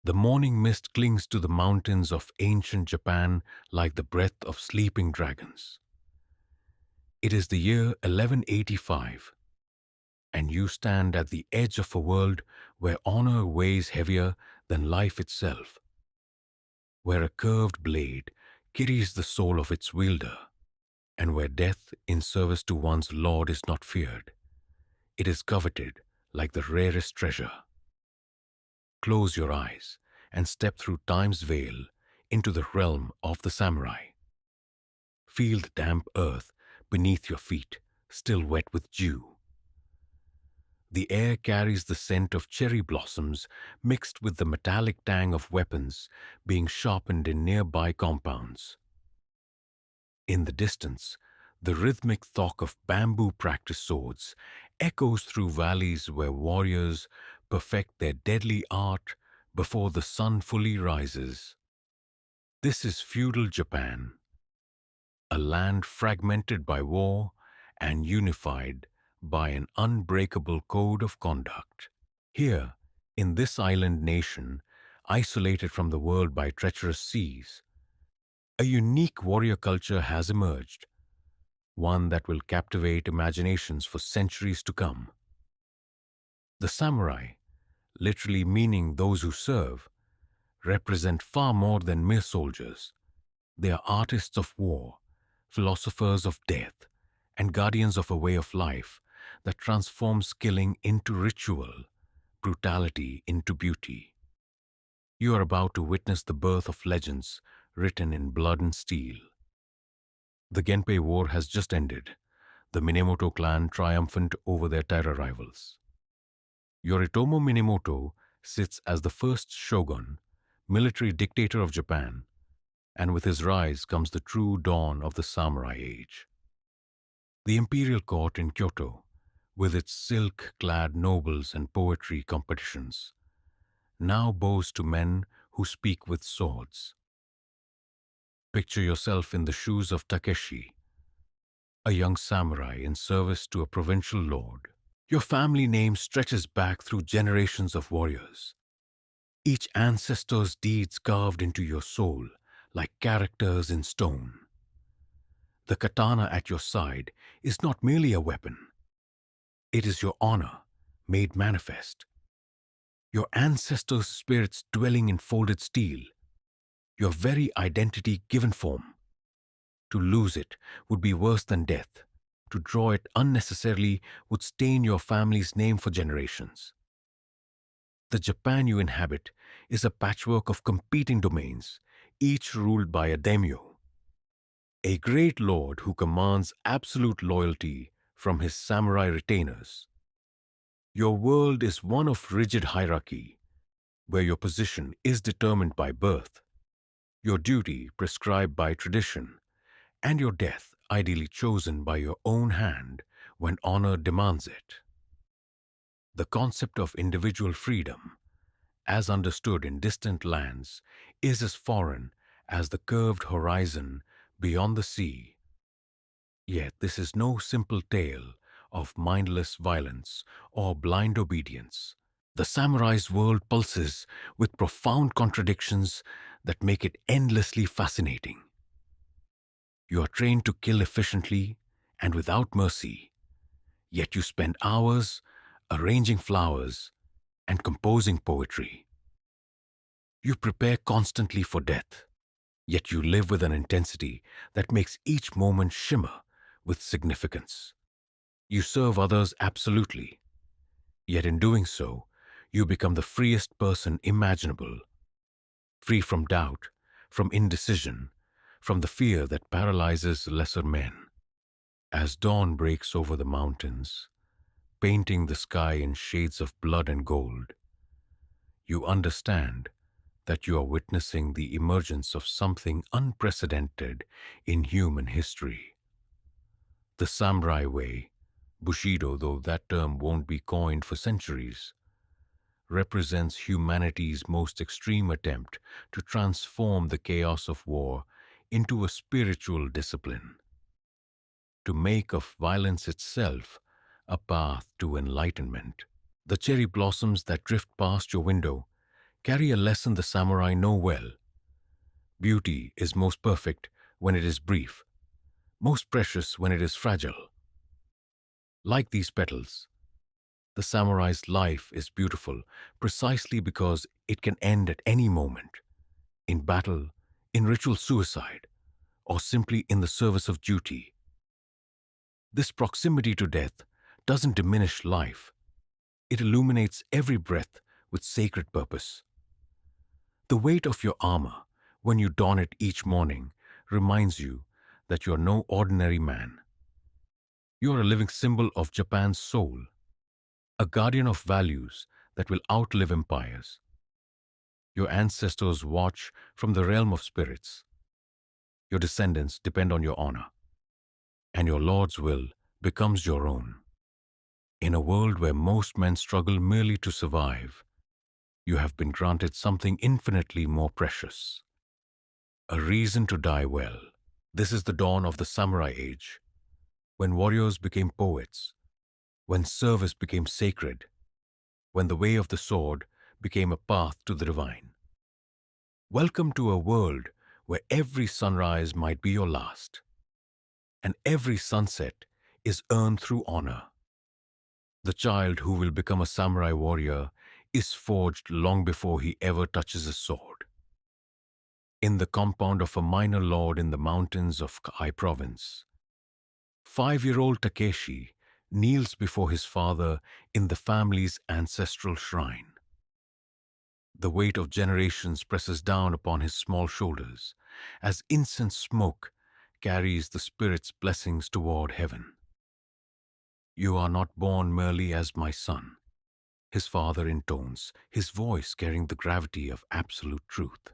The morning mist clings to the mountains of ancient Japan like the breath of sleeping dragons. It is the year 1185, and you stand at the edge of a world where honor weighs heavier than life itself, where a curved blade carries the soul of its wielder, and where death in service to one's lord is not feared. It is coveted like the rarest treasure. Close your eyes and step through time's veil into the realm of the samurai. Feel the damp earth beneath your feet, still wet with dew. The air carries the scent of cherry blossoms mixed with the metallic tang of weapons being sharpened in nearby compounds. In the distance, the rhythmic thwack of bamboo practice swords echoes through valleys where warriors perfect their deadly art before the sun fully rises. This is feudal Japan, a land fragmented by war and unified by an unbreakable code of conduct. Here, in this island nation, isolated from the world by treacherous seas, a unique warrior culture has emerged, one that will captivate imaginations for centuries to come. The samurai, literally meaning those who serve, represent far more than mere soldiers. They are artists of war, philosophers of death, and guardians of a way of life that transforms killing into ritual, brutality into beauty. You are about to witness the birth of legends written in blood and steel. The Genpei War has just ended, the Minamoto clan triumphant over their Taira rivals. Yoritomo Minamoto sits as the first shogun, military dictator of Japan, and with his rise comes the true dawn of the samurai age. The imperial court in Kyoto, with its silk-clad nobles and poetry competitions, now bows to men who speak with swords. Picture yourself in the shoes of Takeshi, a young samurai in service to a provincial lord. Your family name stretches back through generations of warriors, each ancestor's deeds carved into your soul like characters in stone. The katana at your side is not merely a weapon. It is your honor made manifest, your ancestors' spirits dwelling in folded steel, your very identity given form. To lose it would be worse than death. To draw it unnecessarily would stain your family's name for generations. The Japan you inhabit is a patchwork of competing domains, each ruled by a daimyo, a great lord who commands absolute loyalty from his samurai retainers. Your world is one of rigid hierarchy, where your position is determined by birth, your duty prescribed by tradition, and your death ideally chosen by your own hand when honor demands it. The concept of individual freedom, as understood in distant lands, is as foreign as the curved horizon beyond the sea. Yet this is no simple tale of mindless violence or blind obedience. The samurai's world pulses with profound contradictions that make it endlessly fascinating. You are trained to kill efficiently and without mercy, yet you spend hours arranging flowers and composing poetry. You prepare constantly for death, yet you live with an intensity that makes each moment shimmer with significance. You serve others absolutely, yet in doing so, you become the freest person imaginable, free from doubt, from indecision, from the fear that paralyzes lesser men. As dawn breaks over the mountains, painting the sky in shades of blood and gold, you understand that you are witnessing the emergence of something unprecedented in human history. The samurai way, bushido, though that term won't be coined for centuries, represents humanity's most extreme attempt to transform the chaos of war into a spiritual discipline, to make of violence itself a path to enlightenment. The cherry blossoms that drift past your window carry a lesson the samurai know well. Beauty is most perfect when it is brief, most precious when it is fragile. Like these petals, the samurai's life is beautiful precisely because it can end at any moment, in battle, in ritual suicide, or simply in the service of duty. This proximity to death doesn't diminish life, it illuminates every breath with sacred purpose. The weight of your armor, when you don it each morning, reminds you that you are no ordinary man. You are a living symbol of Japan's soul, a guardian of values that will outlive empires. Your ancestors watch from the realm of spirits. Your descendants depend on your honor, and your Lord's will becomes your own. In a world where most men struggle merely to survive, you have been granted something infinitely more precious, a reason to die well. This is the dawn of the samurai age, when warriors became poets, when service became sacred, when the way of the sword became a path to the divine. Welcome to a world where every sunrise might be your last, and every sunset is earned through honor. The child who will become a samurai warrior is forged long before he ever touches a sword. In the compound of a minor lord in the mountains of Kai province, 5-year-old Takeshi kneels before his father in the family's ancestral shrine. The weight of generations presses down upon his small shoulders as incense smoke carries the spirit's blessings toward heaven. You are not born merely as my son, his father intones, his voice carrying the gravity of absolute truth.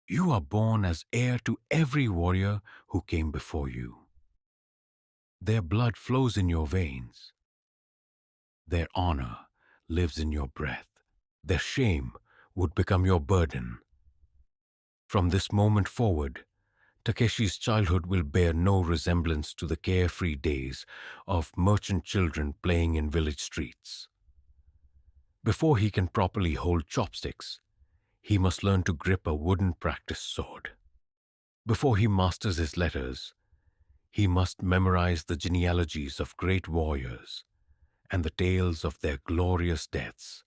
You are born as heir to every warrior who came before you. Their blood flows in your veins. Their honor lives in your breath. Their shame would become your burden. From this moment forward, Takeshi's childhood will bear no resemblance to the carefree days of merchant children playing in village streets. Before he can properly hold chopsticks, he must learn to grip a wooden practice sword. Before he masters his letters, he must memorize the genealogies of great warriors and the tales of their glorious deaths.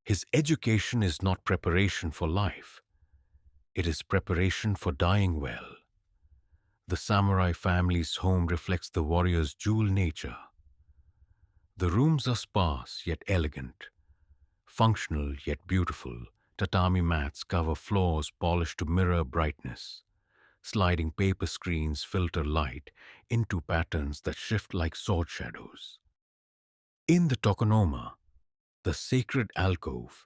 His education is not preparation for life. It is preparation for dying well. The samurai family's home reflects the warrior's dual nature. The rooms are sparse yet elegant, functional yet beautiful. Tatami mats cover floors polished to mirror brightness. Sliding paper screens filter light into patterns that shift like sword shadows. In the tokonoma, the sacred alcove,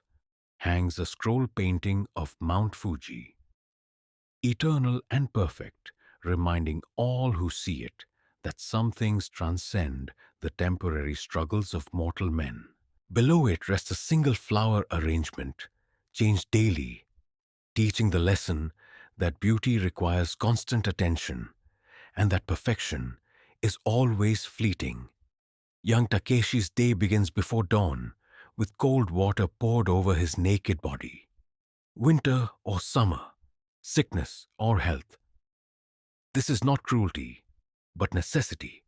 hangs a scroll painting of Mount Fuji, eternal and perfect, reminding all who see it that some things transcend the temporary struggles of mortal men. Below it rests a single flower arrangement, changed daily, teaching the lesson that beauty requires constant attention and that perfection is always fleeting. Young Takeshi's day begins before dawn, with cold water poured over his naked body. Winter or summer, sickness or health. This is not cruelty, but necessity.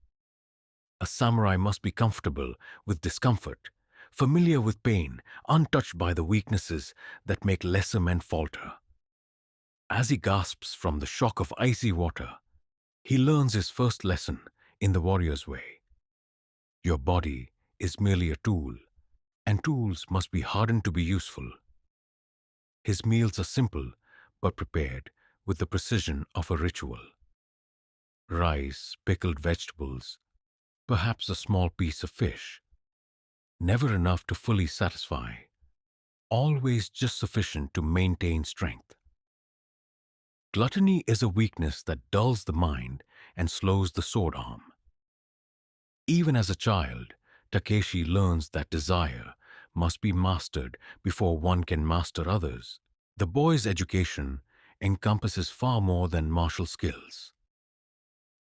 A samurai must be comfortable with discomfort, familiar with pain, untouched by the weaknesses that make lesser men falter. As he gasps from the shock of icy water, he learns his first lesson in the warrior's way. Your body is merely a tool, and tools must be hardened to be useful. His meals are simple, but prepared with the precision of a ritual. Rice, pickled vegetables, perhaps a small piece of fish. Never enough to fully satisfy, always just sufficient to maintain strength. Gluttony is a weakness that dulls the mind and slows the sword arm. Even as a child, Takeshi learns that desire must be mastered before one can master others. The boy's education encompasses far more than martial skills.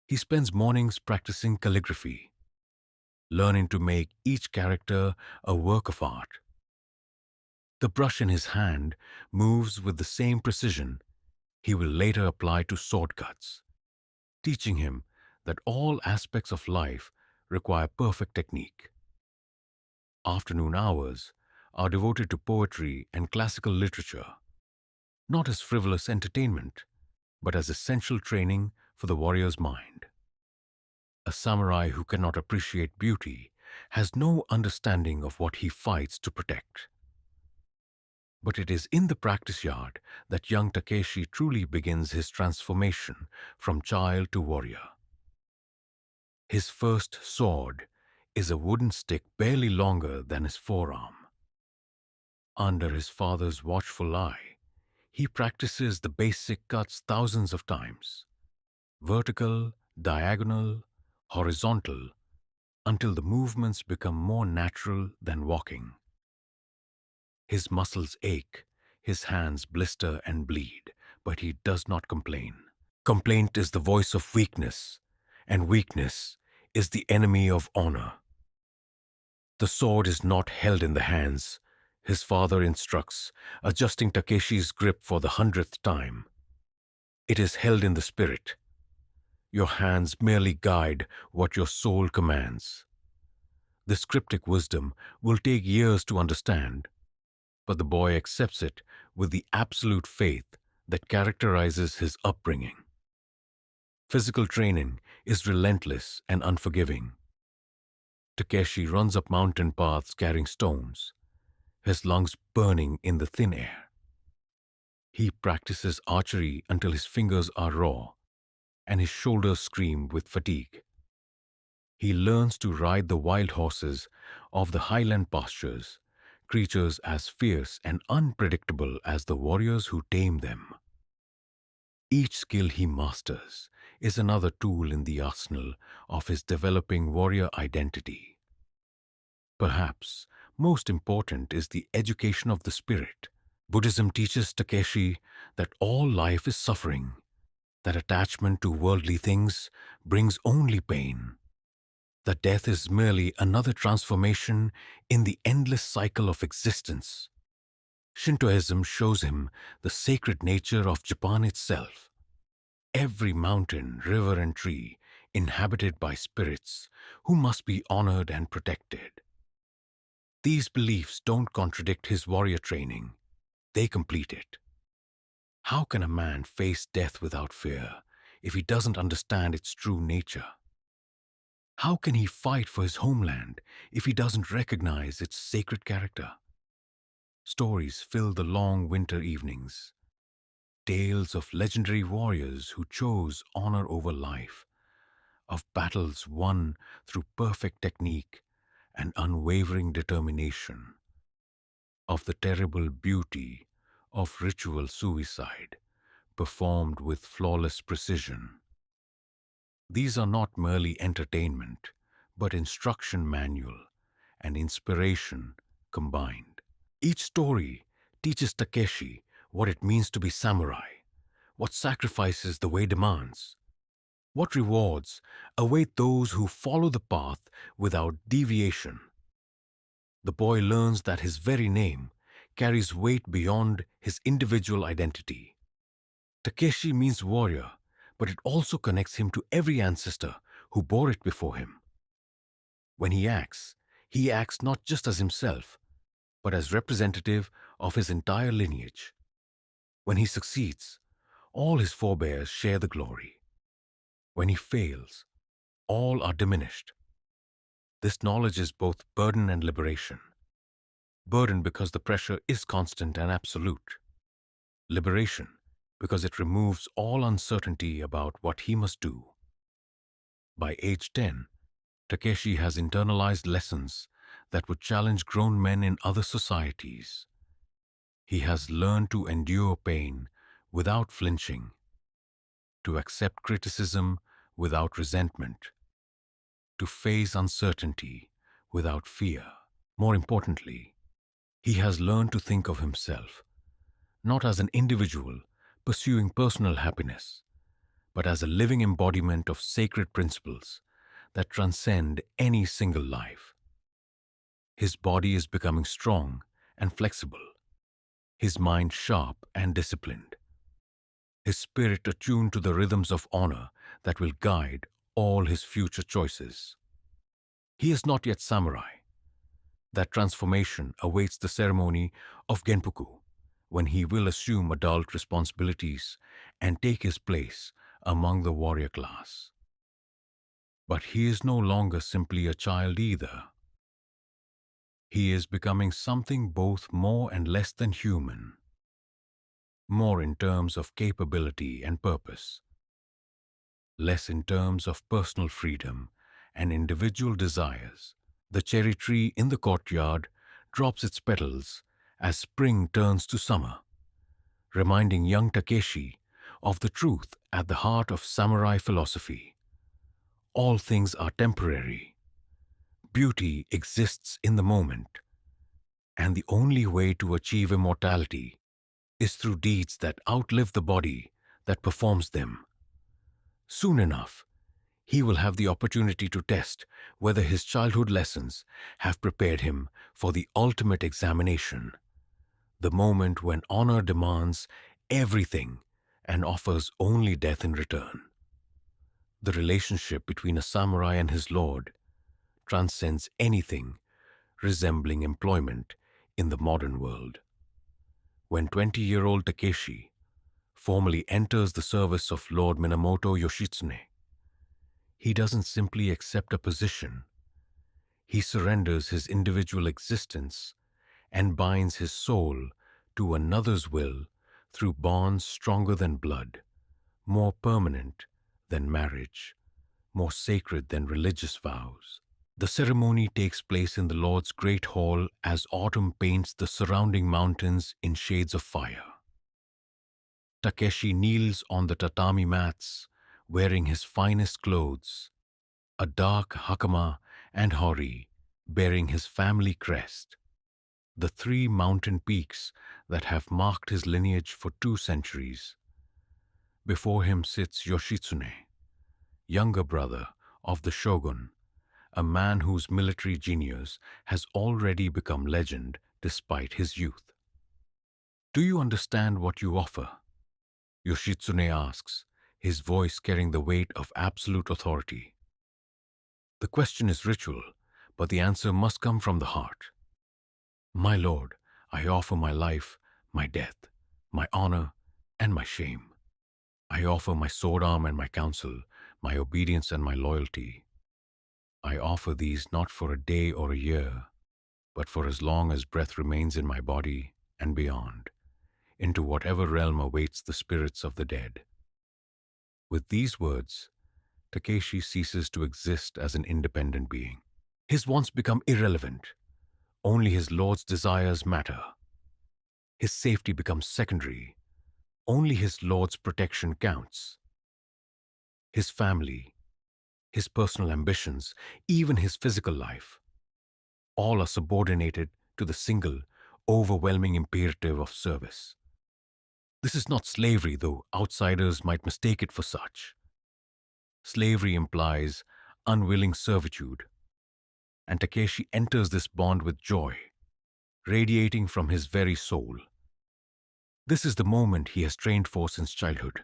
He spends mornings practicing calligraphy, learning to make each character a work of art. The brush in his hand moves with the same precision he will later apply to sword cuts, teaching him that all aspects of life require perfect technique. Afternoon hours are devoted to poetry and classical literature, not as frivolous entertainment, but as essential training for the warrior's mind. A samurai who cannot appreciate beauty has no understanding of what he fights to protect. But it is in the practice yard that young Takeshi truly begins his transformation from child to warrior. His first sword is a wooden stick barely longer than his forearm. Under his father's watchful eye, he practices the basic cuts thousands of times, vertical, diagonal, horizontal, until the movements become more natural than walking. His muscles ache, his hands blister and bleed, but he does not complain. Complaint is the voice of weakness, and weakness is the enemy of honor. The sword is not held in the hands, his father instructs, adjusting Takeshi's grip for the 100th time. It is held in the spirit. Your hands merely guide what your soul commands. This cryptic wisdom will take years to understand, but the boy accepts it with the absolute faith that characterizes his upbringing. Physical training is relentless and unforgiving. Takeshi runs up mountain paths carrying stones, his lungs burning in the thin air. He practices archery until his fingers are raw and his shoulders scream with fatigue. He learns to ride the wild horses of the highland pastures, creatures as fierce and unpredictable as the warriors who tame them. Each skill he masters is another tool in the arsenal of his developing warrior identity. Perhaps most important is the education of the spirit. Buddhism teaches Takeshi that all life is suffering, that attachment to worldly things brings only pain, that death is merely another transformation in the endless cycle of existence. Shintoism shows him the sacred nature of Japan itself. Every mountain, river, and tree inhabited by spirits who must be honored and protected. These beliefs don't contradict his warrior training, they complete it. How can a man face death without fear if he doesn't understand its true nature? How can he fight for his homeland if he doesn't recognize its sacred character? Stories fill the long winter evenings. Tales of legendary warriors who chose honor over life, of battles won through perfect technique and unwavering determination, of the terrible beauty of ritual suicide performed with flawless precision. These are not merely entertainment, but instruction manual and inspiration combined. Each story teaches Takeshi what it means to be samurai, what sacrifices the way demands, what rewards await those who follow the path without deviation. The boy learns that his very name carries weight beyond his individual identity. Takeshi means warrior, but it also connects him to every ancestor who bore it before him. When he acts not just as himself, but as representative of his entire lineage. When he succeeds, all his forebears share the glory. When he fails, all are diminished. This knowledge is both burden and liberation. Burden because the pressure is constant and absolute. Liberation because it removes all uncertainty about what he must do. By age 10, Takeshi has internalized lessons that would challenge grown men in other societies. He has learned to endure pain without flinching, to accept criticism without resentment, to face uncertainty without fear. More importantly, he has learned to think of himself not as an individual pursuing personal happiness, but as a living embodiment of sacred principles that transcend any single life. His body is becoming strong and flexible, his mind sharp and disciplined, his spirit attuned to the rhythms of honor that will guide all his future choices. He is not yet samurai. That transformation awaits the ceremony of Genpuku, when he will assume adult responsibilities and take his place among the warrior class. But he is no longer simply a child either. He is becoming something both more and less than human, more in terms of capability and purpose, less in terms of personal freedom and individual desires. The cherry tree in the courtyard drops its petals as spring turns to summer, reminding young Takeshi of the truth at the heart of samurai philosophy. All things are temporary. Beauty exists in the moment, and the only way to achieve immortality is through deeds that outlive the body that performs them. Soon enough, he will have the opportunity to test whether his childhood lessons have prepared him for the ultimate examination, the moment when honor demands everything and offers only death in return. The relationship between a samurai and his lord transcends anything resembling employment in the modern world. When 20-year-old Takeshi formally enters the service of Lord Minamoto Yoshitsune, he doesn't simply accept a position. He surrenders his individual existence and binds his soul to another's will through bonds stronger than blood, more permanent than marriage, more sacred than religious vows. The ceremony takes place in the Lord's great hall as autumn paints the surrounding mountains in shades of fire. Takeshi kneels on the tatami mats, wearing his finest clothes, a dark hakama and hori, bearing his family crest, the three mountain peaks that have marked his lineage for 2 centuries. Before him sits Yoshitsune, younger brother of the shogun, a man whose military genius has already become legend despite his youth. "Do you understand what you offer?" Yoshitsune asks, his voice carrying the weight of absolute authority. The question is ritual, but the answer must come from the heart. "My lord, I offer my life, my death, my honor, and my shame. I offer my sword arm and my counsel, my obedience and my loyalty. I offer these not for a day or a year, but for as long as breath remains in my body and beyond, into whatever realm awaits the spirits of the dead." With these words, Takeshi ceases to exist as an independent being. His wants become irrelevant. Only his lord's desires matter. His safety becomes secondary. Only his lord's protection counts. His family, his personal ambitions, even his physical life, all are subordinated to the single, overwhelming imperative of service. This is not slavery, though outsiders might mistake it for such. Slavery implies unwilling servitude, and Takeshi enters this bond with joy, radiating from his very soul. This is the moment he has trained for since childhood,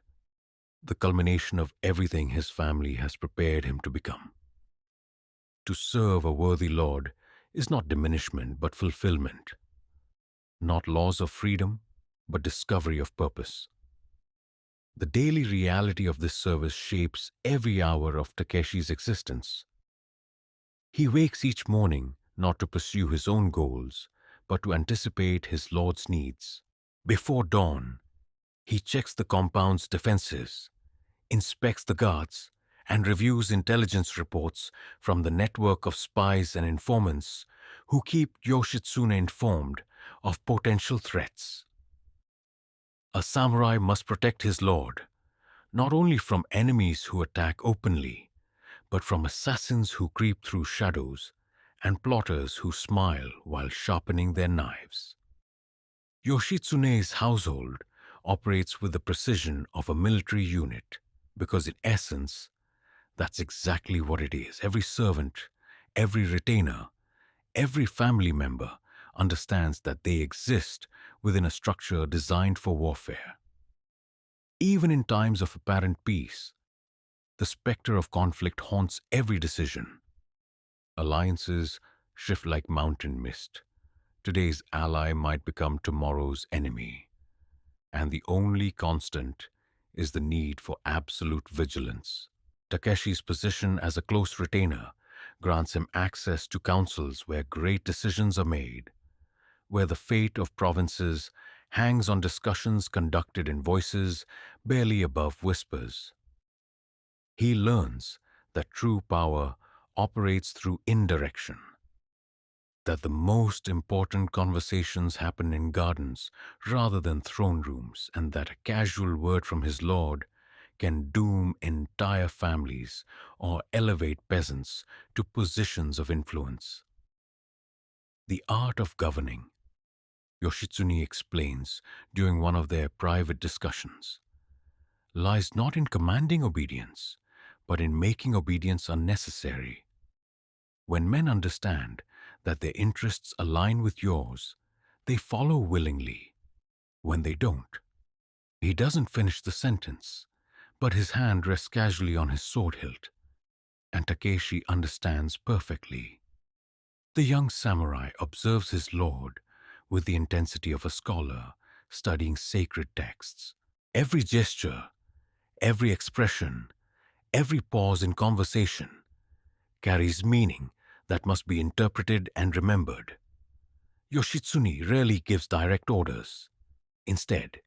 the culmination of everything his family has prepared him to become. To serve a worthy lord is not diminishment but fulfillment, not loss of freedom but discovery of purpose. The daily reality of this service shapes every hour of Takeshi's existence. He wakes each morning not to pursue his own goals, but to anticipate his lord's needs. Before dawn, he checks the compound's defenses, inspects the guards, and reviews intelligence reports from the network of spies and informants who keep Yoshitsune informed of potential threats. A samurai must protect his lord, not only from enemies who attack openly, but from assassins who creep through shadows and plotters who smile while sharpening their knives. Yoshitsune's household operates with the precision of a military unit because, in essence, that's exactly what it is. Every servant, every retainer, every family member understands that they exist within a structure designed for warfare. Even in times of apparent peace, the specter of conflict haunts every decision. Alliances shift like mountain mist. Today's ally might become tomorrow's enemy, and the only constant is the need for absolute vigilance. Takeshi's position as a close retainer grants him access to councils where great decisions are made, where the fate of provinces hangs on discussions conducted in voices barely above whispers. He learns that true power operates through indirection, that the most important conversations happen in gardens rather than throne rooms, and that a casual word from his lord can doom entire families or elevate peasants to positions of influence. The art of governing, Yoshitsune explains during one of their private discussions, lies not in commanding obedience, but in making obedience unnecessary. When men understand that their interests align with yours, they follow willingly. When they don't, he doesn't finish the sentence, but his hand rests casually on his sword hilt, and Takeshi understands perfectly. The young samurai observes his lord with the intensity of a scholar studying sacred texts. Every gesture, every expression, every pause in conversation carries meaning that must be interpreted and remembered. Yoshitsune rarely gives direct orders. Instead,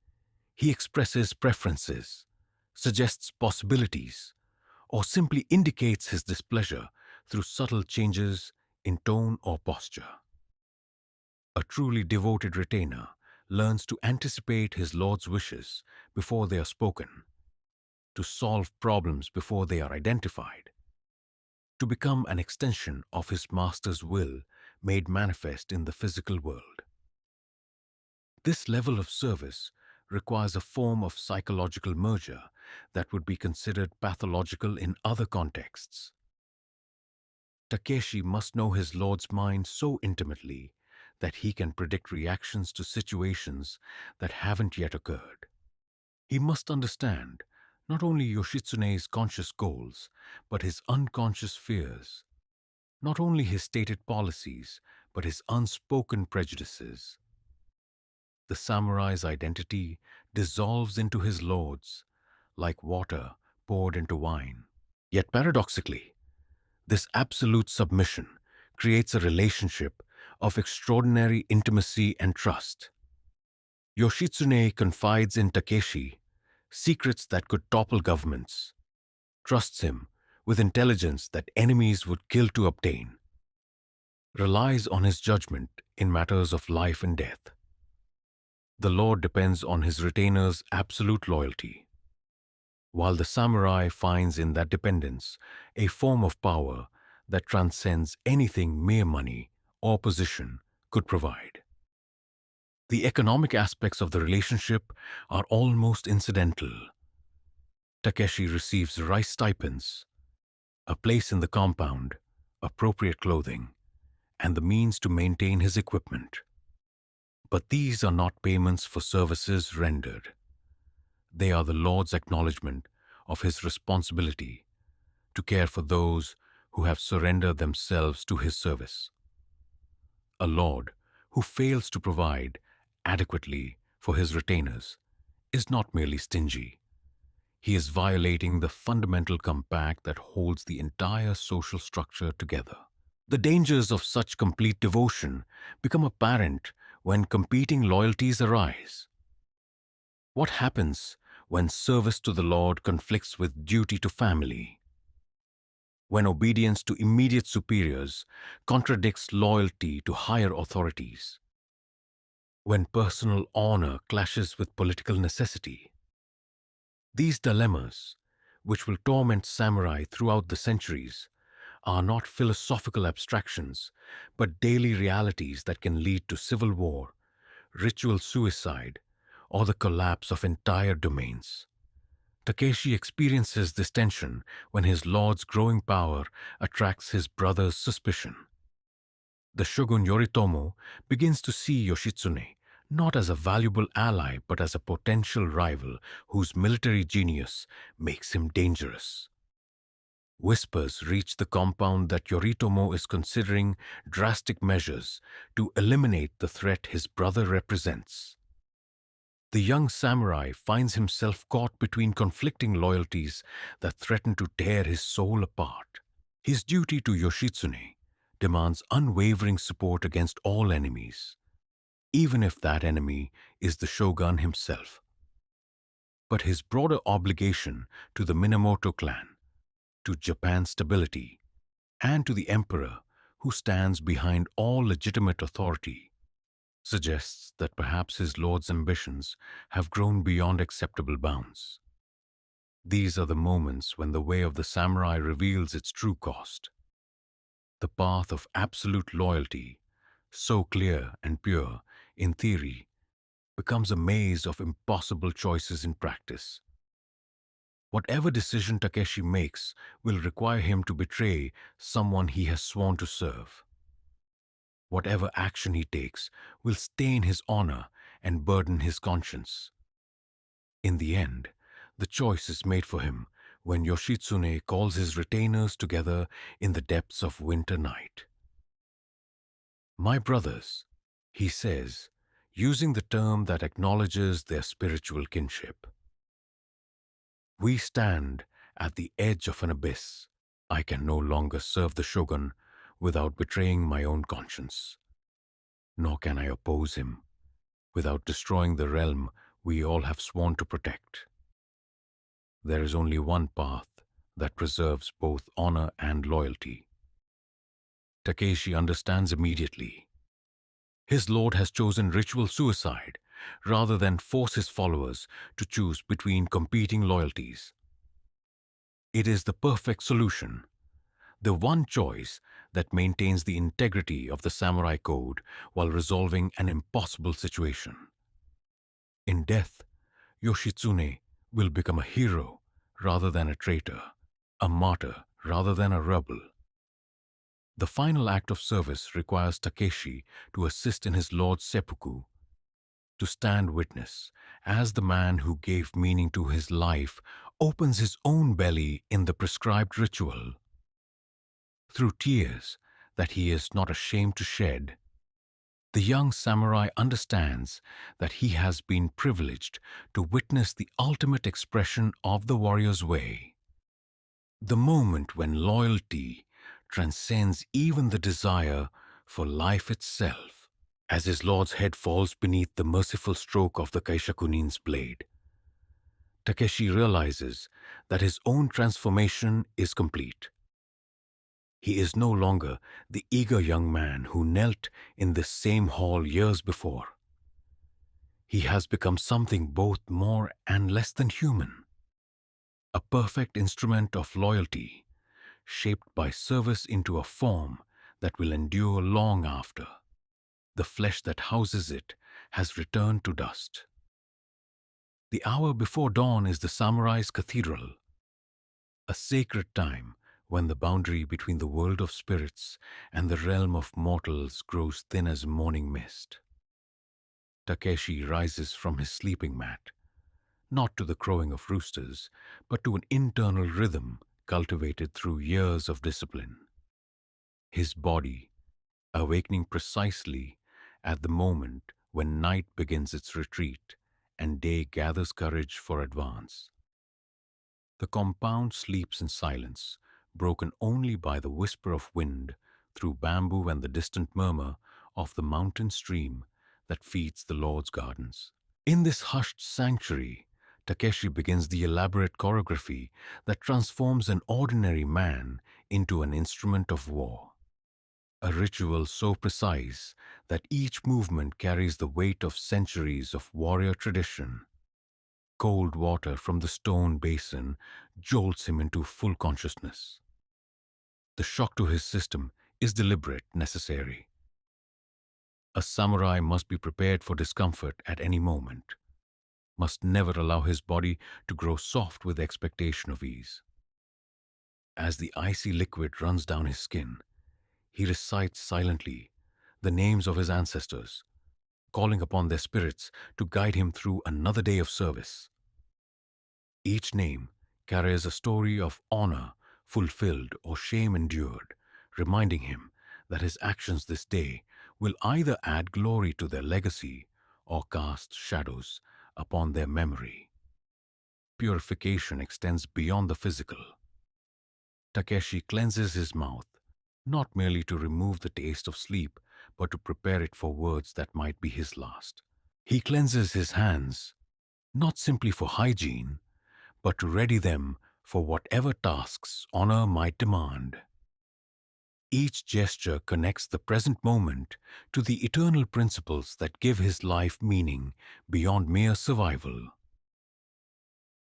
he expresses preferences, suggests possibilities, or simply indicates his displeasure through subtle changes in tone or posture. A truly devoted retainer learns to anticipate his lord's wishes before they are spoken, to solve problems before they are identified, to become an extension of his master's will made manifest in the physical world. This level of service requires a form of psychological merger that would be considered pathological in other contexts. Takeshi must know his lord's mind so intimately that he can predict reactions to situations that haven't yet occurred. He must understand not only Yoshitsune's conscious goals, but his unconscious fears, not only his stated policies, but his unspoken prejudices. The samurai's identity dissolves into his lord's, like water poured into wine. Yet paradoxically, this absolute submission creates a relationship of extraordinary intimacy and trust. Yoshitsune confides in Takeshi secrets that could topple governments, trusts him with intelligence that enemies would kill to obtain, relies on his judgment in matters of life and death. The lord depends on his retainer's absolute loyalty, while the samurai finds in that dependence a form of power that transcends anything mere money or position could provide. The economic aspects of the relationship are almost incidental. Takeshi receives rice stipends, a place in the compound, appropriate clothing, and the means to maintain his equipment. But these are not payments for services rendered. They are the Lord's acknowledgement of his responsibility to care for those who have surrendered themselves to his service. A Lord who fails to provide adequately for his retainers is not merely stingy. He is violating the fundamental compact that holds the entire social structure together. The dangers of such complete devotion become apparent when competing loyalties arise. What happens when service to the Lord conflicts with duty to family? When obedience to immediate superiors contradicts loyalty to higher authorities? When personal honor clashes with political necessity? These dilemmas, which will torment samurai throughout the centuries, are not philosophical abstractions, but daily realities that can lead to civil war, ritual suicide, or the collapse of entire domains. Takeshi experiences this tension when his lord's growing power attracts his brother's suspicion. The shogun Yoritomo begins to see Yoshitsune not as a valuable ally but as a potential rival whose military genius makes him dangerous. Whispers reach the compound that Yoritomo is considering drastic measures to eliminate the threat his brother represents. The young samurai finds himself caught between conflicting loyalties that threaten to tear his soul apart. His duty to Yoshitsune demands unwavering support against all enemies, even if that enemy is the shogun himself. But his broader obligation to the Minamoto clan, to Japan's stability, and to the emperor who stands behind all legitimate authority suggests that perhaps his lord's ambitions have grown beyond acceptable bounds. These are the moments when the way of the samurai reveals its true cost. The path of absolute loyalty, so clear and pure in theory, becomes a maze of impossible choices in practice. Whatever decision Takeshi makes will require him to betray someone he has sworn to serve. Whatever action he takes will stain his honor and burden his conscience. In the end, the choice is made for him when Yoshitsune calls his retainers together in the depths of winter night. "My brothers," he says, using the term that acknowledges their spiritual kinship. "We stand at the edge of an abyss. I can no longer serve the shogun without betraying my own conscience, nor can I oppose him without destroying the realm we all have sworn to protect. There is only one path that preserves both honor and loyalty." Takeshi understands immediately. His lord has chosen ritual suicide rather than force his followers to choose between competing loyalties. It is the perfect solution, the one choice that maintains the integrity of the samurai code while resolving an impossible situation. In death, Yoshitsune will become a hero rather than a traitor, a martyr rather than a rebel. The final act of service requires Takeshi to assist in his lord's seppuku, to stand witness as the man who gave meaning to his life opens his own belly in the prescribed ritual. Through tears that he is not ashamed to shed, the young samurai understands that he has been privileged to witness the ultimate expression of the warrior's way. The moment when loyalty transcends even the desire for life itself. As his lord's head falls beneath the merciful stroke of the Kaishakunin's blade, Takeshi realizes that his own transformation is complete. He is no longer the eager young man who knelt in this same hall years before. He has become something both more and less than human, a perfect instrument of loyalty, shaped by service into a form that will endure long after the flesh that houses it has returned to dust. The hour before dawn is the samurai's cathedral, a sacred time when the boundary between the world of spirits and the realm of mortals grows thin as morning mist. Takeshi rises from his sleeping mat, not to the crowing of roosters, but to an internal rhythm cultivated through years of discipline. His body, awakening precisely at the moment when night begins its retreat and day gathers courage for advance. The compound sleeps in silence, broken only by the whisper of wind through bamboo and the distant murmur of the mountain stream that feeds the Lord's gardens. In this hushed sanctuary, Takeshi begins the elaborate choreography that transforms an ordinary man into an instrument of war. A ritual so precise that each movement carries the weight of centuries of warrior tradition. Cold water from the stone basin jolts him into full consciousness. The shock to his system is deliberate, necessary. A samurai must be prepared for discomfort at any moment, must never allow his body to grow soft with expectation of ease. As the icy liquid runs down his skin, he recites silently the names of his ancestors, calling upon their spirits to guide him through another day of service. Each name carries a story of honor fulfilled or shame endured, reminding him that his actions this day will either add glory to their legacy or cast shadows upon their memory. Purification extends beyond the physical. Takeshi cleanses his mouth, not merely to remove the taste of sleep, but to prepare it for words that might be his last. He cleanses his hands, not simply for hygiene, but to ready them for whatever tasks honor might demand. Each gesture connects the present moment to the eternal principles that give his life meaning beyond mere survival.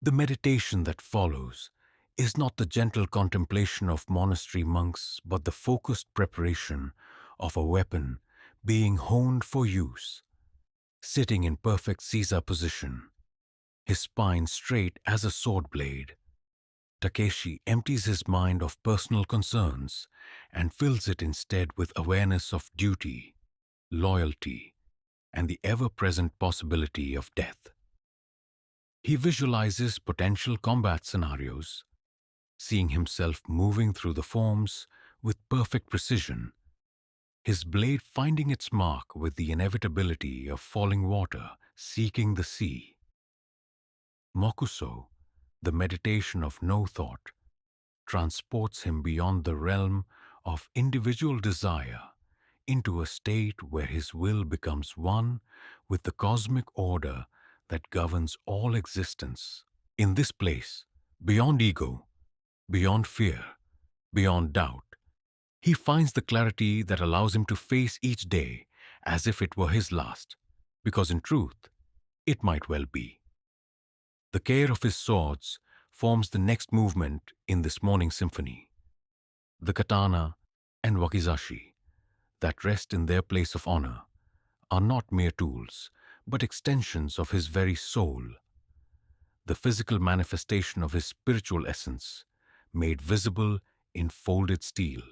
The meditation that follows is not the gentle contemplation of monastery monks, but the focused preparation of a weapon being honed for use. Sitting in perfect Caesar position, his spine straight as a sword blade, Takeshi empties his mind of personal concerns and fills it instead with awareness of duty, loyalty, and the ever-present possibility of death. He visualizes potential combat scenarios, seeing himself moving through the forms with perfect precision, his blade finding its mark with the inevitability of falling water seeking the sea. Mokuso, the meditation of no thought, transports him beyond the realm of individual desire into a state where his will becomes one with the cosmic order that governs all existence. In this place, beyond ego, beyond fear, beyond doubt, he finds the clarity that allows him to face each day as if it were his last, because in truth, it might well be. The care of his swords forms the next movement in this morning symphony. The katana and wakizashi that rest in their place of honor are not mere tools, but extensions of his very soul, the physical manifestation of his spiritual essence, made visible in folded steel.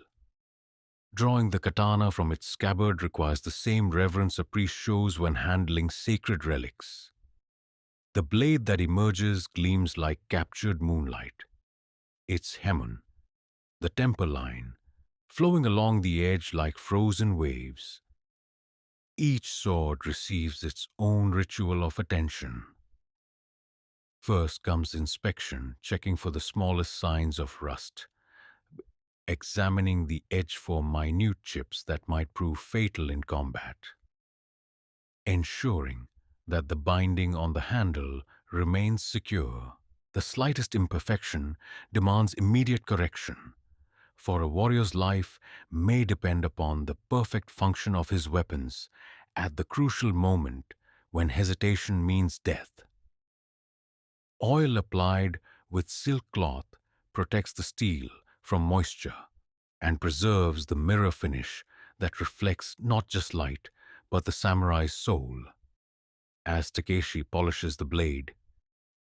Drawing the katana from its scabbard requires the same reverence a priest shows when handling sacred relics. The blade that emerges gleams like captured moonlight. Its hemon, the temper line, flowing along the edge like frozen waves. Each sword receives its own ritual of attention. First comes inspection, checking for the smallest signs of rust, examining the edge for minute chips that might prove fatal in combat, ensuring that the binding on the handle remains secure. The slightest imperfection demands immediate correction, for a warrior's life may depend upon the perfect function of his weapons at the crucial moment when hesitation means death. Oil applied with silk cloth protects the steel from moisture and preserves the mirror finish that reflects not just light, but the samurai's soul. As Takeshi polishes the blade,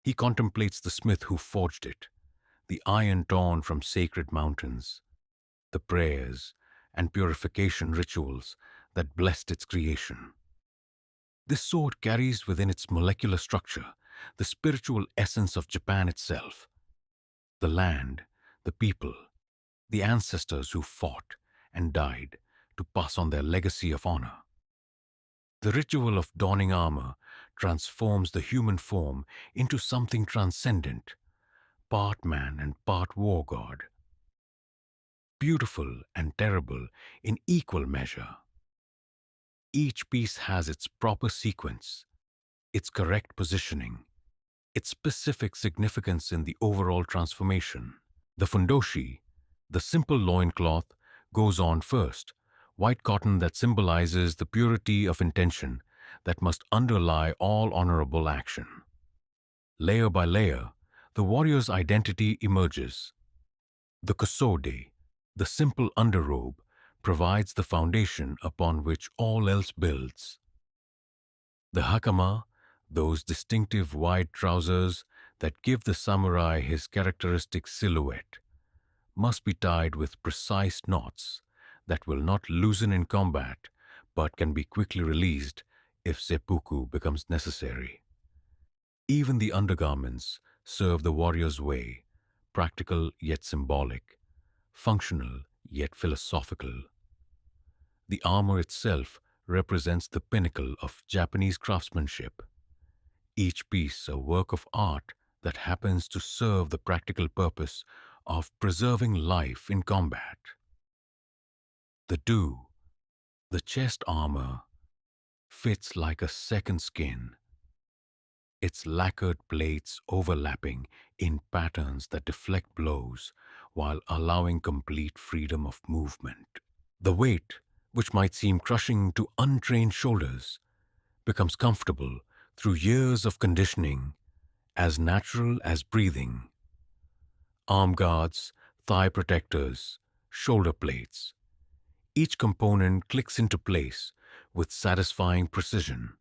he contemplates the smith who forged it, the iron torn from sacred mountains, the prayers and purification rituals that blessed its creation. This sword carries within its molecular structure the spiritual essence of Japan itself, the land, the people, the ancestors who fought and died to pass on their legacy of honor. The ritual of donning armor transforms the human form into something transcendent, part man and part war god, beautiful and terrible in equal measure. Each piece has its proper sequence, its correct positioning, its specific significance in the overall transformation. The fundoshi, the simple loincloth, goes on first, white cotton that symbolizes the purity of intention that must underlie all honorable action. Layer by layer, the warrior's identity emerges. The kosode, the simple underrobe, provides the foundation upon which all else builds. The hakama, those distinctive wide trousers that give the samurai his characteristic silhouette, must be tied with precise knots that will not loosen in combat but can be quickly released if seppuku becomes necessary. Even the undergarments serve the warrior's way, practical yet symbolic, functional yet philosophical. The armor itself represents the pinnacle of Japanese craftsmanship, each piece a work of art that happens to serve the practical purpose of preserving life in combat. The do, the chest armor, fits like a second skin, its lacquered plates overlapping in patterns that deflect blows while allowing complete freedom of movement. The weight, which might seem crushing to untrained shoulders, becomes comfortable through years of conditioning, as natural as breathing. Arm guards, thigh protectors, shoulder plates. Each component clicks into place with satisfying precision,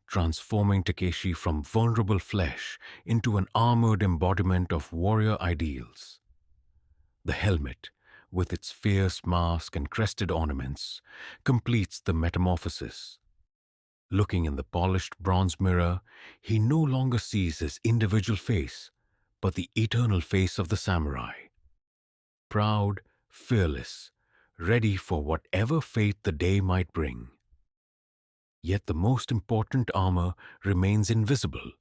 transforming Takeshi from vulnerable flesh into an armored embodiment of warrior ideals. The helmet, with its fierce mask and crested ornaments, completes the metamorphosis. Looking in the polished bronze mirror, he no longer sees his individual face, but the eternal face of the samurai. Proud, fearless, ready for whatever fate the day might bring. Yet the most important armor remains invisible.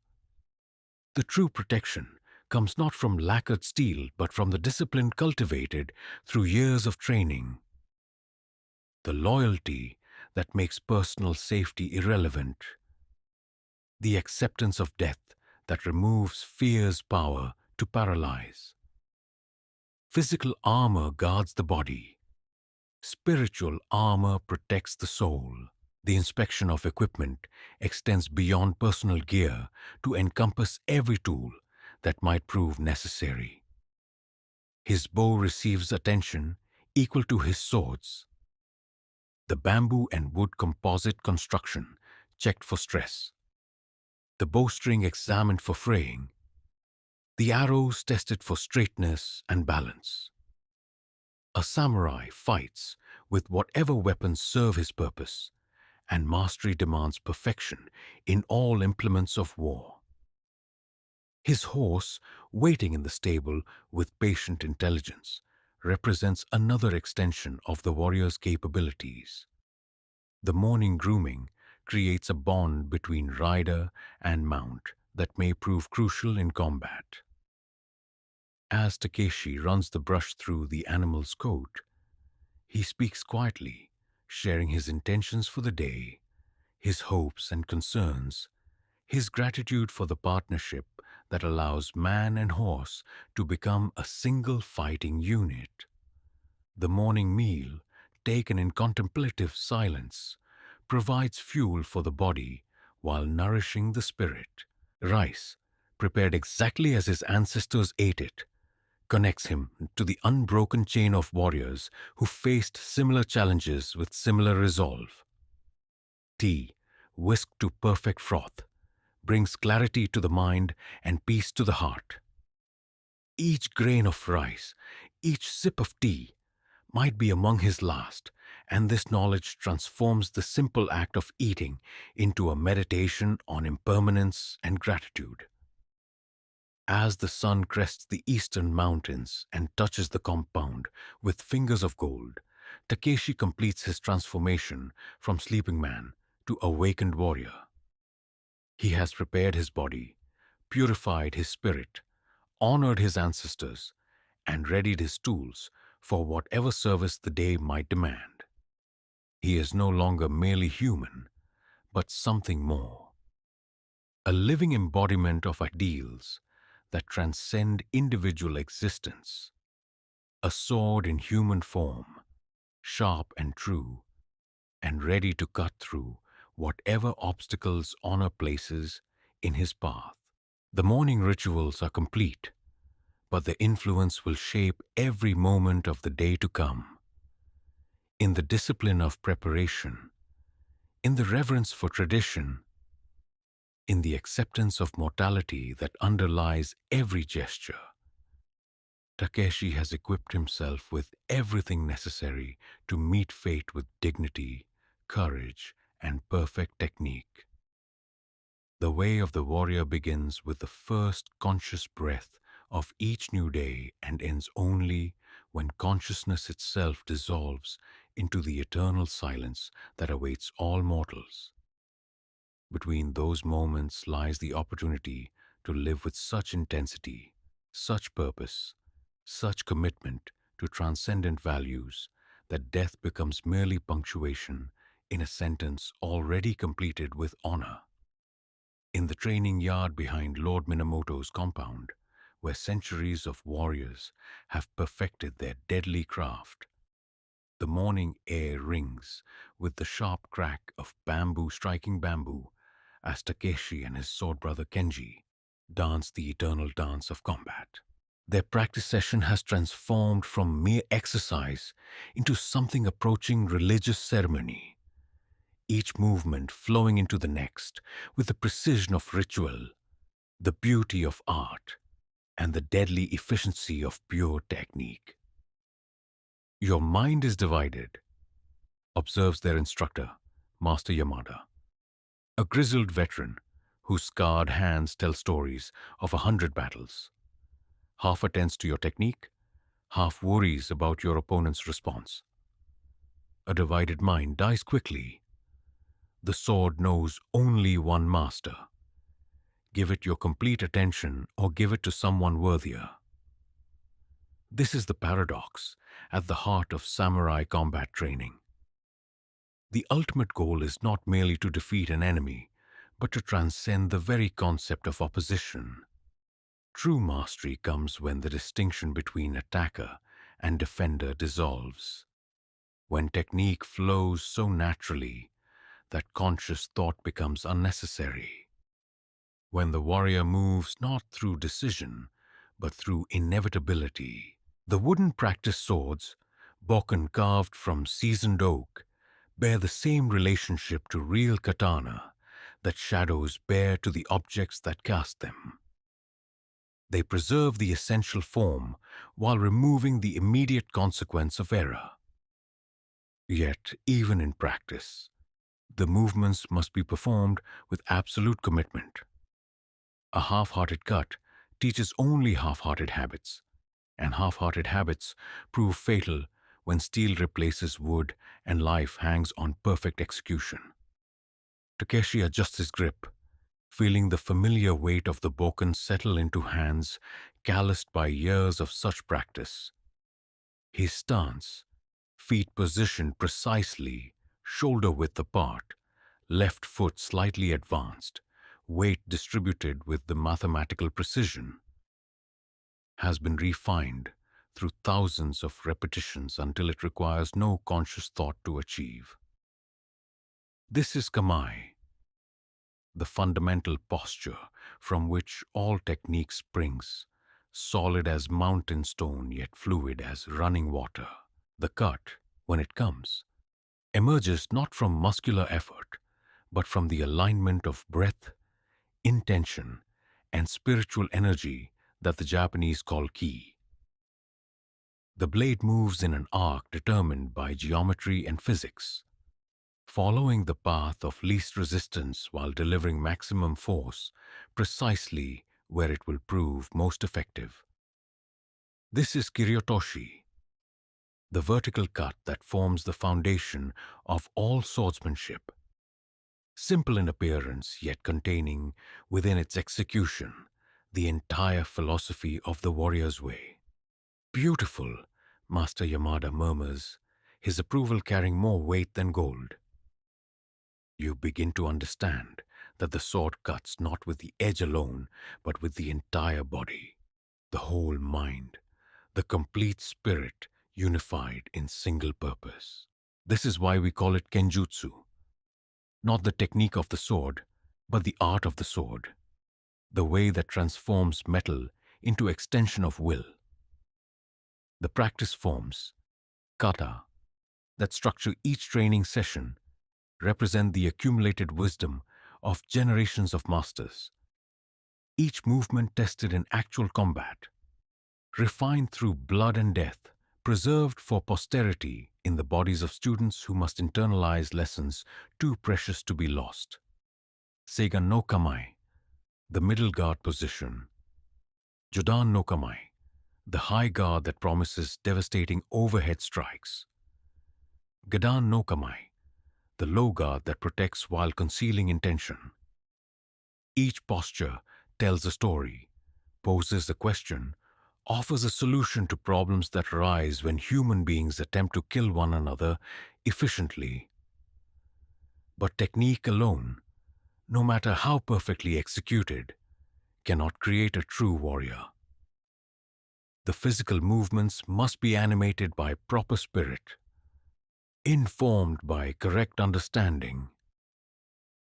The true protection comes not from lacquered steel but from the discipline cultivated through years of training. The loyalty that makes personal safety irrelevant. The acceptance of death that removes fear's power to paralyze. Physical armor guards the body. Spiritual armor protects the soul. The inspection of equipment extends beyond personal gear to encompass every tool that might prove necessary. His bow receives attention equal to his swords. The bamboo and wood composite construction checked for stress. The bowstring examined for fraying. The arrows tested for straightness and balance. A samurai fights with whatever weapons serve his purpose, and mastery demands perfection in all implements of war. His horse, waiting in the stable with patient intelligence, represents another extension of the warrior's capabilities. The morning grooming creates a bond between rider and mount that may prove crucial in combat. As Takeshi runs the brush through the animal's coat, he speaks quietly, sharing his intentions for the day, his hopes and concerns, his gratitude for the partnership that allows man and horse to become a single fighting unit. The morning meal, taken in contemplative silence, provides fuel for the body while nourishing the spirit. Rice, prepared exactly as his ancestors ate it, connects him to the unbroken chain of warriors who faced similar challenges with similar resolve. Tea, whisked to perfect froth, brings clarity to the mind and peace to the heart. Each grain of rice, each sip of tea, might be among his last, and this knowledge transforms the simple act of eating into a meditation on impermanence and gratitude. As the sun crests the eastern mountains and touches the compound with fingers of gold, Takeshi completes his transformation from sleeping man to awakened warrior. He has prepared his body, purified his spirit, honored his ancestors, and readied his tools for whatever service the day might demand. He is no longer merely human, but something more. A living embodiment of ideals that transcend individual existence. A sword in human form, sharp and true, and ready to cut through whatever obstacles honor places in his path. The morning rituals are complete, but their influence will shape every moment of the day to come. In the discipline of preparation, in the reverence for tradition, in the acceptance of mortality that underlies every gesture, Takeshi has equipped himself with everything necessary to meet fate with dignity, courage, and perfect technique. The way of the warrior begins with the first conscious breath of each new day and ends only when consciousness itself dissolves into the eternal silence that awaits all mortals. Between those moments lies the opportunity to live with such intensity, such purpose, such commitment to transcendent values that death becomes merely punctuation in a sentence already completed with honor. In the training yard behind Lord Minamoto's compound, where centuries of warriors have perfected their deadly craft, the morning air rings with the sharp crack of bamboo striking bamboo as Takeshi and his sword brother Kenji dance the eternal dance of combat. Their practice session has transformed from mere exercise into something approaching religious ceremony, each movement flowing into the next with the precision of ritual, the beauty of art, and the deadly efficiency of pure technique. Your mind is divided, observes their instructor, Master Yamada, a grizzled veteran whose scarred hands tell stories of 100 battles. Half attends to your technique, half worries about your opponent's response. A divided mind dies quickly. The sword knows only one master. Give it your complete attention or give it to someone worthier. This is the paradox at the heart of samurai combat training. The ultimate goal is not merely to defeat an enemy, but to transcend the very concept of opposition. True mastery comes when the distinction between attacker and defender dissolves, when technique flows so naturally that conscious thought becomes unnecessary, when the warrior moves not through decision, but through inevitability. The wooden practice swords, bokken carved from seasoned oak, bear the same relationship to real katana that shadows bear to the objects that cast them. They preserve the essential form while removing the immediate consequence of error. Yet, even in practice, the movements must be performed with absolute commitment. A half-hearted cut teaches only half-hearted habits, and half-hearted habits prove fatal when steel replaces wood and life hangs on perfect execution. Takeshi adjusts his grip, feeling the familiar weight of the bokken settle into hands calloused by years of such practice. His stance, feet positioned precisely, shoulder width apart, left foot slightly advanced, weight distributed with the mathematical precision, has been refined through thousands of repetitions until it requires no conscious thought to achieve. This is kamae, the fundamental posture from which all technique springs, solid as mountain stone yet fluid as running water. The cut, when it comes, emerges not from muscular effort, but from the alignment of breath, intention, and spiritual energy that the Japanese call ki. The blade moves in an arc determined by geometry and physics, following the path of least resistance while delivering maximum force precisely where it will prove most effective. This is kiryotoshi, the vertical cut that forms the foundation of all swordsmanship. Simple in appearance, yet containing within its execution the entire philosophy of the warrior's way. Beautiful, Master Yamada murmurs, his approval carrying more weight than gold. You begin to understand that the sword cuts not with the edge alone, but with the entire body, the whole mind, the complete spirit unified in single purpose. This is why we call it kenjutsu, not the technique of the sword, but the art of the sword, the way that transforms metal into extension of will. The practice forms, kata, that structure each training session represent the accumulated wisdom of generations of masters. Each movement tested in actual combat, refined through blood and death, preserved for posterity in the bodies of students who must internalize lessons too precious to be lost. Seigan no Kamai, the middle guard position. Jodan no Kamai, the high guard that promises devastating overhead strikes. Gadan no Kamai, the low guard that protects while concealing intention. Each posture tells a story, poses a question, offers a solution to problems that arise when human beings attempt to kill one another efficiently. But technique alone, no matter how perfectly executed, cannot create a true warrior. The physical movements must be animated by proper spirit, informed by correct understanding,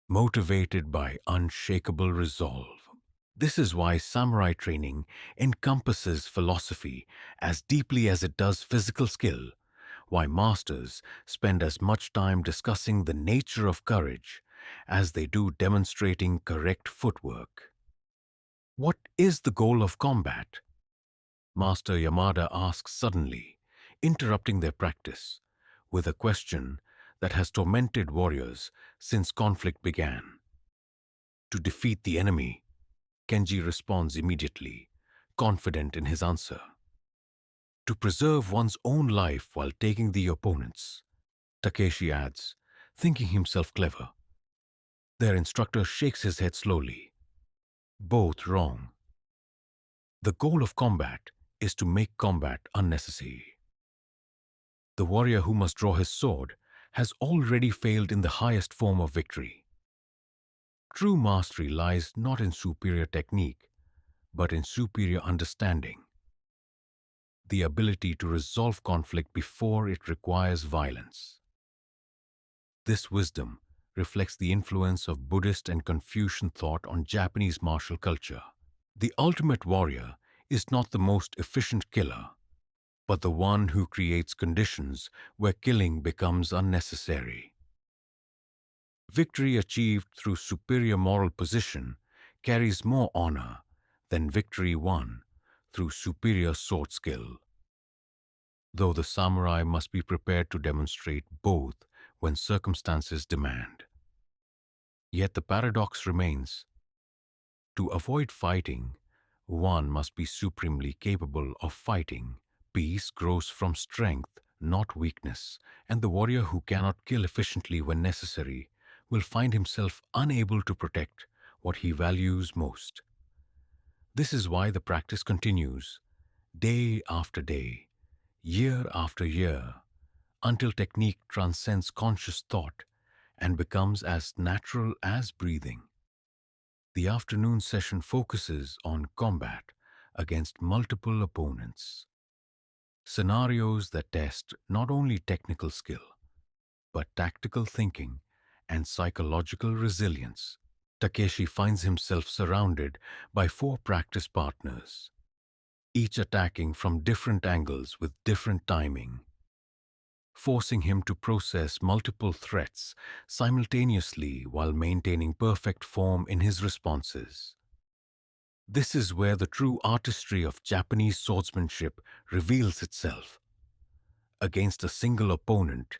motivated by unshakable resolve. This is why samurai training encompasses philosophy as deeply as it does physical skill, why masters spend as much time discussing the nature of courage as they do demonstrating correct footwork. What is the goal of combat? Master Yamada asks suddenly, interrupting their practice, with a question that has tormented warriors since conflict began. To defeat the enemy, Kenji responds immediately, confident in his answer. To preserve one's own life while taking the opponent's, Takeshi adds, thinking himself clever. Their instructor shakes his head slowly. Both wrong. The goal of combat is to make combat unnecessary. The warrior who must draw his sword has already failed in the highest form of victory. True mastery lies not in superior technique, but in superior understanding. The ability to resolve conflict before it requires violence. This wisdom reflects the influence of Buddhist and Confucian thought on Japanese martial culture. The ultimate warrior is not the most efficient killer, but the one who creates conditions where killing becomes unnecessary. Victory achieved through superior moral position carries more honor than victory won through superior sword skill. Though the samurai must be prepared to demonstrate both when circumstances demand. Yet the paradox remains. To avoid fighting, one must be supremely capable of fighting. Peace grows from strength, not weakness, and the warrior who cannot kill efficiently when necessary will find himself unable to protect what he values most. This is why the practice continues, day after day, year after year, until technique transcends conscious thought and becomes as natural as breathing. The afternoon session focuses on combat against multiple opponents. Scenarios that test not only technical skill, but tactical thinking and psychological resilience. Takeshi finds himself surrounded by 4 practice partners, each attacking from different angles with different timing, forcing him to process multiple threats simultaneously while maintaining perfect form in his responses. This is where the true artistry of Japanese swordsmanship reveals itself. Against a single opponent,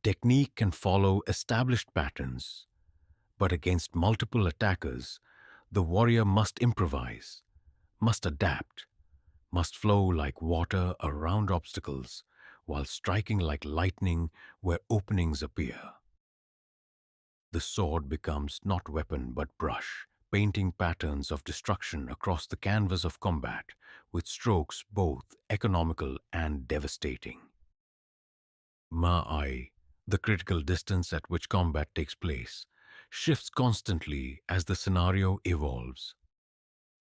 technique can follow established patterns, but against multiple attackers, the warrior must improvise, must adapt, must flow like water around obstacles, while striking like lightning where openings appear. The sword becomes not weapon but brush, painting patterns of destruction across the canvas of combat, with strokes both economical and devastating. Ma'ai, the critical distance at which combat takes place, shifts constantly as the scenario evolves.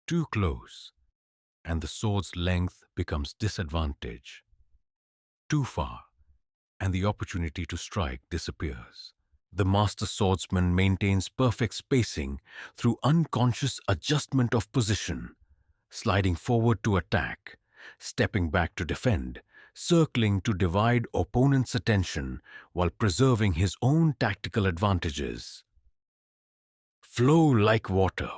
Too close, and the sword's length becomes disadvantage. Too far, and the opportunity to strike disappears. The master swordsman maintains perfect spacing through unconscious adjustment of position, sliding forward to attack, stepping back to defend, circling to divide opponent's attention while preserving his own tactical advantages. Flow like water,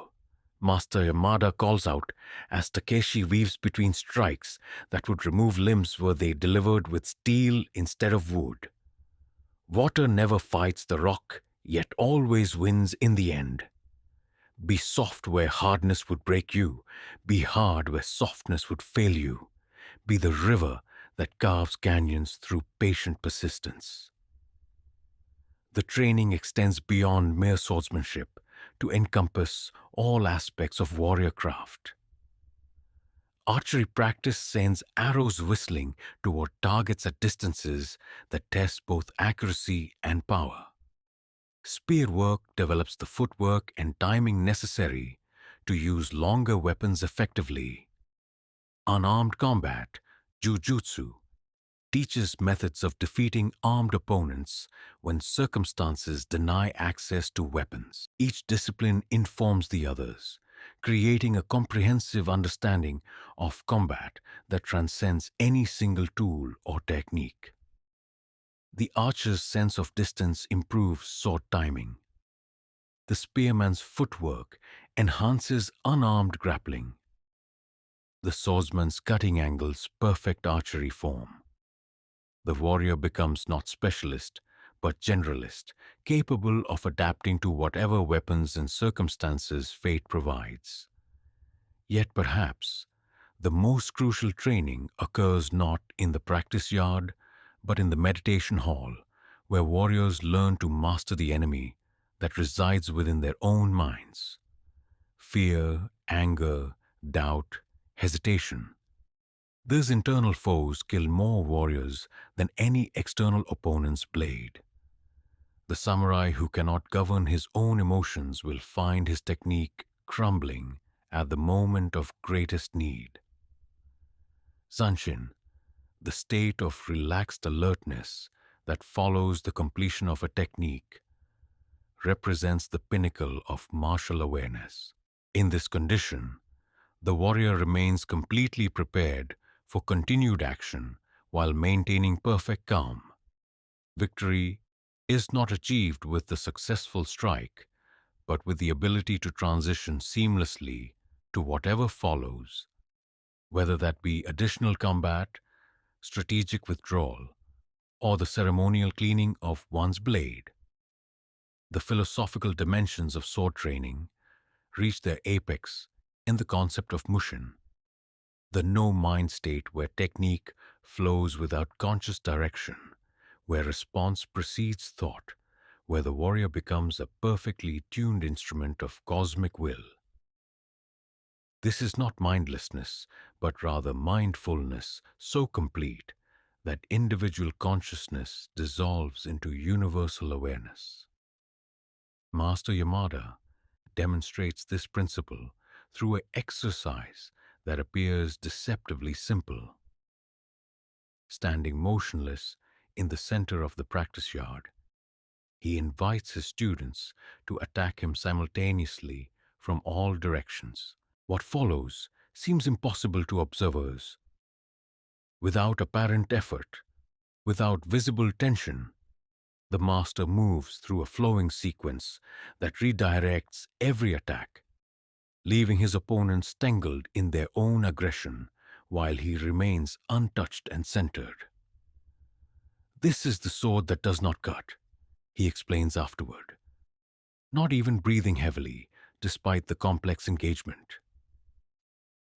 Master Yamada calls out as Takeshi weaves between strikes that would remove limbs were they delivered with steel instead of wood. Water never fights the rock, yet always wins in the end. Be soft where hardness would break you. Be hard where softness would fail you. Be the river that carves canyons through patient persistence. The training extends beyond mere swordsmanship to encompass all aspects of warrior craft. Archery practice sends arrows whistling toward targets at distances that test both accuracy and power. Spear work develops the footwork and timing necessary to use longer weapons effectively. Unarmed combat, jujutsu, teaches methods of defeating armed opponents when circumstances deny access to weapons. Each discipline informs the others, creating a comprehensive understanding of combat that transcends any single tool or technique. The archer's sense of distance improves sword timing. The spearman's footwork enhances unarmed grappling. The swordsman's cutting angles perfect archery form. The warrior becomes not specialist, but generalist, capable of adapting to whatever weapons and circumstances fate provides. Yet perhaps the most crucial training occurs not in the practice yard, but in the meditation hall, where warriors learn to master the enemy that resides within their own minds. Fear, anger, doubt, hesitation. These internal foes kill more warriors than any external opponent's blade. The samurai who cannot govern his own emotions will find his technique crumbling at the moment of greatest need. Zanshin, the state of relaxed alertness that follows the completion of a technique, represents the pinnacle of martial awareness. In this condition, the warrior remains completely prepared for continued action while maintaining perfect calm. Victory is not achieved with the successful strike, but with the ability to transition seamlessly to whatever follows, whether that be additional combat, strategic withdrawal, or the ceremonial cleaning of one's blade. The philosophical dimensions of sword training reach their apex in the concept of mushin, the no-mind state where technique flows without conscious direction, where response precedes thought, where the warrior becomes a perfectly tuned instrument of cosmic will. This is not mindlessness, but rather mindfulness so complete that individual consciousness dissolves into universal awareness. Master Yamada demonstrates this principle through an exercise that appears deceptively simple. Standing motionless in the center of the practice yard, he invites his students to attack him simultaneously from all directions. What follows seems impossible to observers. Without apparent effort, without visible tension, the master moves through a flowing sequence that redirects every attack, leaving his opponents tangled in their own aggression while he remains untouched and centered. This is the sword that does not cut, he explains afterward, not even breathing heavily despite the complex engagement.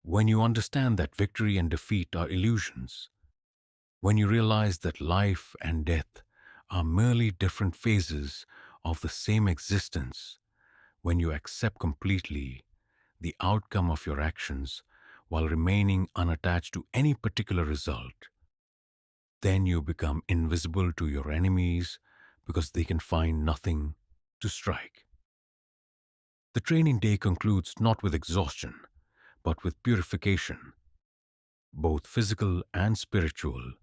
When you understand that victory and defeat are illusions, when you realize that life and death are merely different phases of the same existence, when you accept completely the outcome of your actions while remaining unattached to any particular result, then you become invisible to your enemies because they can find nothing to strike. The training day concludes not with exhaustion, but with purification, both physical and spiritual.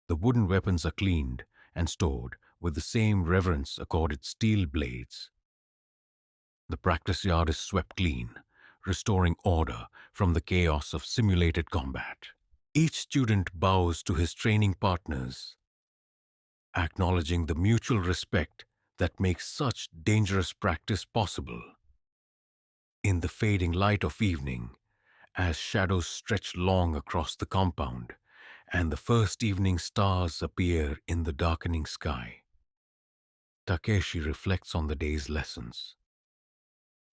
The wooden weapons are cleaned and stored with the same reverence accorded steel blades. The practice yard is swept clean, restoring order from the chaos of simulated combat. Each student bows to his training partners, acknowledging the mutual respect that makes such dangerous practice possible. In the fading light of evening, as shadows stretch long across the compound, and the first evening stars appear in the darkening sky, Takeshi reflects on the day's lessons.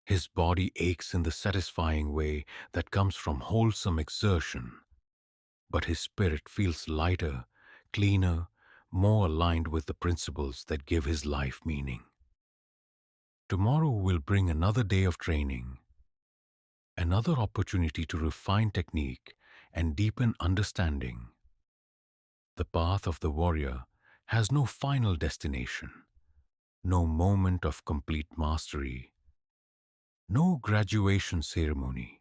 His body aches in the satisfying way that comes from wholesome exertion, but his spirit feels lighter, cleaner, more aligned with the principles that give his life meaning. Tomorrow will bring another day of training, another opportunity to refine technique and deepen understanding. The path of the warrior has no final destination, no moment of complete mastery, no graduation ceremony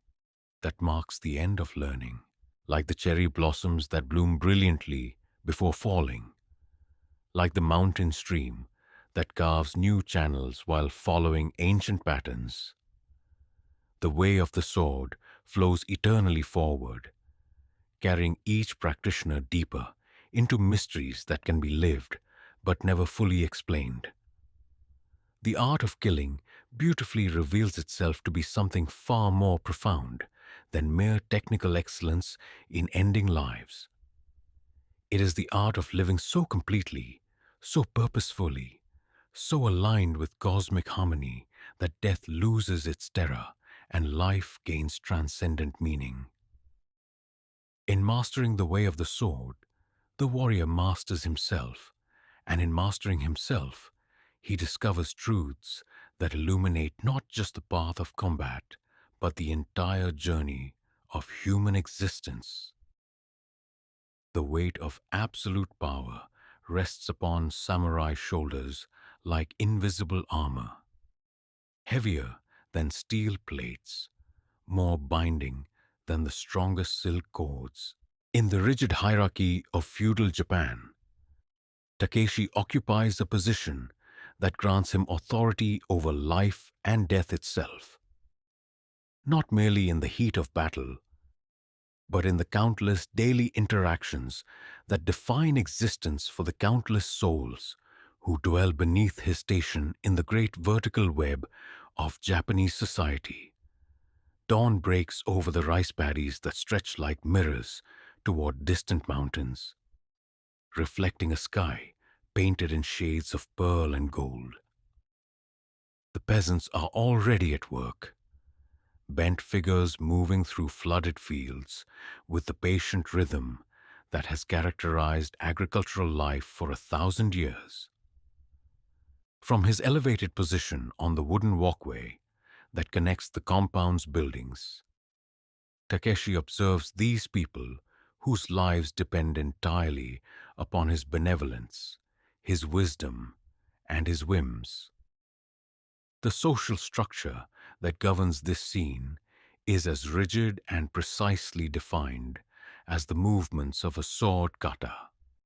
that marks the end of learning. Like the cherry blossoms that bloom brilliantly before falling, like the mountain stream that carves new channels while following ancient patterns. The way of the sword flows eternally forward, carrying each practitioner deeper into mysteries that can be lived but never fully explained. The art of killing beautifully reveals itself to be something far more profound than mere technical excellence in ending lives. It is the art of living so completely, so purposefully, so aligned with cosmic harmony that death loses its terror and life gains transcendent meaning. In mastering the way of the sword, the warrior masters himself, and in mastering himself, he discovers truths that illuminate not just the path of combat, but the entire journey of human existence. The weight of absolute power rests upon samurai shoulders like invisible armor, heavier than steel plates, more binding than the strongest silk cords. In the rigid hierarchy of feudal Japan, Takeshi occupies a position that grants him authority over life and death itself, not merely in the heat of battle, but in the countless daily interactions that define existence for the countless souls who dwell beneath his station in the great vertical web of Japanese society. Dawn breaks over the rice paddies that stretch like mirrors toward distant mountains, reflecting a sky painted in shades of pearl and gold. The peasants are already at work, bent figures moving through flooded fields with the patient rhythm that has characterized agricultural life for 1,000 years. From his elevated position on the wooden walkway that connects the compound's buildings, Takeshi observes these people whose lives depend entirely upon his benevolence, his wisdom, and his whims. The social structure that governs this scene is as rigid and precisely defined as the movements of a sword kata.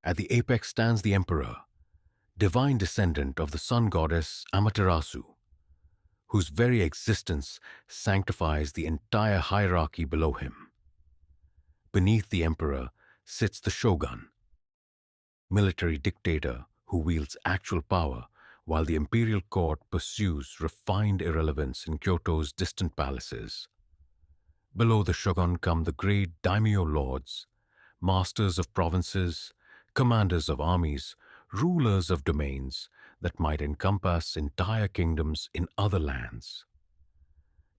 At the apex stands the emperor, divine descendant of the sun goddess Amaterasu, whose very existence sanctifies the entire hierarchy below him. Beneath the emperor sits the shogun, military dictator who wields actual power while the imperial court pursues refined irrelevance in Kyoto's distant palaces. Below the shogun come the great daimyo lords, masters of provinces, commanders of armies, rulers of domains that might encompass entire kingdoms in other lands.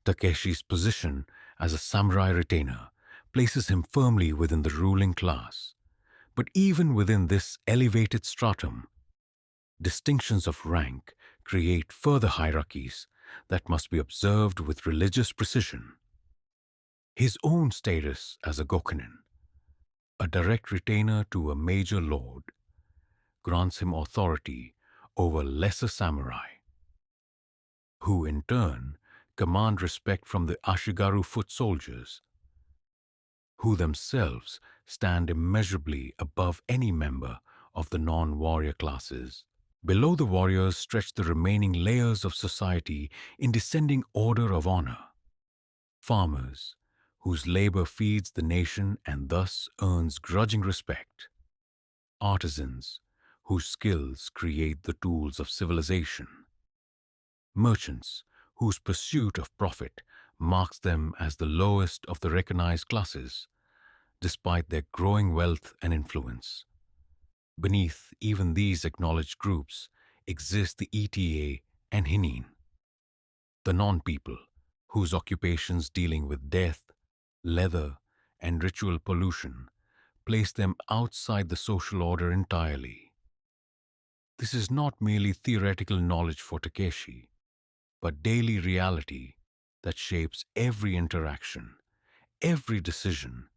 Takeshi's position as a samurai retainer places him firmly within the ruling class. But even within this elevated stratum, distinctions of rank create further hierarchies that must be observed with religious precision. His own status as a gokunin, a direct retainer to a major lord, grants him authority over lesser samurai, who in turn command respect from the Ashigaru foot soldiers, who themselves stand immeasurably above any member of the non-warrior classes. Below the warriors stretch the remaining layers of society in descending order of honor. Farmers, whose labor feeds the nation and thus earns grudging respect. Artisans, whose skills create the tools of civilization. Merchants, whose pursuit of profit marks them as the lowest of the recognized classes, despite their growing wealth and influence. Beneath even these acknowledged groups exist the ETA and Hinin, the non-people, whose occupations dealing with death, leather, and ritual pollution place them outside the social order entirely. This is not merely theoretical knowledge for Takeshi, but daily reality that shapes every interaction, every decision,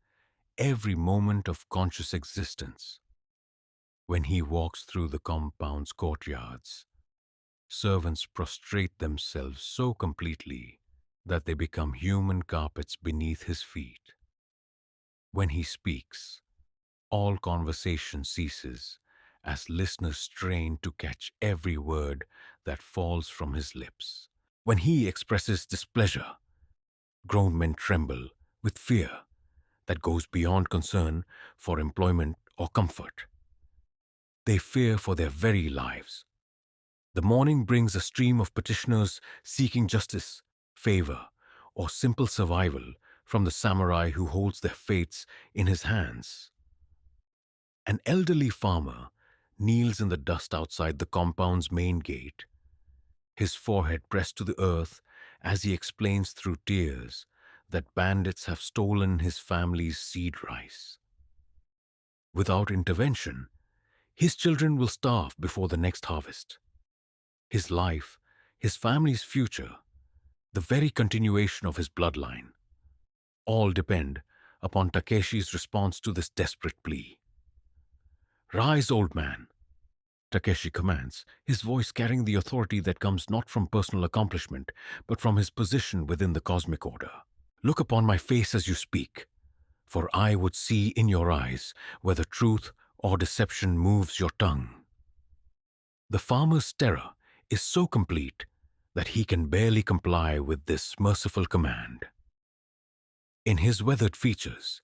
every moment of conscious existence. When he walks through the compound's courtyards, servants prostrate themselves so completely that they become human carpets beneath his feet. When he speaks, all conversation ceases as listeners strain to catch every word that falls from his lips. When he expresses displeasure, grown men tremble with fear that goes beyond concern for employment or comfort. They fear for their very lives. The morning brings a stream of petitioners seeking justice, favor, or simple survival from the samurai who holds their fates in his hands. An elderly farmer kneels in the dust outside the compound's main gate, his forehead pressed to the earth as he explains through tears that bandits have stolen his family's seed rice. Without intervention, his children will starve before the next harvest. His life, his family's future, the very continuation of his bloodline, all depend upon Takeshi's response to this desperate plea. "Rise, old man," Takeshi commands, his voice carrying the authority that comes not from personal accomplishment, but from his position within the cosmic order. "Look upon my face as you speak, for I would see in your eyes whether truth or deception moves your tongue." The farmer's terror is so complete that he can barely comply with this merciful command. In his weathered features,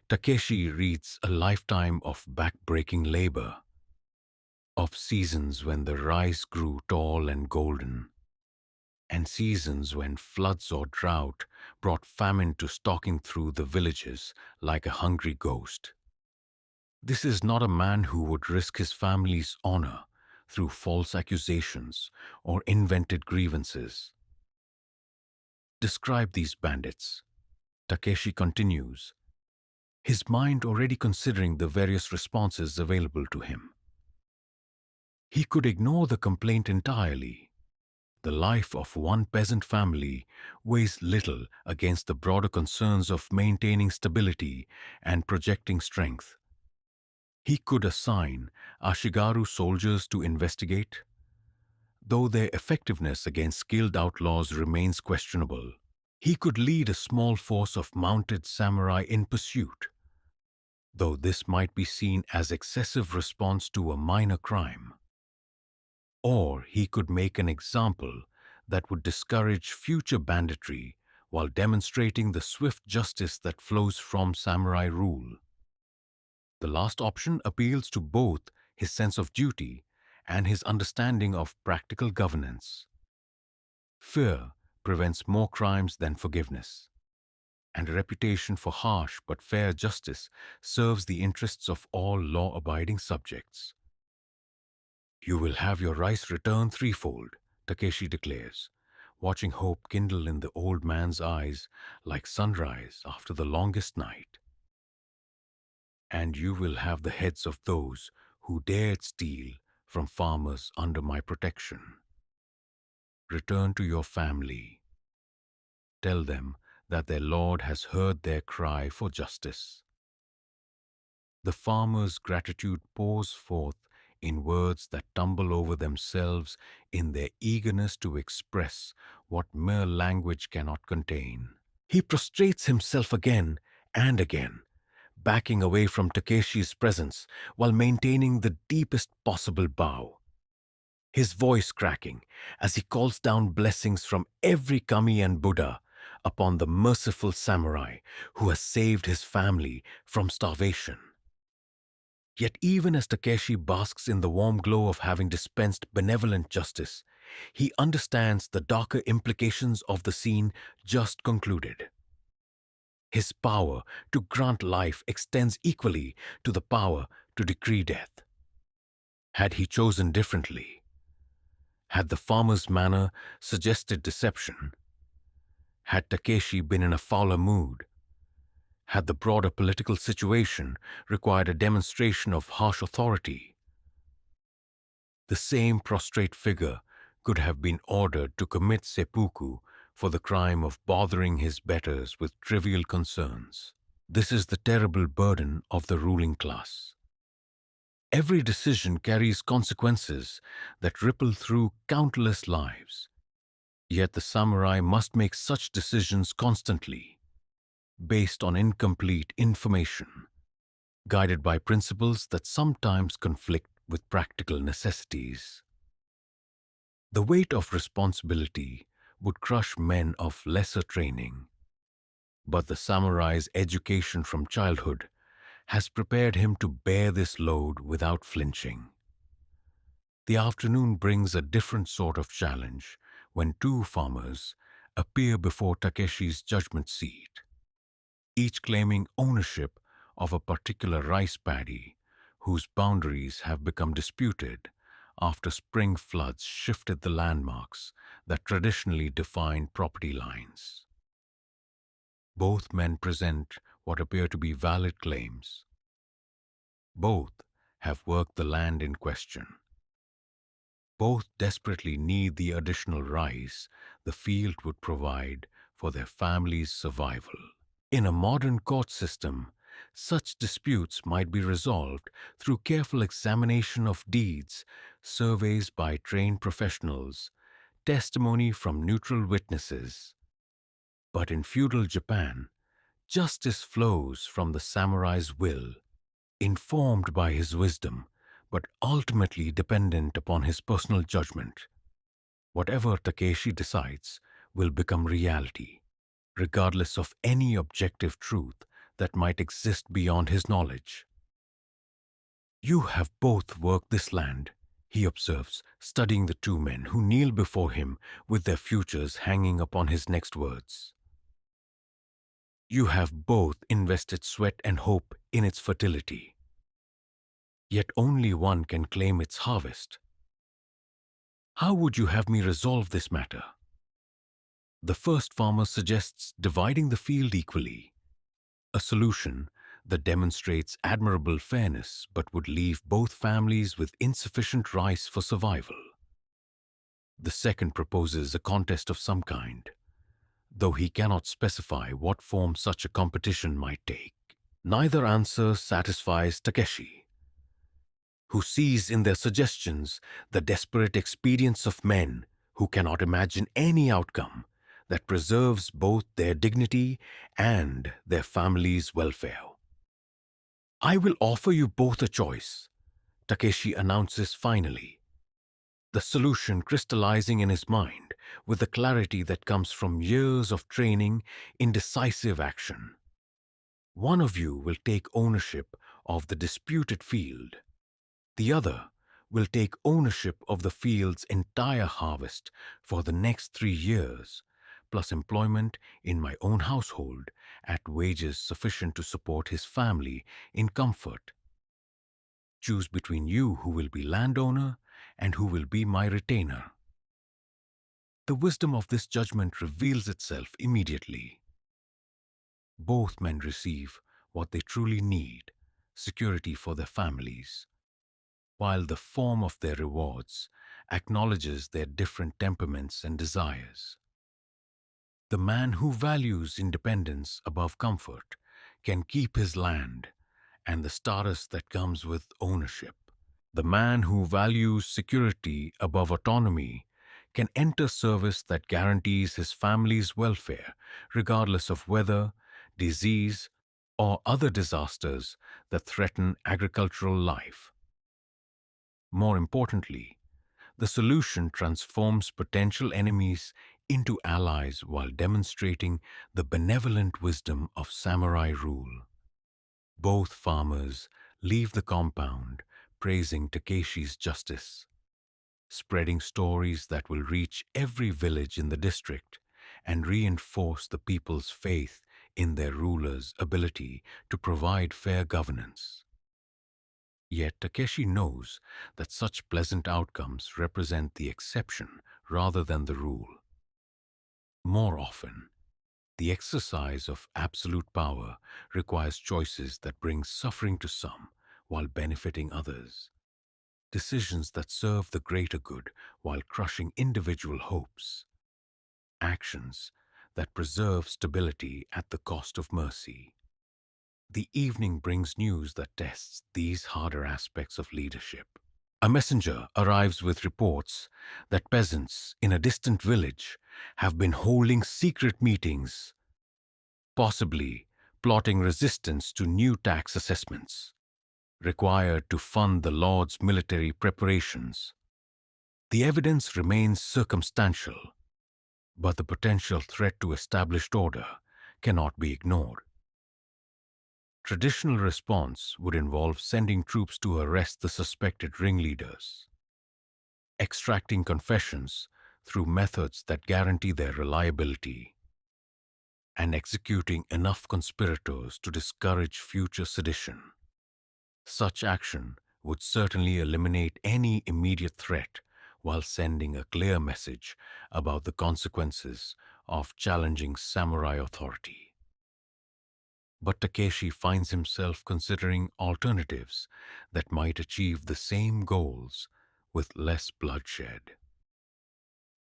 Takeshi reads a lifetime of back-breaking labor, of seasons when the rice grew tall and golden, and seasons when floods or drought brought famine to stalking through the villages like a hungry ghost. This is not a man who would risk his family's honor through false accusations or invented grievances. Describe these bandits, Takeshi continues, his mind already considering the various responses available to him. He could ignore the complaint entirely. The life of one peasant family weighs little against the broader concerns of maintaining stability and projecting strength. He could assign Ashigaru soldiers to investigate, though their effectiveness against skilled outlaws remains questionable. He could lead a small force of mounted samurai in pursuit, though this might be seen as excessive response to a minor crime. Or he could make an example that would discourage future banditry while demonstrating the swift justice that flows from samurai rule. The last option appeals to both his sense of duty and his understanding of practical governance. Fear prevents more crimes than forgiveness, and a reputation for harsh but fair justice serves the interests of all law-abiding subjects. "You will have your rice returned threefold," Takeshi declares, watching hope kindle in the old man's eyes like sunrise after the longest night. "And you will have the heads of those who dared steal from farmers under my protection. Return to your family. Tell them that their Lord has heard their cry for justice." The farmer's gratitude pours forth in words that tumble over themselves in their eagerness to express what mere language cannot contain. He prostrates himself again and again, backing away from Takeshi's presence while maintaining the deepest possible bow, his voice cracking as he calls down blessings from every kami and Buddha upon the merciful samurai who has saved his family from starvation. Yet even as Takeshi basks in the warm glow of having dispensed benevolent justice, he understands the darker implications of the scene just concluded. His power to grant life extends equally to the power to decree death. Had he chosen differently, had the farmer's manner suggested deception, had Takeshi been in a fouler mood, had the broader political situation required a demonstration of harsh authority, the same prostrate figure could have been ordered to commit seppuku for the crime of bothering his betters with trivial concerns. This is the terrible burden of the ruling class. Every decision carries consequences that ripple through countless lives. Yet the samurai must make such decisions constantly, based on incomplete information, guided by principles that sometimes conflict with practical necessities. The weight of responsibility would crush men of lesser training, but the samurai's education from childhood has prepared him to bear this load without flinching. The afternoon brings a different sort of challenge when two farmers appear before Takeshi's judgment seat, each claiming ownership of a particular rice paddy whose boundaries have become disputed after spring floods shifted the landmarks that traditionally defined property lines. Both men present what appear to be valid claims. Both have worked the land in question. Both desperately need the additional rice the field would provide for their family's survival. In a modern court system, such disputes might be resolved through careful examination of deeds, surveys by trained professionals, testimony from neutral witnesses. But in feudal Japan, justice flows from the samurai's will, informed by his wisdom, but ultimately dependent upon his personal judgment. Whatever Takeshi decides will become reality, regardless of any objective truth that might exist beyond his knowledge. "You have both worked this land," he observes, studying the two men who kneel before him with their futures hanging upon his next words. "You have both invested sweat and hope in its fertility. Yet only one can claim its harvest. How would you have me resolve this matter?" The first farmer suggests dividing the field equally, a solution that demonstrates admirable fairness but would leave both families with insufficient rice for survival. The second proposes a contest of some kind, though he cannot specify what form such a competition might take. Neither answer satisfies Takeshi, who sees in their suggestions the desperate expedience of men who cannot imagine any outcome that preserves both their dignity and their family's welfare. "I will offer you both a choice," Takeshi announces finally, the solution crystallizing in his mind with the clarity that comes from years of training in decisive action. One of you will take ownership of the disputed field. The other will take ownership of the field's entire harvest for the next 3 years, plus employment in my own household at wages sufficient to support his family in comfort. Choose between you who will be landowner and who will be my retainer." The wisdom of this judgment reveals itself immediately. Both men receive what they truly need, security for their families, while the form of their rewards acknowledges their different temperaments and desires. The man who values independence above comfort can keep his land and the status that comes with ownership. The man who values security above autonomy can enter service that guarantees his family's welfare, regardless of weather, disease, or other disasters that threaten agricultural life. More importantly, the solution transforms potential enemies into allies while demonstrating the benevolent wisdom of samurai rule. Both farmers leave the compound praising Takeshi's justice, spreading stories that will reach every village in the district and reinforce the people's faith in their ruler's ability to provide fair governance. Yet Takeshi knows that such pleasant outcomes represent the exception rather than the rule. More often, the exercise of absolute power requires choices that bring suffering to some while benefiting others, decisions that serve the greater good while crushing individual hopes, actions that preserve stability at the cost of mercy. The evening brings news that tests these harder aspects of leadership. A messenger arrives with reports that peasants in a distant village have been holding secret meetings, possibly plotting resistance to new tax assessments required to fund the Lord's military preparations. The evidence remains circumstantial, but the potential threat to established order cannot be ignored. Traditional response would involve sending troops to arrest the suspected ringleaders, extracting confessions through methods that guarantee their reliability, and executing enough conspirators to discourage future sedition. Such action would certainly eliminate any immediate threat while sending a clear message about the consequences of challenging samurai authority. But Takeshi finds himself considering alternatives that might achieve the same goals with less bloodshed.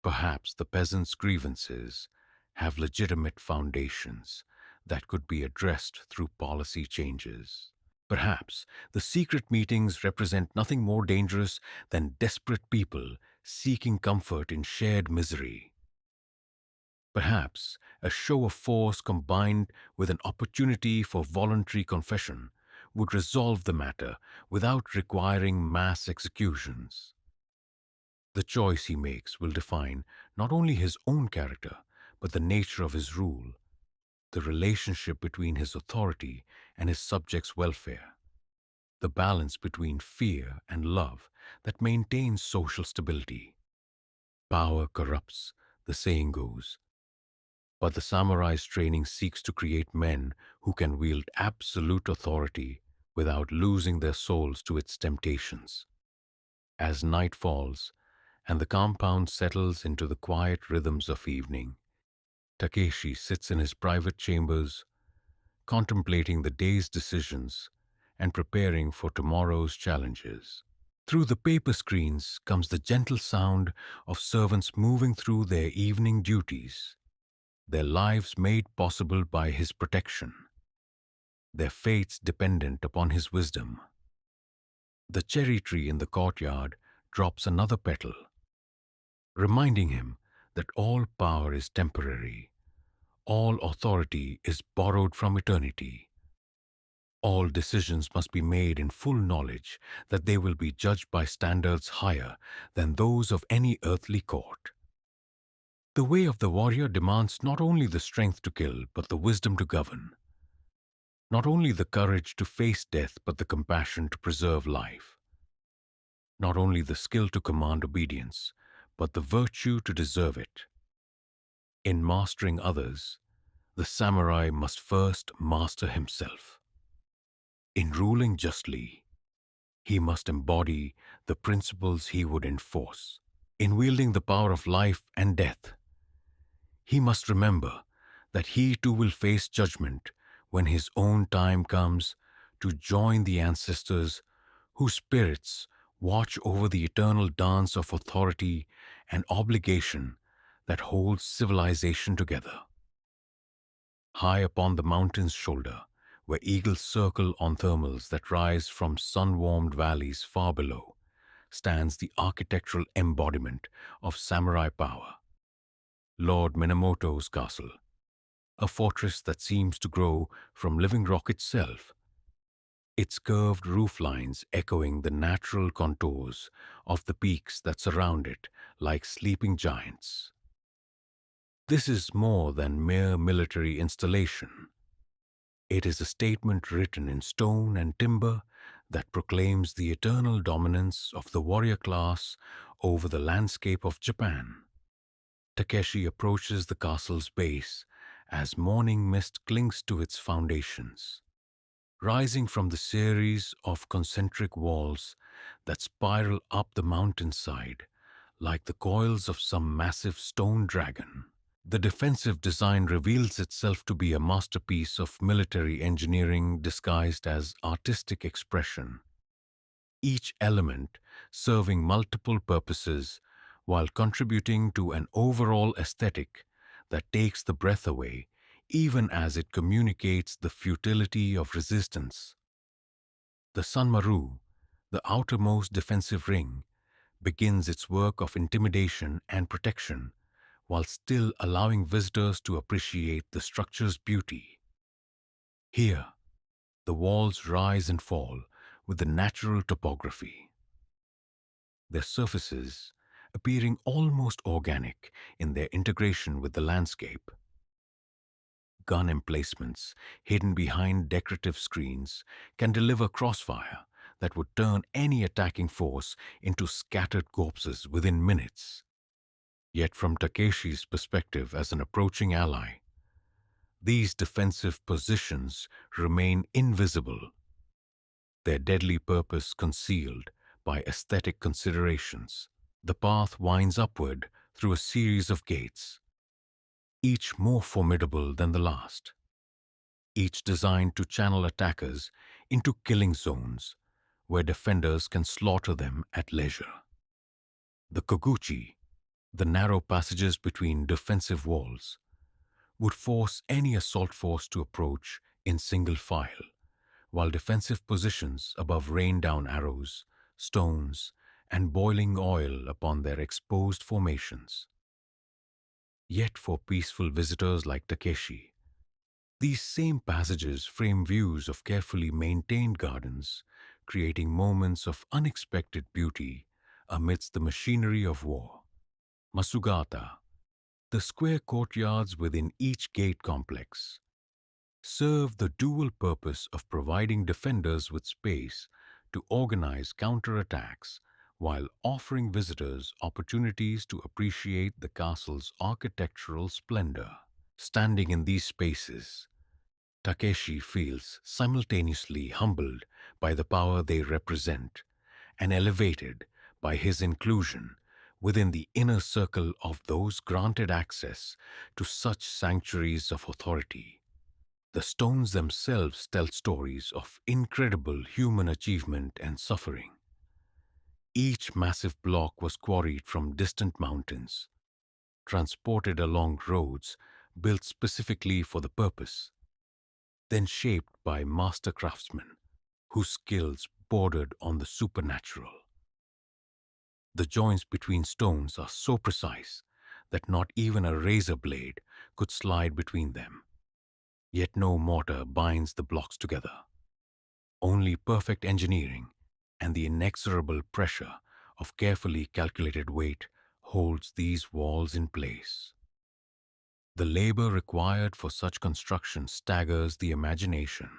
Perhaps the peasants' grievances have legitimate foundations that could be addressed through policy changes. Perhaps the secret meetings represent nothing more dangerous than desperate people seeking comfort in shared misery. Perhaps a show of force combined with an opportunity for voluntary confession would resolve the matter without requiring mass executions. The choice he makes will define not only his own character, but the nature of his rule, the relationship between his authority and his subjects' welfare, the balance between fear and love that maintains social stability. Power corrupts, the saying goes, but the samurai's training seeks to create men who can wield absolute authority without losing their souls to its temptations. As night falls and the compound settles into the quiet rhythms of evening, Takeshi sits in his private chambers, contemplating the day's decisions and preparing for tomorrow's challenges. Through the paper screens comes the gentle sound of servants moving through their evening duties, their lives made possible by his protection, their fates dependent upon his wisdom. The cherry tree in the courtyard drops another petal, reminding him that all power is temporary, all authority is borrowed from eternity. All decisions must be made in full knowledge that they will be judged by standards higher than those of any earthly court. The way of the warrior demands not only the strength to kill, but the wisdom to govern. Not only the courage to face death, but the compassion to preserve life. Not only the skill to command obedience, but the virtue to deserve it. In mastering others, the samurai must first master himself. In ruling justly, he must embody the principles he would enforce. In wielding the power of life and death, he must remember that he too will face judgment when his own time comes to join the ancestors whose spirits watch over the eternal dance of authority and obligation that holds civilization together. High upon the mountain's shoulder, where eagles circle on thermals that rise from sun-warmed valleys far below, stands the architectural embodiment of samurai power, Lord Minamoto's castle, a fortress that seems to grow from living rock itself, its curved roof lines echoing the natural contours of the peaks that surround it like sleeping giants. This is more than mere military installation. It is a statement written in stone and timber that proclaims the eternal dominance of the warrior class over the landscape of Japan. Takeshi approaches the castle's base as morning mist clings to its foundations, rising from the series of concentric walls that spiral up the mountainside like the coils of some massive stone dragon. The defensive design reveals itself to be a masterpiece of military engineering disguised as artistic expression, each element serving multiple purposes while contributing to an overall aesthetic that takes the breath away, even as it communicates the futility of resistance. The Sanmaru, the outermost defensive ring, begins its work of intimidation and protection while still allowing visitors to appreciate the structure's beauty. Here, the walls rise and fall with the natural topography, their surfaces appearing almost organic in their integration with the landscape. Gun emplacements hidden behind decorative screens can deliver crossfire that would turn any attacking force into scattered corpses within minutes. Yet from Takeshi's perspective as an approaching ally, these defensive positions remain invisible, their deadly purpose concealed by aesthetic considerations. The path winds upward through a series of gates, each more formidable than the last, each designed to channel attackers into killing zones where defenders can slaughter them at leisure. The Koguchi, the narrow passages between defensive walls, would force any assault force to approach in single file, while defensive positions above rain down arrows, stones, and boiling oil upon their exposed formations. Yet for peaceful visitors like Takeshi, these same passages frame views of carefully maintained gardens, creating moments of unexpected beauty amidst the machinery of war. Masugata, the square courtyards within each gate complex, serve the dual purpose of providing defenders with space to organize counterattacks while offering visitors opportunities to appreciate the castle's architectural splendor. Standing in these spaces, Takeshi feels simultaneously humbled by the power they represent and elevated by his inclusion within the inner circle of those granted access to such sanctuaries of authority. The stones themselves tell stories of incredible human achievement and suffering. Each massive block was quarried from distant mountains, transported along roads built specifically for the purpose, then shaped by master craftsmen whose skills bordered on the supernatural. The joints between stones are so precise that not even a razor blade could slide between them. Yet no mortar binds the blocks together. Only perfect engineering and the inexorable pressure of carefully calculated weight holds these walls in place. The labor required for such construction staggers the imagination.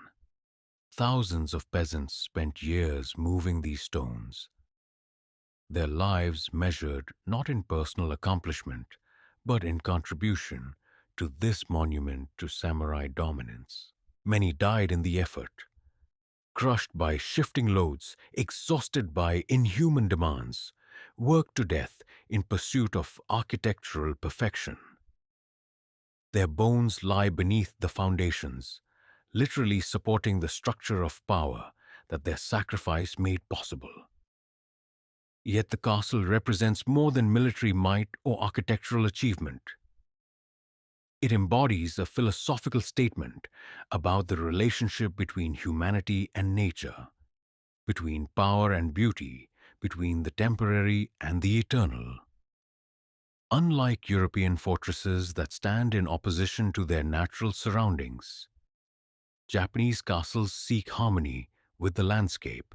Thousands of peasants spent years moving these stones, their lives measured not in personal accomplishment, but in contribution to this monument to samurai dominance. Many died in the effort, crushed by shifting loads, exhausted by inhuman demands, worked to death in pursuit of architectural perfection. Their bones lie beneath the foundations, literally supporting the structure of power that their sacrifice made possible. Yet the castle represents more than military might or architectural achievement. It embodies a philosophical statement about the relationship between humanity and nature, between power and beauty, between the temporary and the eternal. Unlike European fortresses that stand in opposition to their natural surroundings, Japanese castles seek harmony with the landscape,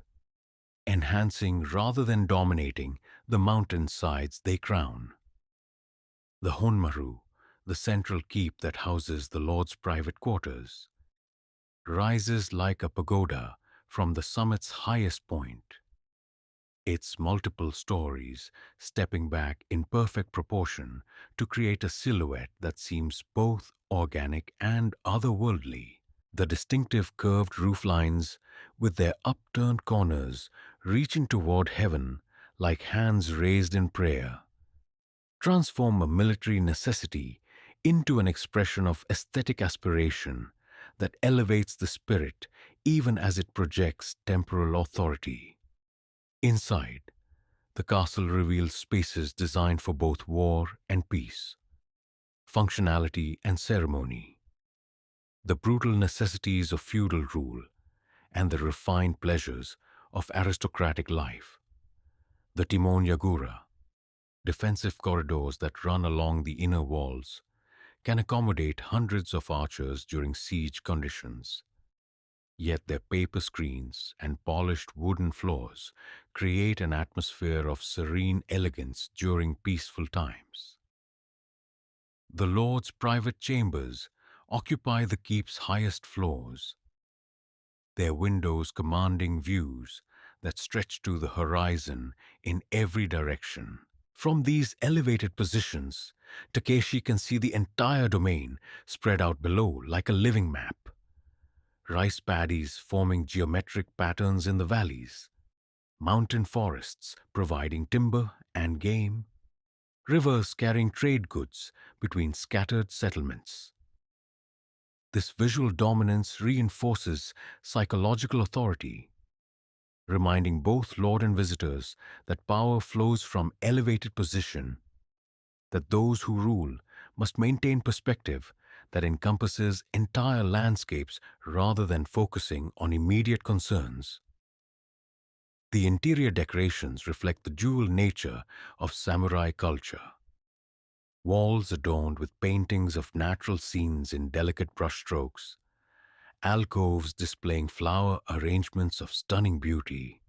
enhancing rather than dominating the mountain sides they crown. The Honmaru, the central keep that houses the Lord's private quarters, rises like a pagoda from the summit's highest point. Its multiple stories stepping back in perfect proportion to create a silhouette that seems both organic and otherworldly. The distinctive curved roof lines, with their upturned corners reaching toward heaven like hands raised in prayer, transform a military necessity into an expression of aesthetic aspiration that elevates the spirit even as it projects temporal authority. Inside, the castle reveals spaces designed for both war and peace, functionality and ceremony, the brutal necessities of feudal rule and the refined pleasures of aristocratic life. The Timon Yagura, defensive corridors that run along the inner walls, can accommodate hundreds of archers during siege conditions. Yet their paper screens and polished wooden floors create an atmosphere of serene elegance during peaceful times. The Lord's private chambers occupy the keep's highest floors, their windows commanding views that stretch to the horizon in every direction. From these elevated positions, Takeshi can see the entire domain spread out below like a living map. Rice paddies forming geometric patterns in the valleys, mountain forests providing timber and game, rivers carrying trade goods between scattered settlements. This visual dominance reinforces psychological authority, reminding both lord and visitors that power flows from elevated position, that those who rule must maintain perspective that encompasses entire landscapes rather than focusing on immediate concerns. The interior decorations reflect the dual nature of samurai culture. Walls adorned with paintings of natural scenes in delicate brushstrokes, alcoves displaying flower arrangements of stunning beauty,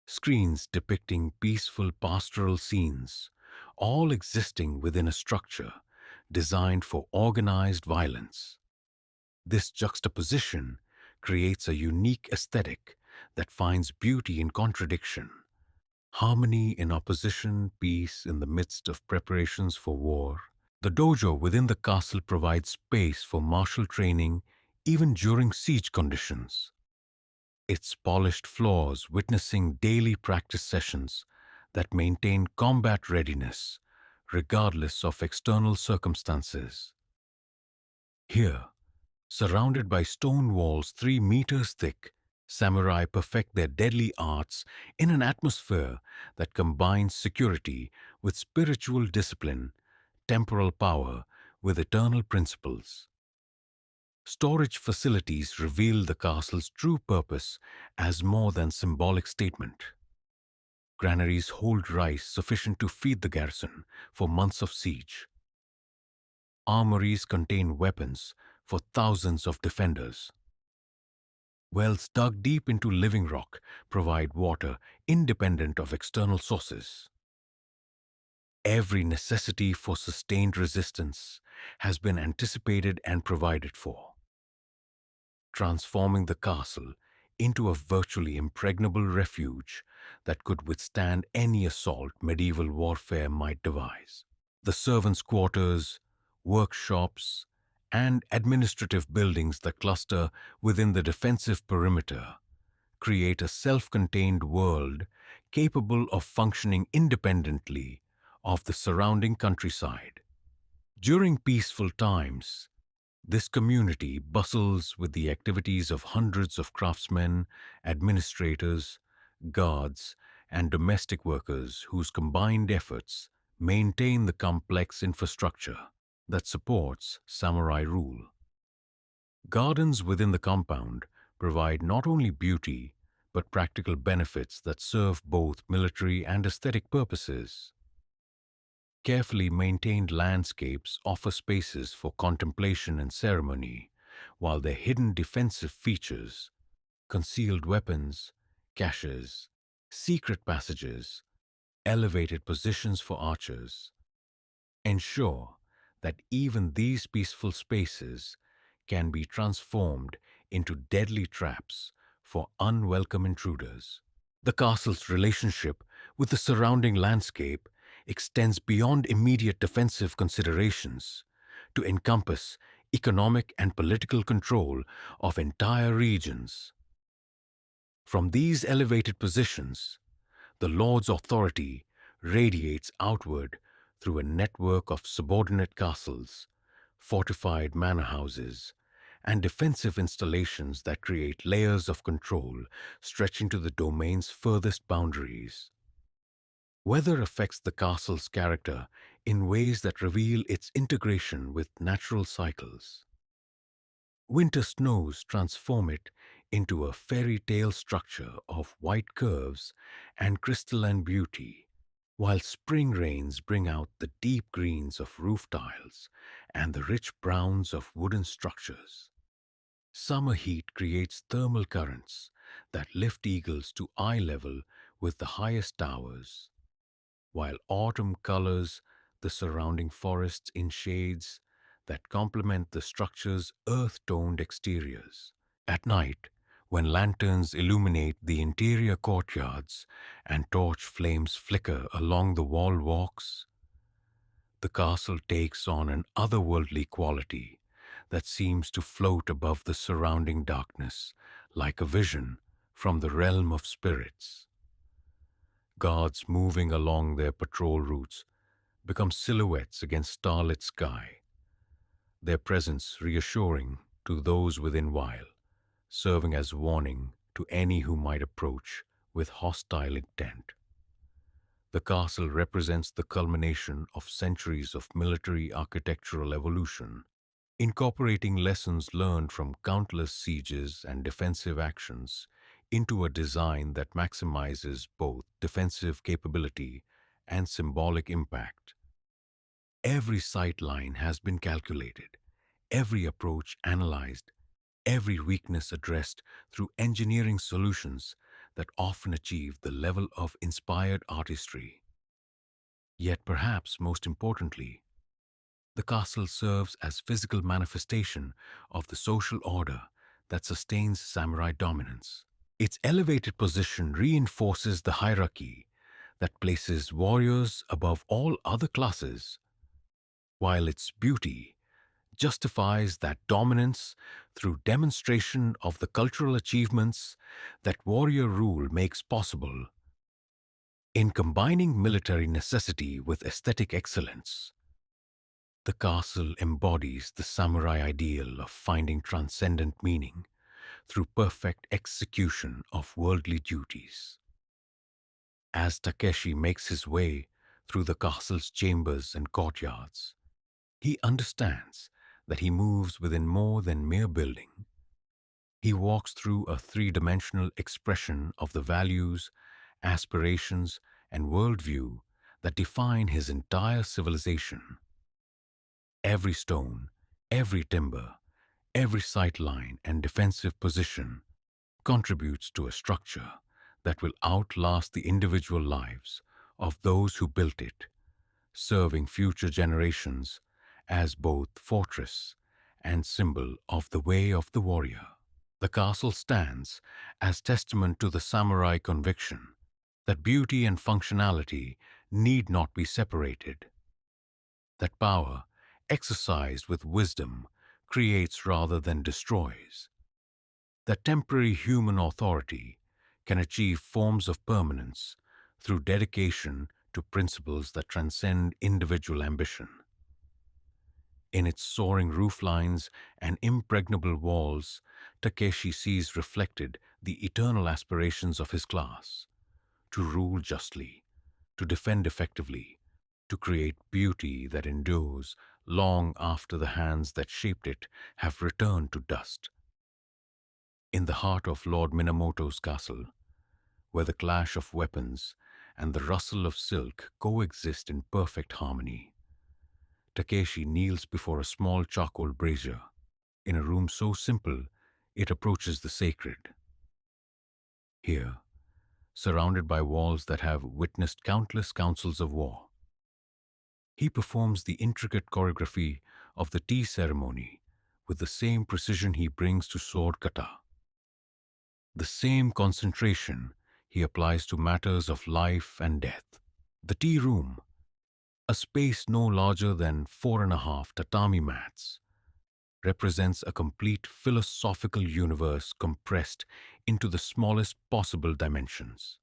screens depicting peaceful pastoral scenes, all existing within a structure designed for organized violence. This juxtaposition creates a unique aesthetic that finds beauty in contradiction, harmony in opposition, peace in the midst of preparations for war. The dojo within the castle provides space for martial training even during siege conditions. Its polished floors witnessing daily practice sessions that maintain combat readiness regardless of external circumstances. Here, surrounded by stone walls 3 meters thick, samurai perfect their deadly arts in an atmosphere that combines security with spiritual discipline, temporal power with eternal principles. Storage facilities reveal the castle's true purpose as more than symbolic statement. Granaries hold rice sufficient to feed the garrison for months of siege. Armories contain weapons for thousands of defenders. Wells dug deep into living rock provide water independent of external sources. Every necessity for sustained resistance has been anticipated and provided for, transforming the castle into a virtually impregnable refuge that could withstand any assault medieval warfare might devise. The servants' quarters, workshops, and administrative buildings that cluster within the defensive perimeter create a self-contained world capable of functioning independently of the surrounding countryside. During peaceful times, this community bustles with the activities of hundreds of craftsmen, administrators, guards, and domestic workers whose combined efforts maintain the complex infrastructure that supports samurai rule. Gardens within the compound provide not only beauty but practical benefits that serve both military and aesthetic purposes. Carefully maintained landscapes offer spaces for contemplation and ceremony, while their hidden defensive features, concealed weapons, caches, secret passages, elevated positions for archers, ensure that even these peaceful spaces can be transformed into deadly traps for unwelcome intruders. The castle's relationship with the surrounding landscape extends beyond immediate defensive considerations to encompass economic and political control of entire regions. From these elevated positions, the Lord's authority radiates outward through a network of subordinate castles, fortified manor houses, and defensive installations that create layers of control stretching to the domain's furthest boundaries. Weather affects the castle's character in ways that reveal its integration with natural cycles. Winter snows transform it into a fairy tale structure of white curves and crystalline beauty, while spring rains bring out the deep greens of roof tiles and the rich browns of wooden structures. Summer heat creates thermal currents that lift eagles to eye level with the highest towers, while autumn colors the surrounding forests in shades that complement the structure's earth-toned exteriors. At night, when lanterns illuminate the interior courtyards and torch flames flicker along the wall walks, the castle takes on an otherworldly quality that seems to float above the surrounding darkness like a vision from the realm of spirits. Guards moving along their patrol routes become silhouettes against starlit sky, their presence reassuring to those within while serving as warning to any who might approach with hostile intent. The castle represents the culmination of centuries of military architectural evolution, incorporating lessons learned from countless sieges and defensive actions into a design that maximizes both defensive capability and symbolic impact. Every sight line has been calculated, every approach analyzed, every weakness addressed through engineering solutions that often achieve the level of inspired artistry. Yet perhaps most importantly, the castle serves as physical manifestation of the social order that sustains samurai dominance. Its elevated position reinforces the hierarchy that places warriors above all other classes, while its beauty justifies that dominance through demonstration of the cultural achievements that warrior rule makes possible. In combining military necessity with aesthetic excellence, the castle embodies the samurai ideal of finding transcendent meaning through perfect execution of worldly duties. As Takeshi makes his way through the castle's chambers and courtyards, he understands that he moves within more than mere building. He walks through a three-dimensional expression of the values, aspirations, and worldview that define his entire civilization. Every stone, every timber, every sight line and defensive position contributes to a structure that will outlast the individual lives of those who built it, serving future generations as both fortress and symbol of the way of the warrior. The castle stands as testament to the samurai conviction that beauty and functionality need not be separated, that power, exercised with wisdom, creates rather than destroys, that temporary human authority can achieve forms of permanence through dedication to principles that transcend individual ambition. In its soaring rooflines and impregnable walls, Takeshi sees reflected the eternal aspirations of his class: to rule justly, to defend effectively, to create beauty that endures long after the hands that shaped it have returned to dust. In the heart of Lord Minamoto's castle, where the clash of weapons and the rustle of silk coexist in perfect harmony, Takeshi kneels before a small charcoal brazier in a room so simple it approaches the sacred. Here, surrounded by walls that have witnessed countless councils of war, he performs the intricate choreography of the tea ceremony with the same precision he brings to sword kata. The same concentration he applies to matters of life and death. The tea room, a space no larger than 4.5 tatami mats, represents a complete philosophical universe compressed into the smallest possible dimensions.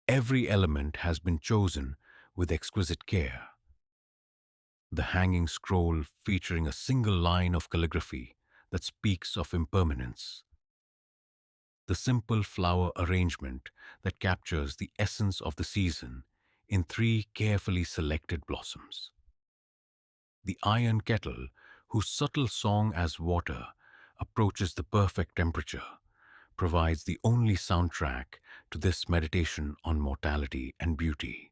Every element has been chosen with exquisite care. The hanging scroll featuring a single line of calligraphy that speaks of impermanence. The simple flower arrangement that captures the essence of the season in three carefully selected blossoms. The iron kettle, whose subtle song as water approaches the perfect temperature, provides the only soundtrack to this meditation on mortality and beauty.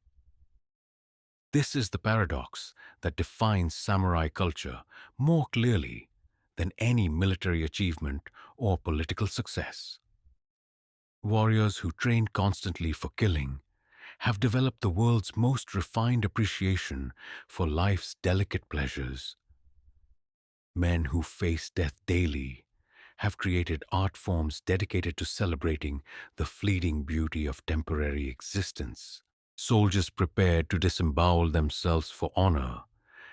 This is the paradox that defines samurai culture more clearly than any military achievement or political success. Warriors who train constantly for killing have developed the world's most refined appreciation for life's delicate pleasures. Men who face death daily have created art forms dedicated to celebrating the fleeting beauty of temporary existence. Soldiers prepared to disembowel themselves for honor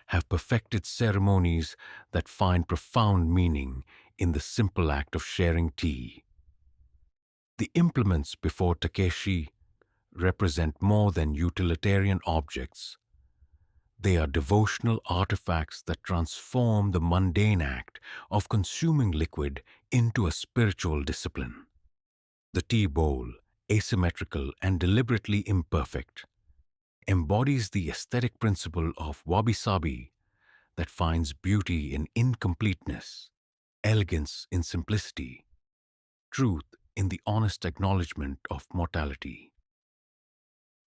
have perfected ceremonies that find profound meaning in the simple act of sharing tea. The implements before Takeshi represent more than utilitarian objects. They are devotional artifacts that transform the mundane act of consuming liquid into a spiritual discipline. The tea bowl, asymmetrical and deliberately imperfect, embodies the aesthetic principle of wabi-sabi that finds beauty in incompleteness, elegance in simplicity, truth in the honest acknowledgement of mortality.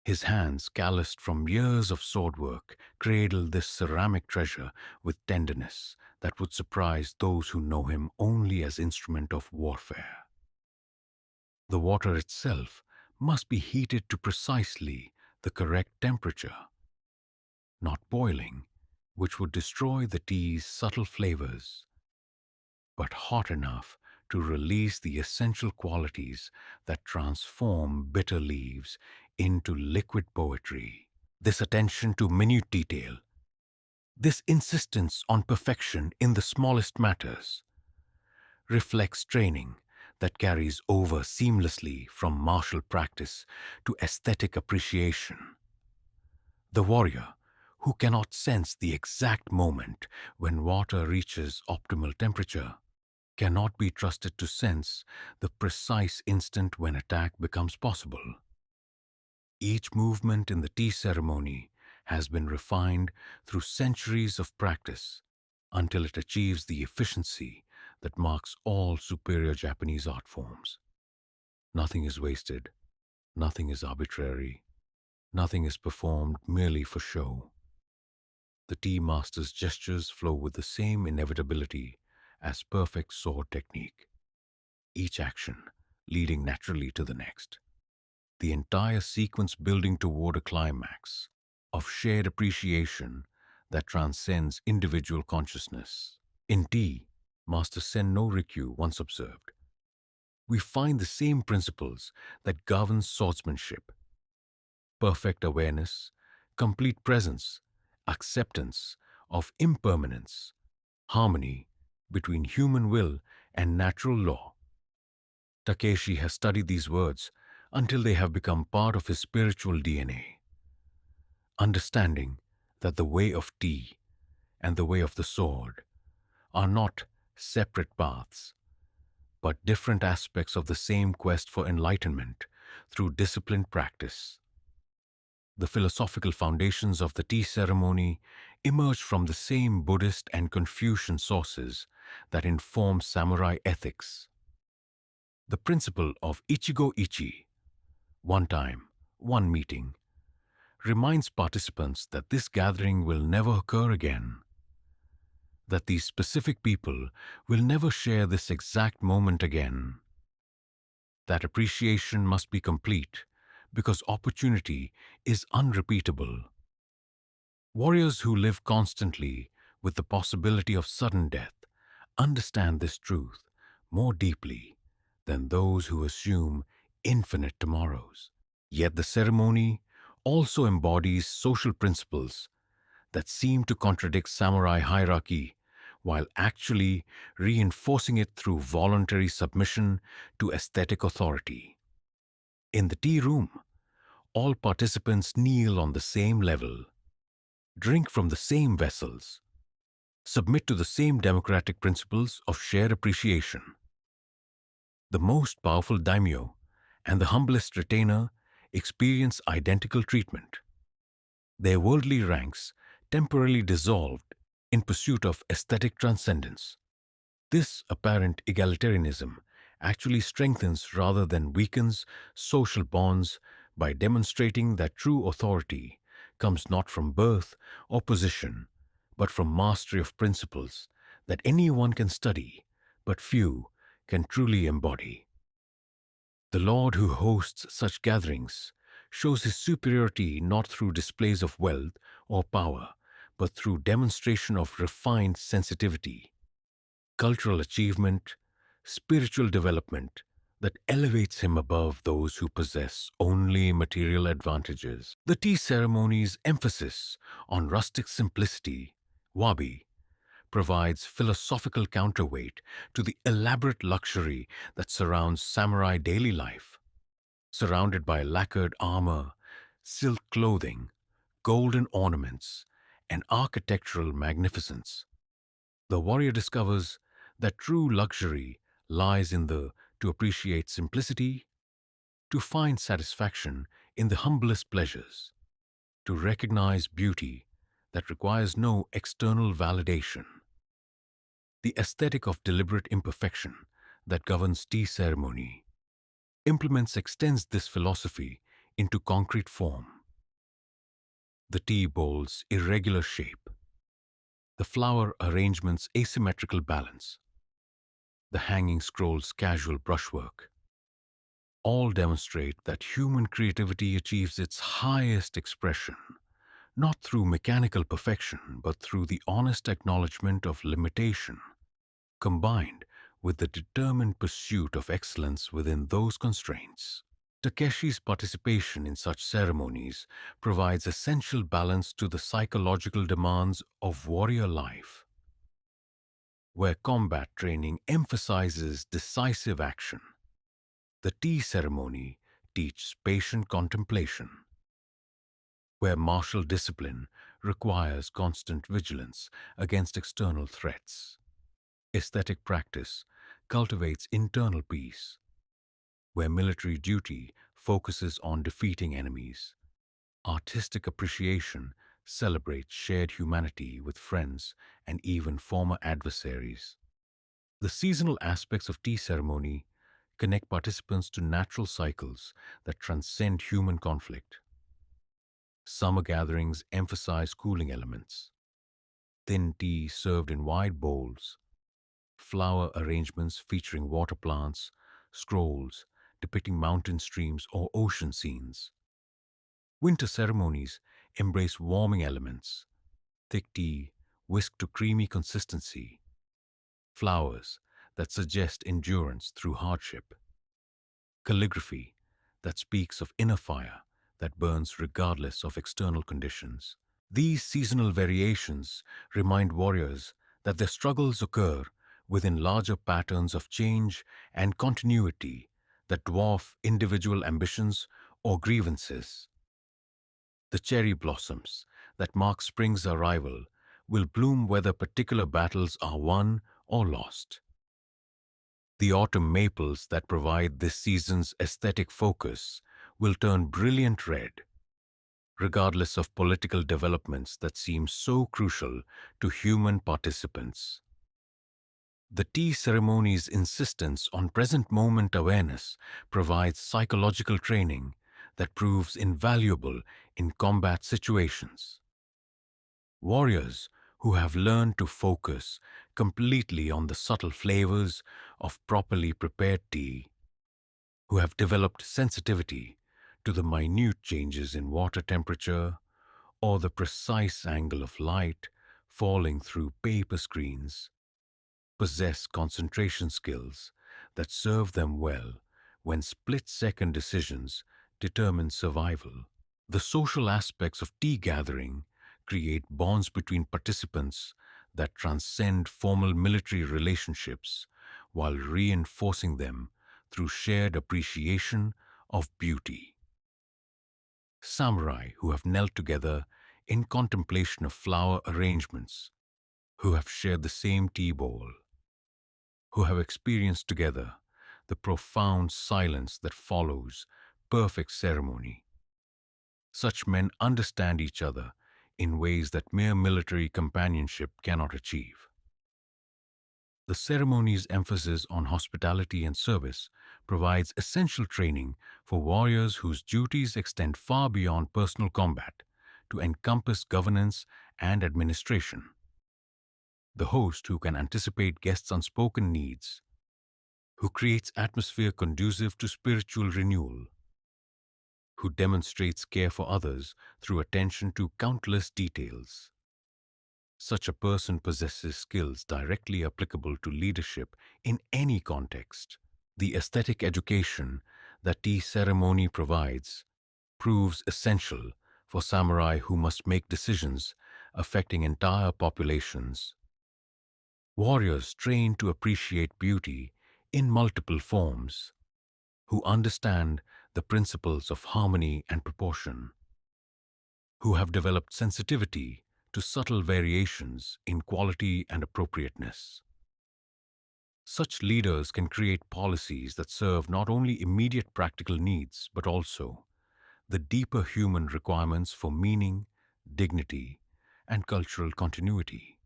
His hands, calloused from years of sword work, cradle this ceramic treasure with tenderness that would surprise those who know him only as instrument of warfare. The water itself must be heated to precisely the correct temperature, not boiling, which would destroy the tea's subtle flavors, but hot enough to release the essential qualities that transform bitter leaves into liquid poetry. This attention to minute detail, this insistence on perfection in the smallest matters, reflects training that carries over seamlessly from martial practice to aesthetic appreciation. The warrior, who cannot sense the exact moment when water reaches optimal temperature, cannot be trusted to sense the precise instant when attack becomes possible. Each movement in the tea ceremony has been refined through centuries of practice until it achieves the efficiency that marks all superior Japanese art forms. Nothing is wasted, nothing is arbitrary, nothing is performed merely for show. The tea master's gestures flow with the same inevitability as perfect sword technique, each action leading naturally to the next. The entire sequence building toward a climax of shared appreciation that transcends individual consciousness. In tea, Master Sen no Rikyu once observed, we find the same principles that govern swordsmanship: perfect awareness, complete presence, acceptance of impermanence, harmony between human will and natural law. Takeshi has studied these words until they have become part of his spiritual DNA, understanding that the way of tea and the way of the sword are not separate paths, but different aspects of the same quest for enlightenment through disciplined practice. The philosophical foundations of the tea ceremony emerge from the same Buddhist and Confucian sources that inform samurai ethics. The principle of Ichigo Ichi, one time, one meeting, reminds participants that this gathering will never occur again, that these specific people will never share this exact moment again. That appreciation must be complete because opportunity is unrepeatable. Warriors who live constantly with the possibility of sudden death understand this truth more deeply than those who assume infinite tomorrows. Yet the ceremony also embodies social principles that seem to contradict samurai hierarchy while actually reinforcing it through voluntary submission to aesthetic authority. In the tea room, all participants kneel on the same level, drink from the same vessels, submit to the same democratic principles of shared appreciation. The most powerful daimyo and the humblest retainer experience identical treatment. Their worldly ranks temporarily dissolved in pursuit of aesthetic transcendence. This apparent egalitarianism actually strengthens rather than weakens social bonds by demonstrating that true authority comes not from birth or position, but from mastery of principles that anyone can study, but few can truly embody. The Lord who hosts such gatherings shows his superiority not through displays of wealth or power, but through demonstration of refined sensitivity, cultural achievement, spiritual development that elevates him above those who possess only material advantages. The tea ceremony's emphasis on rustic simplicity, wabi, provides philosophical counterweight to the elaborate luxury that surrounds samurai daily life. Surrounded by lacquered armor, silk clothing, golden ornaments, and architectural magnificence, the warrior discovers that true luxury lies in the to appreciate simplicity, to find satisfaction in the humblest pleasures, to recognize beauty that requires no external validation. The aesthetic of deliberate imperfection that governs tea ceremony extends this philosophy into concrete form. The tea bowl's irregular shape, the flower arrangement's asymmetrical balance, the hanging scroll's casual brushwork, all demonstrate that human creativity achieves its highest expression, not through mechanical perfection, but through the honest acknowledgement of limitation, combined with the determined pursuit of excellence within those constraints. Takeshi's participation in such ceremonies provides essential balance to the psychological demands of warrior life, where combat training emphasizes decisive action. The tea ceremony teaches patient contemplation, where martial discipline requires constant vigilance against external threats. Aesthetic practice cultivates internal peace, where military duty focuses on defeating enemies. Artistic appreciation celebrates shared humanity with friends and even former adversaries. The seasonal aspects of tea ceremony connect participants to natural cycles that transcend human conflict. Summer gatherings emphasize cooling elements. Thin tea served in wide bowls, flower arrangements featuring water plants, scrolls depicting mountain streams or ocean scenes. Winter ceremonies embrace warming elements, thick tea whisked to creamy consistency, flowers that suggest endurance through hardship, calligraphy that speaks of inner fire that burns regardless of external conditions. These seasonal variations remind warriors that their struggles occur within larger patterns of change and continuity that dwarf individual ambitions or grievances. The cherry blossoms that mark spring's arrival will bloom whether particular battles are won or lost. The autumn maples that provide this season's aesthetic focus will turn brilliant red, regardless of political developments that seem so crucial to human participants. The tea ceremony's insistence on present moment awareness provides psychological training that proves invaluable in combat situations. Warriors who have learned to focus completely on the subtle flavors of properly prepared tea, who have developed sensitivity to the minute changes in water temperature or the precise angle of light falling through paper screens, possess concentration skills that serve them well when split-second decisions determine survival. The social aspects of tea gathering create bonds between participants that transcend formal military relationships while reinforcing them through shared appreciation of beauty. Samurai who have knelt together in contemplation of flower arrangements, who have shared the same tea bowl, who have experienced together the profound silence that follows perfect ceremony. Such men understand each other in ways that mere military companionship cannot achieve. The ceremony's emphasis on hospitality and service provides essential training for warriors whose duties extend far beyond personal combat to encompass governance and administration. The host who can anticipate guests' unspoken needs, who creates atmosphere conducive to spiritual renewal, who demonstrates care for others through attention to countless details. Such a person possesses skills directly applicable to leadership in any context. The aesthetic education that tea ceremony provides proves essential for samurai who must make decisions affecting entire populations. Warriors trained to appreciate beauty in multiple forms, who understand the principles of harmony and proportion, who have developed sensitivity to subtle variations in quality and appropriateness. Such leaders can create policies that serve not only immediate practical needs, but also the deeper human requirements for meaning, dignity, and cultural continuity.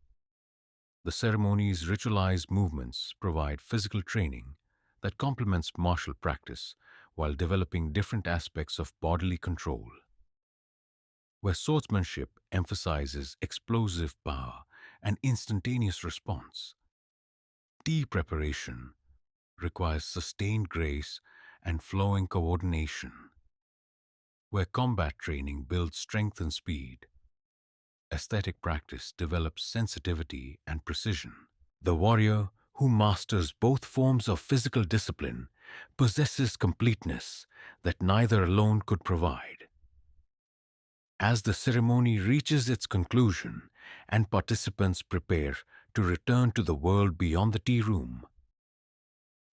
The ceremony's ritualized movements provide physical training that complements martial practice while developing different aspects of bodily control. Where swordsmanship emphasizes explosive power and instantaneous response, tea preparation requires sustained grace and flowing coordination. Where combat training builds strength and speed, aesthetic practice develops sensitivity and precision. The warrior who masters both forms of physical discipline possesses completeness that neither alone could provide. As the ceremony reaches its conclusion and participants prepare to return to the world beyond the tea room,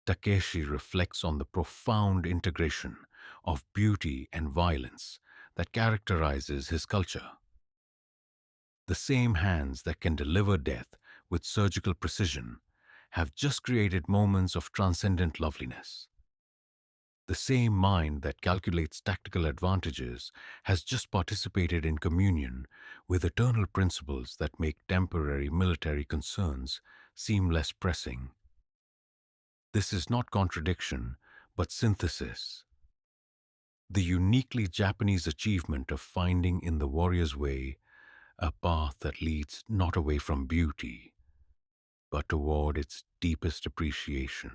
Takeshi reflects on the profound integration of beauty and violence that characterizes his culture. The same hands that can deliver death with surgical precision have just created moments of transcendent loveliness. The same mind that calculates tactical advantages has just participated in communion with eternal principles that make temporary military concerns seem less pressing. This is not contradiction, but synthesis. The uniquely Japanese achievement of finding in the warrior's way a path that leads not away from beauty, but toward its deepest appreciation.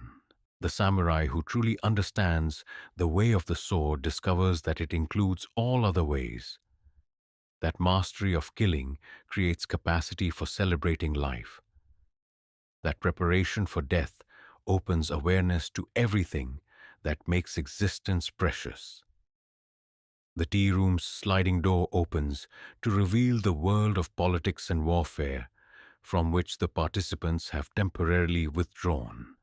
The samurai who truly understands the way of the sword discovers that it includes all other ways. That mastery of killing creates capacity for celebrating life. That preparation for death opens awareness to everything that makes existence precious. The tea room's sliding door opens to reveal the world of politics and warfare from which the participants have temporarily withdrawn.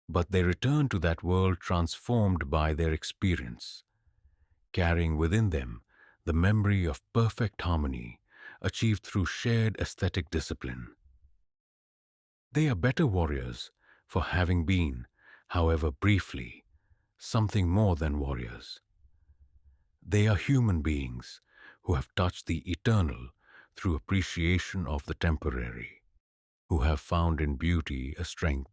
But they return to that world transformed by their experience, carrying within them the memory of perfect harmony achieved through shared aesthetic discipline. They are better warriors for having been, however briefly, something more than warriors. They are human beings who have touched the eternal through appreciation of the temporary, who have found in beauty a strength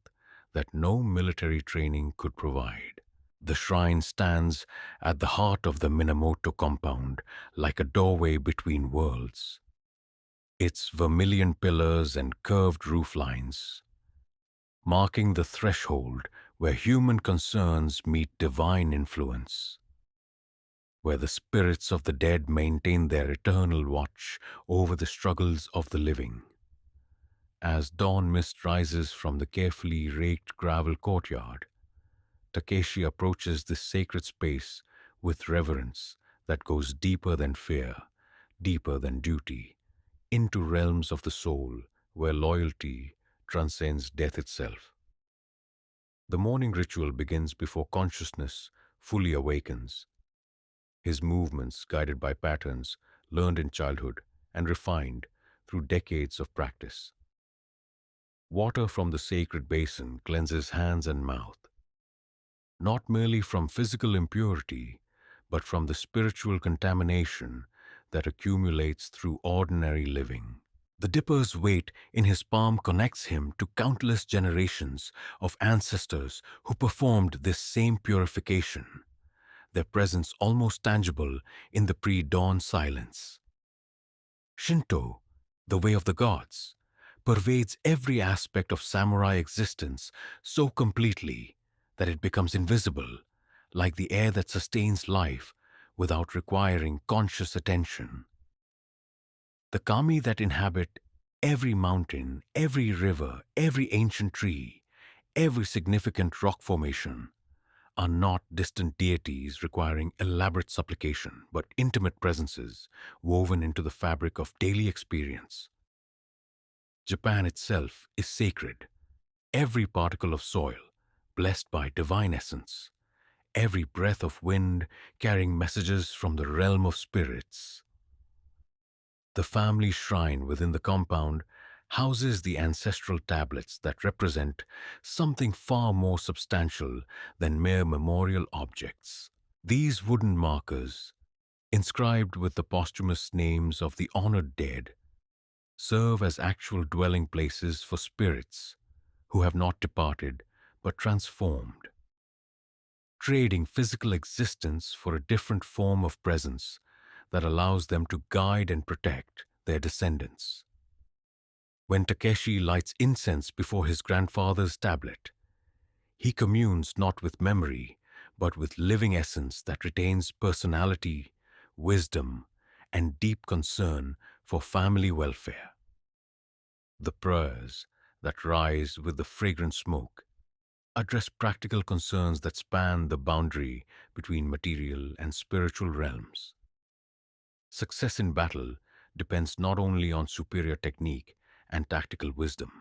that no military training could provide. The shrine stands at the heart of the Minamoto compound like a doorway between worlds. Its vermilion pillars and curved roof lines, marking the threshold where human concerns meet divine influence, where the spirits of the dead maintain their eternal watch over the struggles of the living. As dawn mist rises from the carefully raked gravel courtyard, Takeshi approaches this sacred space with reverence that goes deeper than fear, deeper than duty, into realms of the soul where loyalty transcends death itself. The morning ritual begins before consciousness fully awakens, his movements guided by patterns learned in childhood and refined through decades of practice. Water from the sacred basin cleanses hands and mouth, not merely from physical impurity, but from the spiritual contamination that accumulates through ordinary living. The dipper's weight in his palm connects him to countless generations of ancestors who performed this same purification, their presence almost tangible in the pre-dawn silence. Shinto, the way of the gods, pervades every aspect of samurai existence so completely that it becomes invisible, like the air that sustains life without requiring conscious attention. The kami that inhabit every mountain, every river, every ancient tree, every significant rock formation are not distant deities requiring elaborate supplication, but intimate presences woven into the fabric of daily experience. Japan itself is sacred, every particle of soil blessed by divine essence, every breath of wind carrying messages from the realm of spirits. The family shrine within the compound houses the ancestral tablets that represent something far more substantial than mere memorial objects. These wooden markers, inscribed with the posthumous names of the honored dead, serve as actual dwelling places for spirits who have not departed but transformed, trading physical existence for a different form of presence that allows them to guide and protect their descendants. When Takeshi lights incense before his grandfather's tablet, he communes not with memory, but with living essence that retains personality, wisdom, and deep concern for family welfare. The prayers that rise with the fragrant smoke address practical concerns that span the boundary between material and spiritual realms. Success in battle depends not only on superior technique and tactical wisdom,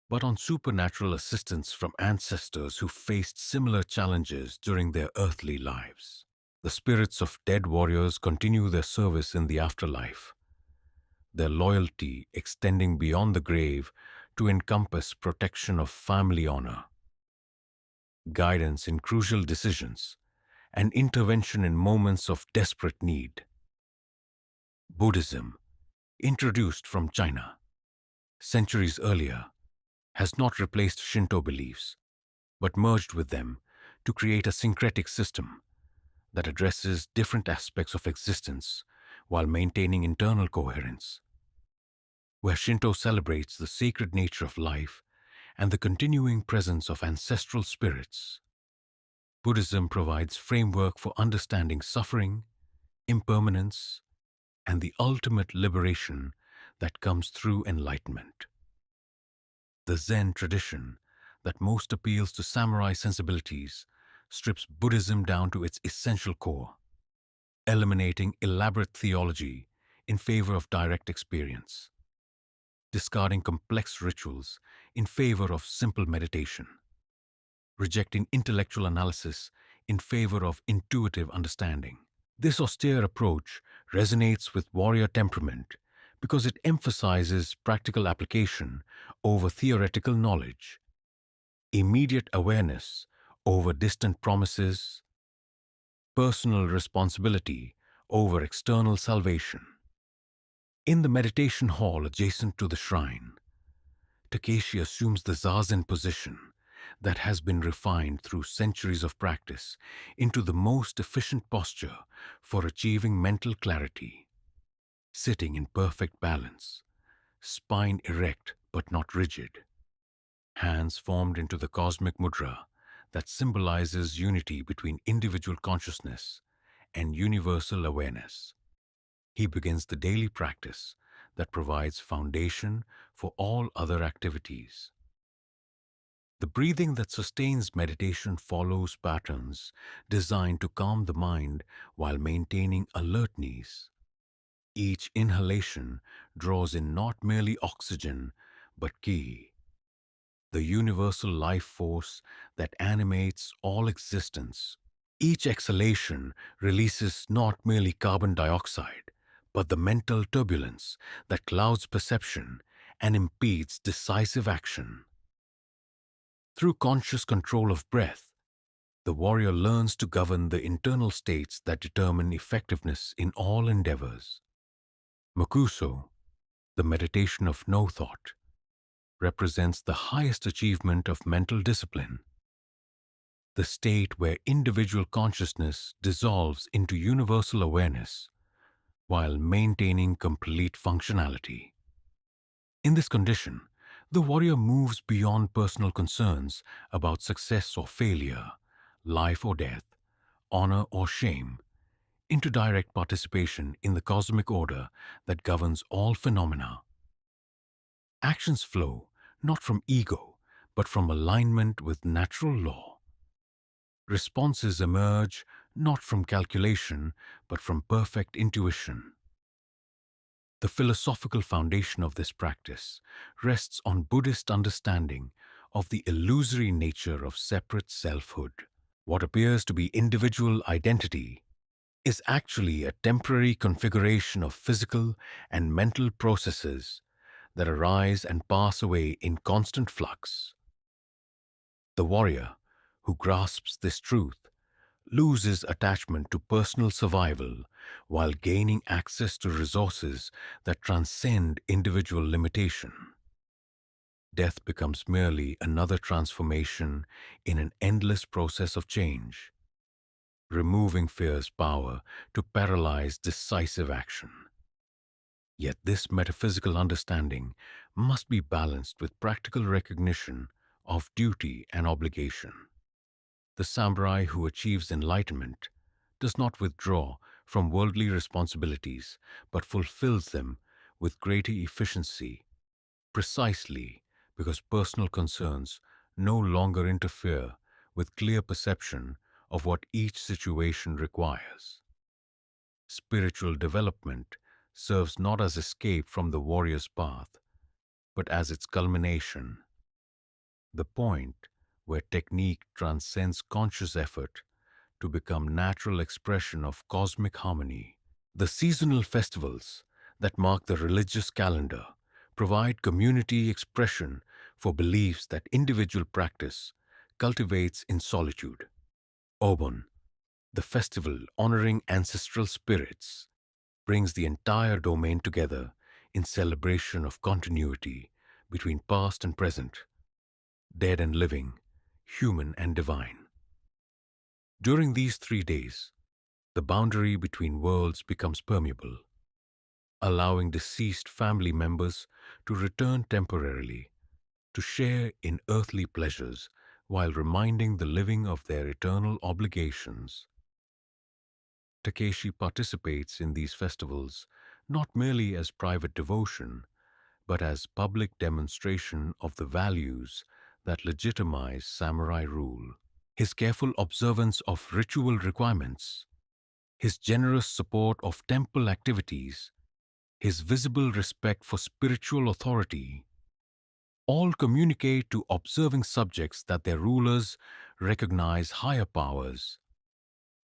but on supernatural assistance from ancestors who faced similar challenges during their earthly lives. The spirits of dead warriors continue their service in the afterlife, their loyalty extending beyond the grave to encompass protection of family honor, guidance in crucial decisions, and intervention in moments of desperate need. Buddhism, introduced from China centuries earlier, has not replaced Shinto beliefs, but merged with them to create a syncretic system that addresses different aspects of existence while maintaining internal coherence. Where Shinto celebrates the sacred nature of life and the continuing presence of ancestral spirits, Buddhism provides framework for understanding suffering, impermanence, and the ultimate liberation that comes through enlightenment. The Zen tradition that most appeals to samurai sensibilities strips Buddhism down to its essential core, eliminating elaborate theology in favor of direct experience, discarding complex rituals in favor of simple meditation, rejecting intellectual analysis in favor of intuitive understanding. This austere approach resonates with warrior temperament because it emphasizes practical application over theoretical knowledge, immediate awareness over distant promises, personal responsibility over external salvation. In the meditation hall adjacent to the shrine, Takeshi assumes the zazen position that has been refined through centuries of practice into the most efficient posture for achieving mental clarity. Sitting in perfect balance, spine erect but not rigid, hands formed into the cosmic mudra that symbolizes unity between individual consciousness and universal awareness. He begins the daily practice that provides foundation for all other activities. The breathing that sustains meditation follows patterns designed to calm the mind while maintaining alertness. Each inhalation draws in not merely oxygen, but ki, the universal life force that animates all existence. Each exhalation releases not merely carbon dioxide, but the mental turbulence that clouds perception and impedes decisive action. Through conscious control of breath, the warrior learns to govern the internal states that determine effectiveness in all endeavors. Makuso, the meditation of no thought, represents the highest achievement of mental discipline, the state where individual consciousness dissolves into universal awareness while maintaining complete functionality. In this condition, the warrior moves beyond personal concerns about success or failure, life or death, honor or shame, into direct participation in the cosmic order that governs all phenomena. Actions flow not from ego, but from alignment with natural law. Responses emerge not from calculation, but from perfect intuition. The philosophical foundation of this practice rests on Buddhist understanding of the illusory nature of separate selfhood. What appears to be individual identity is actually a temporary configuration of physical and mental processes that arise and pass away in constant flux. The warrior, who grasps this truth, loses attachment to personal survival while gaining access to resources that transcend individual limitation. Death becomes merely another transformation in an endless process of change, removing fear's power to paralyze decisive action. Yet this metaphysical understanding must be balanced with practical recognition of duty and obligation. The samurai who achieves enlightenment does not withdraw from worldly responsibilities, but fulfills them with greater efficiency, precisely because personal concerns no longer interfere with clear perception of what each situation requires. Spiritual development serves not as escape from the warrior's path, but as its culmination, the point where technique transcends conscious effort to become natural expression of cosmic harmony. The seasonal festivals that mark the religious calendar provide community expression for beliefs that individual practice cultivates in solitude. Obon, the festival honoring ancestral spirits, brings the entire domain together in celebration of continuity between past and present, dead and living, human and divine. During these 3 days, the boundary between worlds becomes permeable, allowing deceased family members to return temporarily to share in earthly pleasures while reminding the living of their eternal obligations. Takeshi participates in these festivals not merely as private devotion, but as public demonstration of the values that legitimize samurai rule. His careful observance of ritual requirements, his generous support of temple activities, his visible respect for spiritual authority, all communicate to observing subjects that their rulers recognize higher powers,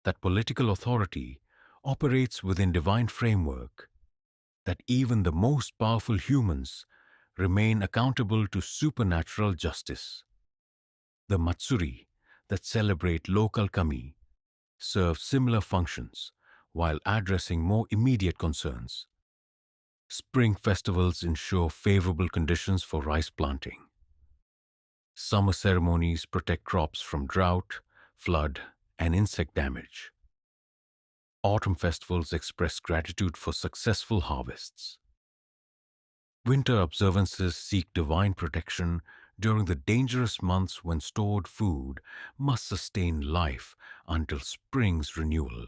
that political authority operates within divine framework, that even the most powerful humans remain accountable to supernatural justice. The Matsuri that celebrate local kami serve similar functions while addressing more immediate concerns. Spring festivals ensure favorable conditions for rice planting. Summer ceremonies protect crops from drought, flood, and insect damage. Autumn festivals express gratitude for successful harvests. Winter observances seek divine protection during the dangerous months when stored food must sustain life until spring's renewal.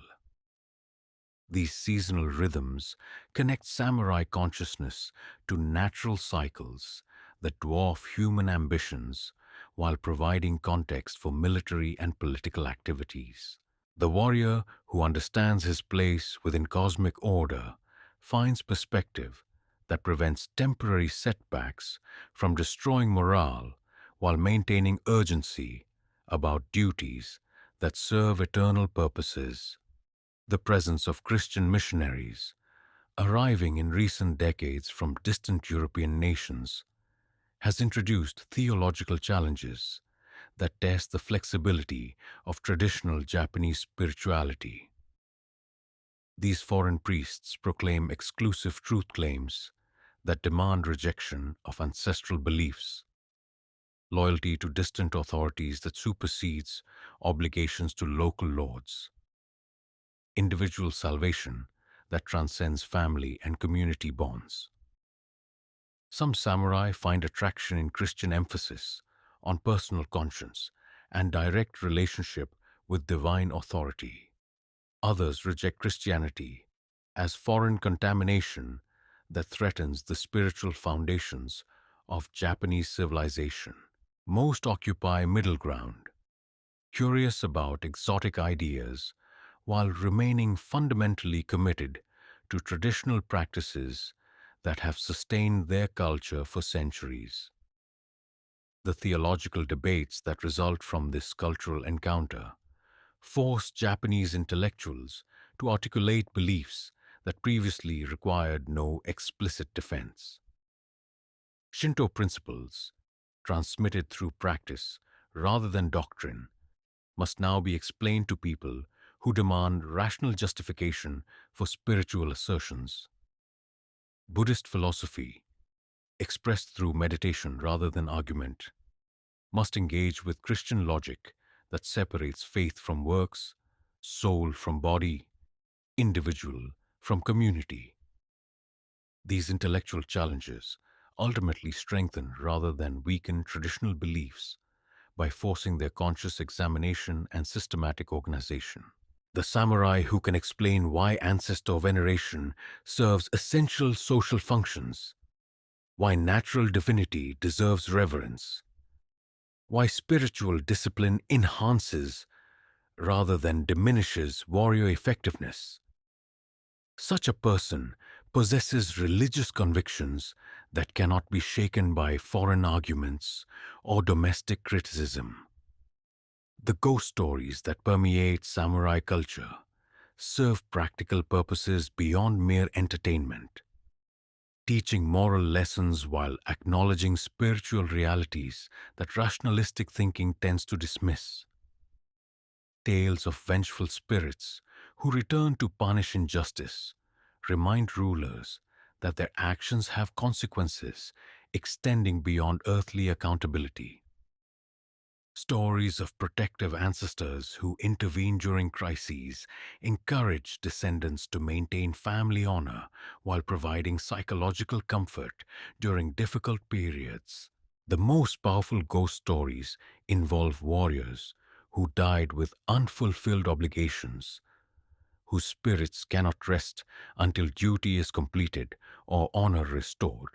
These seasonal rhythms connect samurai consciousness to natural cycles that dwarf human ambitions while providing context for military and political activities. The warrior who understands his place within cosmic order finds perspective that prevents temporary setbacks from destroying morale while maintaining urgency about duties that serve eternal purposes. The presence of Christian missionaries arriving in recent decades from distant European nations has introduced theological challenges that test the flexibility of traditional Japanese spirituality. These foreign priests proclaim exclusive truth claims that demand rejection of ancestral beliefs, loyalty to distant authorities that supersedes obligations to local lords, individual salvation that transcends family and community bonds. Some samurai find attraction in Christian emphasis on personal conscience and direct relationship with divine authority. Others reject Christianity as foreign contamination that threatens the spiritual foundations of Japanese civilization. Most occupy middle ground, curious about exotic ideas while remaining fundamentally committed to traditional practices that have sustained their culture for centuries. The theological debates that result from this cultural encounter force Japanese intellectuals to articulate beliefs that previously required no explicit defense. Shinto principles, transmitted through practice rather than doctrine, must now be explained to people who demand rational justification for spiritual assertions. Buddhist philosophy, expressed through meditation rather than argument, must engage with Christian logic that separates faith from works, soul from body, individual from community. These intellectual challenges ultimately strengthen rather than weaken traditional beliefs by forcing their conscious examination and systematic organization. The samurai who can explain why ancestor veneration serves essential social functions, why natural divinity deserves reverence, why spiritual discipline enhances rather than diminishes warrior effectiveness. Such a person possesses religious convictions that cannot be shaken by foreign arguments or domestic criticism. The ghost stories that permeate samurai culture serve practical purposes beyond mere entertainment, teaching moral lessons while acknowledging spiritual realities that rationalistic thinking tends to dismiss. Tales of vengeful spirits who return to punish injustice remind rulers that their actions have consequences extending beyond earthly accountability. Stories of protective ancestors who intervene during crises encourage descendants to maintain family honor while providing psychological comfort during difficult periods. The most powerful ghost stories involve warriors who died with unfulfilled obligations, whose spirits cannot rest until duty is completed or honor restored.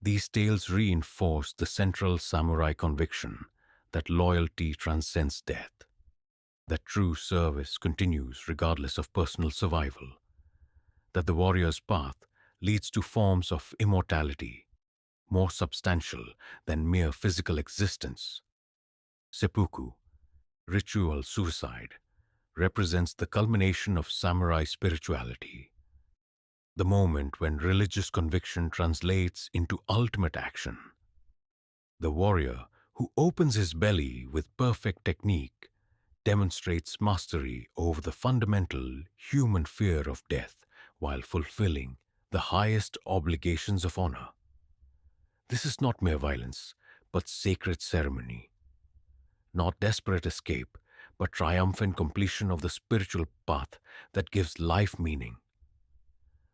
These tales reinforce the central samurai conviction that loyalty transcends death, that true service continues regardless of personal survival, that the warrior's path leads to forms of immortality more substantial than mere physical existence. Seppuku, ritual suicide, represents the culmination of samurai spirituality, the moment when religious conviction translates into ultimate action. The warrior who opens his belly with perfect technique demonstrates mastery over the fundamental human fear of death while fulfilling the highest obligations of honor. This is not mere violence, but sacred ceremony, not desperate escape, but triumphant completion of the spiritual path that gives life meaning.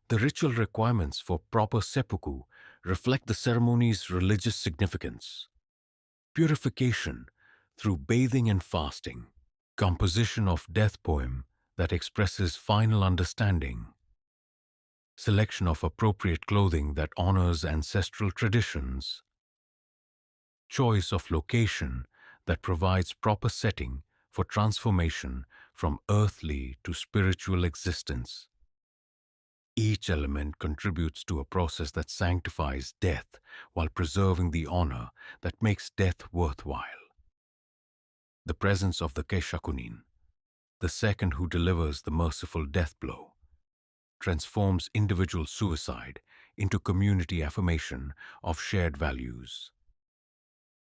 The ritual requirements for proper seppuku reflect the ceremony's religious significance. Purification through bathing and fasting, composition of death poem that expresses final understanding, selection of appropriate clothing that honors ancestral traditions, choice of location that provides proper setting for transformation from earthly to spiritual existence. Each element contributes to a process that sanctifies death while preserving the honor that makes death worthwhile. The presence of the Keshakunin, the second who delivers the merciful death blow, transforms individual suicide into community affirmation of shared values.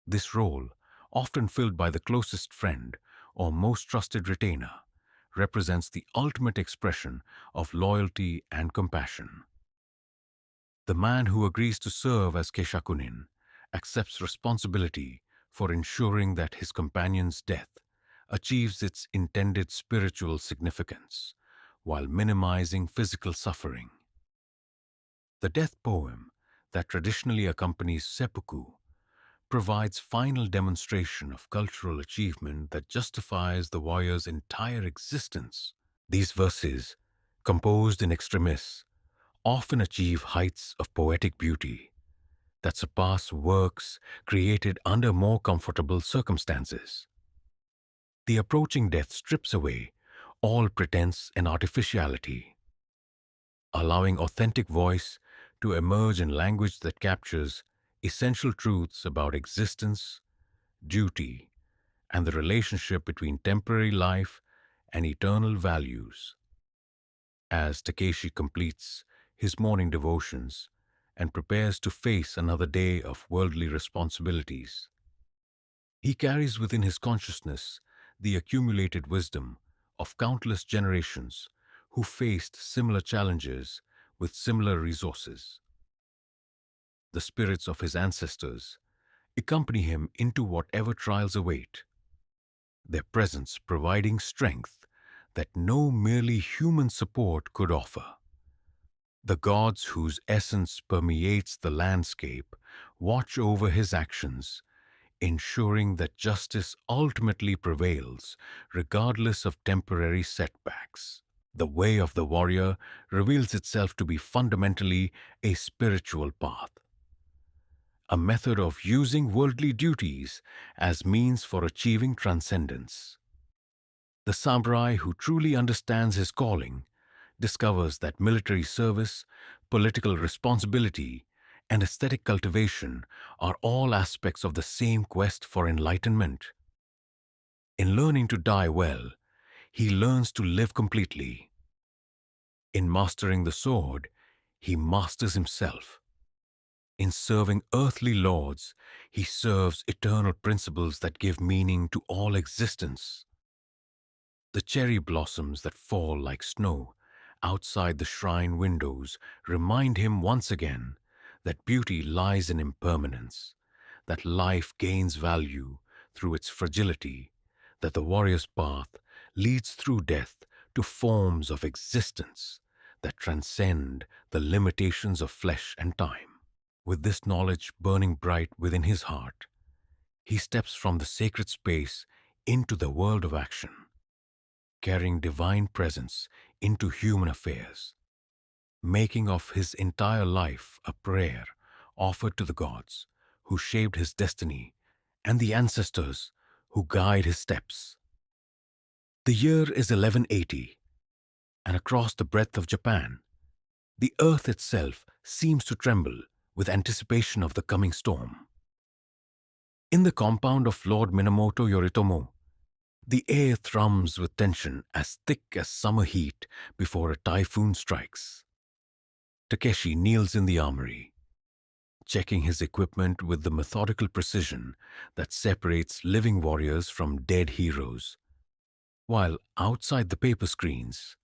This role, often filled by the closest friend or most trusted retainer, represents the ultimate expression of loyalty and compassion. The man who agrees to serve as Keshakunin accepts responsibility for ensuring that his companion's death achieves its intended spiritual significance while minimizing physical suffering. The death poem that traditionally accompanies seppuku provides final demonstration of cultural achievement that justifies the warrior's entire existence. These verses, composed in extremis, often achieve heights of poetic beauty that surpass works created under more comfortable circumstances. The approaching death strips away all pretense and artificiality, allowing authentic voice to emerge in language that captures essential truths about existence, duty, and the relationship between temporary life and eternal values. As Takeshi completes his morning devotions and prepares to face another day of worldly responsibilities, he carries within his consciousness the accumulated wisdom of countless generations who faced similar challenges with similar resources. The spirits of his ancestors accompany him into whatever trials await, their presence providing strength that no merely human support could offer. The gods whose essence permeates the landscape watch over his actions, ensuring that justice ultimately prevails regardless of temporary setbacks. The way of the warrior reveals itself to be fundamentally a spiritual path, a method of using worldly duties as means for achieving transcendence. The samurai who truly understands his calling discovers that military service, political responsibility, and aesthetic cultivation are all aspects of the same quest for enlightenment. In learning to die well, he learns to live completely. In mastering the sword, he masters himself. In serving earthly lords, he serves eternal principles that give meaning to all existence. The cherry blossoms that fall like snow outside the shrine windows remind him once again that beauty lies in impermanence, that life gains value through its fragility, that the warrior's path leads through death to forms of existence that transcend the limitations of flesh and time. With this knowledge burning bright within his heart, he steps from the sacred space into the world of action, carrying divine presence into human affairs, making of his entire life a prayer offered to the gods who shaped his destiny and the ancestors who guide his steps. The year is 1180, and across the breadth of Japan, the earth itself seems to tremble with anticipation of the coming storm. In the compound of Lord Minamoto Yoritomo, the air thrums with tension as thick as summer heat before a typhoon strikes. Takeshi kneels in the armory, checking his equipment with the methodical precision that separates living warriors from dead heroes. While outside the paper screens,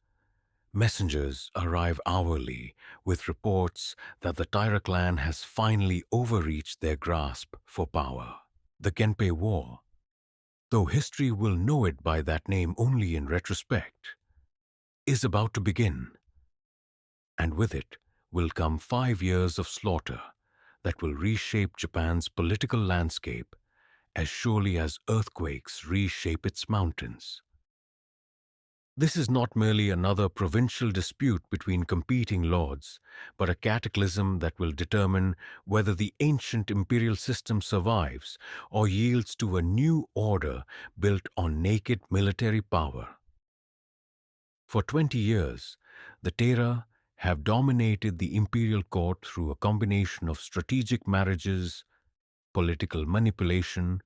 messengers arrive hourly with reports that the Taira clan has finally overreached their grasp for power. The Genpei War, though history will know it by that name only in retrospect, is about to begin, and with it will come 5 years of slaughter that will reshape Japan's political landscape as surely as earthquakes reshape its mountains. This is not merely another provincial dispute between competing lords, but a cataclysm that will determine whether the ancient imperial system survives or yields to a new order built on naked military power. For 20 years, the Tera have dominated the imperial court through a combination of strategic marriages, political manipulation,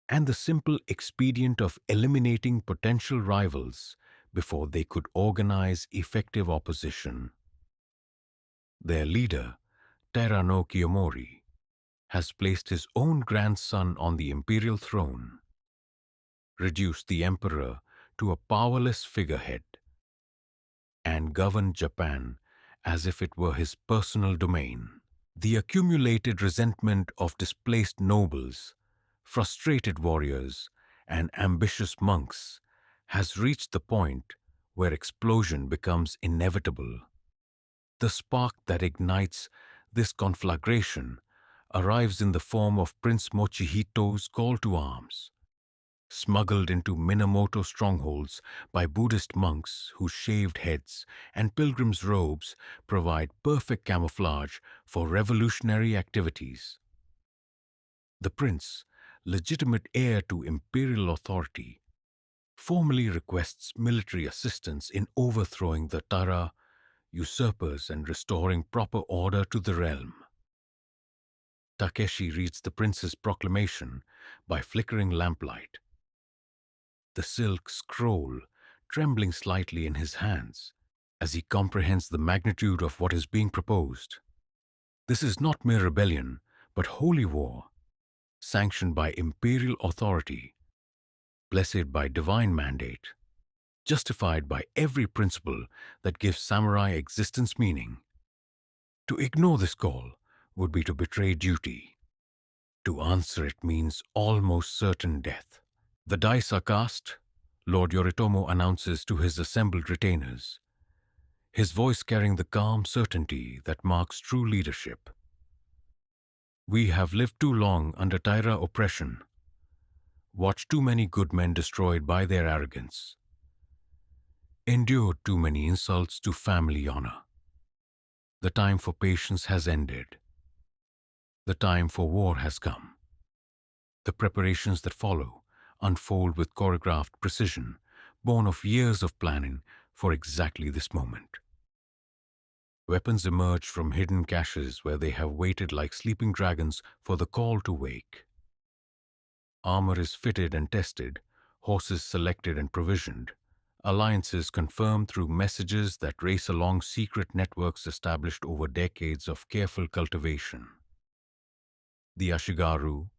and the simple expedient of eliminating potential rivals before they could organize effective opposition. Their leader, Taira no Kiyomori, has placed his own grandson on the imperial throne, reduced the emperor to a powerless figurehead, and governed Japan as if it were his personal domain. The accumulated resentment of displaced nobles, frustrated warriors, and ambitious monks has reached the point where explosion becomes inevitable. The spark that ignites this conflagration arrives in the form of Prince Mochihito's call to arms, smuggled into Minamoto strongholds by Buddhist monks whose shaved heads and pilgrims' robes provide perfect camouflage for revolutionary activities. The prince, legitimate heir to imperial authority, formally requests military assistance in overthrowing the Tara usurpers and restoring proper order to the realm. Takeshi reads the prince's proclamation by flickering lamplight, the silk scroll trembling slightly in his hands as he comprehends the magnitude of what is being proposed. This is not mere rebellion, but holy war, sanctioned by imperial authority, blessed by divine mandate, justified by every principle that gives samurai existence meaning. To ignore this call would be to betray duty. To answer it means almost certain death. The dice are cast, Lord Yoritomo announces to his assembled retainers, his voice carrying the calm certainty that marks true leadership. We have lived too long under Taira oppression, watched too many good men destroyed by their arrogance, endured too many insults to family honor. The time for patience has ended. The time for war has come. The preparations that follow unfold with choreographed precision, born of years of planning for exactly this moment. Weapons emerge from hidden caches where they have waited like sleeping dragons for the call to wake. Armor is fitted and tested, horses selected and provisioned, alliances confirmed through messages that race along secret networks established over decades of careful cultivation. The Ashigaru,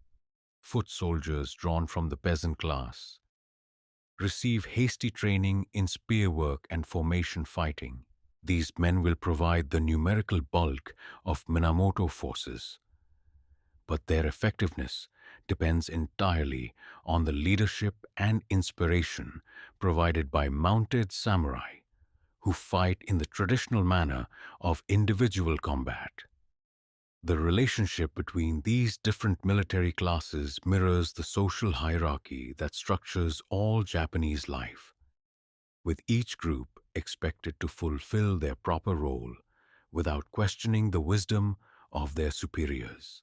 foot soldiers drawn from the peasant class, receive hasty training in spear work and formation fighting. These men will provide the numerical bulk of Minamoto forces, but their effectiveness depends entirely on the leadership and inspiration provided by mounted samurai who fight in the traditional manner of individual combat. The relationship between these different military classes mirrors the social hierarchy that structures all Japanese life, with each group expected to fulfill their proper role without questioning the wisdom of their superiors.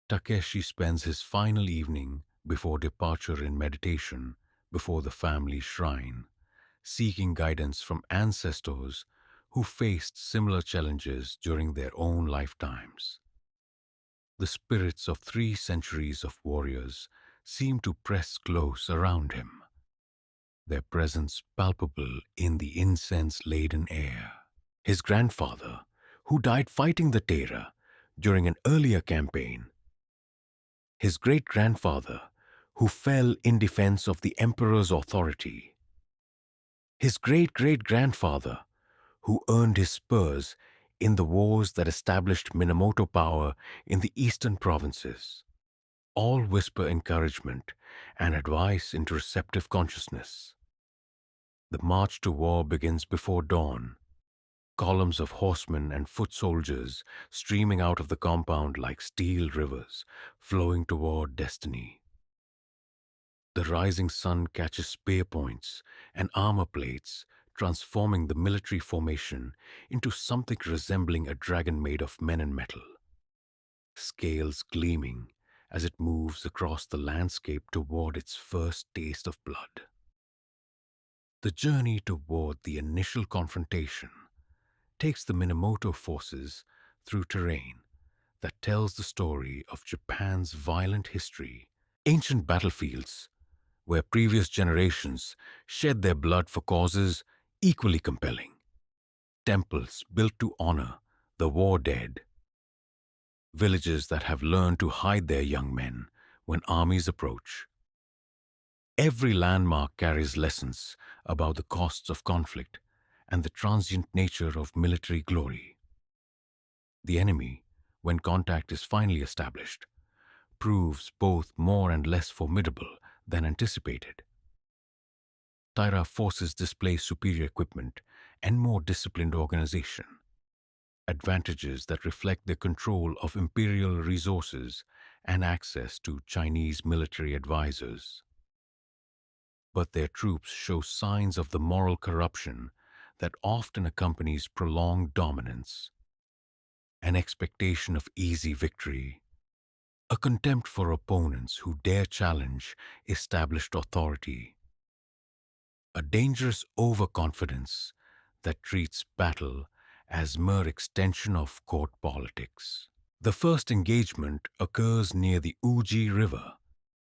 Takeshi spends his final evening before departure in meditation before the family shrine, seeking guidance from ancestors who faced similar challenges during their own lifetimes. The spirits of 3 centuries of warriors seem to press close around him, their presence palpable in the incense-laden air. His grandfather, who died fighting the Taira during an earlier campaign, his great-grandfather, who fell in defense of the emperor's authority, his great-great-grandfather, who earned his spurs in the wars that established Minamoto power in the eastern provinces. All whisper encouragement and advice into receptive consciousness. The march to war begins before dawn, columns of horsemen and foot soldiers streaming out of the compound like steel rivers, flowing toward destiny. The rising sun catches spear points and armor plates, transforming the military formation into something resembling a dragon made of men and metal, scales gleaming as it moves across the landscape toward its first taste of blood. The journey toward the initial confrontation takes the Minamoto forces through terrain that tells the story of Japan's violent history, ancient battlefields where previous generations shed their blood for causes equally compelling, temples built to honor the war dead, villages that have learned to hide their young men when armies approach. Every landmark carries lessons about the costs of conflict and the transient nature of military glory. The enemy, when contact is finally established, proves both more and less formidable than anticipated. Taira forces display superior equipment and more disciplined organization, advantages that reflect their control of imperial resources and access to Chinese military advisors. But their troops show signs of the moral corruption that often accompanies prolonged dominance, an expectation of easy victory, a contempt for opponents who dare challenge established authority, a dangerous overconfidence that treats battle as mere extension of court politics. The first engagement occurs near the Uji River,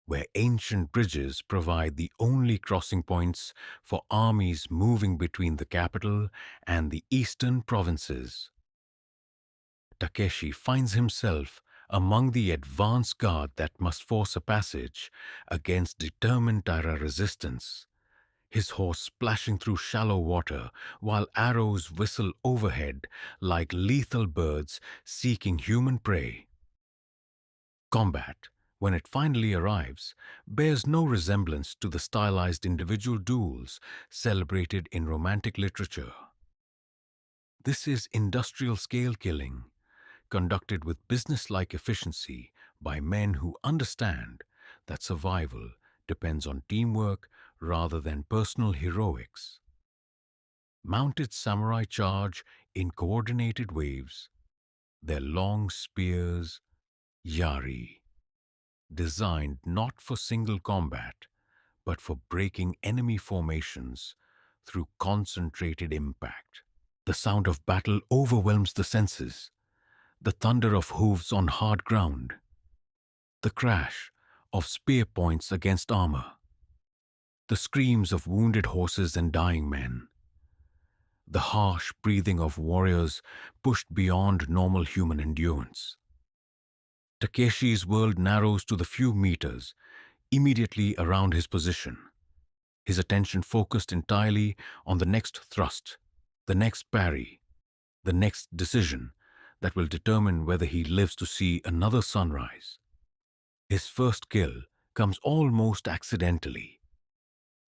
where ancient bridges provide the only crossing points for armies moving between the capital and the eastern provinces. Takeshi finds himself among the advance guard that must force a passage against determined Taira resistance, his horse splashing through shallow water while arrows whistle overhead like lethal birds seeking human prey. Combat, when it finally arrives, bears no resemblance to the stylized individual duels celebrated in romantic literature. This is industrial-scale killing, conducted with business-like efficiency by men who understand that survival depends on teamwork rather than personal heroics. Mounted samurai charge in coordinated waves, their long spears, yari, designed not for single combat, but for breaking enemy formations through concentrated impact. The sound of battle overwhelms the senses, the thunder of hooves on hard ground, the crash of spear points against armor, the screams of wounded horses and dying men, the harsh breathing of warriors pushed beyond normal human endurance. Takeshi's world narrows to the few meters immediately around his position, his attention focused entirely on the next thrust, the next parry, the next decision that will determine whether he lives to see another sunrise. His first kill comes almost accidentally.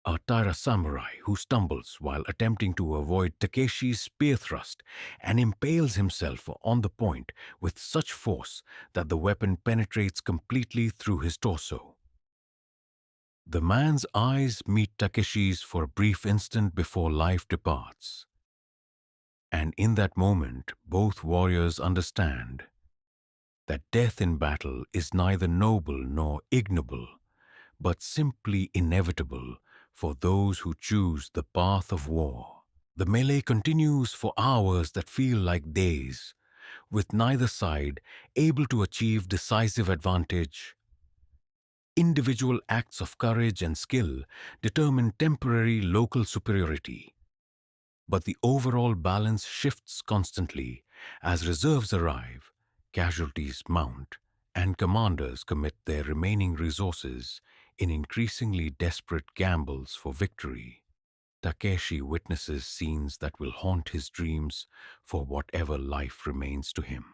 A Taira samurai who stumbles while attempting to avoid Takeshi's spear thrust and impales himself on the point with such force that the weapon penetrates completely through his torso. The man's eyes meet Takeshi's for a brief instant before life departs. And in that moment, both warriors understand that death in battle is neither noble nor ignoble, but simply inevitable for those who choose the path of war. The melee continues for hours that feel like days, with neither side able to achieve decisive advantage. Individual acts of courage and skill determine temporary local superiority, but the overall balance shifts constantly as reserves arrive, casualties mount, and commanders commit their remaining resources in increasingly desperate gambles for victory. Takeshi witnesses scenes that will haunt his dreams for whatever life remains to him.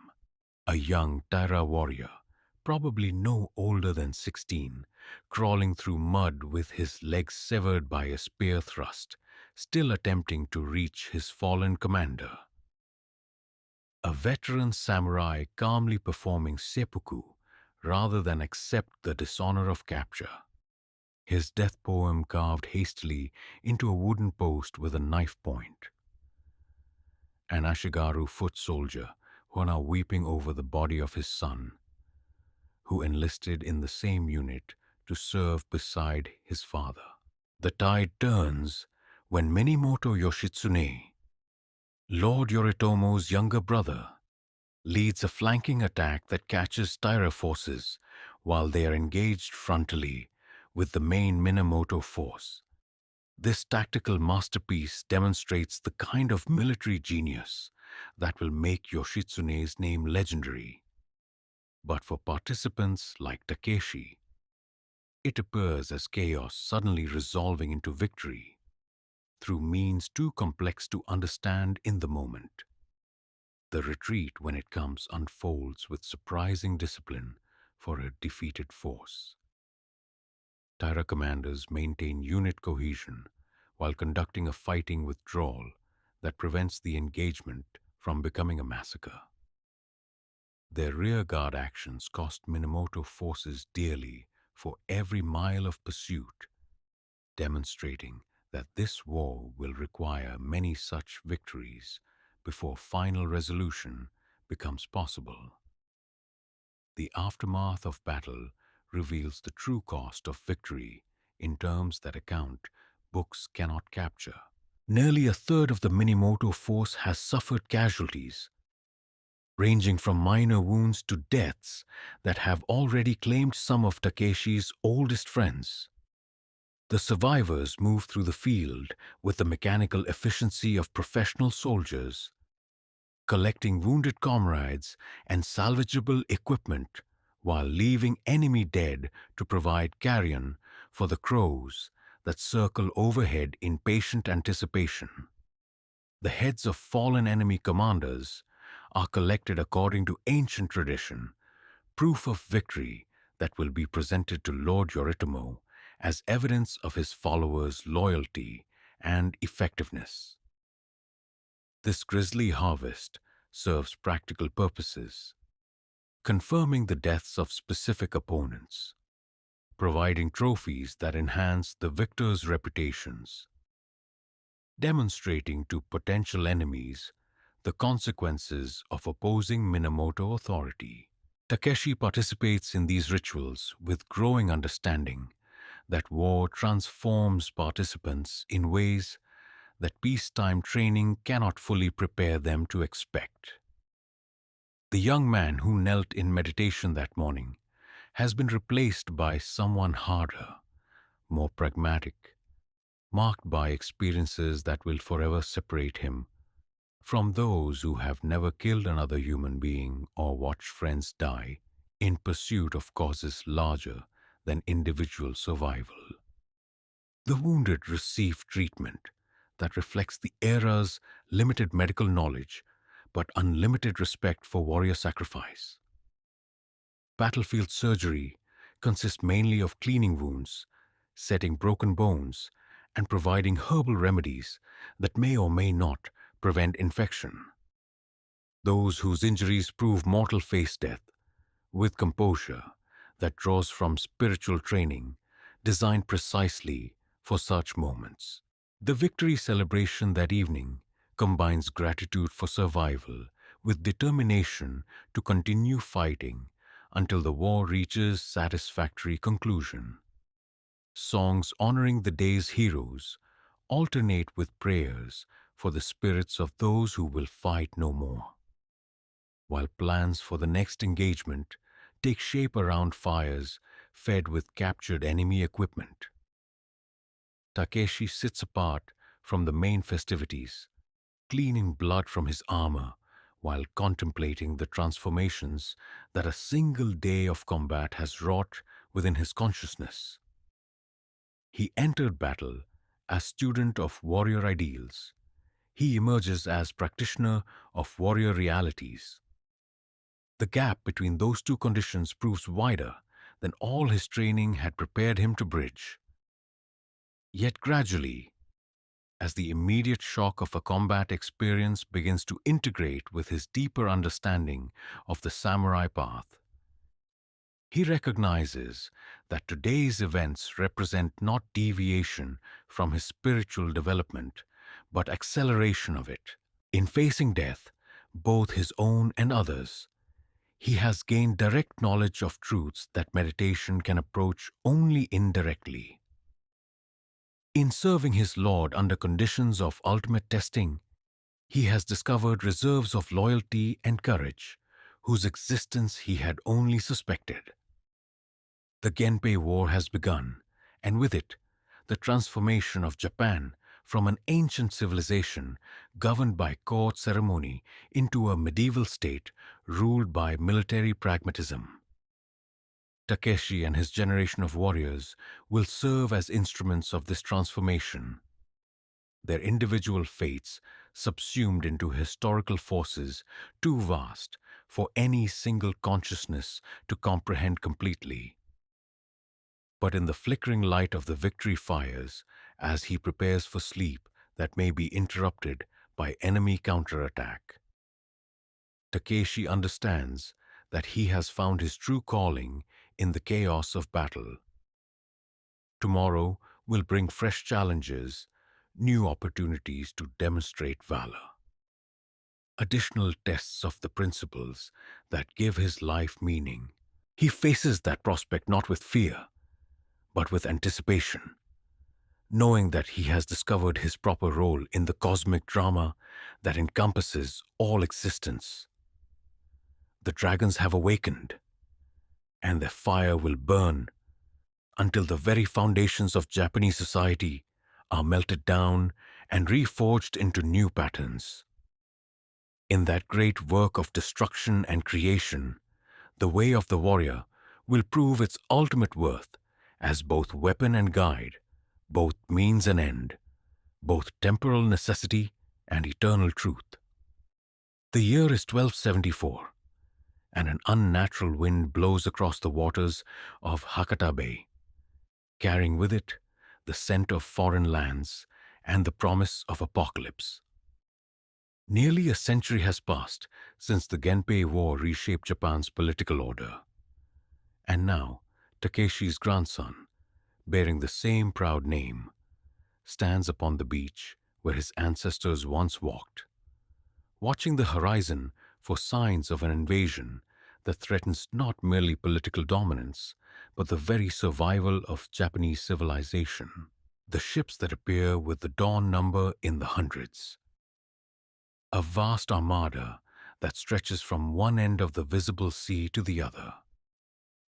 A young Taira warrior, probably no older than 16, crawling through mud with his legs severed by a spear thrust, still attempting to reach his fallen commander. A veteran samurai calmly performing seppuku rather than accept the dishonor of capture. his death poem carved hastily into a wooden post with a knife point. An Ashigaru foot soldier who are now weeping over the body of his son, who enlisted in the same unit to serve beside his father. The tide turns when Minamoto Yoshitsune, Lord Yoritomo's younger brother, leads a flanking attack that catches Taira forces while they are engaged frontally with the main Minamoto force. This tactical masterpiece demonstrates the kind of military genius that will make Yoshitsune's name legendary. But for participants like Takeshi, it appears as chaos suddenly resolving into victory through means too complex to understand in the moment. The retreat, when it comes, unfolds with surprising discipline for a defeated force. Taira commanders maintain unit cohesion while conducting a fighting withdrawal that prevents the engagement from becoming a massacre. Their rearguard actions cost Minamoto forces dearly for every mile of pursuit, demonstrating that this war will require many such victories before final resolution becomes possible. The aftermath of battle reveals the true cost of victory in terms that account books cannot capture. Nearly a third of the Minamoto force has suffered casualties, ranging from minor wounds to deaths that have already claimed some of Takeshi's oldest friends. The survivors move through the field with the mechanical efficiency of professional soldiers, collecting wounded comrades and salvageable equipment while leaving enemy dead to provide carrion for the crows that circle overhead in patient anticipation. The heads of fallen enemy commanders are collected according to ancient tradition, proof of victory that will be presented to Lord Yoritomo as evidence of his followers' loyalty and effectiveness. This grisly harvest serves practical purposes, confirming the deaths of specific opponents, providing trophies that enhance the victors' reputations, demonstrating to potential enemies the consequences of opposing Minamoto authority. Takeshi participates in these rituals with growing understanding that war transforms participants in ways that peacetime training cannot fully prepare them to expect. The young man who knelt in meditation that morning has been replaced by someone harder, more pragmatic, marked by experiences that will forever separate him from those who have never killed another human being or watched friends die in pursuit of causes larger than individual survival. The wounded receive treatment that reflects the era's limited medical knowledge but unlimited respect for warrior sacrifice. Battlefield surgery consists mainly of cleaning wounds, setting broken bones, and providing herbal remedies that may or may not prevent infection. Those whose injuries prove mortal face death, with composure that draws from spiritual training designed precisely for such moments. The victory celebration that evening combines gratitude for survival with determination to continue fighting until the war reaches satisfactory conclusion. Songs honoring the day's heroes alternate with prayers for the spirits of those who will fight no more, while plans for the next engagement take shape around fires fed with captured enemy equipment. Takeshi sits apart from the main festivities, cleaning blood from his armor while contemplating the transformations that a single day of combat has wrought within his consciousness. He entered battle as student of warrior ideals. He emerges as practitioner of warrior realities. The gap between those two conditions proves wider than all his training had prepared him to bridge. Yet gradually, as the immediate shock of a combat experience begins to integrate with his deeper understanding of the samurai path, He recognizes that today's events represent not deviation from his spiritual development, but acceleration of it. In facing death, both his own and others, he has gained direct knowledge of truths that meditation can approach only indirectly. In serving his Lord under conditions of ultimate testing, he has discovered reserves of loyalty and courage, whose existence he had only suspected. The Genpei War has begun, and with it, the transformation of Japan from an ancient civilization governed by court ceremony into a medieval state ruled by military pragmatism. Takeshi and his generation of warriors will serve as instruments of this transformation, their individual fates subsumed into historical forces too vast for any single consciousness to comprehend completely. But in the flickering light of the victory fires, as he prepares for sleep that may be interrupted by enemy counterattack, Takeshi understands that he has found his true calling in the chaos of battle. Tomorrow will bring fresh challenges, new opportunities to demonstrate valor, additional tests of the principles that give his life meaning. He faces that prospect not with fear, but with anticipation, knowing that he has discovered his proper role in the cosmic drama that encompasses all existence. The dragons have awakened, and their fire will burn until the very foundations of Japanese society are melted down and reforged into new patterns. In that great work of destruction and creation, the way of the warrior will prove its ultimate worth as both weapon and guide, both means and end, both temporal necessity and eternal truth. The year is 1274, and an unnatural wind blows across the waters of Hakata Bay, carrying with it the scent of foreign lands and the promise of apocalypse. Nearly a century has passed since the Genpei War reshaped Japan's political order. And now, Takeshi's grandson, bearing the same proud name, stands upon the beach where his ancestors once walked, watching the horizon for signs of an invasion that threatens not merely political dominance, but the very survival of Japanese civilization. The ships that appear with the dawn number in the hundreds. A vast armada that stretches from one end of the visible sea to the other.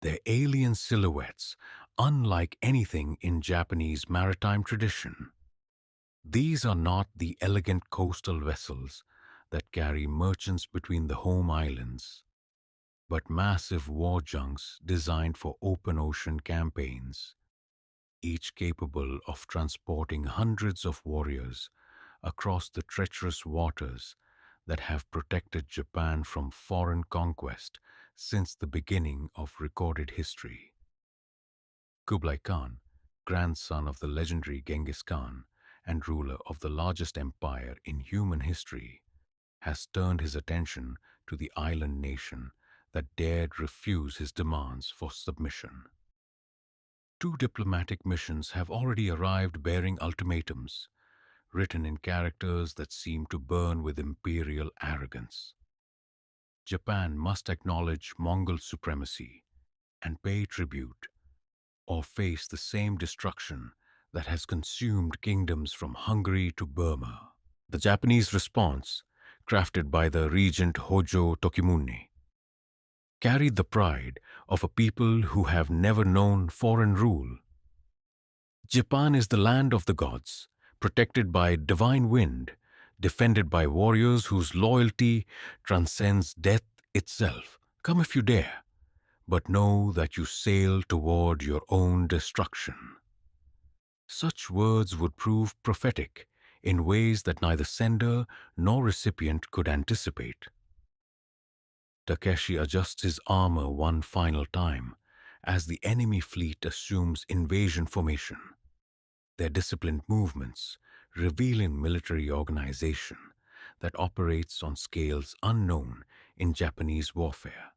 Their alien silhouettes, unlike anything in Japanese maritime tradition. These are not the elegant coastal vessels that carry merchants between the home islands, but massive war junks designed for open ocean campaigns, each capable of transporting hundreds of warriors across the treacherous waters that have protected Japan from foreign conquest since the beginning of recorded history. Kublai Khan, grandson of the legendary Genghis Khan and ruler of the largest empire in human history, has turned his attention to the island nation that dared refuse his demands for submission. Two diplomatic missions have already arrived bearing ultimatums, written in characters that seem to burn with imperial arrogance. Japan must acknowledge Mongol supremacy and pay tribute, or face the same destruction that has consumed kingdoms from Hungary to Burma. The Japanese response, crafted by the regent Hojo Tokimune, carried the pride of a people who have never known foreign rule. Japan is the land of the gods, protected by divine wind, defended by warriors whose loyalty transcends death itself. Come if you dare, but know that you sail toward your own destruction. Such words would prove prophetic in ways that neither sender nor recipient could anticipate. Takeshi adjusts his armor one final time as the enemy fleet assumes invasion formation. Their disciplined movements revealing military organization that operates on scales unknown in Japanese warfare.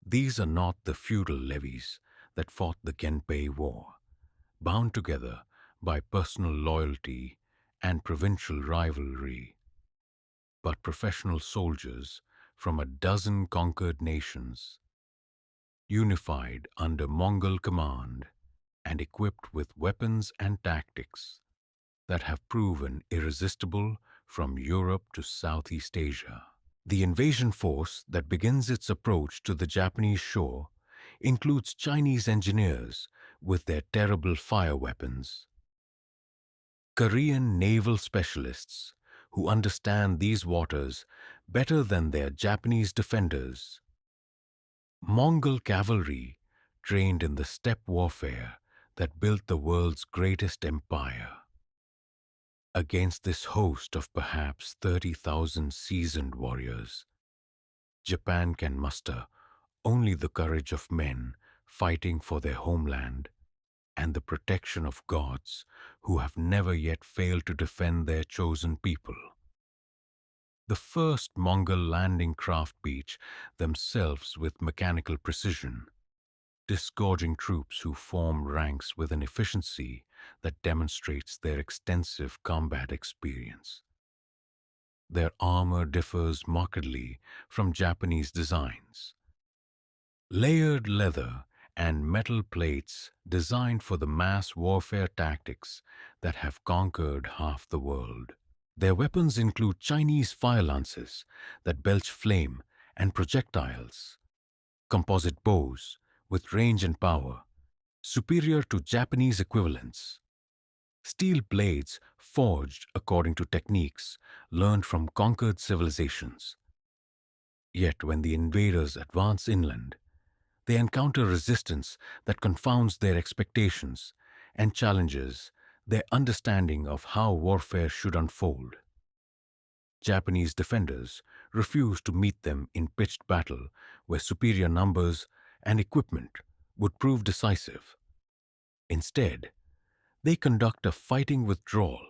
These are not the feudal levies that fought the Genpei War, bound together by personal loyalty and provincial rivalry, but professional soldiers from a dozen conquered nations, unified under Mongol command and equipped with weapons and tactics that have proven irresistible from Europe to Southeast Asia. The invasion force that begins its approach to the Japanese shore includes Chinese engineers with their terrible fire weapons, Korean naval specialists who understand these waters better than their Japanese defenders, Mongol cavalry trained in the steppe warfare that built the world's greatest empire. Against this host of perhaps 30,000 seasoned warriors, Japan can muster only the courage of men fighting for their homeland and the protection of gods who have never yet failed to defend their chosen people. The first Mongol landing craft beach themselves with mechanical precision, disgorging troops who form ranks with an efficiency that demonstrates their extensive combat experience. Their armor differs markedly from Japanese designs. Layered leather and metal plates designed for the mass warfare tactics that have conquered half the world. Their weapons include Chinese fire lances that belch flame and projectiles, composite bows with range and power superior to Japanese equivalents, steel blades forged according to techniques learned from conquered civilizations. Yet when the invaders advance inland, they encounter resistance that confounds their expectations and challenges their understanding of how warfare should unfold. Japanese defenders refuse to meet them in pitched battle where superior numbers and equipment would prove decisive. Instead, they conduct a fighting withdrawal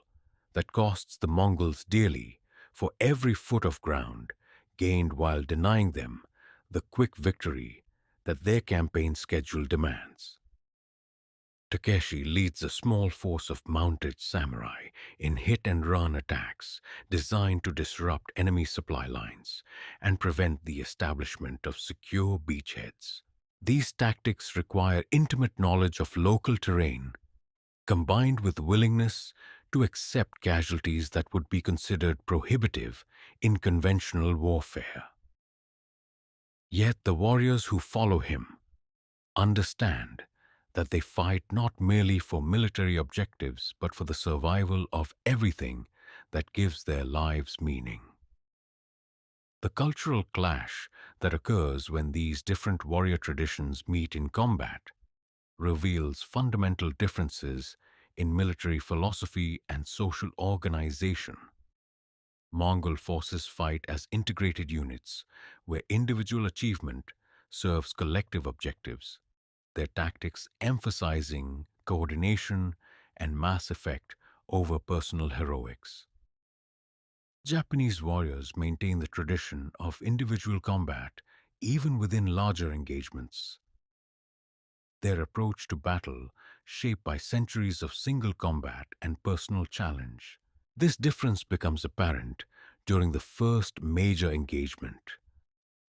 that costs the Mongols dearly for every foot of ground gained while denying them the quick victory that their campaign schedule demands. Takeshi leads a small force of mounted samurai in hit-and-run attacks designed to disrupt enemy supply lines and prevent the establishment of secure beachheads. These tactics require intimate knowledge of local terrain, combined with willingness to accept casualties that would be considered prohibitive in conventional warfare. Yet the warriors who follow him understand that they fight not merely for military objectives but for the survival of everything that gives their lives meaning. The cultural clash that occurs when these different warrior traditions meet in combat reveals fundamental differences in military philosophy and social organization. Mongol forces fight as integrated units where individual achievement serves collective objectives, their tactics emphasizing coordination and mass effect over personal heroics. Japanese warriors maintain the tradition of individual combat even within larger engagements. Their approach to battle shaped by centuries of single combat and personal challenge. This difference becomes apparent during the first major engagement,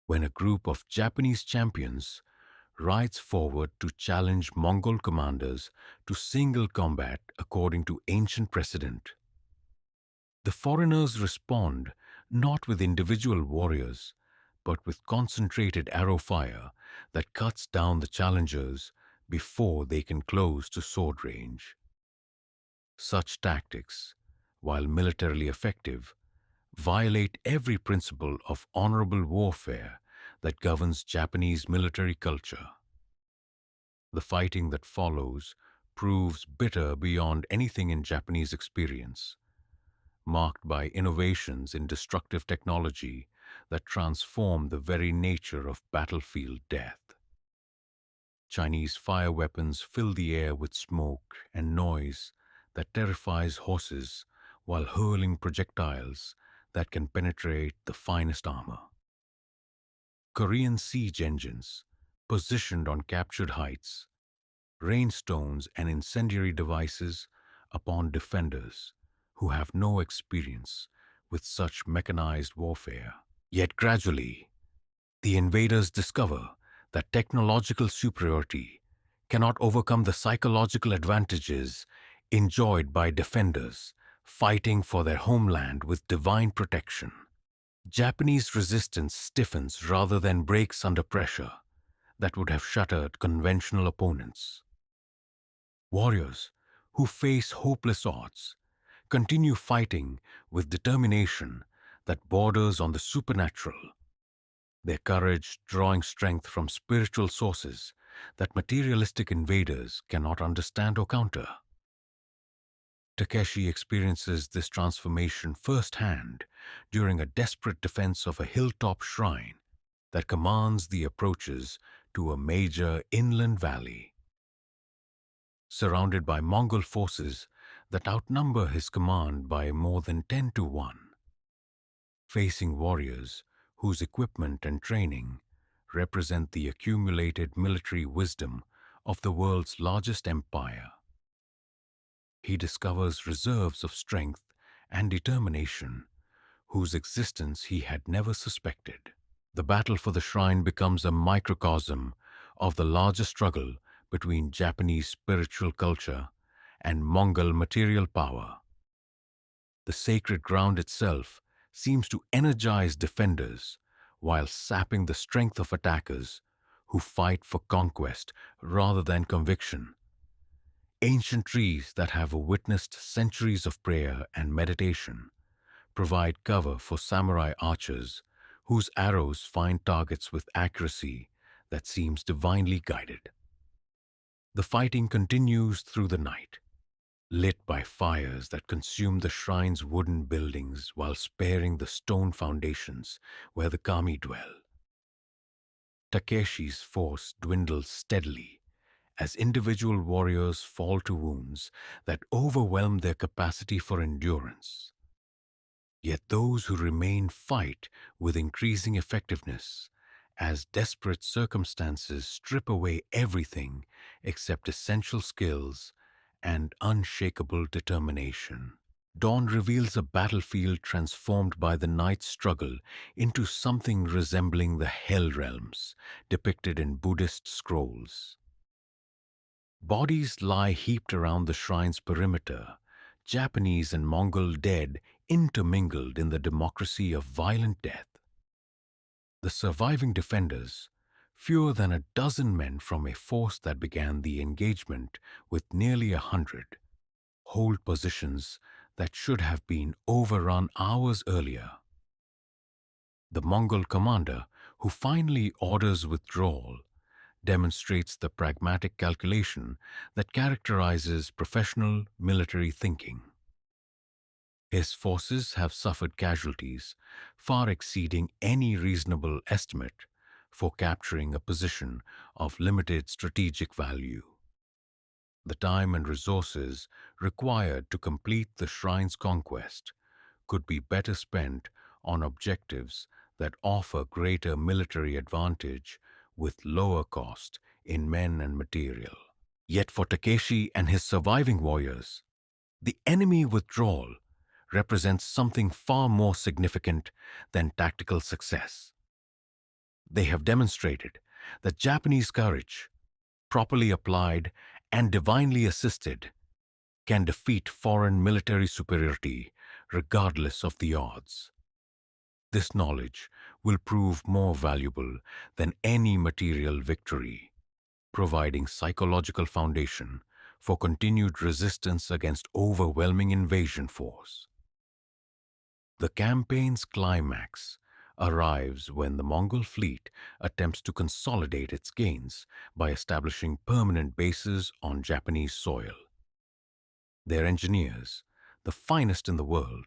when a group of Japanese champions rides forward to challenge Mongol commanders to single combat according to ancient precedent. The foreigners respond not with individual warriors, but with concentrated arrow fire that cuts down the challengers before they can close to sword range. Such tactics, while militarily effective, violate every principle of honorable warfare that governs Japanese military culture. The fighting that follows proves bitter beyond anything in Japanese experience, marked by innovations in destructive technology that transform the very nature of battlefield death. Chinese fire weapons fill the air with smoke and noise that terrifies horses while hurling projectiles that can penetrate the finest armor. Korean siege engines, positioned on captured heights, rain stones and incendiary devices upon defenders who have no experience with such mechanized warfare. Yet gradually, the invaders discover that technological superiority cannot overcome the psychological advantages enjoyed by defenders fighting for their homeland with divine protection. Japanese resistance stiffens rather than breaks under pressure that would have shattered conventional opponents. Warriors who face hopeless odds continue fighting with determination that borders on the supernatural, their courage drawing strength from spiritual sources that materialistic invaders cannot understand or counter. Takeshi experiences this transformation firsthand during a desperate defense of a hilltop shrine that commands the approaches to a major inland valley. Surrounded by Mongol forces that outnumber his command by more than 10 to 1, facing warriors whose equipment and training represent the accumulated military wisdom of the world's largest empire. He discovers reserves of strength and determination whose existence he had never suspected. The battle for the shrine becomes a microcosm of the larger struggle between Japanese spiritual culture and Mongol material power. The sacred ground itself seems to energize defenders while sapping the strength of attackers who fight for conquest rather than conviction. Ancient trees that have witnessed centuries of prayer and meditation provide cover for samurai archers whose arrows find targets with accuracy that seems divinely guided. The fighting continues through the night, lit by fires that consume the shrine's wooden buildings while sparing the stone foundations where the kami dwell. Takeshi's force dwindles steadily as individual warriors fall to wounds that overwhelm their capacity for endurance. Yet those who remain fight with increasing effectiveness as desperate circumstances strip away everything except essential skills and unshakable determination. Dawn reveals a battlefield transformed by the night's struggle into something resembling the Hell Realms depicted in Buddhist scrolls. Bodies lie heaped around the shrine's perimeter, Japanese and Mongol dead intermingled in the democracy of violent death. The surviving defenders, fewer than a dozen men from a force that began the engagement with nearly 100, hold positions that should have been overrun hours earlier. The Mongol commander, who finally orders withdrawal, demonstrates the pragmatic calculation that characterizes professional military thinking. His forces have suffered casualties far exceeding any reasonable estimate for capturing a position of limited strategic value. The time and resources required to complete the shrine's conquest could be better spent on objectives that offer greater military advantage with lower cost in men and material. Yet for Takeshi and his surviving warriors, the enemy withdrawal represents something far more significant than tactical success. They have demonstrated that Japanese courage, properly applied and divinely assisted, can defeat foreign military superiority regardless of the odds. This knowledge will prove more valuable than any material victory, providing psychological foundation for continued resistance against overwhelming invasion force. The campaign's climax arrives when the Mongol fleet attempts to consolidate its gains by establishing permanent bases on Japanese soil. Their engineers, the finest in the world,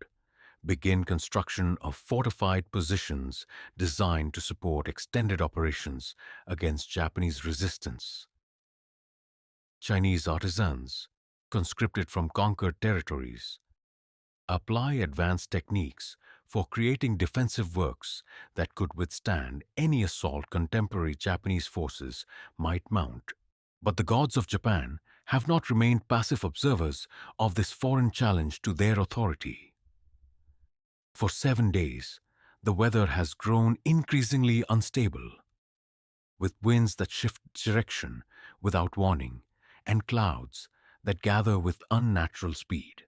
begin construction of fortified positions designed to support extended operations against Japanese resistance. Chinese artisans, conscripted from conquered territories, apply advanced techniques for creating defensive works that could withstand any assault contemporary Japanese forces might mount. But the gods of Japan have not remained passive observers of this foreign challenge to their authority. For 7 days, the weather has grown increasingly unstable, with winds that shift direction without warning and clouds that gather with unnatural speed.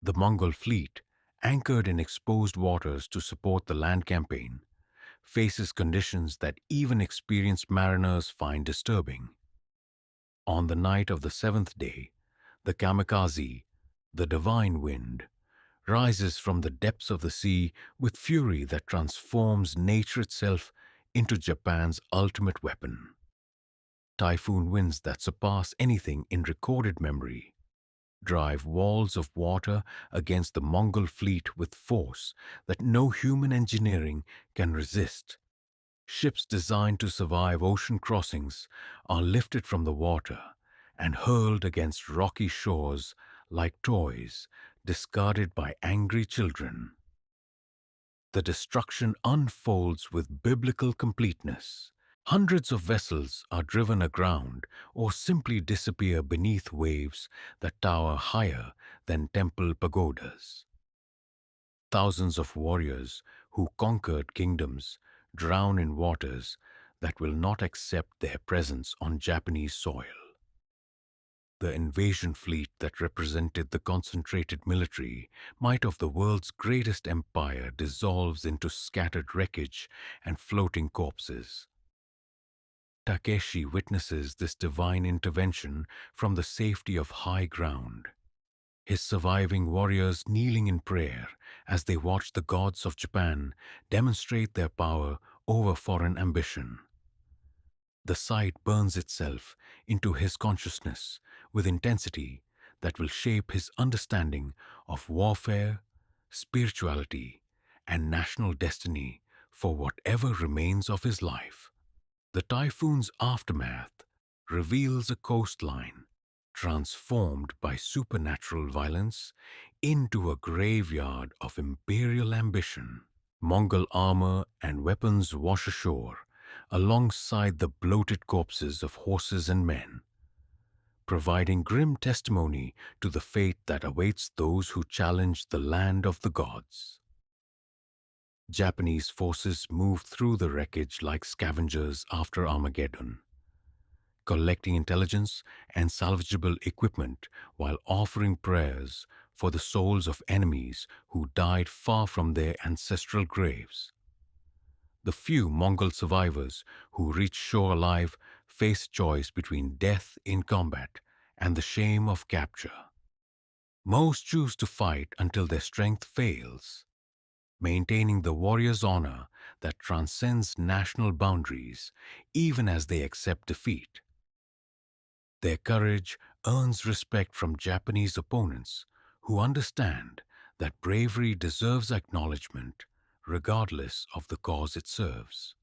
The Mongol fleet, anchored in exposed waters to support the land campaign, faces conditions that even experienced mariners find disturbing. On the night of the seventh day, the kamikaze, the divine wind, rises from the depths of the sea with fury that transforms nature itself into Japan's ultimate weapon. Typhoon winds that surpass anything in recorded memory drive walls of water against the Mongol fleet with force that no human engineering can resist. Ships designed to survive ocean crossings are lifted from the water and hurled against rocky shores like toys discarded by angry children. The destruction unfolds with biblical completeness. Hundreds of vessels are driven aground or simply disappear beneath waves that tower higher than temple pagodas. Thousands of warriors who conquered kingdoms drown in waters that will not accept their presence on Japanese soil. The invasion fleet that represented the concentrated military might of the world's greatest empire dissolves into scattered wreckage and floating corpses. Takeshi witnesses this divine intervention from the safety of high ground, his surviving warriors kneeling in prayer as they watch the gods of Japan demonstrate their power over foreign ambition. The sight burns itself into his consciousness with intensity that will shape his understanding of warfare, spirituality, and national destiny for whatever remains of his life. The typhoon's aftermath reveals a coastline transformed by supernatural violence into a graveyard of imperial ambition. Mongol armor and weapons wash ashore alongside the bloated corpses of horses and men, providing grim testimony to the fate that awaits those who challenge the land of the gods. Japanese forces move through the wreckage like scavengers after Armageddon, collecting intelligence and salvageable equipment while offering prayers for the souls of enemies who died far from their ancestral graves. The few Mongol survivors who reach shore alive face choice between death in combat and the shame of capture. Most choose to fight until their strength fails, maintaining the warrior's honor that transcends national boundaries even as they accept defeat. Their courage earns respect from Japanese opponents who understand that bravery deserves acknowledgement regardless of the cause it serves.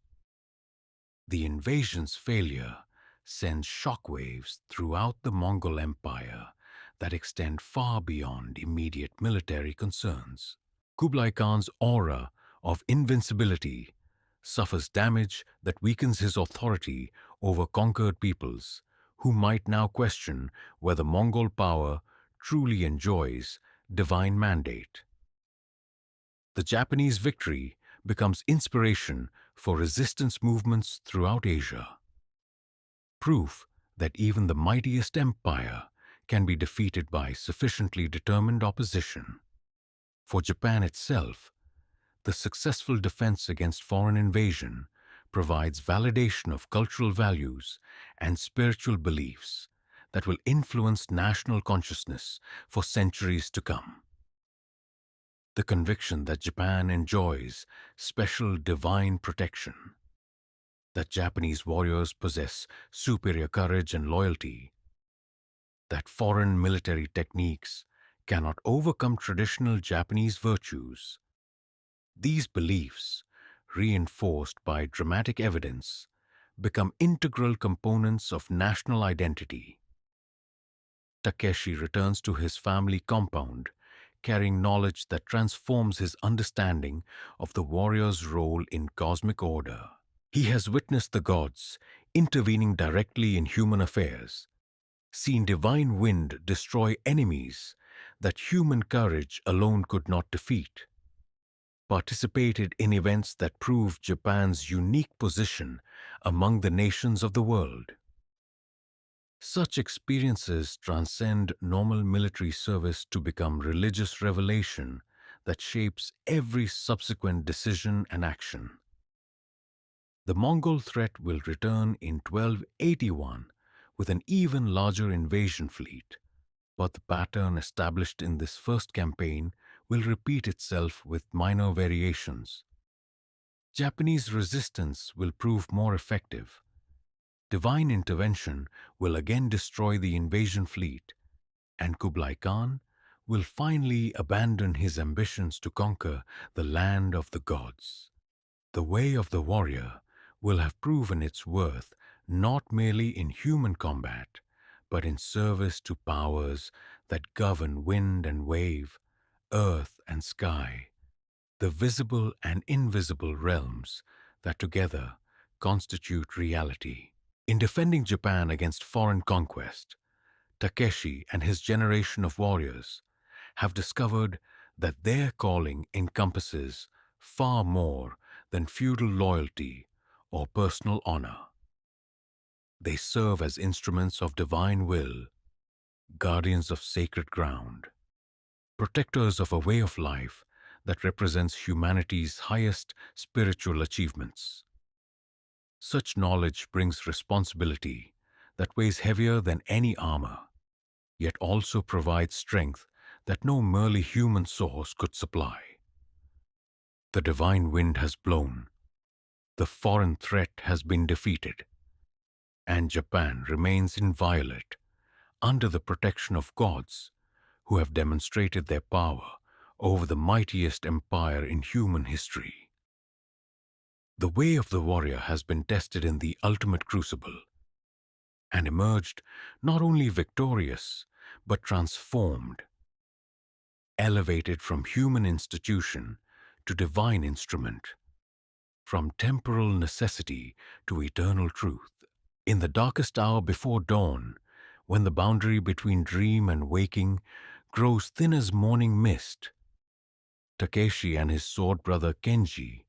The invasion's failure sends shockwaves throughout the Mongol Empire that extend far beyond immediate military concerns. Kublai Khan's aura of invincibility suffers damage that weakens his authority over conquered peoples, who might now question whether Mongol power truly enjoys divine mandate. The Japanese victory becomes inspiration for resistance movements throughout Asia. Proof that even the mightiest empire can be defeated by sufficiently determined opposition. For Japan itself, the successful defense against foreign invasion provides validation of cultural values and spiritual beliefs that will influence national consciousness for centuries to come. The conviction that Japan enjoys special divine protection, that Japanese warriors possess superior courage and loyalty, that foreign military techniques cannot overcome traditional Japanese virtues. These beliefs, reinforced by dramatic evidence, become integral components of national identity. Takeshi returns to his family compound, carrying knowledge that transforms his understanding of the warrior's role in cosmic order. He has witnessed the gods intervening directly in human affairs, seen divine wind destroy enemies that human courage alone could not defeat, participated in events that proved Japan's unique position among the nations of the world. Such experiences transcend normal military service to become religious revelation that shapes every subsequent decision and action. The Mongol threat will return in 1281 with an even larger invasion fleet, but the pattern established in this first campaign will repeat itself with minor variations. Japanese resistance will prove more effective. Divine intervention will again destroy the invasion fleet, and Kublai Khan will finally abandon his ambitions to conquer the land of the gods. The way of the warrior will have proven its worth not merely in human combat, but in service to powers that govern wind and wave, earth and sky, the visible and invisible realms that together constitute reality. In defending Japan against foreign conquest, Takeshi and his generation of warriors have discovered that their calling encompasses far more than feudal loyalty or personal honor. They serve as instruments of divine will, guardians of sacred ground, protectors of a way of life that represents humanity's highest spiritual achievements. Such knowledge brings responsibility that weighs heavier than any armor, yet also provides strength that no merely human source could supply. The divine wind has blown, the foreign threat has been defeated, and Japan remains inviolate under the protection of gods who have demonstrated their power over the mightiest empire in human history. The way of the warrior has been tested in the ultimate crucible and emerged not only victorious but transformed, elevated from human institution to divine instrument, from temporal necessity to eternal truth. In the darkest hour before dawn, when the boundary between dream and waking grows thin as morning mist, Takeshi and his sword brother Kenji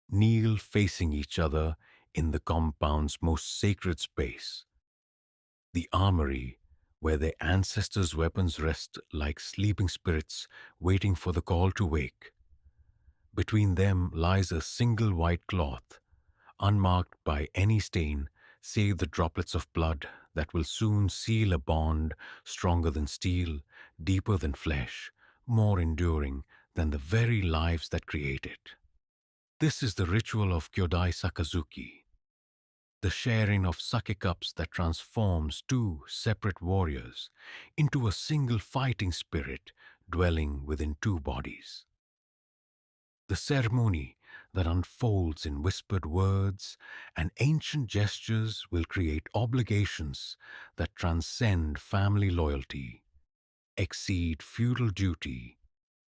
kneel facing each other in the compound's most sacred space, the armory where their ancestors' weapons rest like sleeping spirits waiting for the call to wake. Between them lies a single white cloth, unmarked by any stain save the droplets of blood that will soon seal a bond stronger than steel, deeper than flesh, more enduring than the very lives that create it. This is the ritual of Kyodai Sakazuki, the sharing of sake cups that transforms two separate warriors into a single fighting spirit dwelling within two bodies. The ceremony that unfolds in whispered words and ancient gestures will create obligations that transcend family loyalty, exceed feudal duty,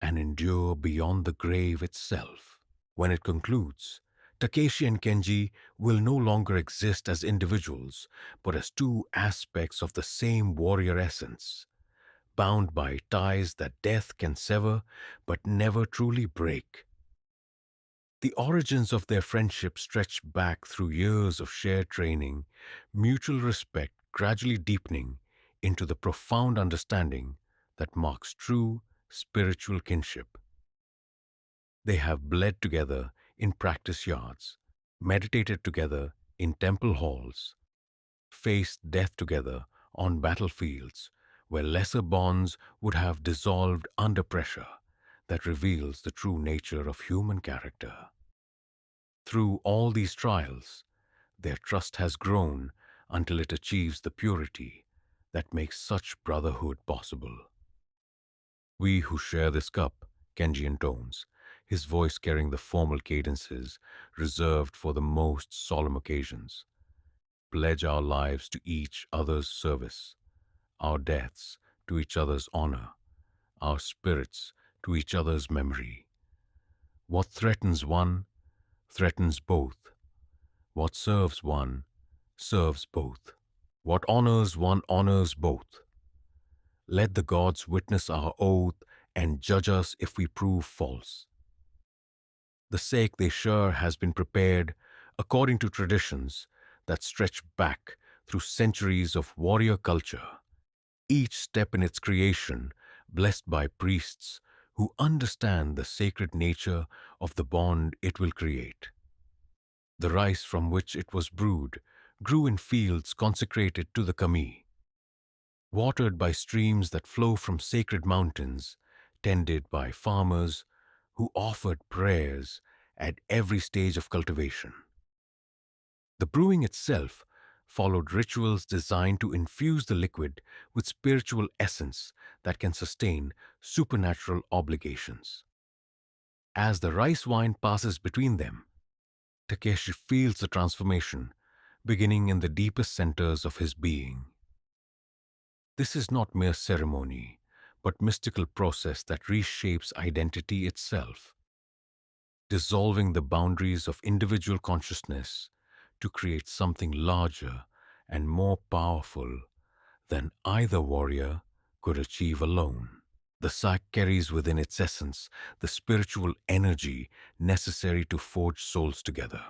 and endure beyond the grave itself. When it concludes, Takeshi and Kenji will no longer exist as individuals, but as two aspects of the same warrior essence, bound by ties that death can sever but never truly break. The origins of their friendship stretch back through years of shared training, mutual respect gradually deepening into the profound understanding that marks true spiritual kinship. They have bled together in practice yards, meditated together in temple halls, faced death together on battlefields where lesser bonds would have dissolved under pressure that reveals the true nature of human character. Through all these trials, their trust has grown until it achieves the purity that makes such brotherhood possible. We who share this cup, Kenji intones, his voice carrying the formal cadences reserved for the most solemn occasions, pledge our lives to each other's service, our deaths to each other's honor, our spirits to each other's memory. What threatens one threatens both. What serves one serves both. What honors one honors both. Let the gods witness our oath and judge us if we prove false. The sake they share has been prepared according to traditions that stretch back through centuries of warrior culture, each step in its creation blessed by priests who understand the sacred nature of the bond it will create. The rice from which it was brewed grew in fields consecrated to the kami, watered by streams that flow from sacred mountains, tended by farmers who offered prayers at every stage of cultivation. The brewing itself followed rituals designed to infuse the liquid with spiritual essence that can sustain supernatural obligations. As the rice wine passes between them, Takeshi feels the transformation beginning in the deepest centers of his being. This is not mere ceremony, but mystical process that reshapes identity itself, dissolving the boundaries of individual consciousness to create something larger and more powerful than either warrior could achieve alone. The sack carries within its essence the spiritual energy necessary to forge souls together,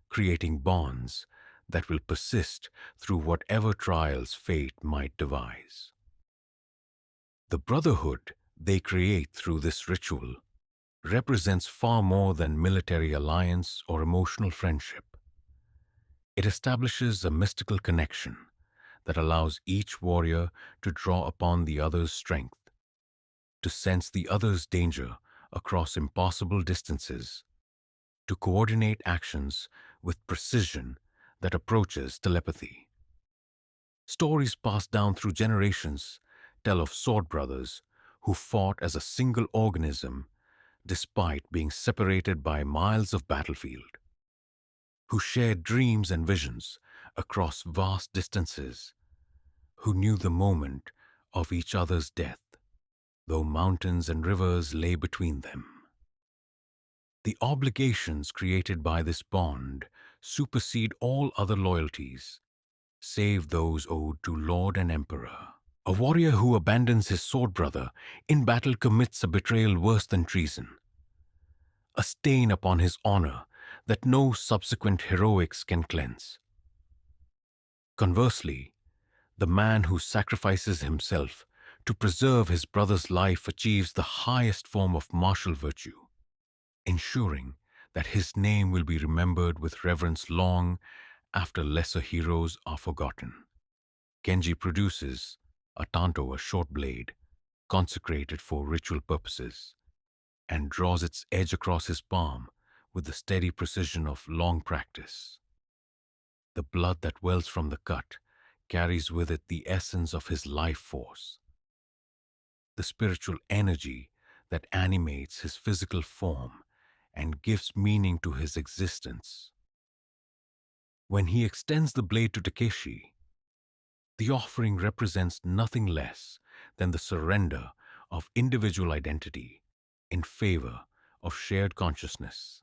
creating bonds that will persist through whatever trials fate might devise. The brotherhood they create through this ritual represents far more than military alliance or emotional friendship. It establishes a mystical connection that allows each warrior to draw upon the other's strength, to sense the other's danger across impossible distances, to coordinate actions with precision that approaches telepathy. Stories passed down through generations tell of sword brothers who fought as a single organism despite being separated by miles of battlefield, who shared dreams and visions across vast distances, who knew the moment of each other's death, though mountains and rivers lay between them. The obligations created by this bond supersede all other loyalties, save those owed to lord and emperor. A warrior who abandons his sword brother in battle commits a betrayal worse than treason, a stain upon his honor that no subsequent heroics can cleanse. Conversely, the man who sacrifices himself to preserve his brother's life achieves the highest form of martial virtue, ensuring that his name will be remembered with reverence long after lesser heroes are forgotten. Genji produces a tanto, a short blade, consecrated for ritual purposes, and draws its edge across his palm with the steady precision of long practice. The blood that wells from the cut carries with it the essence of his life force, the spiritual energy that animates his physical form and gives meaning to his existence. When he extends the blade to Takeshi, the offering represents nothing less than the surrender of individual identity in favor of shared consciousness.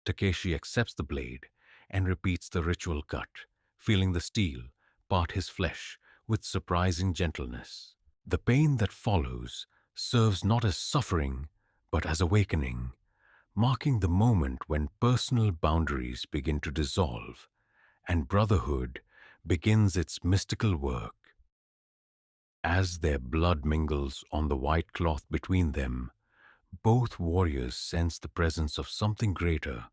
Takeshi accepts the blade and repeats the ritual cut, feeling the steel part his flesh with surprising gentleness. The pain that follows serves not as suffering, but as awakening, marking the moment when personal boundaries begin to dissolve and brotherhood begins its mystical work. As their blood mingles on the white cloth between them, both warriors sense the presence of something greater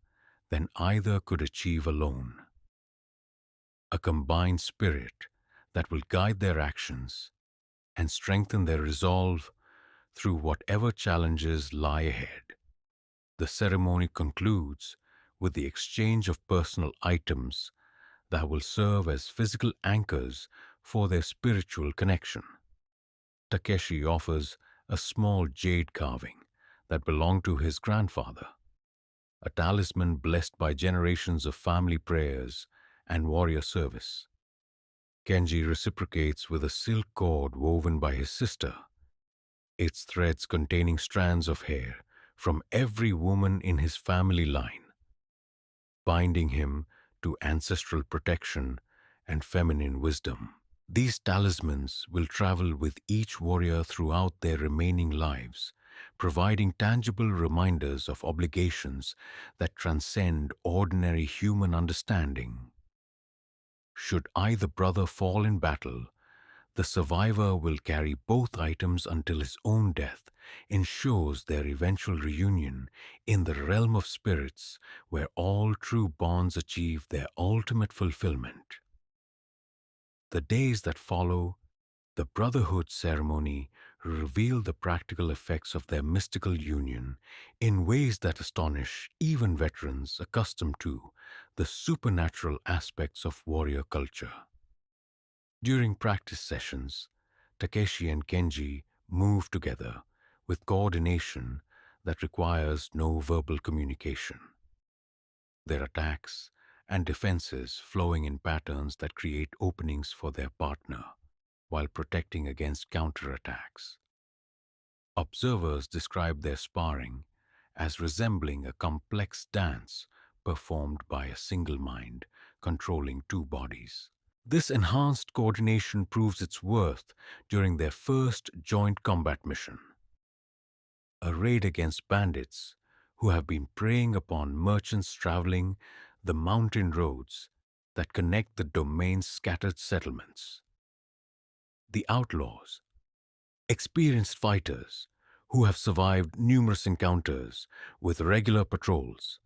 than either could achieve alone. A combined spirit that will guide their actions and strengthen their resolve through whatever challenges lie ahead. The ceremony concludes with the exchange of personal items that will serve as physical anchors for their spiritual connection. Takeshi offers a small jade carving that belonged to his grandfather, a talisman blessed by generations of family prayers and warrior service. Genji reciprocates with a silk cord woven by his sister, its threads containing strands of hair from every woman in his family line, binding him to ancestral protection and feminine wisdom. These talismans will travel with each warrior throughout their remaining lives, providing tangible reminders of obligations that transcend ordinary human understanding. Should either brother fall in battle, the survivor will carry both items until his own death ensures their eventual reunion in the realm of spirits where all true bonds achieve their ultimate fulfillment. The days that follow the brotherhood ceremony reveal the practical effects of their mystical union in ways that astonish even veterans accustomed to the supernatural aspects of warrior culture. During practice sessions, Takeshi and Kenji move together with coordination that requires no verbal communication. Their attacks and defenses flowing in patterns that create openings for their partner while protecting against counterattacks. Observers describe their sparring as resembling a complex dance performed by a single mind controlling two bodies. This enhanced coordination proves its worth during their first joint combat mission, a raid against bandits who have been preying upon merchants traveling the mountain roads that connect the domain's scattered settlements. The outlaws, experienced fighters who have survived numerous encounters with regular patrols,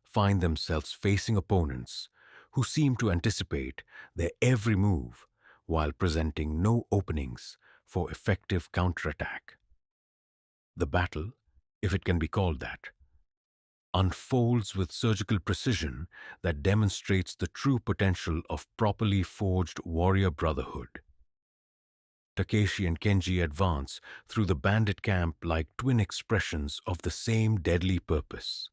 find themselves facing opponents who seem to anticipate their every move while presenting no openings for effective counterattack. The battle, if it can be called that, unfolds with surgical precision that demonstrates the true potential of properly forged warrior brotherhood. Takeshi and Kenji advance through the bandit camp like twin expressions of the same deadly purpose,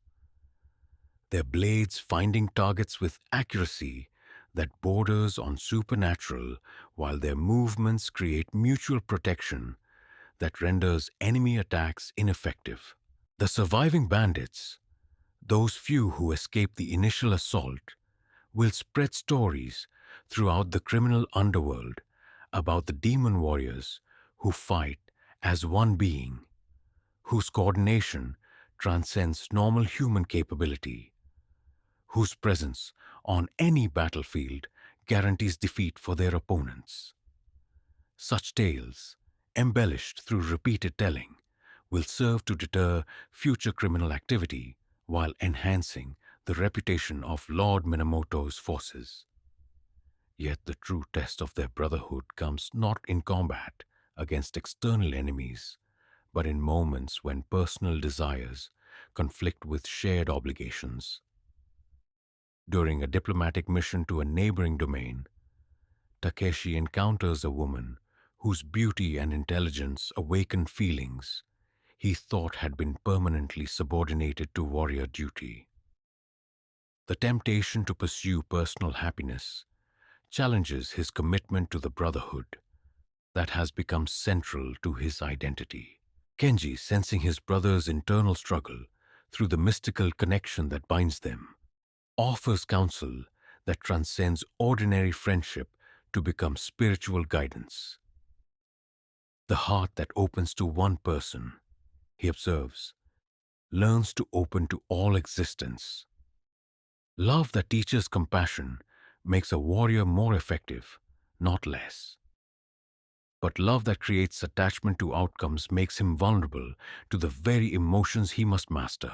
their blades finding targets with accuracy that borders on supernatural, while their movements create mutual protection that renders enemy attacks ineffective. The surviving bandits, those few who escape the initial assault, will spread stories throughout the criminal underworld about the demon warriors who fight as one being, whose coordination transcends normal human capability, whose presence on any battlefield guarantees defeat for their opponents. Such tales, embellished through repeated telling, will serve to deter future criminal activity while enhancing the reputation of Lord Minamoto's forces. Yet the true test of their brotherhood comes not in combat against external enemies, but in moments when personal desires conflict with shared obligations. During a diplomatic mission to a neighboring domain, Takeshi encounters a woman whose beauty and intelligence awaken feelings he thought had been permanently subordinated to warrior duty. The temptation to pursue personal happiness challenges his commitment to the brotherhood that has become central to his identity. Kenji, sensing his brother's internal struggle through the mystical connection that binds them, offers counsel that transcends ordinary friendship to become spiritual guidance. The heart that opens to one person, he observes, learns to open to all existence. Love that teaches compassion makes a warrior more effective, not less. But love that creates attachment to outcomes makes him vulnerable to the very emotions he must master.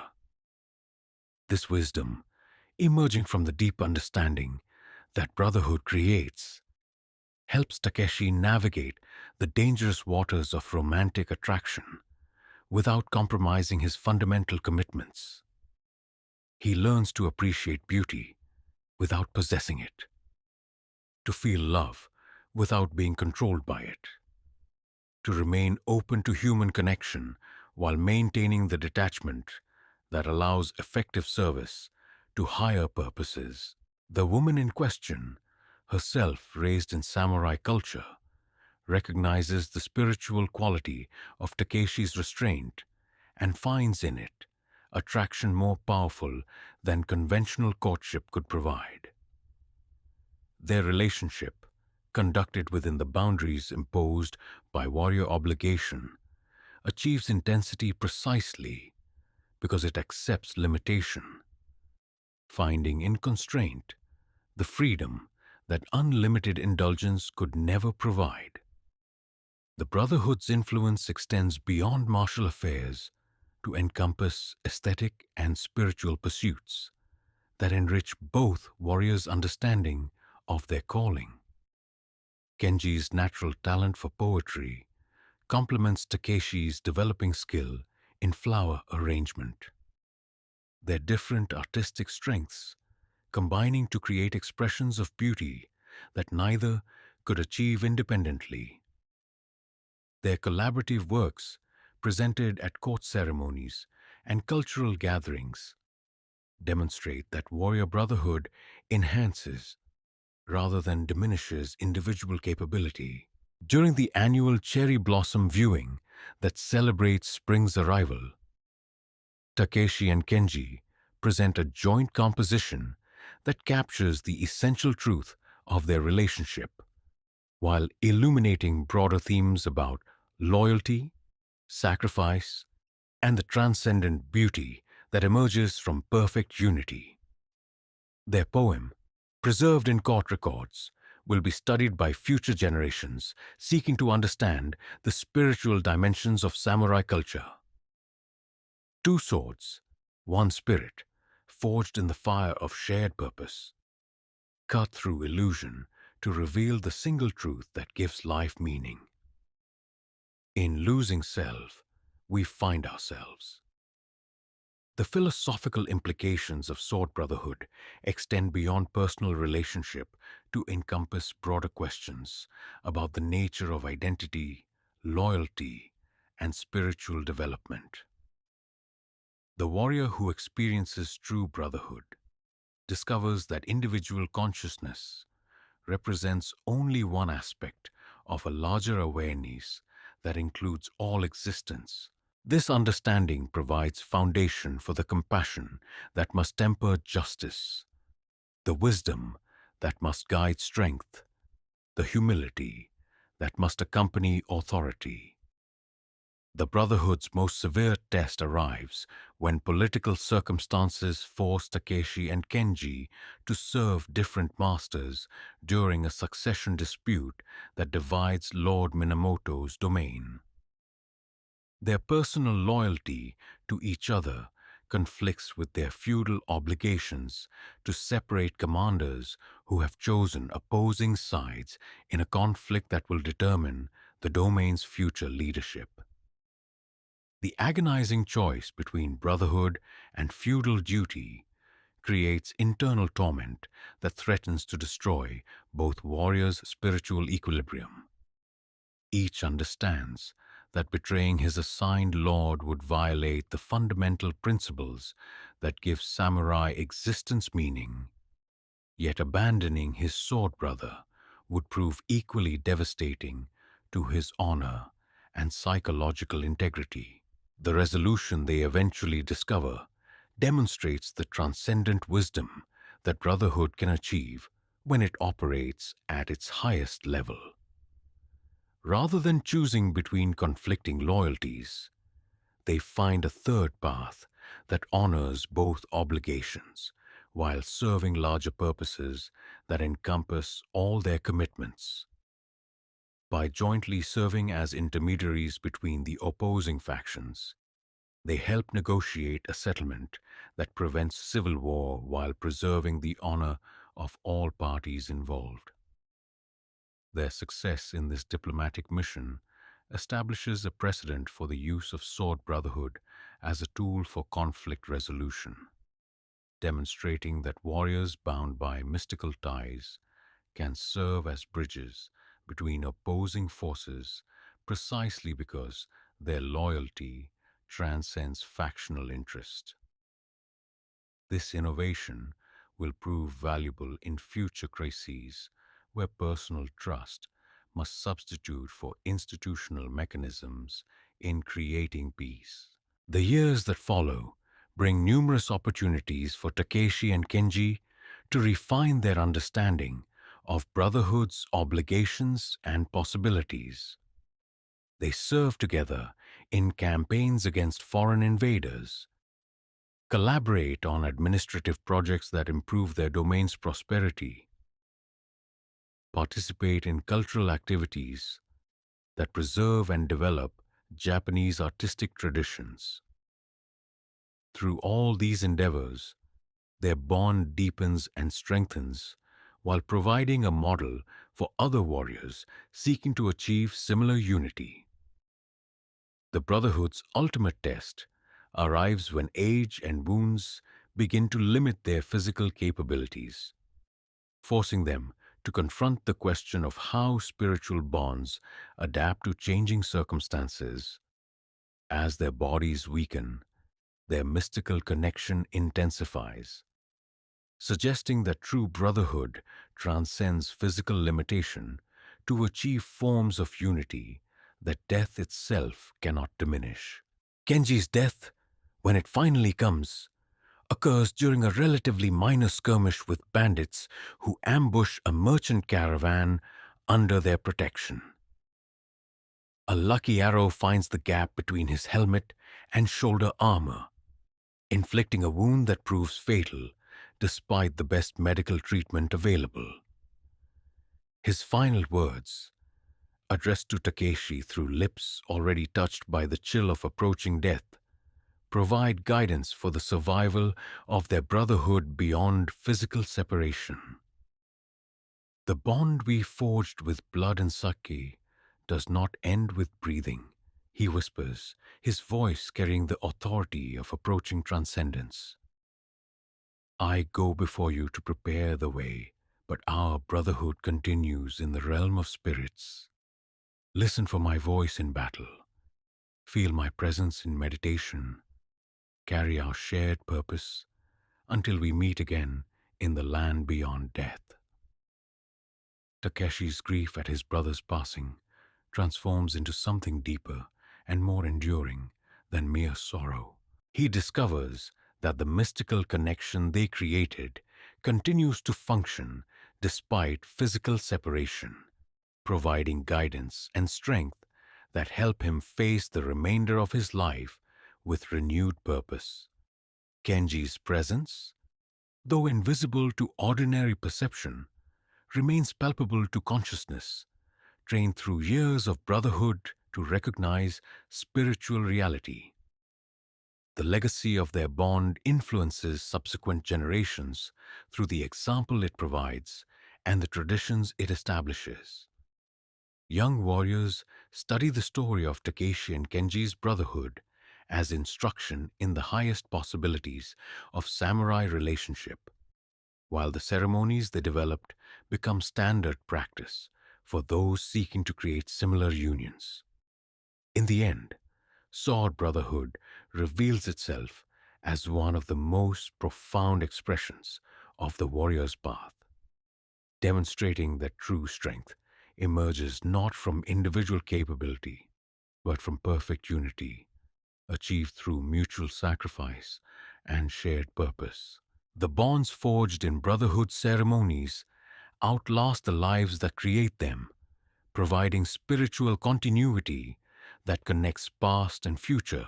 This wisdom, emerging from the deep understanding that brotherhood creates, helps Takeshi navigate the dangerous waters of romantic attraction without compromising his fundamental commitments. He learns to appreciate beauty without possessing it, to feel love without being controlled by it, to remain open to human connection while maintaining the detachment that allows effective service to higher purposes. The woman in question, herself raised in samurai culture, recognizes the spiritual quality of Takeshi's restraint and finds in it attraction more powerful than conventional courtship could provide. Their relationship, conducted within the boundaries imposed by warrior obligation, achieves intensity precisely because it accepts limitation, finding in constraint the freedom that unlimited indulgence could never provide. The Brotherhood's influence extends beyond martial affairs to encompass aesthetic and spiritual pursuits that enrich both warriors' understanding of their calling. Kenji's natural talent for poetry complements Takeshi's developing skill in flower arrangement. Their different artistic strengths combining to create expressions of beauty that neither could achieve independently. Their collaborative works, presented at court ceremonies and cultural gatherings, demonstrate that warrior brotherhood enhances rather than diminishes individual capability. During the annual cherry blossom viewing that celebrates spring's arrival, Takeshi and Kenji present a joint composition that captures the essential truth of their relationship while illuminating broader themes about loyalty, sacrifice, and the transcendent beauty that emerges from perfect unity. Their poem, preserved in court records, will be studied by future generations seeking to understand the spiritual dimensions of samurai culture. Two swords, one spirit, forged in the fire of shared purpose, cut through illusion to reveal the single truth that gives life meaning. In losing self, we find ourselves. The philosophical implications of sword brotherhood extend beyond personal relationship to encompass broader questions about the nature of identity, loyalty, and spiritual development. The warrior who experiences true brotherhood discovers that individual consciousness represents only one aspect of a larger awareness that includes all existence. This understanding provides foundation for the compassion that must temper justice, the wisdom that must guide strength, the humility that must accompany authority. The Brotherhood's most severe test arrives when political circumstances force Takeshi and Kenji to serve different masters during a succession dispute that divides Lord Minamoto's domain. Their personal loyalty to each other conflicts with their feudal obligations to separate commanders who have chosen opposing sides in a conflict that will determine the domain's future leadership. The agonizing choice between brotherhood and feudal duty creates internal torment that threatens to destroy both warriors' spiritual equilibrium. Each understands that betraying his assigned lord would violate the fundamental principles that give samurai existence meaning, yet abandoning his sword brother would prove equally devastating to his honor and psychological integrity. The resolution they eventually discover demonstrates the transcendent wisdom that brotherhood can achieve when it operates at its highest level. Rather than choosing between conflicting loyalties, they find a third path that honors both obligations while serving larger purposes that encompass all their commitments. By jointly serving as intermediaries between the opposing factions, they help negotiate a settlement that prevents civil war while preserving the honor of all parties involved. Their success in this diplomatic mission establishes a precedent for the use of sword brotherhood as a tool for conflict resolution, demonstrating that warriors bound by mystical ties can serve as bridges between opposing forces precisely because their loyalty transcends factional interest. This innovation will prove valuable in future crises where personal trust must substitute for institutional mechanisms in creating peace. The years that follow bring numerous opportunities for Takeshi and Kenji to refine their understanding of brotherhood's obligations and possibilities. They serve together in campaigns against foreign invaders, collaborate on administrative projects that improve their domain's prosperity, participate in cultural activities that preserve and develop Japanese artistic traditions. Through all these endeavors, their bond deepens and strengthens while providing a model for other warriors seeking to achieve similar unity. The Brotherhood's ultimate test arrives when age and wounds begin to limit their physical capabilities, forcing them to confront the question of how spiritual bonds adapt to changing circumstances. As their bodies weaken, their mystical connection intensifies, suggesting that true brotherhood transcends physical limitation to achieve forms of unity that death itself cannot diminish. Kenji's death, when it finally comes, occurs during a relatively minor skirmish with bandits who ambush a merchant caravan under their protection. A lucky arrow finds the gap between his helmet and shoulder armor, inflicting a wound that proves fatal despite the best medical treatment available. His final words, addressed to Takeshi through lips already touched by the chill of approaching death, provide guidance for the survival of their brotherhood beyond physical separation. The bond we forged with blood and sake does not end with breathing, he whispers, his voice carrying the authority of approaching transcendence. I go before you to prepare the way, but our brotherhood continues in the realm of spirits. Listen for my voice in battle. Feel my presence in meditation. Carry our shared purpose until we meet again in the land beyond death. Takeshi's grief at his brother's passing transforms into something deeper and more enduring than mere sorrow. He discovers that the mystical connection they created continues to function despite physical separation, providing guidance and strength that help him face the remainder of his life with renewed purpose. Kenji's presence, though invisible to ordinary perception, remains palpable to consciousness, trained through years of brotherhood to recognize spiritual reality. The legacy of their bond influences subsequent generations through the example it provides and the traditions it establishes. Young warriors study the story of Takeshi and Kenji's brotherhood as instruction in the highest possibilities of samurai relationship, while the ceremonies they developed become standard practice for those seeking to create similar unions. In the end, sword brotherhood reveals itself as one of the most profound expressions of the warrior's path, demonstrating that true strength emerges not from individual capability, but from perfect unity, achieved through mutual sacrifice and shared purpose. The bonds forged in brotherhood ceremonies outlast the lives that create them, providing spiritual continuity that connects past and future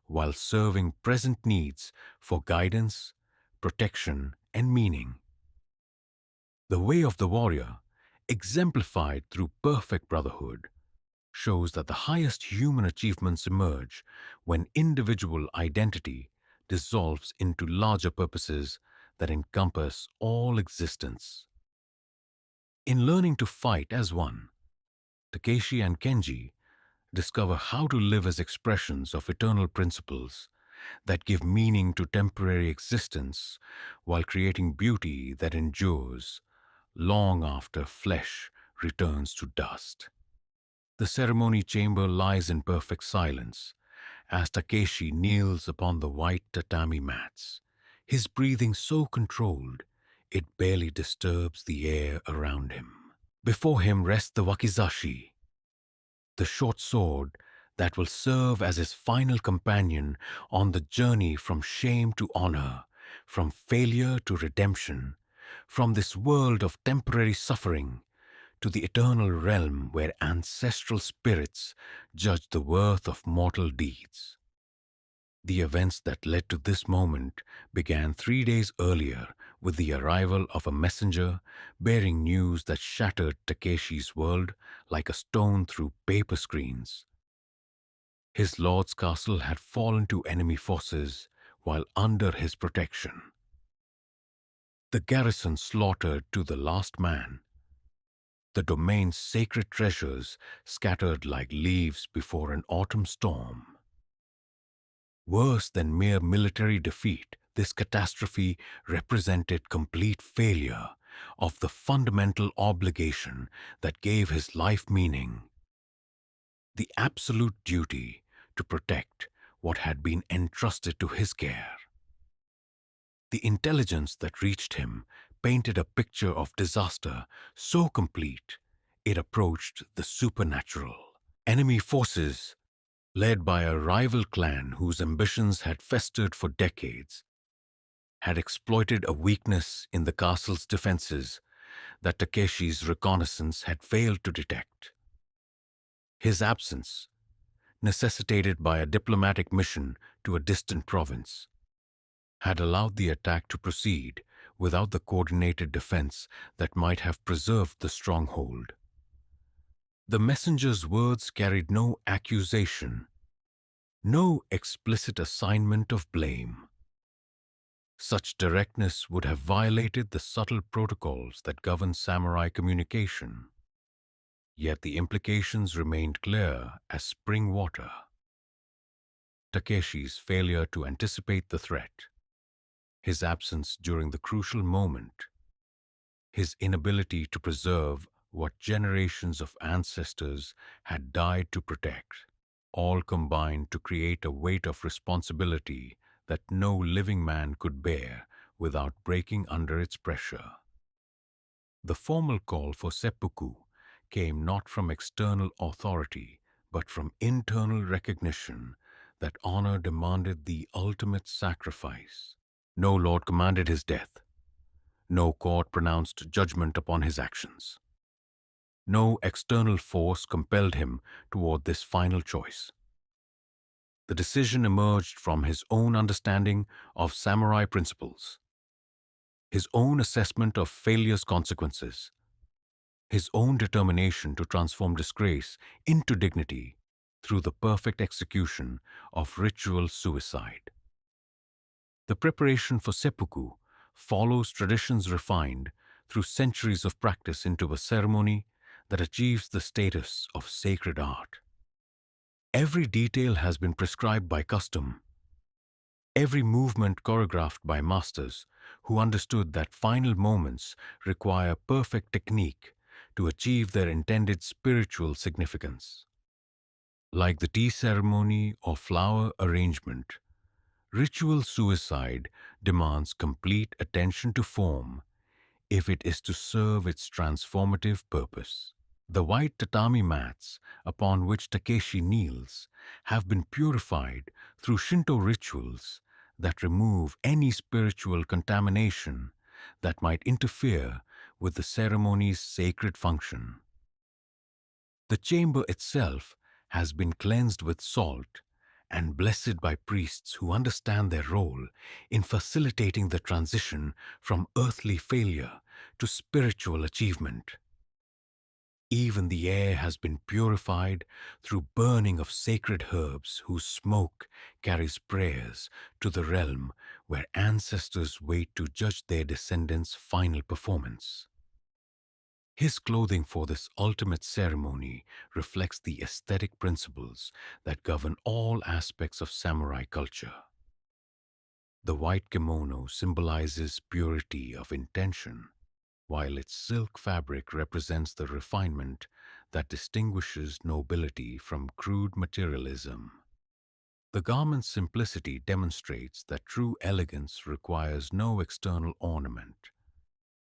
while serving present needs for guidance, protection, and meaning. The way of the warrior, exemplified through perfect brotherhood, shows that the highest human achievements emerge when individual identity dissolves into larger purposes that encompass all existence. In learning to fight as one, Takeshi and Kenji discover how to live as expressions of eternal principles that give meaning to temporary existence while creating beauty that endures long after flesh returns to dust. The ceremony chamber lies in perfect silence as Takeshi kneels upon the white tatami mats, his breathing so controlled it barely disturbs the air around him. Before him rests the wakizashi, the short sword that will serve as his final companion on the journey from shame to honor, from failure to redemption, from this world of temporary suffering to the eternal realm where ancestral spirits judge the worth of mortal deeds. The events that led to this moment began 3 days earlier with the arrival of a messenger bearing news that shattered Takeshi's world like a stone through paper screens. His lord's castle had fallen to enemy forces while under his protection. The garrison slaughtered to the last man, the domain's sacred treasures scattered like leaves before an autumn storm. Worse than mere military defeat, this catastrophe represented complete failure of the fundamental obligation that gave his life meaning, the absolute duty to protect what had been entrusted to his care. The intelligence that reached him painted a picture of disaster so complete it approached the supernatural. Enemy forces, led by a rival clan whose ambitions had festered for decades, had exploited a weakness in the castle's defenses that Takeshi's reconnaissance had failed to detect. His absence, necessitated by a diplomatic mission to a distant province, had allowed the attack to proceed without the coordinated defense that might have preserved the stronghold. The messenger's words carried no accusation, no explicit assignment of blame. Such directness would have violated the subtle protocols that govern samurai communication. Yet the implications remained clear as spring water. Takeshi's failure to anticipate the threat, his absence during the crucial moment, his inability to preserve what generations of ancestors had died to protect, all combined to create a weight of responsibility that no living man could bear without breaking under its pressure. The formal call for seppuku came not from external authority, but from internal recognition that honor demanded the ultimate sacrifice. No lord commanded his death. No court pronounced judgment upon his actions. No external force compelled him toward this final choice. The decision emerged from his own understanding of samurai principles, his own assessment of failure's consequences, his own determination to transform disgrace into dignity through the perfect execution of ritual suicide. The preparation for seppuku follows traditions refined through centuries of practice into a ceremony that achieves the status of sacred art. Every detail has been prescribed by custom, every movement choreographed by masters who understood that final moments require perfect technique to achieve their intended spiritual significance. Like the tea ceremony or flower arrangement, ritual suicide demands complete attention to form if it is to serve its transformative purpose. The white tatami mats upon which Takeshi kneels have been purified through Shinto rituals that remove any spiritual contamination that might interfere with the ceremony's sacred function. The chamber itself has been cleansed with salt and blessed by priests who understand their role in facilitating the transition from earthly failure to spiritual achievement. Even the air has been purified through burning of sacred herbs whose smoke carries prayers to the realm where ancestors wait to judge their descendants' final performance. His clothing for this ultimate ceremony reflects the aesthetic principles that govern all aspects of samurai culture. The white kimono symbolizes purity of intention, while its silk fabric represents the refinement that distinguishes nobility from crude materialism. The garment's simplicity demonstrates that true elegance requires no external ornament,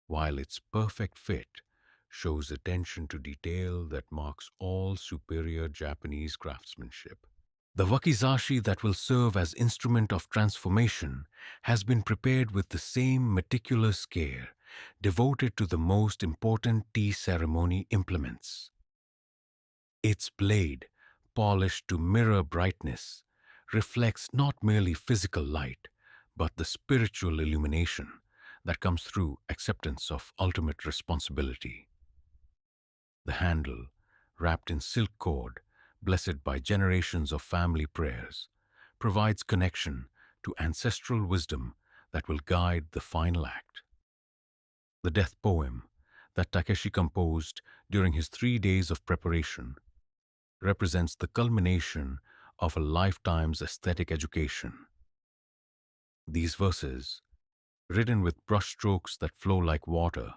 while its perfect fit shows attention to detail that marks all superior Japanese craftsmanship. The wakizashi that will serve as instrument of transformation has been prepared with the same meticulous care devoted to the most important tea ceremony implements. Its blade, polished to mirror brightness, reflects not merely physical light, but the spiritual illumination that comes through acceptance of ultimate responsibility. The handle, wrapped in silk cord, blessed by generations of family prayers, provides connection to ancestral wisdom that will guide the final act. The death poem that Takeshi composed during his 3 days of preparation represents the culmination of a lifetime's aesthetic education. These verses, written with brushstrokes that flow like water,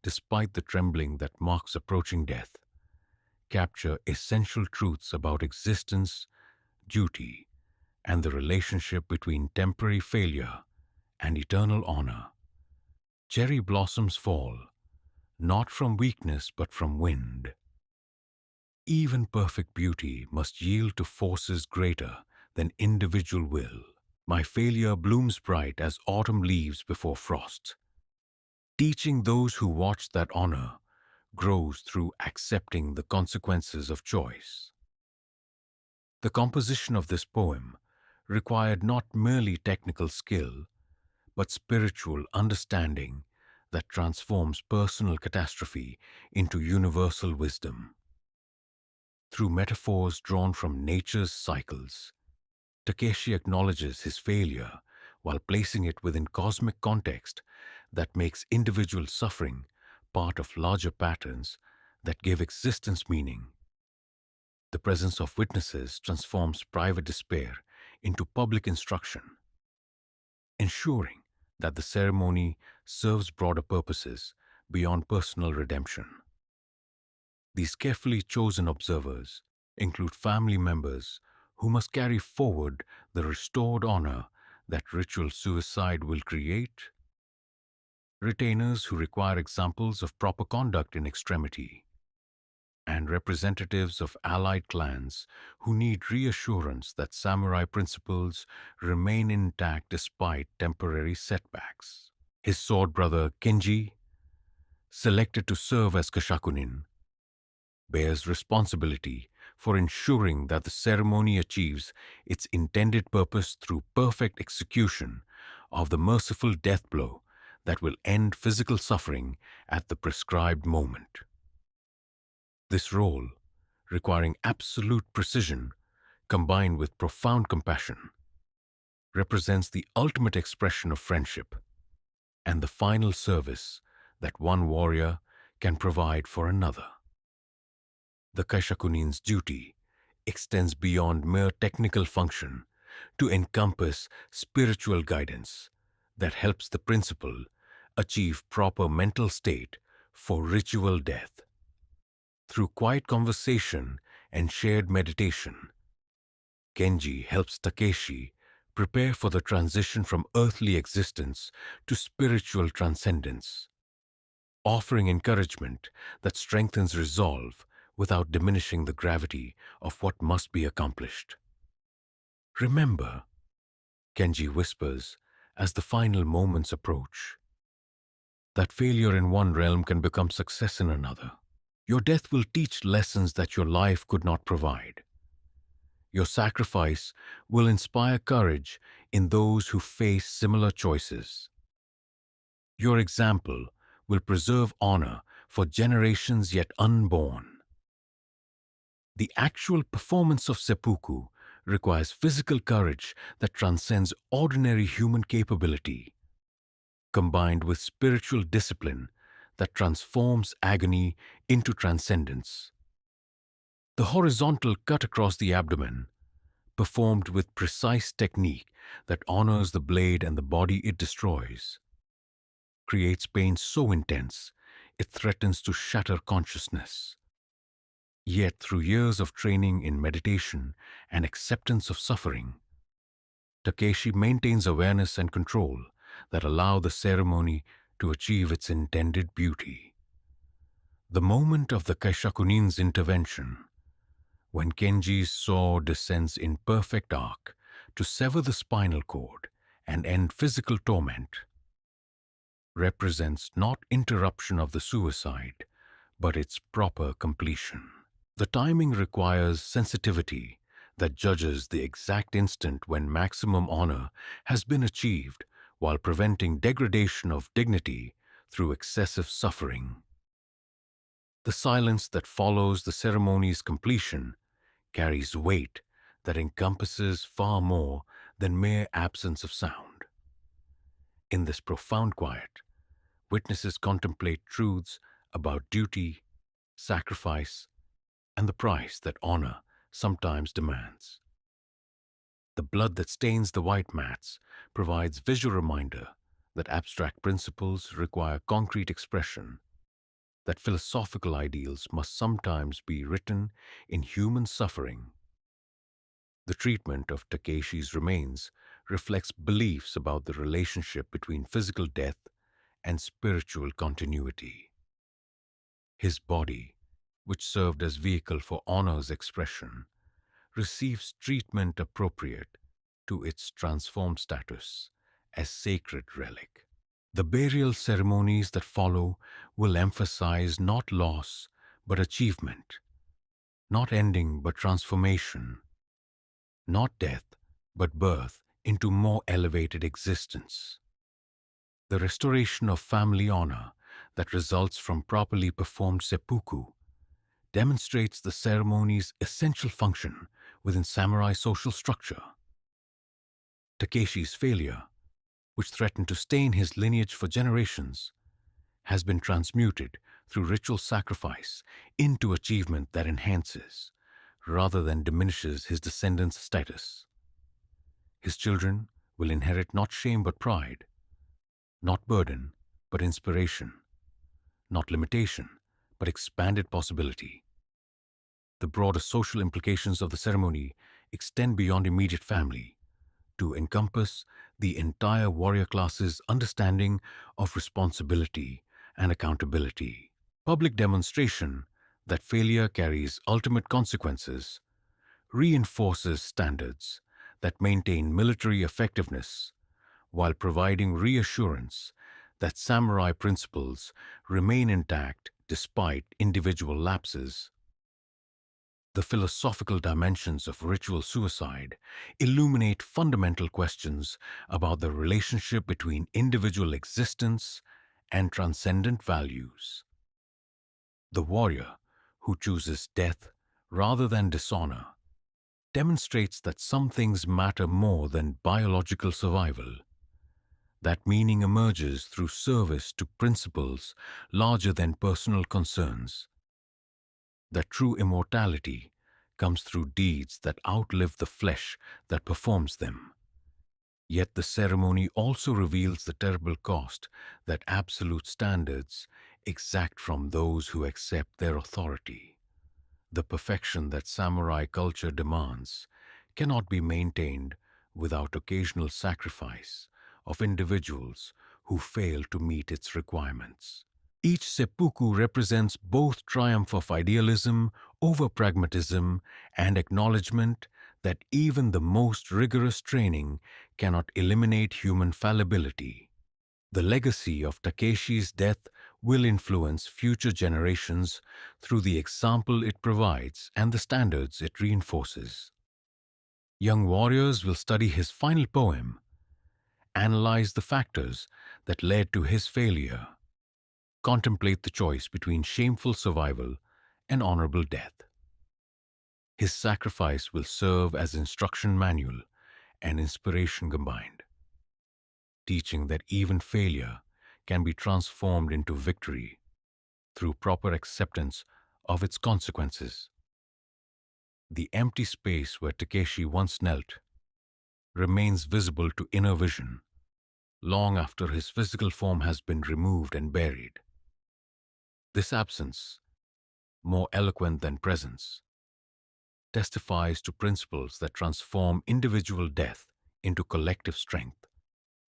despite the trembling that marks approaching death, capture essential truths about existence, duty, and the relationship between temporary failure and eternal honor. Cherry blossoms fall, not from weakness but from wind. Even perfect beauty must yield to forces greater than individual will. My failure blooms bright as autumn leaves before frost, teaching those who watch that honor grows through accepting the consequences of choice. The composition of this poem required not merely technical skill, but spiritual understanding that transforms personal catastrophe into universal wisdom. Through metaphors drawn from nature's cycles, Takeshi acknowledges his failure while placing it within cosmic context that makes individual suffering part of larger patterns that give existence meaning. The presence of witnesses transforms private despair into public instruction, ensuring that the ceremony serves broader purposes beyond personal redemption. These carefully chosen observers include family members who must carry forward the restored honor that ritual suicide will create, retainers who require examples of proper conduct in extremity, and representatives of allied clans who need reassurance that samurai principles remain intact despite temporary setbacks. His sword brother Kenji, selected to serve as Kashakunin, bears responsibility for ensuring that the ceremony achieves its intended purpose through perfect execution of the merciful death blow that will end physical suffering at the prescribed moment. This role, requiring absolute precision combined with profound compassion, represents the ultimate expression of friendship and the final service that one warrior can provide for another. The Kaishakunin's duty extends beyond mere technical function to encompass spiritual guidance that helps the principal achieve proper mental state for ritual death. Through quiet conversation and shared meditation, Kenji helps Takeshi prepare for the transition from earthly existence to spiritual transcendence, offering encouragement that strengthens resolve without diminishing the gravity of what must be accomplished. Remember, Kenji whispers as the final moments approach, that failure in one realm can become success in another. Your death will teach lessons that your life could not provide. Your sacrifice will inspire courage in those who face similar choices. Your example will preserve honor for generations yet unborn. The actual performance of seppuku requires physical courage that transcends ordinary human capability, combined with spiritual discipline that transforms agony into transcendence. The horizontal cut across the abdomen, performed with precise technique that honors the blade and the body it destroys, creates pain so intense it threatens to shatter consciousness. Yet through years of training in meditation and acceptance of suffering, Takeshi maintains awareness and control that allow the ceremony to achieve its intended beauty. The moment of the Kaishakunin's intervention, when Kenji's sword descends in perfect arc to sever the spinal cord and end physical torment, represents not interruption of the suicide, but its proper completion. The timing requires sensitivity that judges the exact instant when maximum honor has been achieved while preventing degradation of dignity through excessive suffering. The silence that follows the ceremony's completion carries weight that encompasses far more than mere absence of sound. In this profound quiet, witnesses contemplate truths about duty, sacrifice, and the price that honor sometimes demands. The blood that stains the white mats provides visual reminder that abstract principles require concrete expression, that philosophical ideals must sometimes be written in human suffering. The treatment of Takeshi's remains reflects beliefs about the relationship between physical death and spiritual continuity. His body, which served as vehicle for honor's expression, receives treatment appropriate to its transformed status as sacred relic. The burial ceremonies that follow will emphasize not loss but achievement, not ending but transformation, not death but birth into more elevated existence. The restoration of family honor that results from properly performed seppuku demonstrates the ceremony's essential function within samurai social structure. Takeshi's failure, which threatened to stain his lineage for generations, has been transmuted through ritual sacrifice into achievement that enhances, rather than diminishes his descendants' status. His children will inherit not shame but pride, not burden but inspiration, not limitation but expanded possibility. The broader social implications of the ceremony extend beyond immediate family to encompass the entire warrior class's understanding of responsibility and accountability. Public demonstration that failure carries ultimate consequences reinforces standards that maintain military effectiveness while providing reassurance that samurai principles remain intact despite individual lapses. The philosophical dimensions of ritual suicide illuminate fundamental questions about the relationship between individual existence and transcendent values. The warrior, who chooses death rather than dishonor, demonstrates that some things matter more than biological survival. That meaning emerges through service to principles larger than personal concerns. That true immortality comes through deeds that outlive the flesh that performs them. Yet the ceremony also reveals the terrible cost that absolute standards exact from those who accept their authority. The perfection that samurai culture demands cannot be maintained without occasional sacrifice of individuals who fail to meet its requirements. Each seppuku represents both triumph of idealism over pragmatism and acknowledgement that even the most rigorous training cannot eliminate human fallibility. The legacy of Takeshi's death will influence future generations through the example it provides and the standards it reinforces. Young warriors will study his final poem, analyze the factors that led to his failure, contemplate the choice between shameful survival and honorable death. His sacrifice will serve as instruction manual and inspiration combined, teaching that even failure can be transformed into victory through proper acceptance of its consequences. The empty space where Takeshi once knelt remains visible to inner vision long after his physical form has been removed and buried. This absence, more eloquent than presence, testifies to principles that transform individual death into collective strength,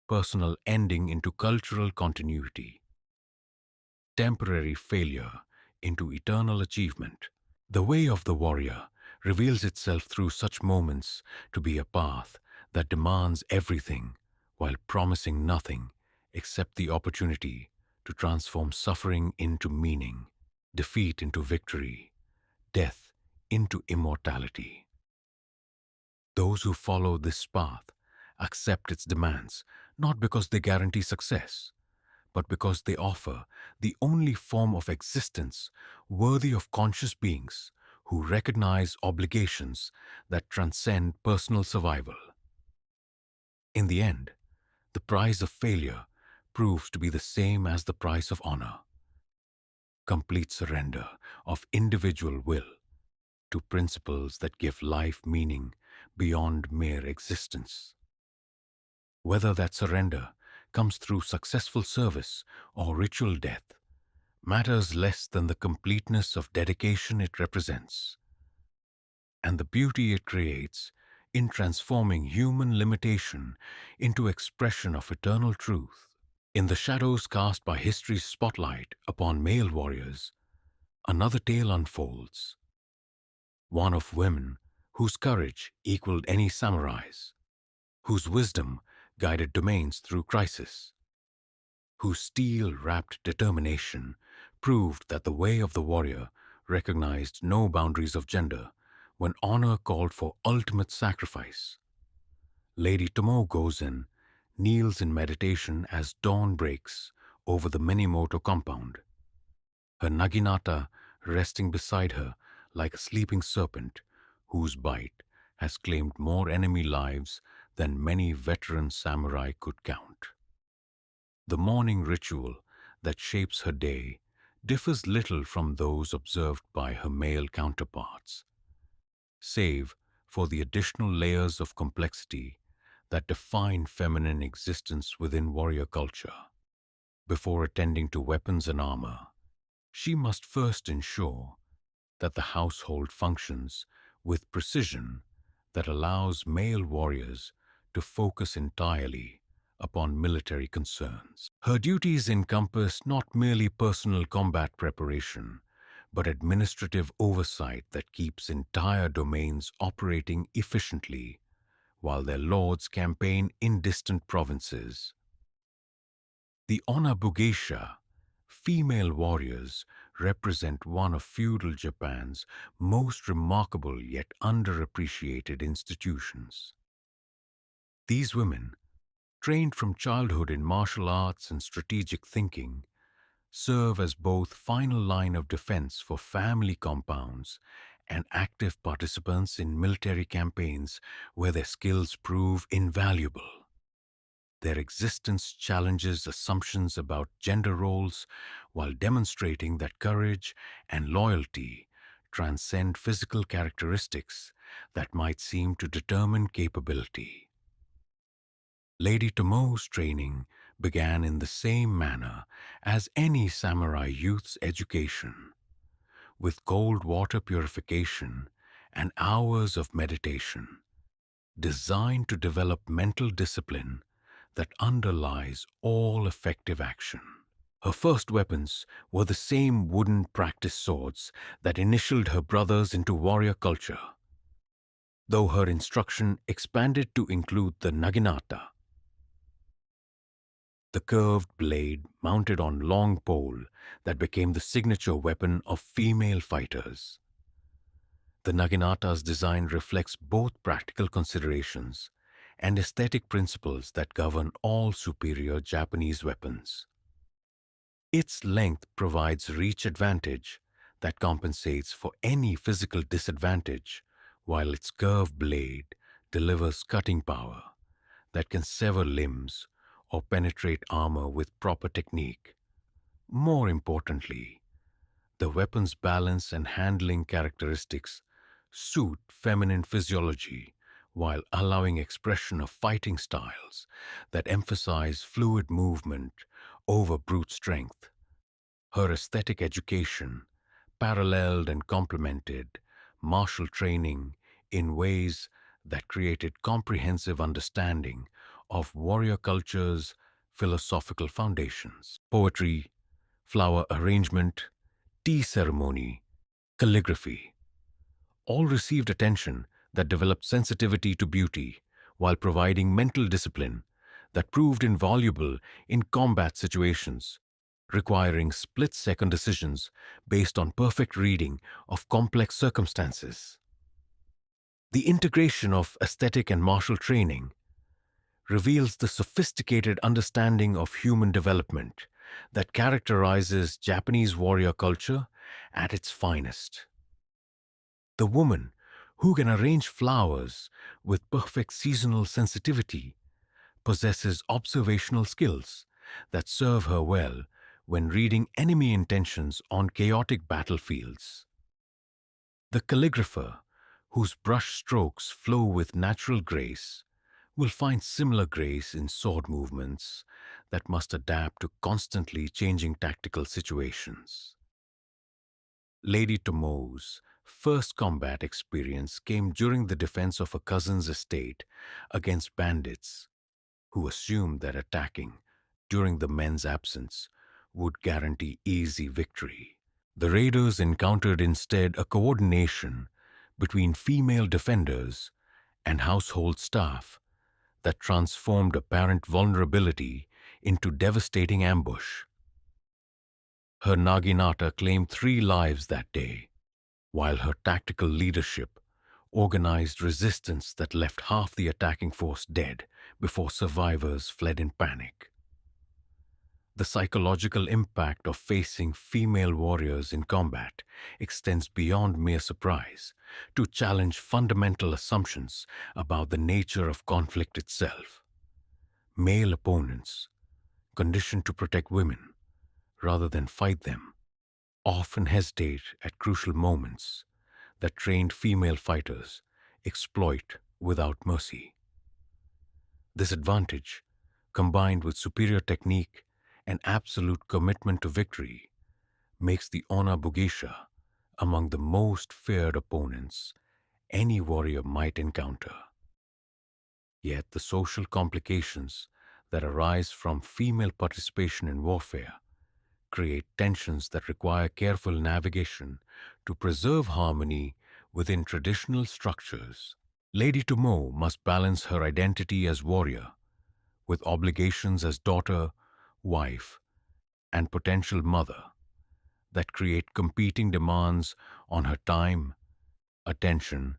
personal ending into cultural continuity. Temporary failure into eternal achievement. The way of the warrior reveals itself through such moments to be a path that demands everything while promising nothing except the opportunity to transform suffering into meaning, defeat into victory, death into immortality. Those who follow this path accept its demands not because they guarantee success, but because they offer the only form of existence worthy of conscious beings who recognize obligations that transcend personal survival. In the end, the price of failure proves to be the same as the price of honor: complete surrender of individual will to principles that give life meaning beyond mere existence. Whether that surrender comes through successful service or ritual death matters less than the completeness of dedication it represents, and the beauty it creates in transforming human limitation into expression of eternal truth. In the shadows cast by history's spotlight upon male warriors, another tale unfolds, one of women whose courage equaled any samurai's, whose wisdom guided domains through crisis, whose steel-wrapped determination proved that the way of the warrior recognized no boundaries of gender when honor called for ultimate sacrifice. Lady Tomo goes in, kneels in meditation as dawn breaks over the Minimoto compound, her naginata resting beside her like a sleeping serpent whose bite has claimed more enemy lives than many veteran samurai could count. The morning ritual that shapes her day differs little from those observed by her male counterparts, save for the additional layers of complexity that define feminine existence within warrior culture. Before attending to weapons and armor, she must first ensure that the household functions with precision that allows male warriors to focus entirely upon military concerns. Her duties encompass not merely personal combat preparation, but administrative oversight that keeps entire domains operating efficiently while their lords campaign in distant provinces. The Onabugeisha, female warriors, represent one of feudal Japan's most remarkable yet underappreciated institutions. These women, trained from childhood in martial arts and strategic thinking, serve as both final line of defense for family compounds and active participants in military campaigns where their skills prove invaluable. Their existence challenges assumptions about gender roles while demonstrating that courage and loyalty transcend physical characteristics that might seem to determine capability. Lady Tomo's training began in the same manner as any samurai youth's education, with cold water purification and hours of meditation, designed to develop mental discipline that underlies all effective action. Her first weapons were the same wooden practice swords that initialed her brothers into warrior culture, though her instruction expanded to include the naginata, the curved blade mounted on long pole that became the signature weapon of female fighters. The naginata's design reflects both practical considerations and aesthetic principles that govern all superior Japanese weapons. Its length provides reach advantage that compensates for any physical disadvantage, while its curved blade delivers cutting power that can sever limbs or penetrate armor with proper technique. More importantly, the weapon's balance and handling characteristics suit feminine physiology while allowing expression of fighting styles that emphasize fluid movement over brute strength. Her aesthetic education paralleled and complemented martial training in ways that created comprehensive understanding of warrior culture's philosophical foundations. Poetry, flower arrangement, tea ceremony, calligraphy, all received attention that developed sensitivity to beauty while providing mental discipline that proved invaluable in combat situations, requiring split-second decisions based on perfect reading of complex circumstances. The integration of aesthetic and martial training reveals the sophisticated understanding of human development that characterizes Japanese warrior culture at its finest. The woman who can arrange flowers with perfect seasonal sensitivity possesses observational skills that serve her well when reading enemy intentions on chaotic battlefields. The calligrapher, whose brush strokes flow with natural grace, will find similar grace in sword movements that must adapt to constantly changing tactical situations. Lady Tomoe's first combat experience came during the defense of a cousin's estate against bandits who assumed that attacking during the men's absence would guarantee easy victory. The raiders encountered instead a coordination between female defenders and household staff that transformed apparent vulnerability into devastating ambush. Her Naginata claimed 3 lives that day, while her tactical leadership organized resistance that left half the attacking force dead before survivors fled in panic. The psychological impact of facing female warriors in combat extends beyond mere surprise to challenge fundamental assumptions about the nature of conflict itself. Male opponents, conditioned to protect women rather than fight them, often hesitate at crucial moments that trained female fighters exploit without mercy. This advantage, combined with superior technique and absolute commitment to victory, makes the Onna Bugeisha among the most feared opponents any warrior might encounter. Yet the social complications that arise from female participation in warfare create tensions that require careful navigation to preserve harmony within traditional structures. Lady Tomoe must balance her identity as warrior with obligations as daughter, wife, and potential mother that create competing demands on her time, attention,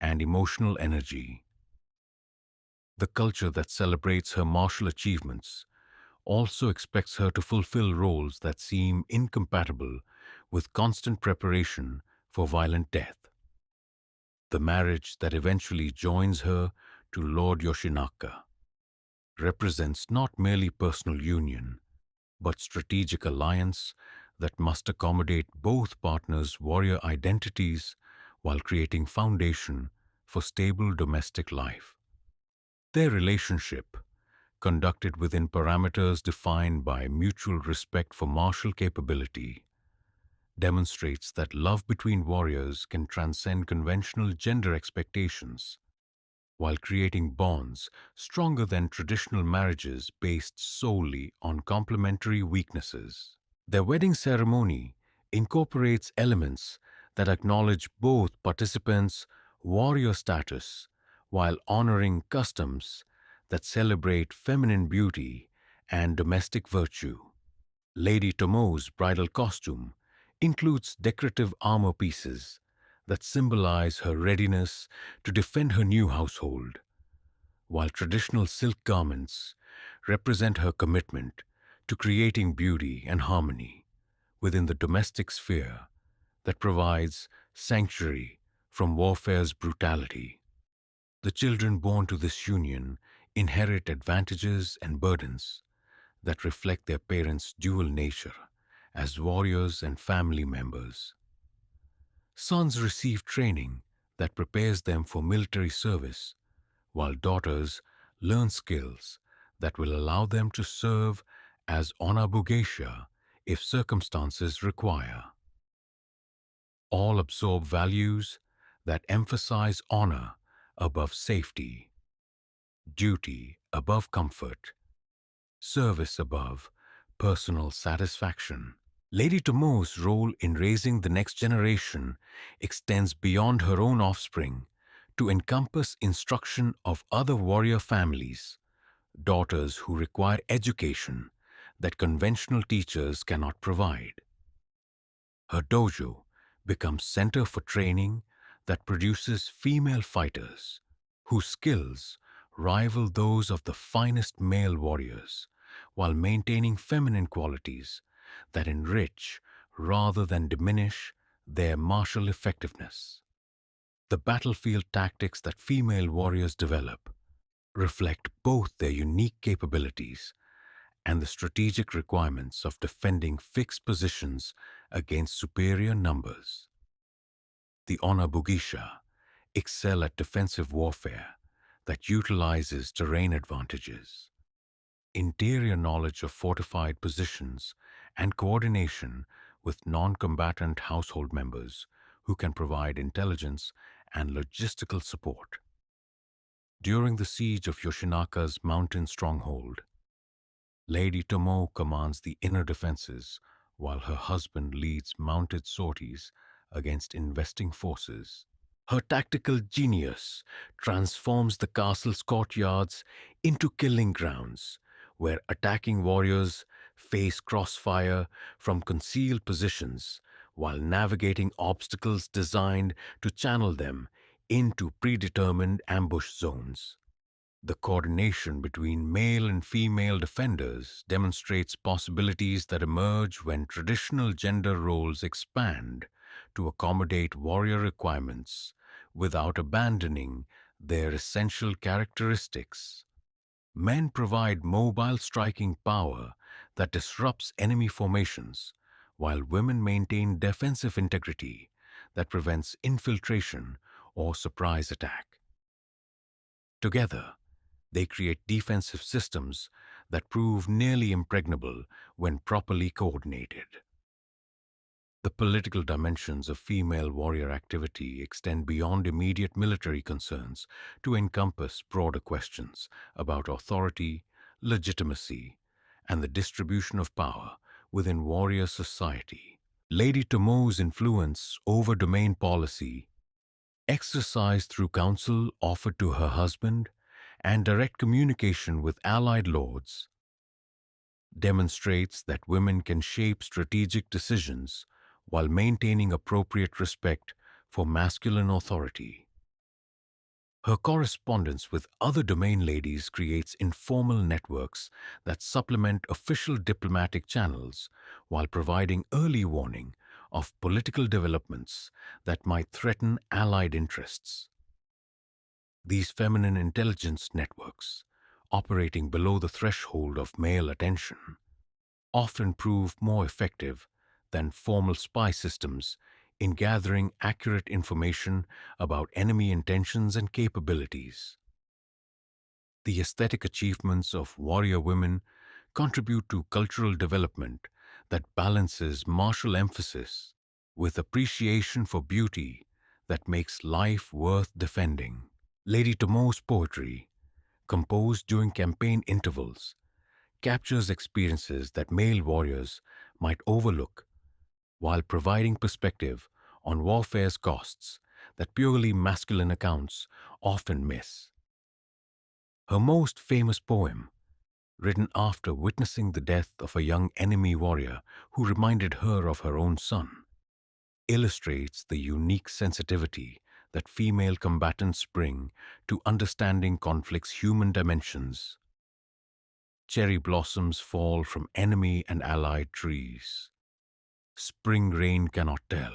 and emotional energy. The culture that celebrates her martial achievements also expects her to fulfill roles that seem incompatible with constant preparation for violent death. The marriage that eventually joins her to Lord Yoshinaka represents not merely personal union, but strategic alliance that must accommodate both partners' warrior identities while creating foundation for stable domestic life. Their relationship, conducted within parameters defined by mutual respect for martial capability, demonstrates that love between warriors can transcend conventional gender expectations while creating bonds stronger than traditional marriages based solely on complementary weaknesses. Their wedding ceremony incorporates elements that acknowledge both participants' warrior status while honoring customs that celebrate feminine beauty and domestic virtue. Lady Tomoe's bridal costume includes decorative armor pieces that symbolize her readiness to defend her new household, while traditional silk garments represent her commitment to creating beauty and harmony within the domestic sphere that provides sanctuary from warfare's brutality. The children born to this union inherit advantages and burdens that reflect their parents' dual nature as warriors and family members. Sons receive training that prepares them for military service, while daughters learn skills that will allow them to serve as onabugeisha if circumstances require. All absorb values that emphasize honor above safety, duty above comfort, service above personal satisfaction. Lady Tomo's role in raising the next generation extends beyond her own offspring to encompass instruction of other warrior families, daughters who require education that conventional teachers cannot provide. Her dojo becomes center for training that produces female fighters whose skills rival those of the finest male warriors while maintaining feminine qualities that enrich rather than diminish their martial effectiveness. The battlefield tactics that female warriors develop reflect both their unique capabilities and the strategic requirements of defending fixed positions against superior numbers. The Onabugisha excel at defensive warfare that utilizes terrain advantages, interior knowledge of fortified positions, and coordination with non-combatant household members who can provide intelligence and logistical support. During the siege of Yoshinaka's mountain stronghold, Lady Tomo commands the inner defenses, while her husband leads mounted sorties against investing forces. Her tactical genius transforms the castle's courtyards into killing grounds, where attacking warriors face crossfire from concealed positions while navigating obstacles designed to channel them into predetermined ambush zones. The coordination between male and female defenders demonstrates possibilities that emerge when traditional gender roles expand to accommodate warrior requirements without abandoning their essential characteristics. Men provide mobile striking power that disrupts enemy formations, while women maintain defensive integrity that prevents infiltration or surprise attack. Together, they create defensive systems that prove nearly impregnable when properly coordinated. The political dimensions of female warrior activity extend beyond immediate military concerns to encompass broader questions about authority, legitimacy, and the distribution of power within warrior society. Lady Tomo's influence over domain policy, exercised through counsel offered to her husband and direct communication with allied lords, demonstrates that women can shape strategic decisions while maintaining appropriate respect for masculine authority. Her correspondence with other domain ladies creates informal networks that supplement official diplomatic channels while providing early warning of political developments that might threaten allied interests. These feminine intelligence networks, operating below the threshold of male attention, often prove more effective than formal spy systems in gathering accurate information about enemy intentions and capabilities. The aesthetic achievements of warrior women contribute to cultural development that balances martial emphasis with appreciation for beauty that makes life worth defending. Lady Tomo's poetry, composed during campaign intervals, captures experiences that male warriors might overlook while providing perspective on warfare's costs that purely masculine accounts often miss. Her most famous poem, written after witnessing the death of a young enemy warrior who reminded her of her own son, illustrates the unique sensitivity that female combatants bring to understanding conflict's human dimensions. Cherry blossoms fall from enemy and allied trees. Spring rain cannot tell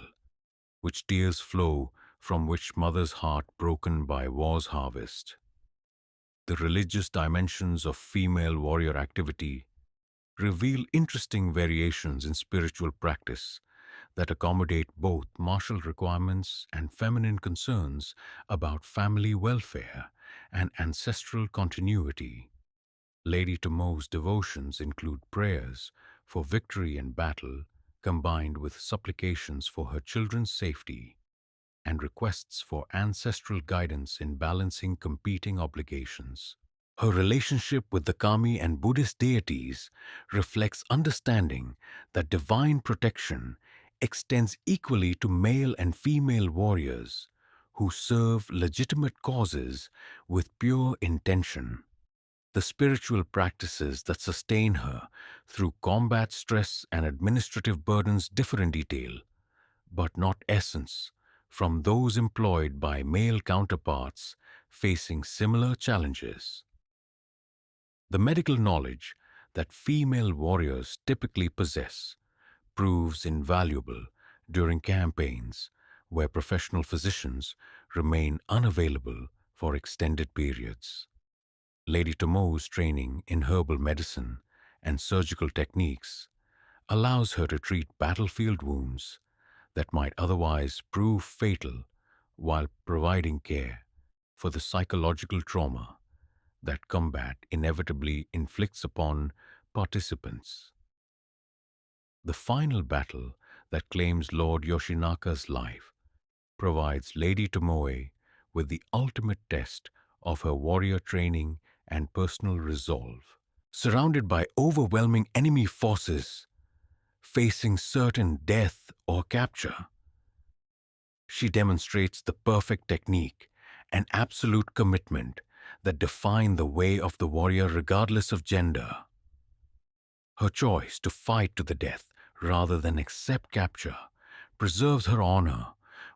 which tears flow from which mother's heart broken by war's harvest. The religious dimensions of female warrior activity reveal interesting variations in spiritual practice that accommodate both martial requirements and feminine concerns about family welfare and ancestral continuity. Lady Tomo's devotions include prayers for victory in battle, combined with supplications for her children's safety and requests for ancestral guidance in balancing competing obligations. Her relationship with the kami and Buddhist deities reflects understanding that divine protection extends equally to male and female warriors who serve legitimate causes with pure intention. The spiritual practices that sustain her through combat stress and administrative burdens differ in detail, but not essence, from those employed by male counterparts facing similar challenges. The medical knowledge that female warriors typically possess proves invaluable during campaigns where professional physicians remain unavailable for extended periods. Lady Tomoe's training in herbal medicine and surgical techniques allows her to treat battlefield wounds that might otherwise prove fatal while providing care for the psychological trauma that combat inevitably inflicts upon participants. The final battle that claims Lord Yoshinaka's life provides Lady Tomoe with the ultimate test of her warrior training and personal resolve. Surrounded by overwhelming enemy forces, facing certain death or capture, she demonstrates the perfect technique and absolute commitment that define the way of the warrior regardless of gender. Her choice to fight to the death rather than accept capture preserves her honor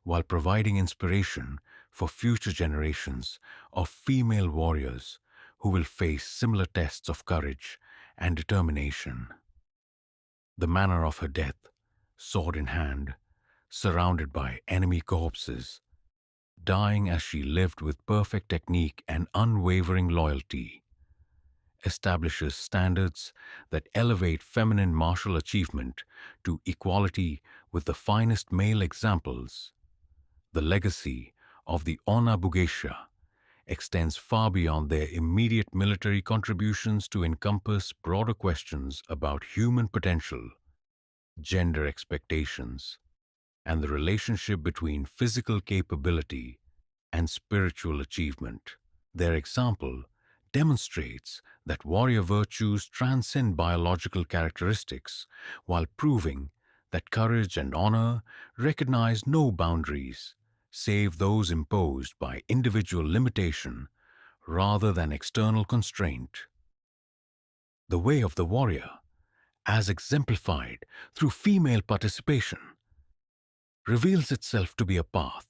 while providing inspiration for future generations of female warriors who will face similar tests of courage and determination. The manner of her death, sword in hand, surrounded by enemy corpses, dying as she lived with perfect technique and unwavering loyalty, establishes standards that elevate feminine martial achievement to equality with the finest male examples. The legacy of the Onna Bugeisha extends far beyond their immediate military contributions to encompass broader questions about human potential, gender expectations, and the relationship between physical capability and spiritual achievement. Their example demonstrates that warrior virtues transcend biological characteristics while proving that courage and honor recognize no boundaries save those imposed by individual limitation rather than external constraint. The way of the warrior, as exemplified through female participation, reveals itself to be a path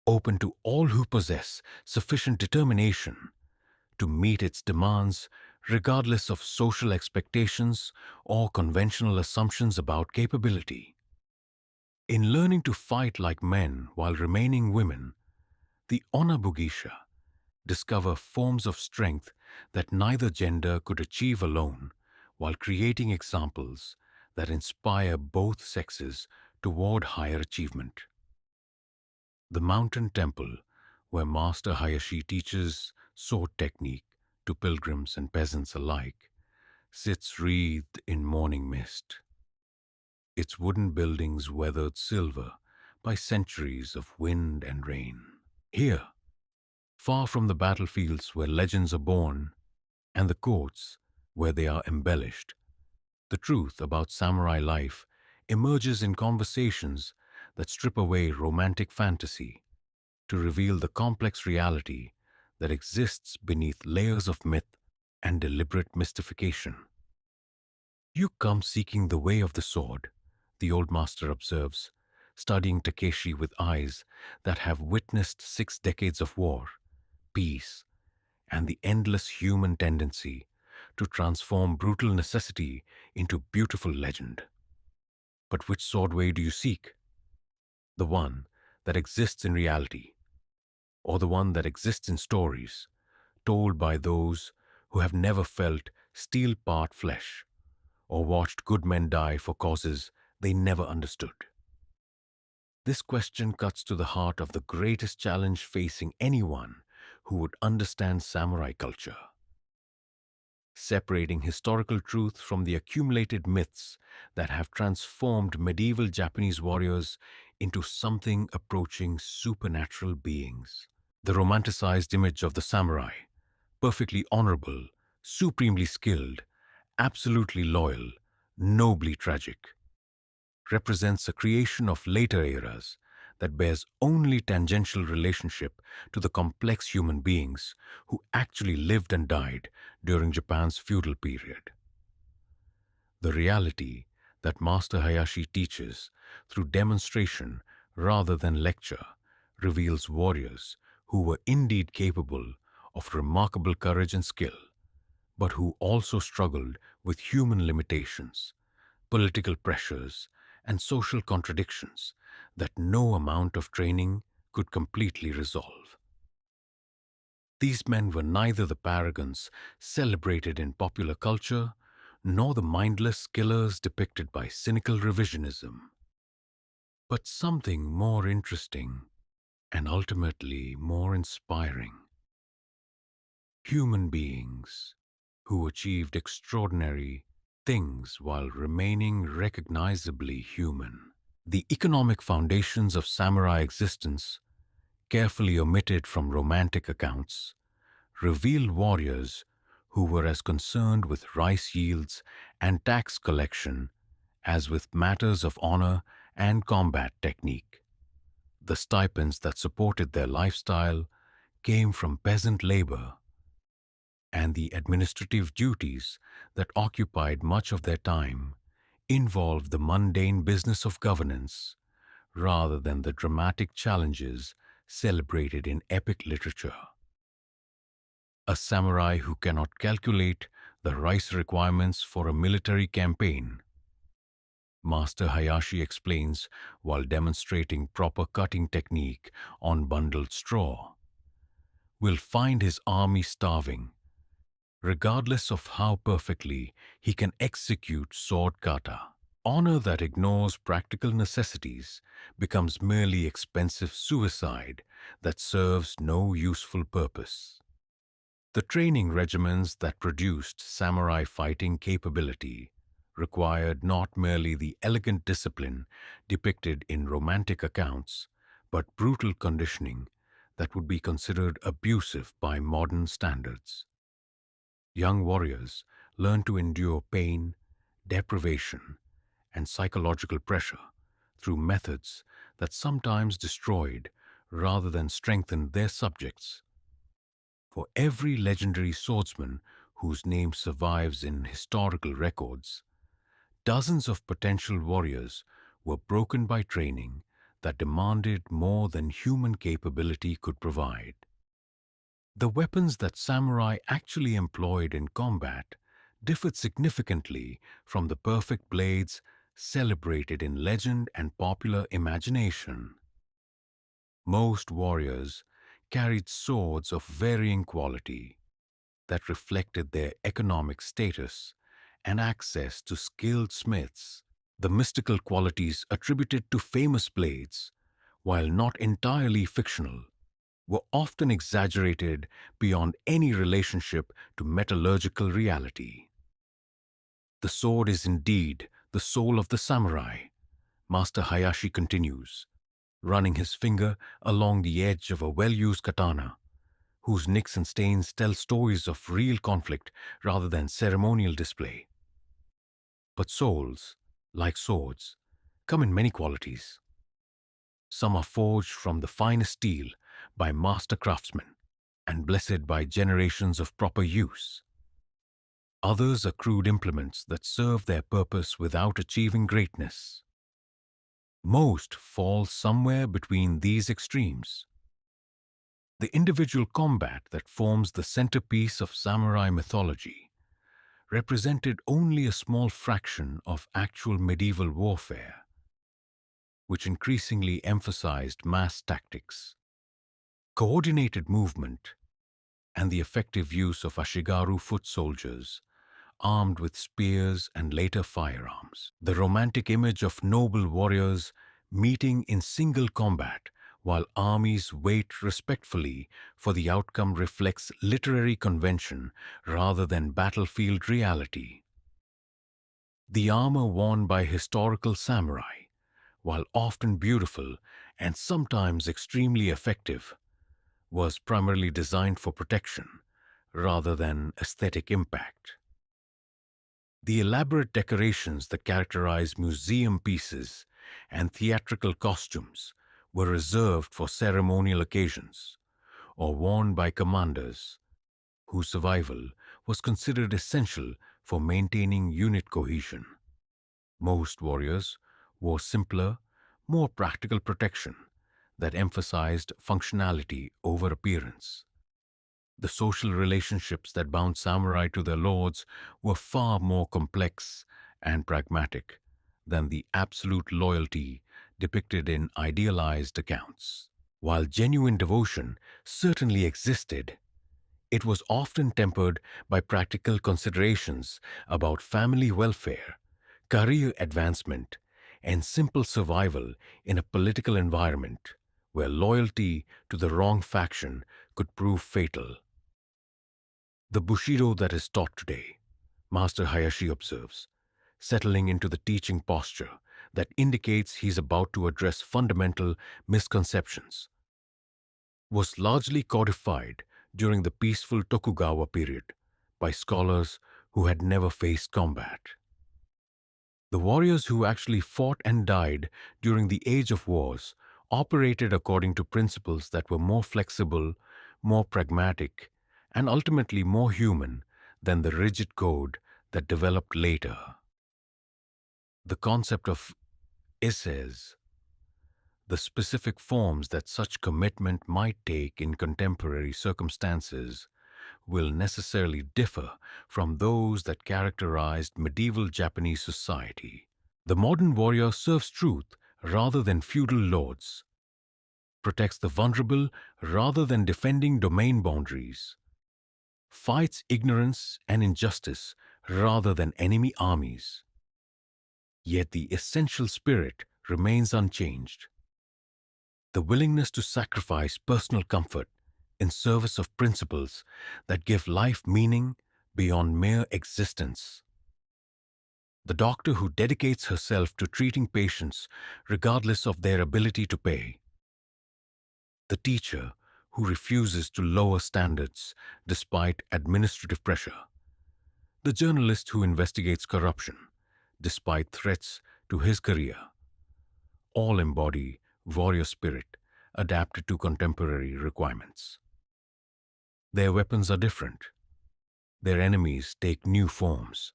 open to all who possess sufficient determination to meet its demands regardless of social expectations or conventional assumptions about capability. In learning to fight like men while remaining women, the Onabugisha discover forms of strength that neither gender could achieve alone, while creating examples that inspire both sexes toward higher achievement. The mountain temple, where Master Hayashi teaches sword technique to pilgrims and peasants alike, sits wreathed in morning mist, its wooden buildings weathered silver by centuries of wind and rain. Here, far from the battlefields where legends are born and the courts where they are embellished, the truth about samurai life emerges in conversations that strip away romantic fantasy to reveal the complex reality that exists beneath layers of myth and deliberate mystification. You come seeking the way of the sword, the old master observes, studying Takeshi with eyes that have witnessed 6 decades of war, peace, and the endless human tendency to transform brutal necessity into beautiful legend. But which sword way do you seek? The one that exists in reality, or the one that exists in stories, told by those who have never felt steel part flesh, or watched good men die for causes they never understood? This question cuts to the heart of the greatest challenge facing anyone who would understand samurai culture. Separating historical truth from the accumulated myths that have transformed medieval Japanese warriors into something approaching supernatural beings. The romanticized image of the samurai, perfectly honorable, supremely skilled, absolutely loyal, nobly tragic, represents a creation of later eras that bears only tangential relationship to the complex human beings who actually lived and died during Japan's feudal period. The reality that Master Hayashi teaches through demonstration rather than lecture reveals warriors who were indeed capable of remarkable courage and skill, but who also struggled with human limitations, political pressures, and social contradictions that no amount of training could completely resolve. These men were neither the paragons celebrated in popular culture nor the mindless killers depicted by cynical revisionism, but something more interesting and ultimately more inspiring. Human beings who achieved extraordinary things while remaining recognizably human. The economic foundations of samurai existence, carefully omitted from romantic accounts, reveal warriors who were as concerned with rice yields and tax collection as with matters of honor and combat technique. The stipends that supported their lifestyle came from peasant labor, and the administrative duties that occupied much of their time involved the mundane business of governance rather than the dramatic challenges celebrated in epic literature. A samurai who cannot calculate the rice requirements for a military campaign, Master Hayashi explains while demonstrating proper cutting technique on bundled straw, will find his army starving, regardless of how perfectly he can execute sword kata. Honor that ignores practical necessities becomes merely expensive suicide that serves no useful purpose. The training regimens that produced samurai fighting capability required not merely the elegant discipline depicted in romantic accounts, but brutal conditioning that would be considered abusive by modern standards. Young warriors learn to endure pain, deprivation, and psychological pressure through methods that sometimes destroyed rather than strengthened their subjects. For every legendary swordsman whose name survives in historical records, dozens of potential warriors were broken by training that demanded more than human capability could provide. The weapons that samurai actually employed in combat differed significantly from the perfect blades celebrated in legend and popular imagination. Most warriors carried swords of varying quality that reflected their economic status and access to skilled smiths. The mystical qualities attributed to famous blades, while not entirely fictional, were often exaggerated beyond any relationship to metallurgical reality. The sword is indeed the soul of the samurai, Master Hayashi continues, running his finger along the edge of a well-used katana, whose nicks and stains tell stories of real conflict rather than ceremonial display. But souls, like swords, come in many qualities. Some are forged from the finest steel by master craftsmen and blessed by generations of proper use. Others are crude implements that serve their purpose without achieving greatness. Most fall somewhere between these extremes. The individual combat that forms the centerpiece of samurai mythology represented only a small fraction of actual medieval warfare, which increasingly emphasized mass tactics, coordinated movement, and the effective use of ashigaru foot soldiers armed with spears and later firearms. The romantic image of noble warriors meeting in single combat while armies wait respectfully for the outcome reflects literary convention rather than battlefield reality. The armor worn by historical samurai, while often beautiful and sometimes extremely effective, was primarily designed for protection rather than aesthetic impact. The elaborate decorations that characterize museum pieces and theatrical costumes were reserved for ceremonial occasions or worn by commanders whose survival was considered essential for maintaining unit cohesion. Most warriors wore simpler, more practical protection that emphasized functionality over appearance. The social relationships that bound samurai to their lords were far more complex and pragmatic than the absolute loyalty depicted in idealized accounts. While genuine devotion certainly existed, it was often tempered by practical considerations about family welfare, career advancement, and simple survival in a political environment where loyalty to the wrong faction could prove fatal. The bushido that is taught today, Master Hayashi observes, settling into the teaching posture that indicates he's about to address fundamental misconceptions, was largely codified during the peaceful Tokugawa period by scholars who had never faced combat. The warriors who actually fought and died during the Age of Wars operated according to principles that were more flexible, more pragmatic, and ultimately more human than the rigid code that developed later. The concept of isses, the specific forms that such commitment might take in contemporary circumstances, will necessarily differ from those that characterized medieval Japanese society. The modern warrior serves truth rather than feudal lords, protects the vulnerable rather than defending domain boundaries, fights ignorance and injustice rather than enemy armies. Yet the essential spirit remains unchanged. The willingness to sacrifice personal comfort in service of principles that give life meaning beyond mere existence. The doctor who dedicates herself to treating patients regardless of their ability to pay. The teacher who refuses to lower standards despite administrative pressure. The journalist who investigates corruption despite threats to his career. All embody warrior spirit adapted to contemporary requirements. Their weapons are different. Their enemies take new forms.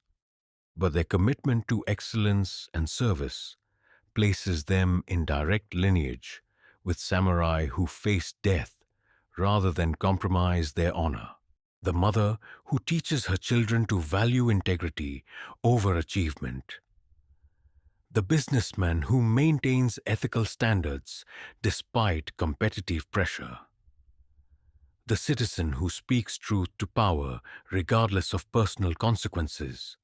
But their commitment to excellence and service places them in direct lineage with samurai who face death rather than compromise their honor. The mother who teaches her children to value integrity over achievement. The businessman who maintains ethical standards despite competitive pressure. The citizen who speaks truth to power regardless of personal consequences.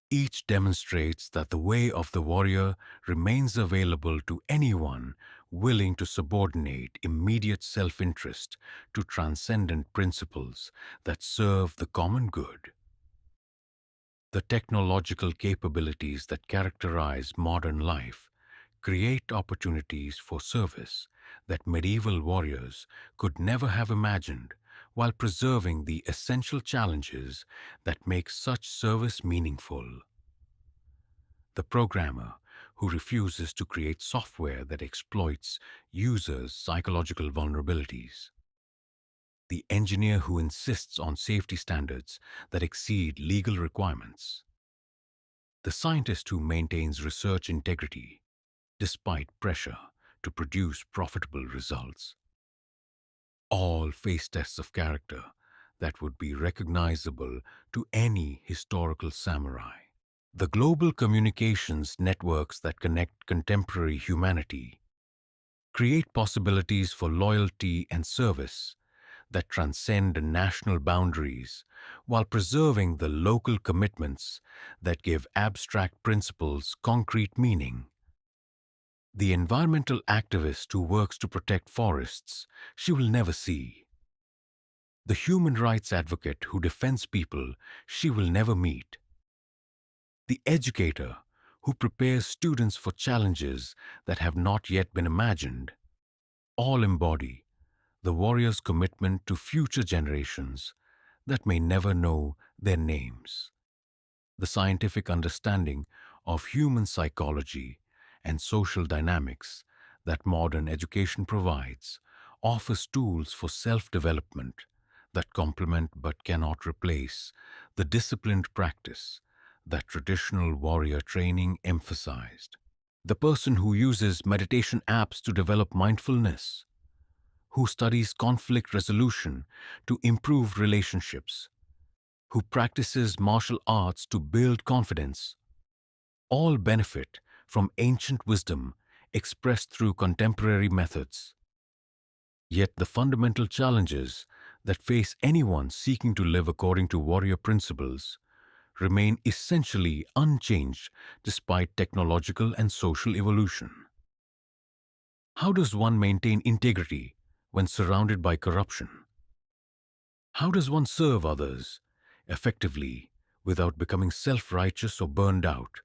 Each demonstrates that the way of the warrior remains available to anyone willing to subordinate immediate self-interest to transcendent principles that serve the common good. The technological capabilities that characterize modern life create opportunities for service that medieval warriors could never have imagined, while preserving the essential challenges that make such service meaningful. The programmer who refuses to create software that exploits users' psychological vulnerabilities. The engineer who insists on safety standards that exceed legal requirements. The scientist who maintains research integrity despite pressure to produce profitable results. All face tests of character that would be recognizable to any historical samurai. The global communications networks that connect contemporary humanity create possibilities for loyalty and service that transcend national boundaries while preserving the local commitments that give abstract principles concrete meaning. The environmental activist who works to protect forests she will never see. The human rights advocate who defends people she will never meet. The educator who prepares students for challenges that have not yet been imagined, all embody the warrior's commitment to future generations that may never know their names. The scientific understanding of human psychology and social dynamics that modern education provides offers tools for self-development that complement but cannot replace the disciplined practice that traditional warrior training emphasized. The person who uses meditation apps to develop mindfulness, who studies conflict resolution to improve relationships, who practices martial arts to build confidence, all benefit from ancient wisdom expressed through contemporary methods. Yet the fundamental challenges that face anyone seeking to live according to warrior principles remain essentially unchanged despite technological and social evolution. How does one maintain integrity when surrounded by corruption? How does one serve others effectively without becoming self-righteous or burned out?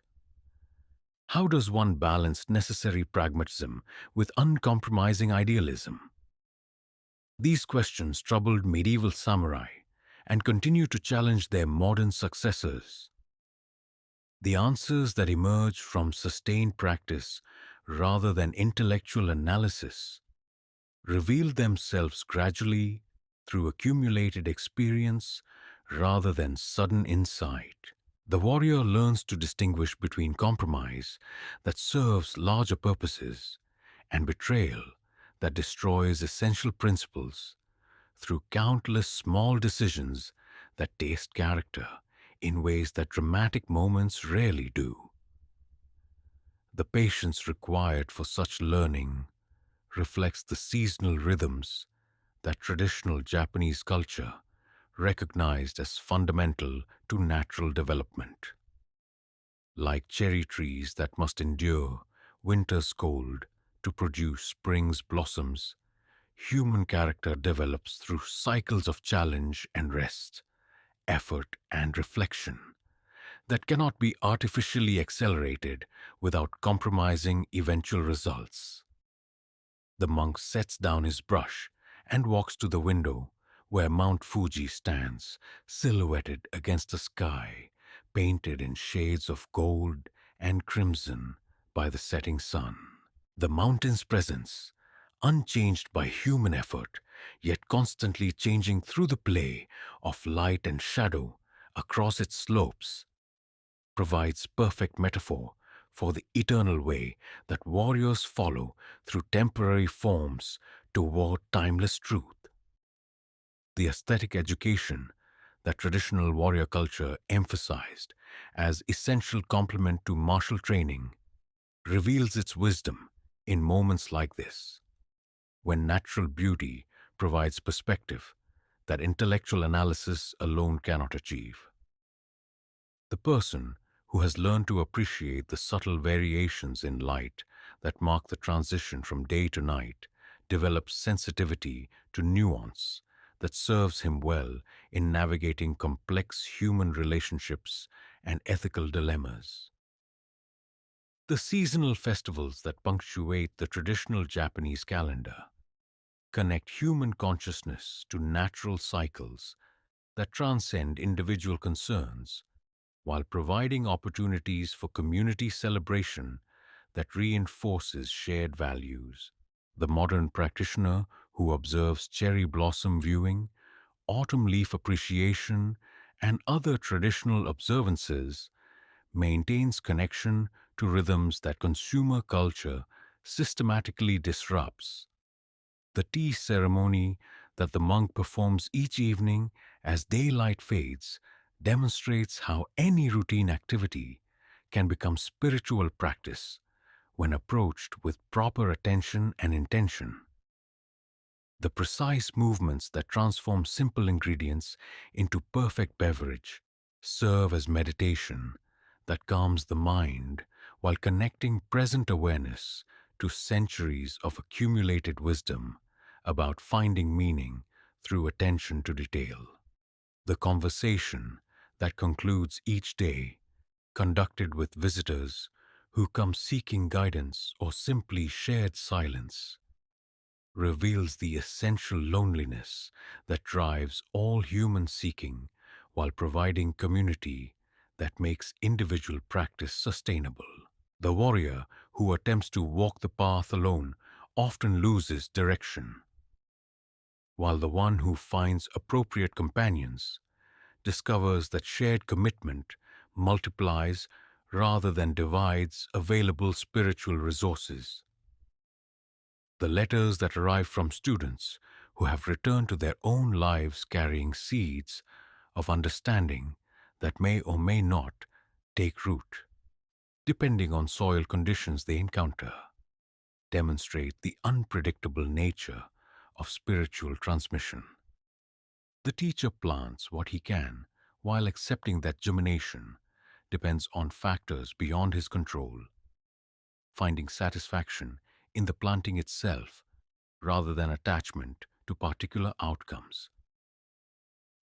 How does one balance necessary pragmatism with uncompromising idealism? These questions troubled medieval samurai and continue to challenge their modern successors. The answers that emerge from sustained practice rather than intellectual analysis reveal themselves gradually through accumulated experience rather than sudden insight. The warrior learns to distinguish between compromise that serves larger purposes and betrayal that destroys essential principles through countless small decisions that taste character in ways that dramatic moments rarely do. The patience required for such learning reflects the seasonal rhythms that traditional Japanese culture recognized as fundamental to natural development. Like cherry trees that must endure winter's cold to produce spring's blossoms, human character develops through cycles of challenge and rest, effort and reflection that cannot be artificially accelerated without compromising eventual results. The monk sets down his brush and walks to the window where Mount Fuji stands, silhouetted against the sky, painted in shades of gold and crimson by the setting sun. The mountain's presence, unchanged by human effort, yet constantly changing through the play of light and shadow across its slopes, provides perfect metaphor for the eternal way that warriors follow through temporary forms toward timeless truth. The aesthetic education that traditional warrior culture emphasized as essential complement to martial training reveals its wisdom in moments like this, when natural beauty provides perspective that intellectual analysis alone cannot achieve. The person who has learned to appreciate the subtle variations in light that mark the transition from day to night develops sensitivity to nuance that serves him well in navigating complex human relationships and ethical dilemmas. The seasonal festivals that punctuate the traditional Japanese calendar connect human consciousness to natural cycles that transcend individual concerns while providing opportunities for community celebration that reinforces shared values. The modern practitioner who observes cherry blossom viewing, autumn leaf appreciation, and other traditional observances maintains connection to rhythms that consumer culture systematically disrupts. The tea ceremony that the monk performs each evening as daylight fades demonstrates how any routine activity can become spiritual practice when approached with proper attention and intention. The precise movements that transform simple ingredients into perfect beverage serve as meditation that calms the mind while connecting present awareness to centuries of accumulated wisdom about finding meaning through attention to detail. The conversation that concludes each day, conducted with visitors who come seeking guidance or simply shared silence, reveals the essential loneliness that drives all human seeking while providing community that makes individual practice sustainable. The warrior who attempts to walk the path alone often loses direction, while the one who finds appropriate companions discovers that shared commitment multiplies rather than divides available spiritual resources. The letters that arrive from students who have returned to their own lives carrying seeds of understanding that may or may not take root, depending on soil conditions they encounter, demonstrate the unpredictable nature of spiritual transmission. The teacher plants what he can while accepting that germination depends on factors beyond his control, finding satisfaction in the planting itself rather than attachment to particular outcomes.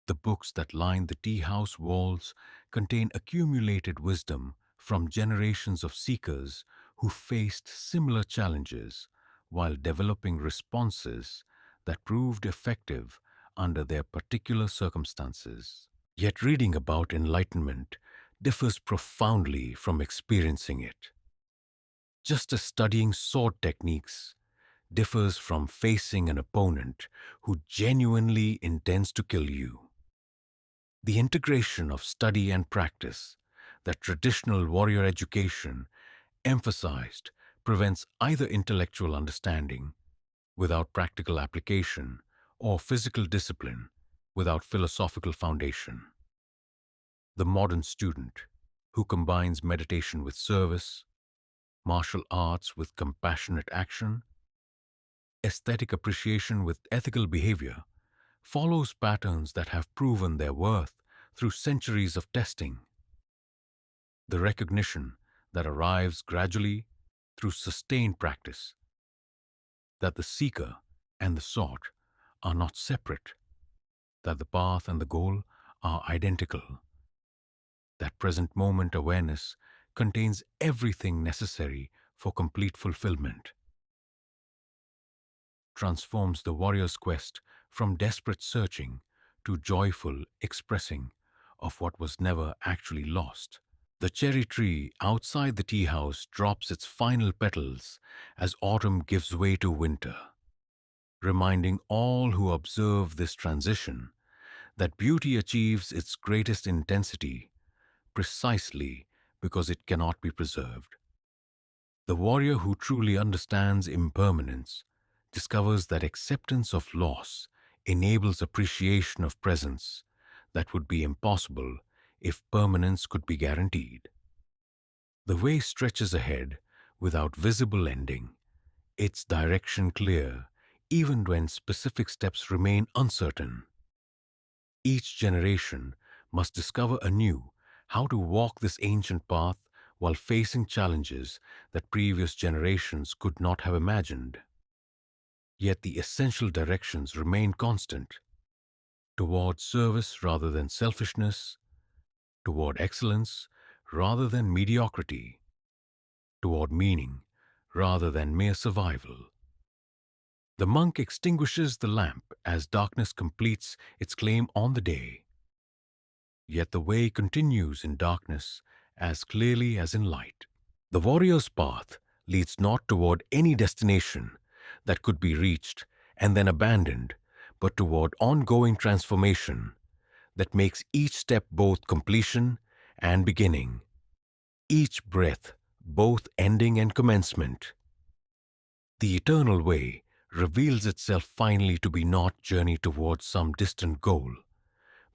The books that line the tea house walls contain accumulated wisdom from generations of seekers who faced similar challenges while developing responses that proved effective under their particular circumstances. Yet reading about enlightenment differs profoundly from experiencing it. Just as studying sword techniques differs from facing an opponent who genuinely intends to kill you. The integration of study and practice that traditional warrior education emphasized prevents either intellectual understanding without practical application or physical discipline without philosophical foundation. The modern student, who combines meditation with service, martial arts with compassionate action, aesthetic appreciation with ethical behavior, follows patterns that have proven their worth through centuries of testing. The recognition that arrives gradually through sustained practice, that the seeker and the sought are not separate, that the path and the goal are identical, that present moment awareness contains everything necessary for complete fulfillment, transforms the warrior's quest from desperate searching to joyful expressing of what was never actually lost. The cherry tree outside the tea house drops its final petals as autumn gives way to winter, reminding all who observe this transition that beauty achieves its greatest intensity precisely because it cannot be preserved. The warrior who truly understands impermanence discovers that acceptance of loss enables appreciation of presence that would be impossible if permanence could be guaranteed. The way stretches ahead without visible ending, its direction clear even when specific steps remain uncertain. Each generation must discover anew how to walk this ancient path while facing challenges that previous generations could not have imagined. Yet the essential directions remain constant: toward service rather than selfishness, toward excellence rather than mediocrity, toward meaning rather than mere survival. The monk extinguishes the lamp as darkness completes its claim on the day. Yet the way continues in darkness as clearly as in light. The warrior's path leads not toward any destination that could be reached and then abandoned, but toward ongoing transformation that makes each step both completion and beginning, each breath both ending and commencement. The eternal way reveals itself finally to be not journey towards some distant goal,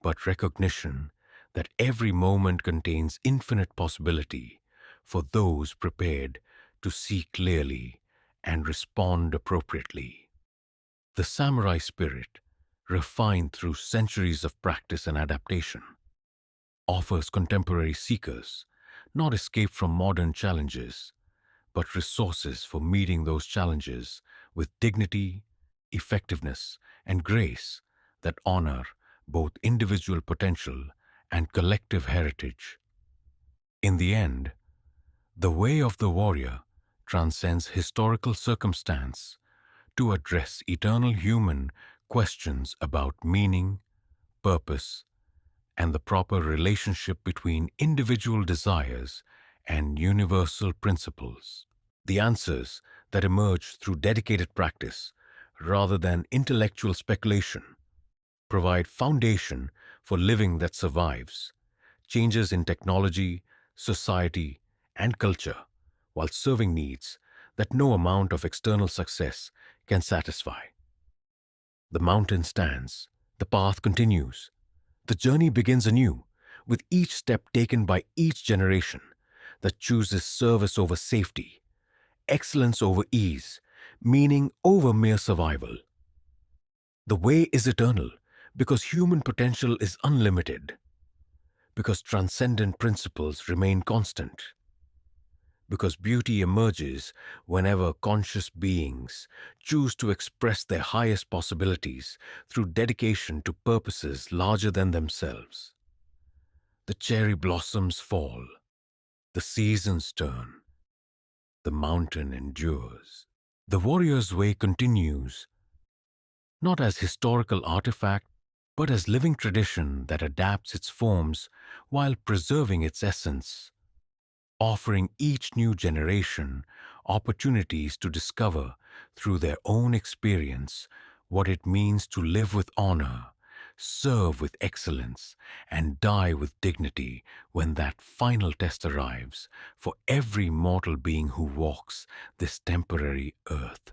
but recognition that every moment contains infinite possibility for those prepared to see clearly and respond appropriately. The samurai spirit, refined through centuries of practice and adaptation, offers contemporary seekers not escape from modern challenges, but resources for meeting those challenges with dignity, effectiveness, and grace that honor both individual potential and collective heritage. In the end, the way of the warrior transcends historical circumstance to address eternal human questions about meaning, purpose, and the proper relationship between individual desires and universal principles. The answers that emerge through dedicated practice rather than intellectual speculation provide foundation for living that survives changes in technology, society, and culture while serving needs that no amount of external success can satisfy. The mountain stands, the path continues, the journey begins anew with each step taken by each generation that chooses service over safety, excellence over ease, meaning over mere survival. The way is eternal because human potential is unlimited, because transcendent principles remain constant, because beauty emerges whenever conscious beings choose to express their highest possibilities through dedication to purposes larger than themselves. The cherry blossoms fall, the seasons turn, the mountain endures. The warrior's way continues, not as historical artifact, but as living tradition that adapts its forms while preserving its essence, offering each new generation opportunities to discover through their own experience what it means to live with honor, serve with excellence, and die with dignity when that final test arrives for every mortal being who walks this temporary earth.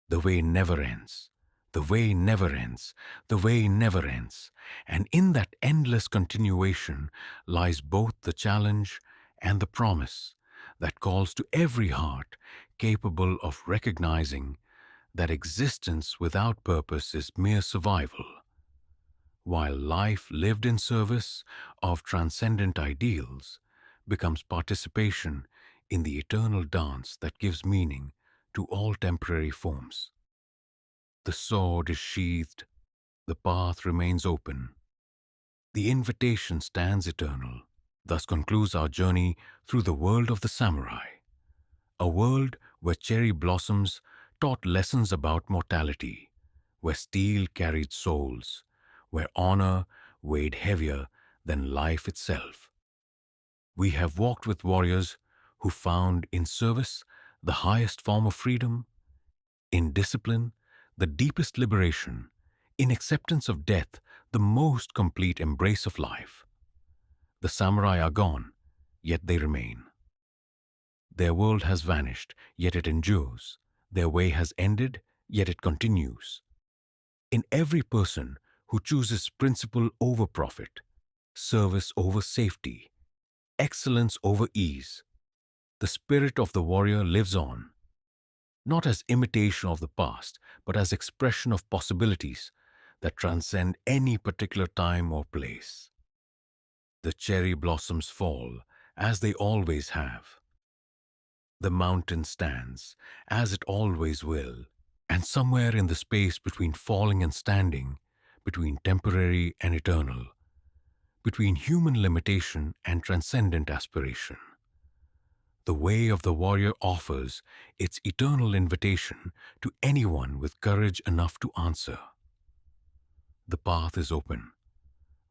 The way never ends. The way never ends. The way never ends. And in that endless continuation lies both the challenge and the promise that calls to every heart capable of recognizing that existence without purpose is mere survival, while life lived in service of transcendent ideals becomes participation in the eternal dance that gives meaning to all temporary forms. The sword is sheathed, the path remains open, the invitation stands eternal. Thus concludes our journey through the world of the samurai, a world where cherry blossoms taught lessons about mortality, where steel carried souls, where honor weighed heavier than life itself. We have walked with warriors who found in service the highest form of freedom, in discipline the deepest liberation, in acceptance of death the most complete embrace of life. The samurai are gone, yet they remain. Their world has vanished, yet it endures. Their way has ended, yet it continues. In every person who chooses principle over profit, service over safety, excellence over ease, the spirit of the warrior lives on, not as imitation of the past, but as expression of possibilities that transcend any particular time or place. The cherry blossoms fall, as they always have. The mountain stands, as it always will, and somewhere in the space between falling and standing, between temporary and eternal, between human limitation and transcendent aspiration, the way of the warrior offers its eternal invitation to anyone with courage enough to answer. The path is open.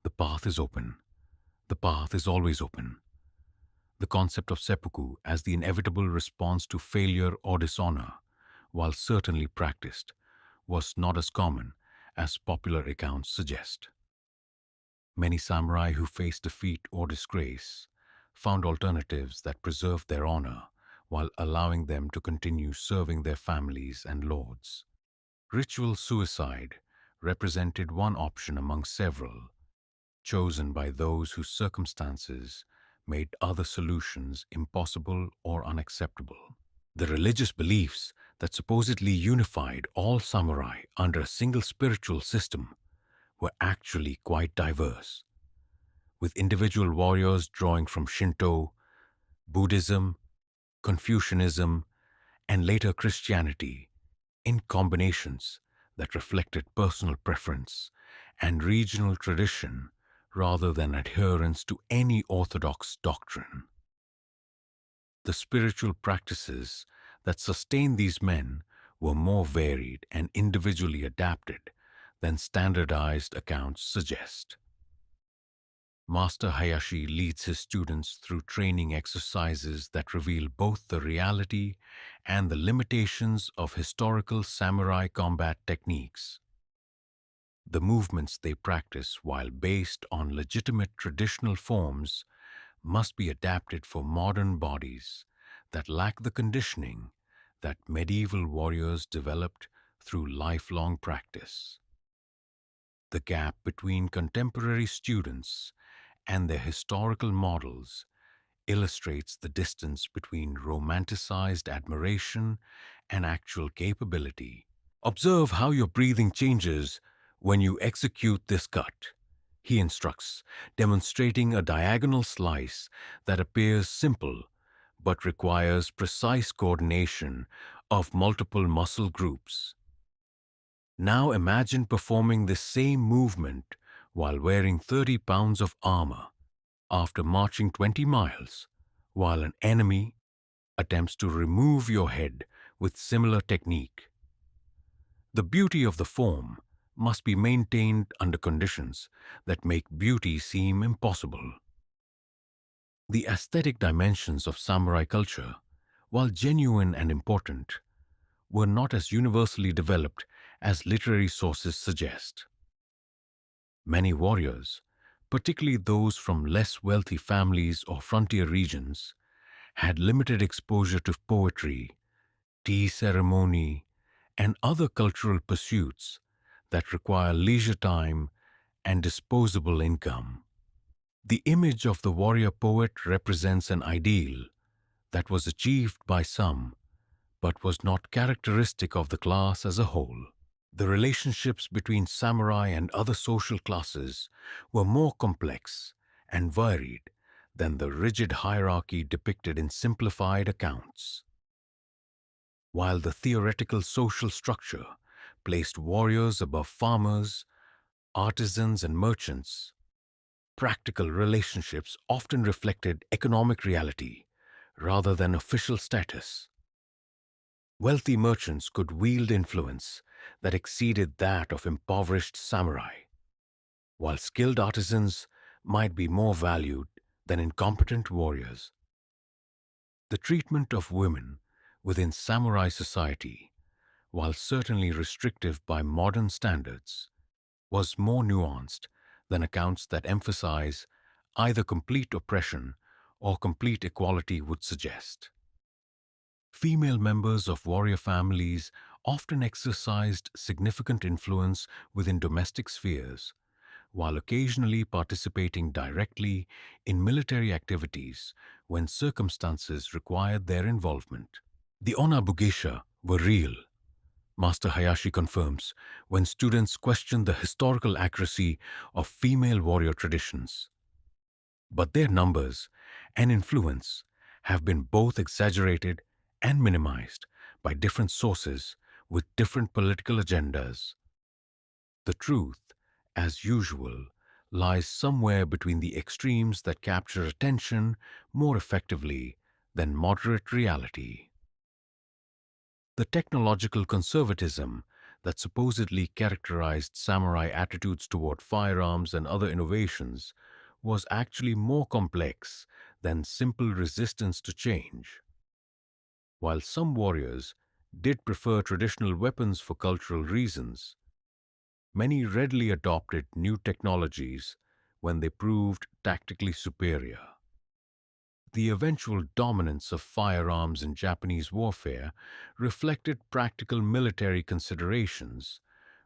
The path is open. The path is always open. The concept of seppuku as the inevitable response to failure or dishonor, while certainly practiced, was not as common as popular accounts suggest. Many samurai who faced defeat or disgrace found alternatives that preserved their honor while allowing them to continue serving their families and lords. Ritual suicide represented one option among several, chosen by those whose circumstances made other solutions impossible or unacceptable. The religious beliefs that supposedly unified all samurai under a single spiritual system were actually quite diverse, with individual warriors drawing from Shinto, Buddhism, Confucianism, and later Christianity in combinations that reflected personal preference and regional tradition rather than adherence to any orthodox doctrine. The spiritual practices that sustained these men were more varied and individually adapted than standardized accounts suggest. Master Hayashi leads his students through training exercises that reveal both the reality and the limitations of historical samurai combat techniques. The movements they practice, while based on legitimate traditional forms, must be adapted for modern bodies that lack the conditioning that medieval warriors developed through lifelong practice. The gap between contemporary students and their historical models illustrates the distance between romanticized admiration and actual capability. Observe how your breathing changes when you execute this cut, he instructs, demonstrating a diagonal slice that appears simple but requires precise coordination of multiple muscle groups. Now imagine performing this same movement while wearing 30 pounds of armor after marching 20 miles, while an enemy attempts to remove your head with similar technique. The beauty of the form must be maintained under conditions that make beauty seem impossible. The aesthetic dimensions of samurai culture, while genuine and important, were not as universally developed as literary sources suggest. Many warriors, particularly those from less wealthy families or frontier regions, had limited exposure to poetry, tea ceremony, and other cultural pursuits that require leisure time and disposable income. The image of the warrior poet represents an ideal that was achieved by some but was not characteristic of the class as a whole. The relationships between samurai and other social classes were more complex and varied than the rigid hierarchy depicted in simplified accounts. While the theoretical social structure placed warriors above farmers, artisans, and merchants, practical relationships often reflected economic reality rather than official status. Wealthy merchants could wield influence that exceeded that of impoverished samurai, while skilled artisans might be more valued than incompetent warriors. The treatment of women within samurai society, while certainly restrictive by modern standards, was more nuanced than accounts that emphasize either complete oppression or complete equality would suggest. Female members of warrior families often exercised significant influence within domestic spheres, while occasionally participating directly in military activities when circumstances required their involvement. The onabugeisha were real, Master Hayashi confirms, when students question the historical accuracy of female warrior traditions. But their numbers and influence have been both exaggerated and minimized by different sources with different political agendas. The truth, as usual, lies somewhere between the extremes that capture attention more effectively than moderate reality. The technological conservatism that supposedly characterized samurai attitudes toward firearms and other innovations was actually more complex than simple resistance to change. While some warriors did prefer traditional weapons for cultural reasons, many readily adopted new technologies when they proved tactically superior. The eventual dominance of firearms in Japanese warfare reflected practical military considerations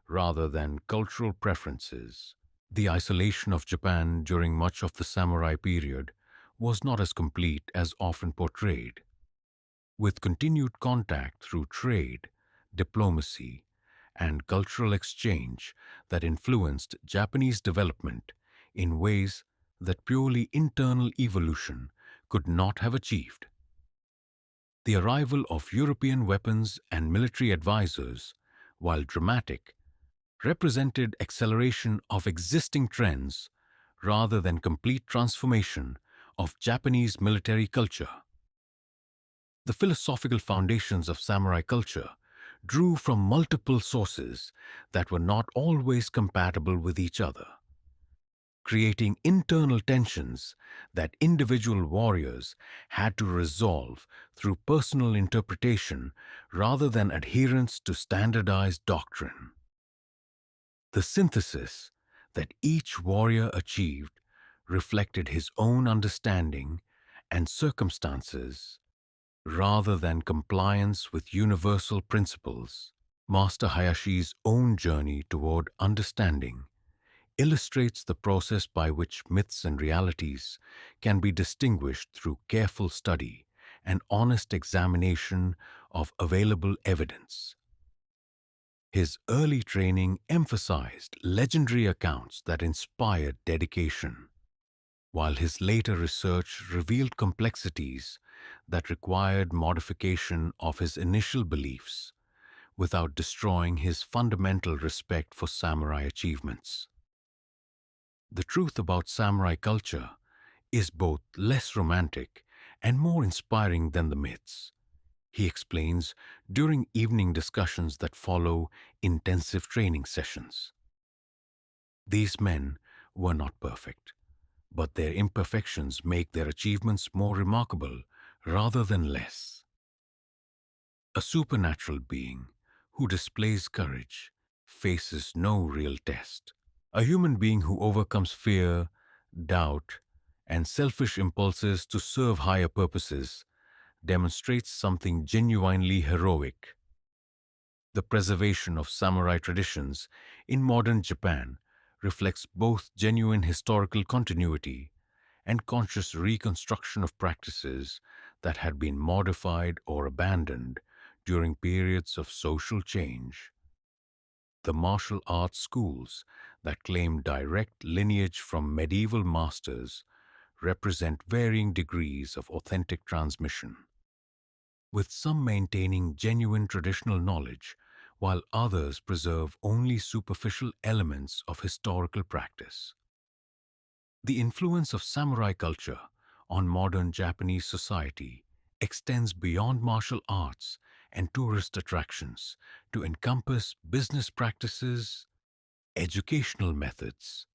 rather than cultural preferences. The isolation of Japan during much of the samurai period was not as complete as often portrayed. With continued contact through trade, diplomacy, and cultural exchange that influenced Japanese development in ways that purely internal evolution could not have achieved. The arrival of European weapons and military advisors, while dramatic, represented acceleration of existing trends rather than complete transformation of Japanese military culture. The philosophical foundations of samurai culture drew from multiple sources that were not always compatible with each other, creating internal tensions that individual warriors had to resolve through personal interpretation rather than adherence to standardized doctrine. The synthesis that each warrior achieved reflected his own understanding and circumstances rather than compliance with universal principles. Master Hayashi's own journey toward understanding illustrates the process by which myths and realities can be distinguished through careful study and honest examination of available evidence. His early training emphasized legendary accounts that inspired dedication, while his later research revealed complexities that required modification of his initial beliefs without destroying his fundamental respect for samurai achievements. The truth about samurai culture is both less romantic and more inspiring than the myths, he explains during evening discussions that follow intensive training sessions. These men were not perfect, but their imperfections make their achievements more remarkable rather than less. A supernatural being who displays courage faces no real test. A human being who overcomes fear, doubt, and selfish impulses to serve higher purposes demonstrates something genuinely heroic. The preservation of samurai traditions in modern Japan reflects both genuine historical continuity and conscious reconstruction of practices that had been modified or abandoned during periods of social change. The martial arts schools that claim direct lineage from medieval masters represent varying degrees of authentic transmission, with some maintaining genuine traditional knowledge while others preserve only superficial elements of historical practice. The influence of samurai culture on modern Japanese society extends beyond martial arts and tourist attractions to encompass business practices, educational methods,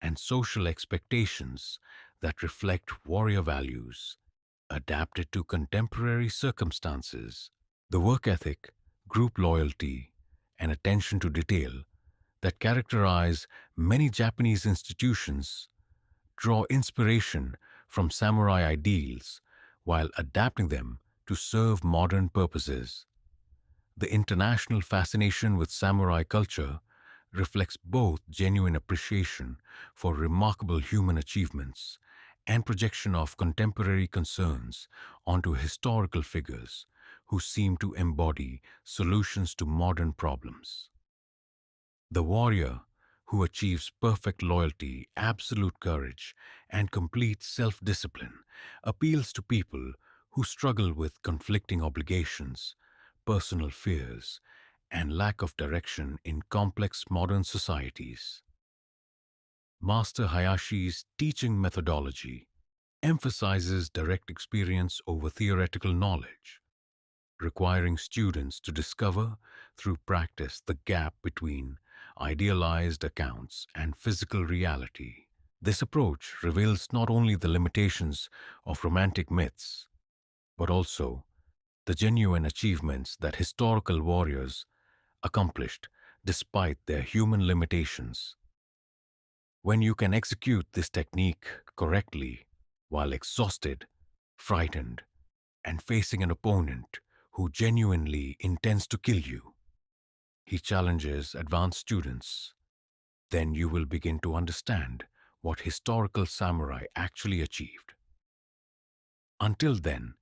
and social expectations that reflect warrior values adapted to contemporary circumstances. The work ethic, group loyalty, and attention to detail that characterize many Japanese institutions draw inspiration from samurai ideals while adapting them to serve modern purposes. The international fascination with samurai culture reflects both genuine appreciation for remarkable human achievements and projection of contemporary concerns onto historical figures who seem to embody solutions to modern problems. The warrior who achieves perfect loyalty, absolute courage, and complete self-discipline appeals to people who struggle with conflicting obligations, personal fears, and lack of direction in complex modern societies. Master Hayashi's teaching methodology emphasizes direct experience over theoretical knowledge, requiring students to discover through practice the gap between idealized accounts and physical reality. This approach reveals not only the limitations of romantic myths, but also the genuine achievements that historical warriors accomplished despite their human limitations. When you can execute this technique correctly while exhausted, frightened, and facing an opponent who genuinely intends to kill you, he challenges advanced students. Then you will begin to understand what historical samurai actually achieved. Until then,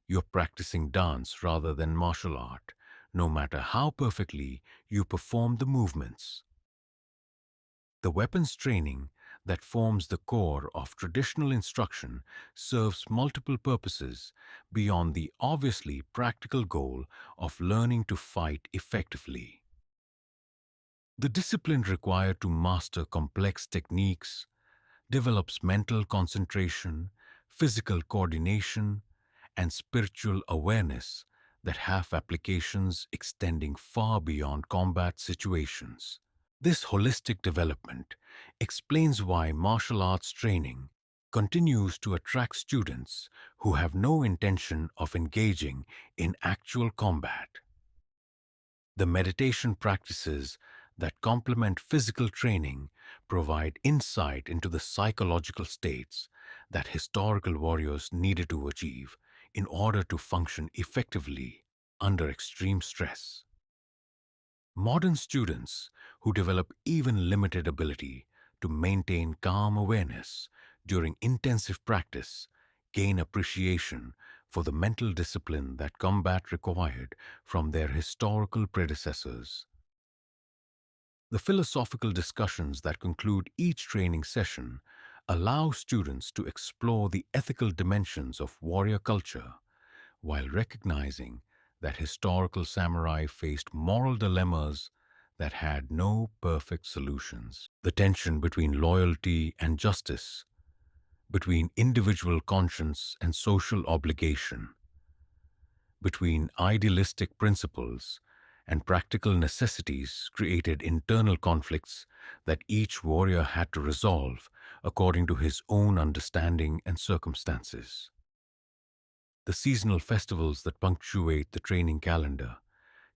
you're practicing dance rather than martial art, no matter how perfectly you perform the movements. The weapons training that forms the core of traditional instruction serves multiple purposes beyond the obviously practical goal of learning to fight effectively. The discipline required to master complex techniques develops mental concentration, physical coordination, and spiritual awareness that have applications extending far beyond combat situations. This holistic development explains why martial arts training continues to attract students who have no intention of engaging in actual combat. The meditation practices that complement physical training provide insight into the psychological states that historical warriors needed to achieve in order to function effectively under extreme stress. Modern students who develop even limited ability to maintain calm awareness during intensive practice gain appreciation for the mental discipline that combat required from their historical predecessors. The philosophical discussions that conclude each training session allow students to explore the ethical dimensions of warrior culture while recognizing that historical samurai faced moral dilemmas that had no perfect solutions. The tension between loyalty and justice, between individual conscience and social obligation, between idealistic principles and practical necessities created internal conflicts that each warrior had to resolve according to his own understanding and circumstances. The seasonal festivals that punctuate the training calendar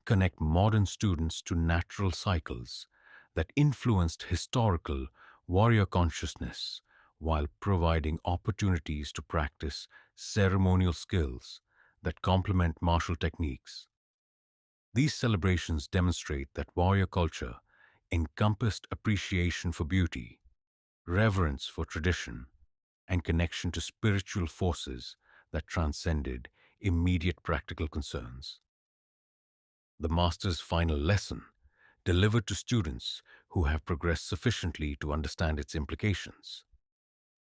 connect modern students to natural cycles that influenced historical warrior consciousness while providing opportunities to practice ceremonial skills that complement martial techniques. These celebrations demonstrate that warrior culture encompassed appreciation for beauty, reverence for tradition, and connection to spiritual forces that transcended immediate practical concerns. The master's final lesson, delivered to students who have progressed sufficiently to understand its implications,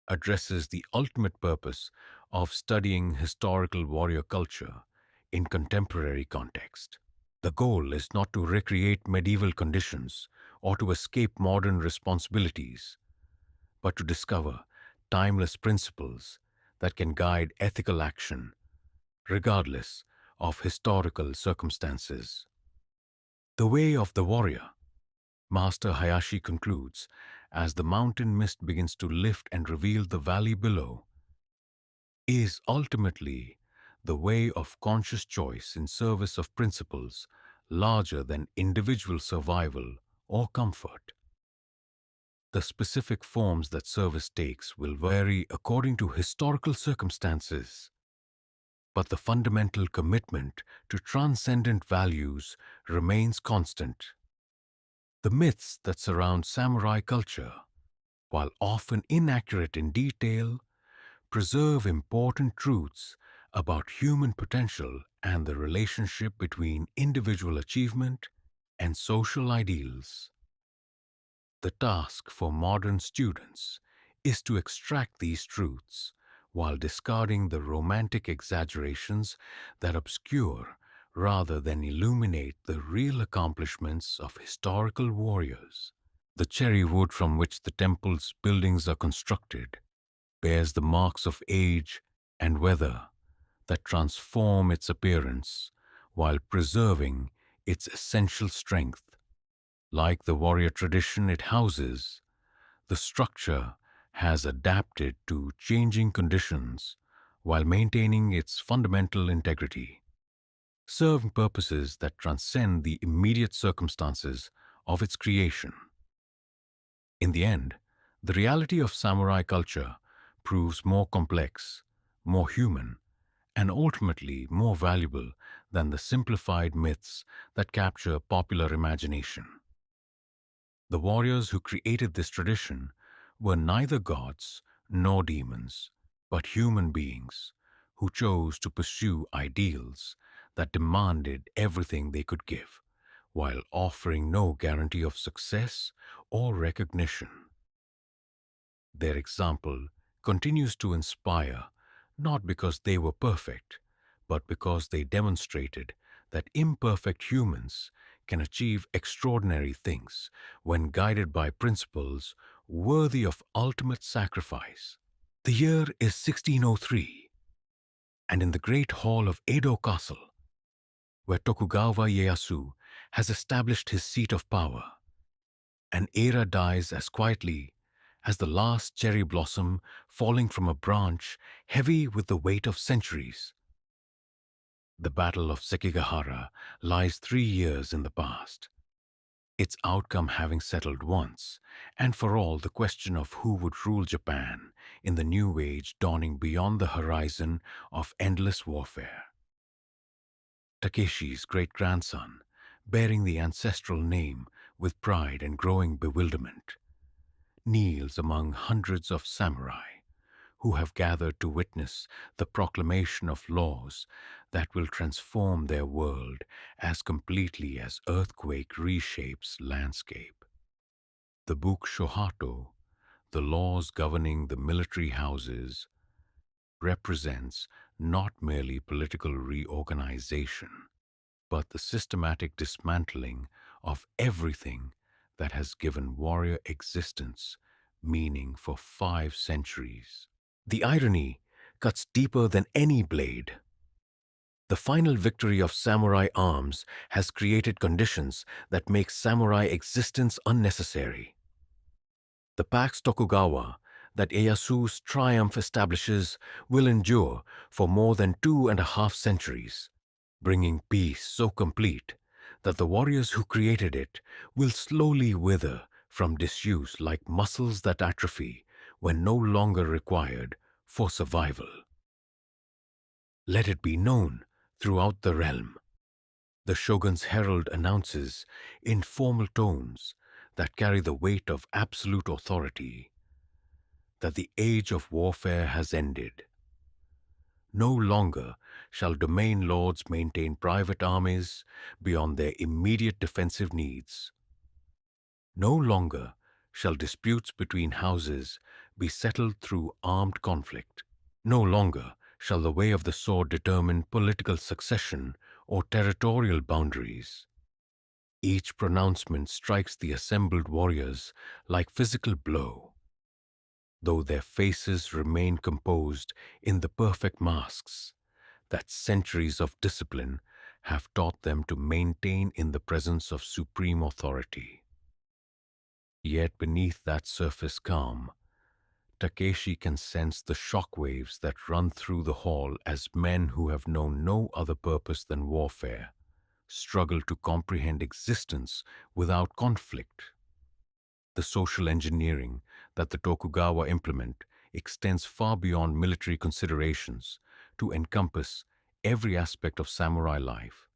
addresses the ultimate purpose of studying historical warrior culture in contemporary context. The goal is not to recreate medieval conditions or to escape modern responsibilities, but to discover timeless principles that can guide ethical action regardless of historical circumstances. The Way of the Warrior, Master Hayashi concludes, as the mountain mist begins to lift and reveal the valley below, is ultimately the way of conscious choice in service of principles larger than individual survival or comfort. The specific forms that service takes will vary according to historical circumstances, but the fundamental commitment to transcendent values remains constant. The myths that surround samurai culture, while often inaccurate in detail, preserve important truths about human potential and the relationship between individual achievement and social ideals. The task for modern students is to extract these truths while discarding the romantic exaggerations that obscure rather than illuminate the real accomplishments of historical warriors. The cherry wood from which the temple's buildings are constructed bears the marks of age and weather that transform its appearance while preserving its essential strength. Like the warrior tradition it houses, the structure has adapted to changing conditions while maintaining its fundamental integrity, serving purposes that transcend the immediate circumstances of its creation. In the end, the reality of samurai culture proves more complex, more human, and ultimately more valuable than the simplified myths that capture popular imagination. The warriors who created this tradition were neither gods nor demons, but human beings who chose to pursue ideals that demanded everything they could give, while offering no guarantee of success or recognition. Their example continues to inspire not because they were perfect, but because they demonstrated that imperfect humans can achieve extraordinary things when guided by principles worthy of ultimate sacrifice. The year is 1603, and in the great hall of Edo Castle, where Tokugawa Ieyasu has established his seat of power. An era dies as quietly as the last cherry blossom falling from a branch heavy with the weight of centuries. The Battle of Sekigahara lies 3 years in the past, its outcome having settled once and for all the question of who would rule Japan in the new age dawning beyond the horizon of endless warfare. Takeshi's great-grandson, bearing the ancestral name with pride and growing bewilderment, kneels among hundreds of samurai who have gathered to witness the proclamation of laws that will transform their world as completely as earthquake reshapes landscape. The book Shohato, the laws governing the military houses, represents not merely political reorganization, but the systematic dismantling of everything that has given warrior existence meaning for 5 centuries. The irony cuts deeper than any blade. The final victory of samurai arms has created conditions that make samurai existence unnecessary. The Pax Tokugawa that Ieyasu's triumph establishes will endure for more than 2.5 centuries, bringing peace so complete that the warriors who created it will slowly wither from disuse like muscles that atrophy when no longer required for survival. Let it be known throughout the realm. The shogun's herald announces in formal tones that carry the weight of absolute authority that the age of warfare has ended. No longer shall domain lords maintain private armies beyond their immediate defensive needs. No longer shall disputes between houses be settled through armed conflict. No longer shall the way of the sword determine political succession or territorial boundaries. Each pronouncement strikes the assembled warriors like physical blow, though their faces remain composed in the perfect masks that centuries of discipline have taught them to maintain in the presence of supreme authority. Yet beneath that surface calm, Takeshi can sense the shock waves that run through the hall as men who have known no other purpose than warfare struggle to comprehend existence without conflict. The social engineering that the Tokugawa implement extends far beyond military considerations to encompass every aspect of samurai life.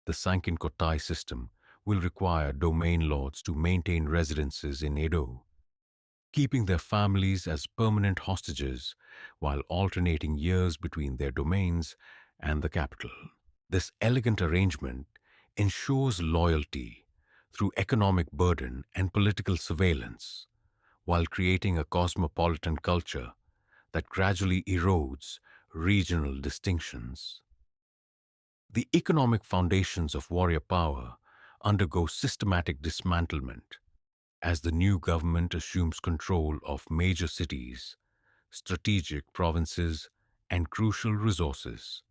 The Sankin Kotai system will require domain lords to maintain residences in Edo, keeping their families as permanent hostages while alternating years between their domains and the capital. This elegant arrangement ensures loyalty through economic burden and political surveillance, while creating a cosmopolitan culture that gradually erodes regional distinctions. The economic foundations of warrior power undergo systematic dismantlement as the new government assumes control of major cities, strategic provinces, and crucial resources.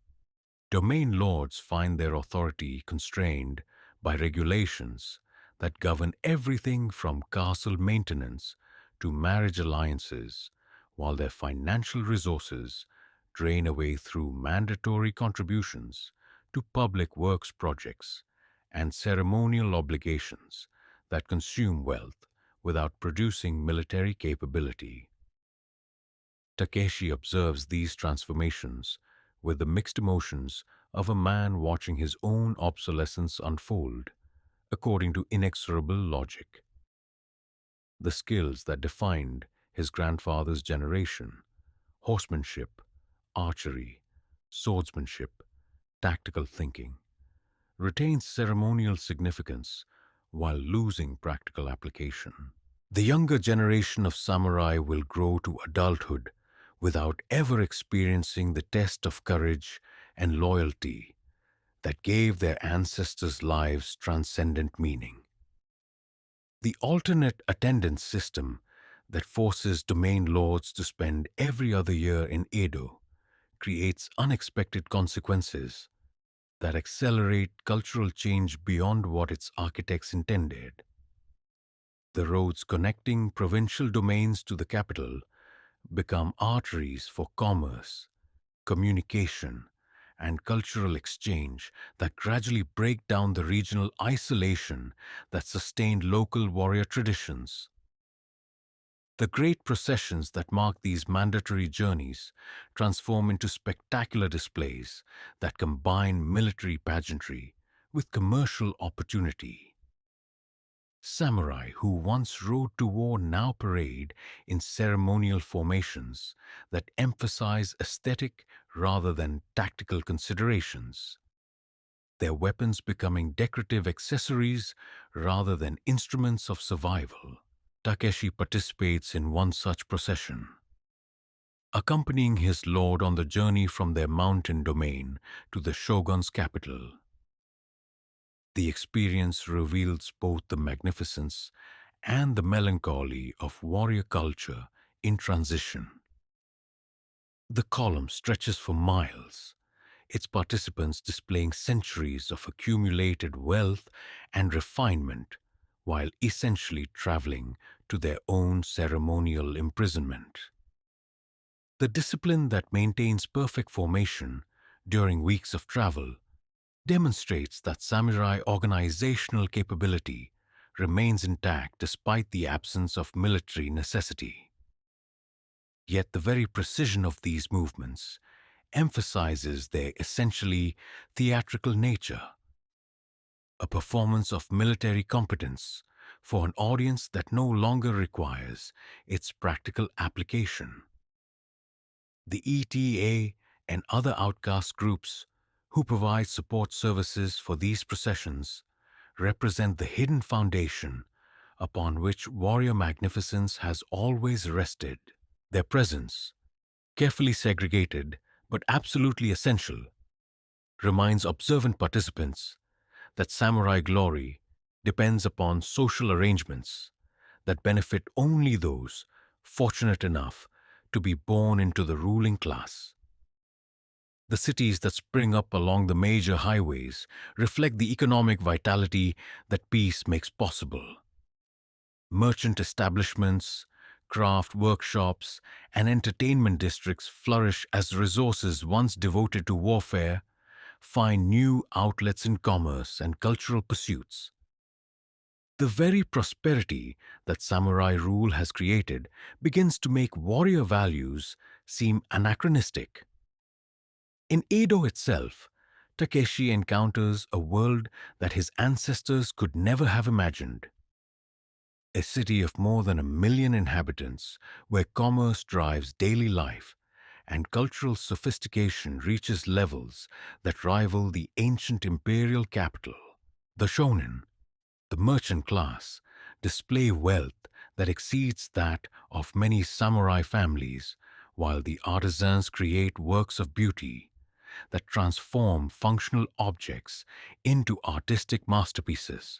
Domain lords find their authority constrained by regulations that govern everything from castle maintenance to marriage alliances, while their financial resources drain away through mandatory contributions to public works projects and ceremonial obligations that consume wealth without producing military capability. Takeshi observes these transformations with the mixed emotions of a man watching his own obsolescence unfold according to inexorable logic. The skills that defined his grandfather's generation, horsemanship, archery, swordsmanship, tactical thinking, retains ceremonial significance while losing practical application. The younger generation of samurai will grow to adulthood without ever experiencing the test of courage and loyalty that gave their ancestors' lives transcendent meaning. The alternate attendance system that forces domain lords to spend every other year in Edo creates unexpected consequences. that accelerate cultural change beyond what its architects intended. The roads connecting provincial domains to the capital become arteries for commerce, communication, and cultural exchange that gradually break down the regional isolation that sustained local warrior traditions. The great processions that mark these mandatory journeys transform into spectacular displays that combine military pageantry with commercial opportunity. Samurai who once rode to war now parade in ceremonial formations that emphasize aesthetic rather than tactical considerations, their weapons becoming decorative accessories rather than instruments of survival. Takeshi participates in one such procession, accompanying his lord on the journey from their mountain domain to the shogun's capital. The experience reveals both the magnificence and the melancholy of warrior culture in transition. The column stretches for miles, its participants displaying centuries of accumulated wealth and refinement while essentially traveling to their own ceremonial imprisonment. The discipline that maintains perfect formation during weeks of travel demonstrates that samurai organizational capability remains intact despite the absence of military necessity. Yet the very precision of these movements emphasizes their essentially theatrical nature, a performance of military competence for an audience that no longer requires its practical application. The ETA and other outcast groups who provide support services for these processions represent the hidden foundation upon which warrior magnificence has always rested. Their presence, carefully segregated but absolutely essential, reminds observant participants that samurai glory depends upon social arrangements that benefit only those fortunate enough to be born into the ruling class. The cities that spring up along the major highways reflect the economic vitality that peace makes possible. Merchant establishments, craft workshops, and entertainment districts flourish as resources once devoted to warfare find new outlets in commerce and cultural pursuits. The very prosperity that samurai rule has created begins to make warrior values seem anachronistic. In Edo itself, Takeshi encounters a world that his ancestors could never have imagined. A city of more than 1 million inhabitants where commerce drives daily life and cultural sophistication reaches levels that rival the ancient imperial capital. The shonen, the merchant class, display wealth that exceeds that of many samurai families, while the artisans create works of beauty that transform functional objects into artistic masterpieces.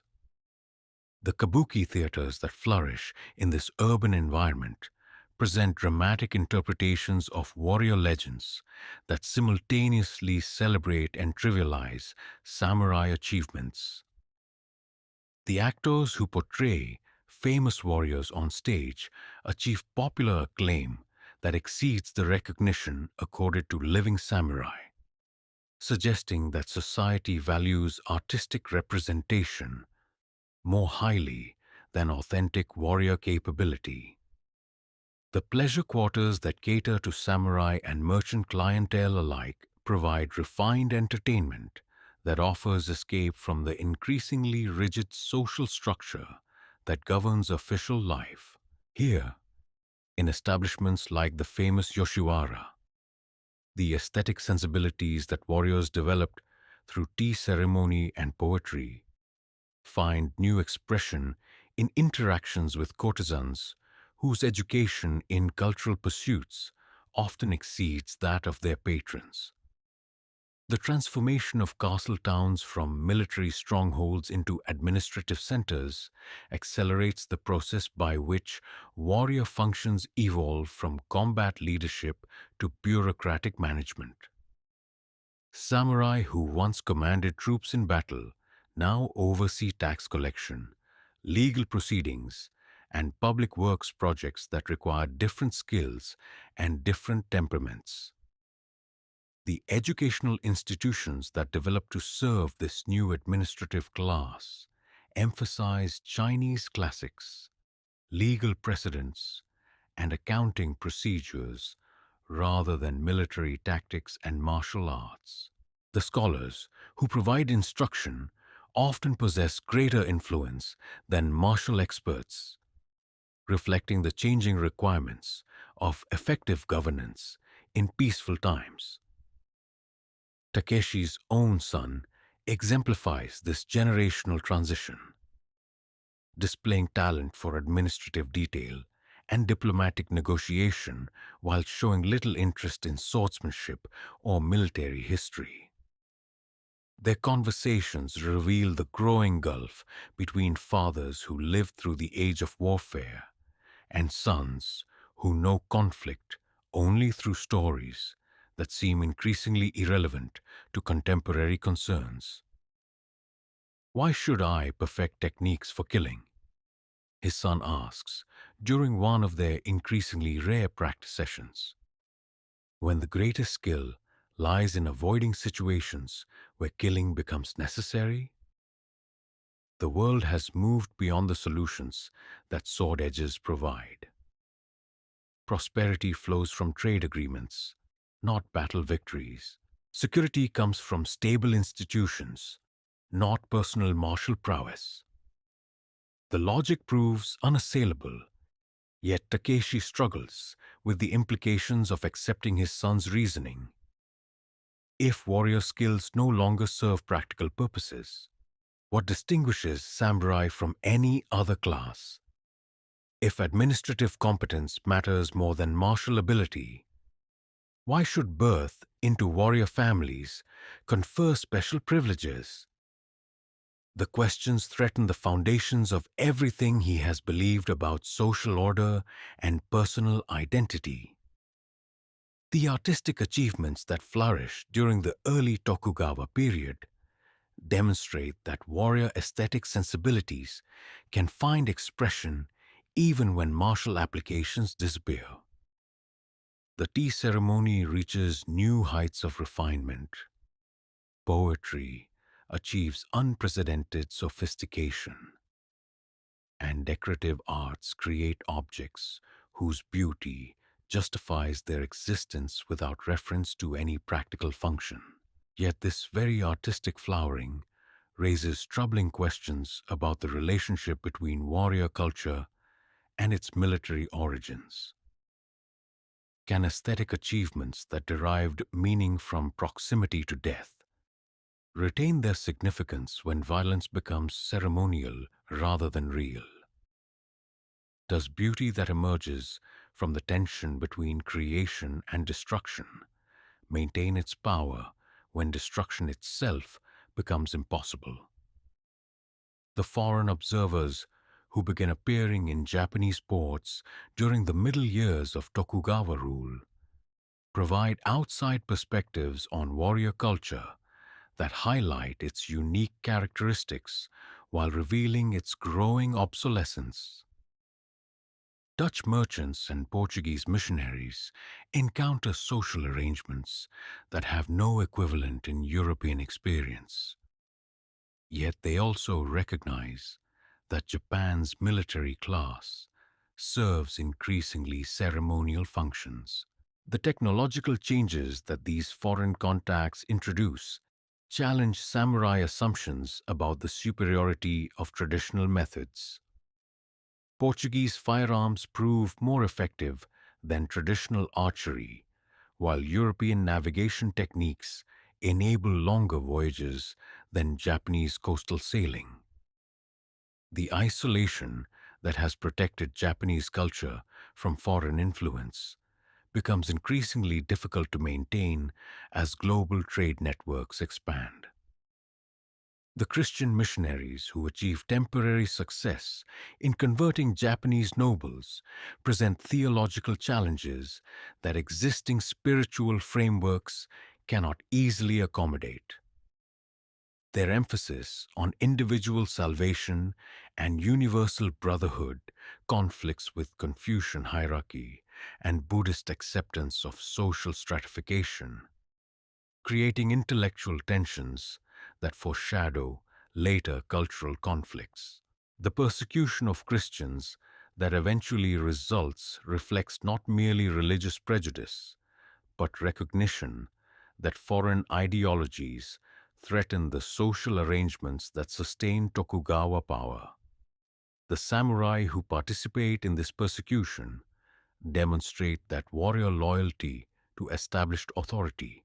The kabuki theaters that flourish in this urban environment present dramatic interpretations of warrior legends that simultaneously celebrate and trivialize samurai achievements. The actors who portray famous warriors on stage achieve popular acclaim that exceeds the recognition accorded to living samurai, suggesting that society values artistic representation more highly than authentic warrior capability. The pleasure quarters that cater to samurai and merchant clientele alike provide refined entertainment that offers escape from the increasingly rigid social structure that governs official life. Here, in establishments like the famous Yoshiwara, the aesthetic sensibilities that warriors developed through tea ceremony and poetry find new expression in interactions with courtesans whose education in cultural pursuits often exceeds that of their patrons. The transformation of castle towns from military strongholds into administrative centers accelerates the process by which warrior functions evolve from combat leadership to bureaucratic management. Samurai who once commanded troops in battle now oversee tax collection, legal proceedings, and public works projects that require different skills and different temperaments. The educational institutions that develop to serve this new administrative class emphasize Chinese classics, legal precedents, and accounting procedures rather than military tactics and martial arts. The scholars who provide instruction often possess greater influence than martial experts, reflecting the changing requirements of effective governance in peaceful times. Takeshi's own son exemplifies this generational transition, displaying talent for administrative detail and diplomatic negotiation while showing little interest in swordsmanship or military history. Their conversations reveal the growing gulf between fathers who lived through the age of warfare and sons who know conflict only through stories that seem increasingly irrelevant to contemporary concerns. Why should I perfect techniques for killing? His son asks during one of their increasingly rare practice sessions. When the greatest skill lies in avoiding situations where killing becomes necessary, the world has moved beyond the solutions that sword edges provide. Prosperity flows from trade agreements, not battle victories. Security comes from stable institutions, not personal martial prowess. The logic proves unassailable, yet Takeshi struggles with the implications of accepting his son's reasoning. If warrior skills no longer serve practical purposes, what distinguishes samurai from any other class? If administrative competence matters more than martial ability, why should birth into warrior families confer special privileges? The questions threaten the foundations of everything he has believed about social order and personal identity. The artistic achievements that flourished during the early Tokugawa period demonstrate that warrior aesthetic sensibilities can find expression even when martial applications disappear. The tea ceremony reaches new heights of refinement. Poetry achieves unprecedented sophistication, and decorative arts create objects whose beauty justifies their existence without reference to any practical function. Yet this very artistic flowering raises troubling questions about the relationship between warrior culture and its military origins. Can aesthetic achievements that derived meaning from proximity to death retain their significance when violence becomes ceremonial rather than real? Does beauty that emerges from the tension between creation and destruction maintain its power when destruction itself becomes impossible? The foreign observers who began appearing in Japanese ports during the middle years of Tokugawa rule provide outside perspectives on warrior culture that highlight its unique characteristics while revealing its growing obsolescence. Dutch merchants and Portuguese missionaries encounter social arrangements that have no equivalent in European experience. Yet they also recognize that Japan's military class serves increasingly ceremonial functions. The technological changes that these foreign contacts introduce challenge samurai assumptions about the superiority of traditional methods. Portuguese firearms prove more effective than traditional archery, while European navigation techniques enable longer voyages than Japanese coastal sailing. The isolation that has protected Japanese culture from foreign influence becomes increasingly difficult to maintain as global trade networks expand. The Christian missionaries who achieve temporary success in converting Japanese nobles present theological challenges that existing spiritual frameworks cannot easily accommodate. Their emphasis on individual salvation and universal brotherhood conflicts with Confucian hierarchy and Buddhist acceptance of social stratification, creating intellectual tensions that foreshadow later cultural conflicts. The persecution of Christians that eventually results reflects not merely religious prejudice, but recognition that foreign ideologies threaten the social arrangements that sustain Tokugawa power. The samurai who participate in this persecution demonstrate that warrior loyalty to established authority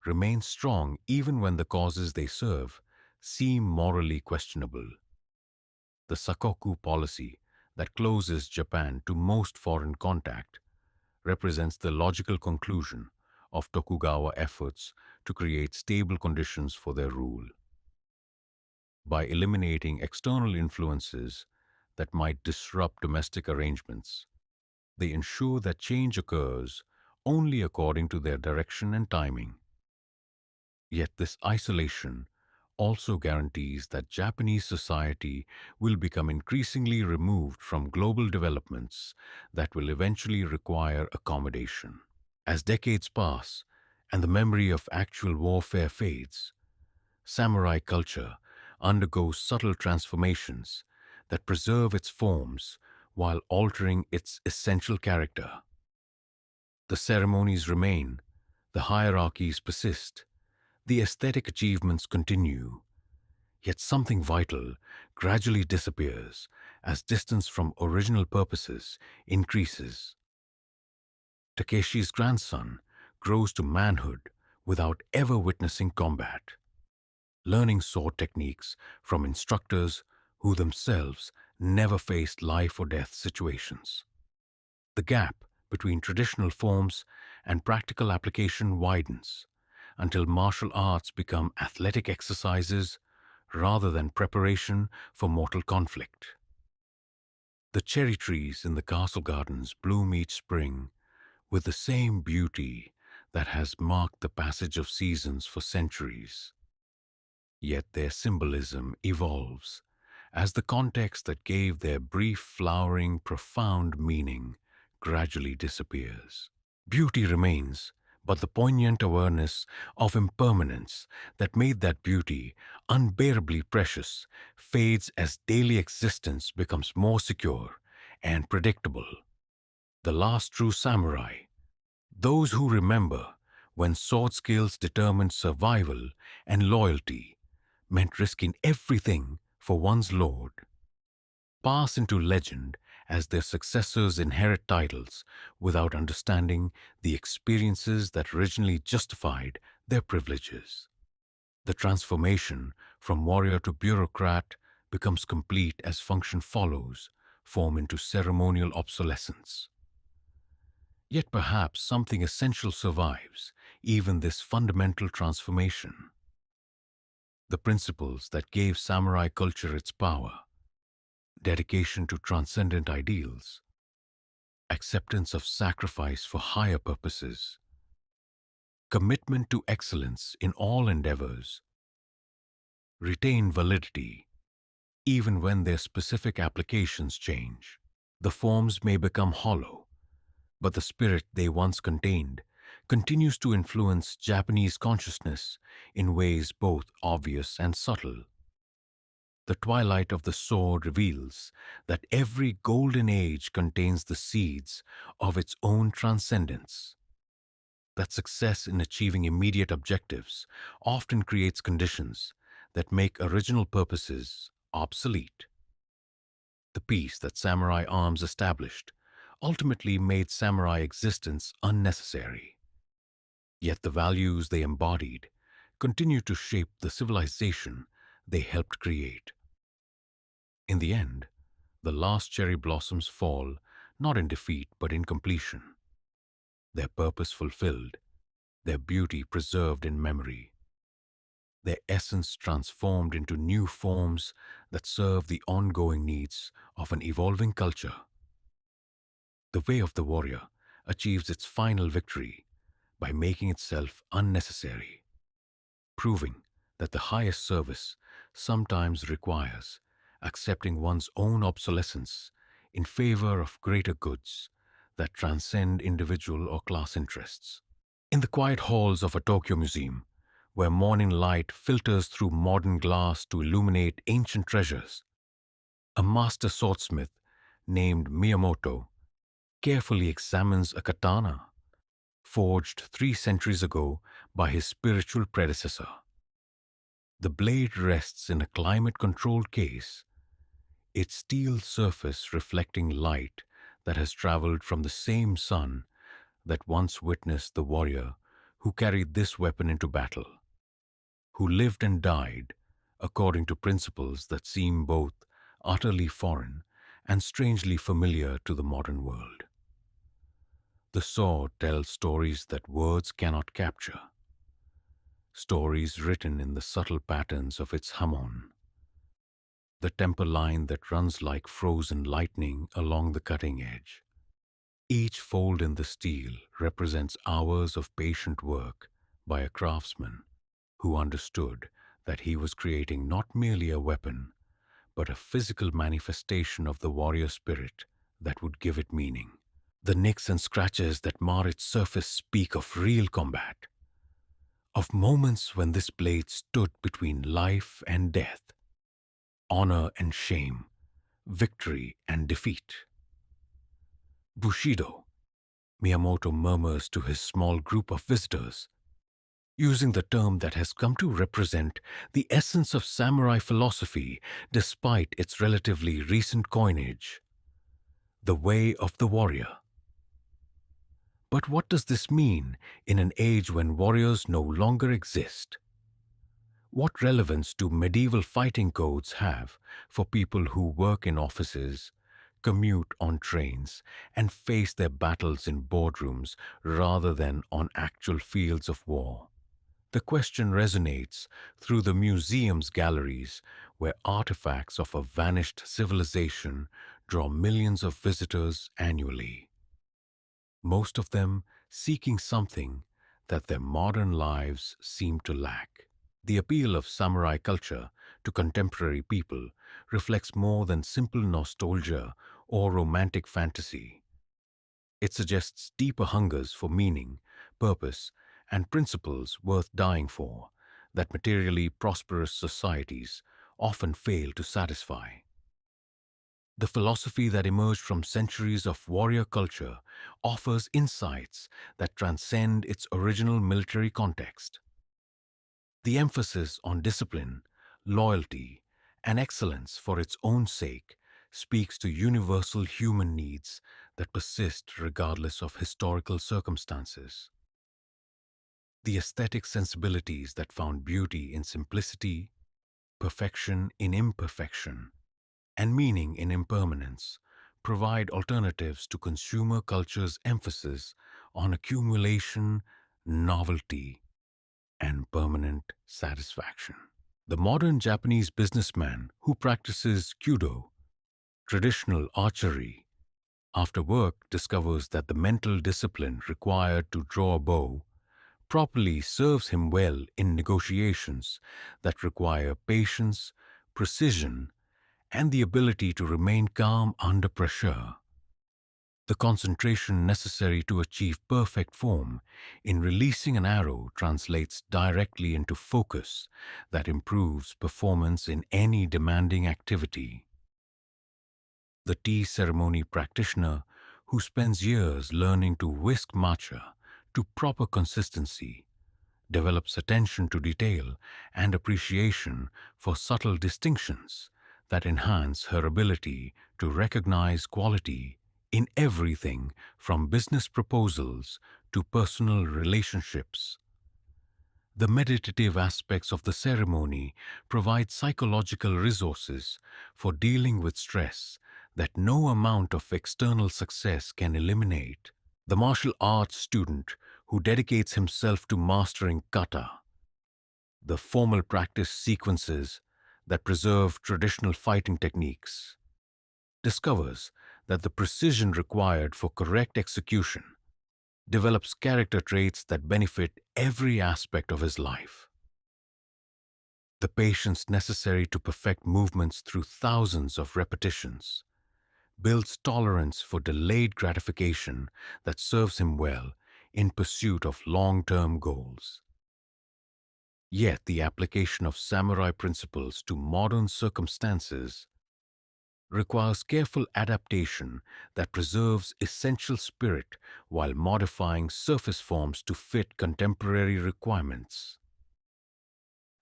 remains strong even when the causes they serve seem morally questionable. The Sakoku policy that closes Japan to most foreign contact represents the logical conclusion of Tokugawa efforts to create stable conditions for their rule. By eliminating external influences that might disrupt domestic arrangements, they ensure that change occurs only according to their direction and timing. Yet this isolation also guarantees that Japanese society will become increasingly removed from global developments that will eventually require accommodation. As decades pass and the memory of actual warfare fades, samurai culture undergoes subtle transformations that preserve its forms while altering its essential character. The ceremonies remain, the hierarchies persist, the aesthetic achievements continue, yet something vital gradually disappears as distance from original purposes increases. Takeshi's grandson grows to manhood without ever witnessing combat, learning sword techniques from instructors who themselves never faced life or death situations. The gap between traditional forms and practical application widens until martial arts become athletic exercises rather than preparation for mortal conflict. The cherry trees in the castle gardens bloom each spring with the same beauty that has marked the passage of seasons for centuries. Yet their symbolism evolves as the context that gave their brief flowering profound meaning gradually disappears. Beauty remains, but the poignant awareness of impermanence that made that beauty unbearably precious fades as daily existence becomes more secure and predictable. The last true samurai, those who remember when sword skills determined survival and loyalty meant risking everything for one's lord, pass into legend as their successors inherit titles without understanding the experiences that originally justified their privileges. The transformation from warrior to bureaucrat becomes complete as function follows, form into ceremonial obsolescence. Yet perhaps something essential survives, even this fundamental transformation. The principles that gave samurai culture its power, dedication to transcendent ideals, acceptance of sacrifice for higher purposes, commitment to excellence in all endeavors, retain validity even when their specific applications change. The forms may become hollow, but the spirit they once contained continues to influence Japanese consciousness in ways both obvious and subtle. The twilight of the sword reveals that every golden age contains the seeds of its own transcendence, that success in achieving immediate objectives often creates conditions that make original purposes obsolete. The peace that samurai arms established ultimately made samurai existence unnecessary. Yet the values they embodied continue to shape the civilization they helped create. In the end, the last cherry blossoms fall not in defeat but in completion, their purpose fulfilled, their beauty preserved in memory, their essence transformed into new forms that serve the ongoing needs of an evolving culture. The way of the warrior achieves its final victory, by making itself unnecessary, proving that the highest service sometimes requires accepting one's own obsolescence in favor of greater goods that transcend individual or class interests. In the quiet halls of a Tokyo museum, where morning light filters through modern glass to illuminate ancient treasures, a master swordsmith named Miyamoto carefully examines a katana forged 3 centuries ago by his spiritual predecessor. The blade rests in a climate-controlled case, its steel surface reflecting light that has traveled from the same sun that once witnessed the warrior who carried this weapon into battle, who lived and died according to principles that seem both utterly foreign and strangely familiar to the modern world. The sword tells stories that words cannot capture, stories written in the subtle patterns of its hamon, the temper line that runs like frozen lightning along the cutting edge. Each fold in the steel represents hours of patient work by a craftsman who understood that he was creating not merely a weapon, but a physical manifestation of the warrior spirit that would give it meaning. The nicks and scratches that mar its surface speak of real combat, of moments when this blade stood between life and death, honor and shame, victory and defeat. Bushido, Miyamoto murmurs to his small group of visitors, using the term that has come to represent the essence of samurai philosophy despite its relatively recent coinage, the way of the warrior. But what does this mean in an age when warriors no longer exist? What relevance do medieval fighting codes have for people who work in offices, commute on trains, and face their battles in boardrooms rather than on actual fields of war? The question resonates through the museum's galleries, where artifacts of a vanished civilization draw millions of visitors annually, most of them seeking something that their modern lives seem to lack. The appeal of samurai culture to contemporary people reflects more than simple nostalgia or romantic fantasy. It suggests deeper hungers for meaning, purpose, and principles worth dying for that materially prosperous societies often fail to satisfy. The philosophy that emerged from centuries of warrior culture offers insights that transcend its original military context. The emphasis on discipline, loyalty, and excellence for its own sake speaks to universal human needs that persist regardless of historical circumstances. The aesthetic sensibilities that found beauty in simplicity, perfection in imperfection, and meaning in impermanence provide alternatives to consumer culture's emphasis on accumulation, novelty, and permanent satisfaction. The modern Japanese businessman who practices Kyudo, traditional archery, after work discovers that the mental discipline required to draw a bow properly serves him well in negotiations that require patience, precision, and the ability to remain calm under pressure. The concentration necessary to achieve perfect form in releasing an arrow translates directly into focus that improves performance in any demanding activity. The tea ceremony practitioner who spends years learning to whisk matcha to proper consistency develops attention to detail and appreciation for subtle distinctions that enhance her ability to recognize quality in everything from business proposals to personal relationships. The meditative aspects of the ceremony provide psychological resources for dealing with stress that no amount of external success can eliminate. The martial arts student who dedicates himself to mastering kata, the formal practice sequences that preserve traditional fighting techniques, discovers that the precision required for correct execution develops character traits that benefit every aspect of his life. The patience necessary to perfect movements through thousands of repetitions builds tolerance for delayed gratification that serves him well in pursuit of long-term goals. Yet the application of samurai principles to modern circumstances requires careful adaptation that preserves essential spirit while modifying surface forms to fit contemporary requirements.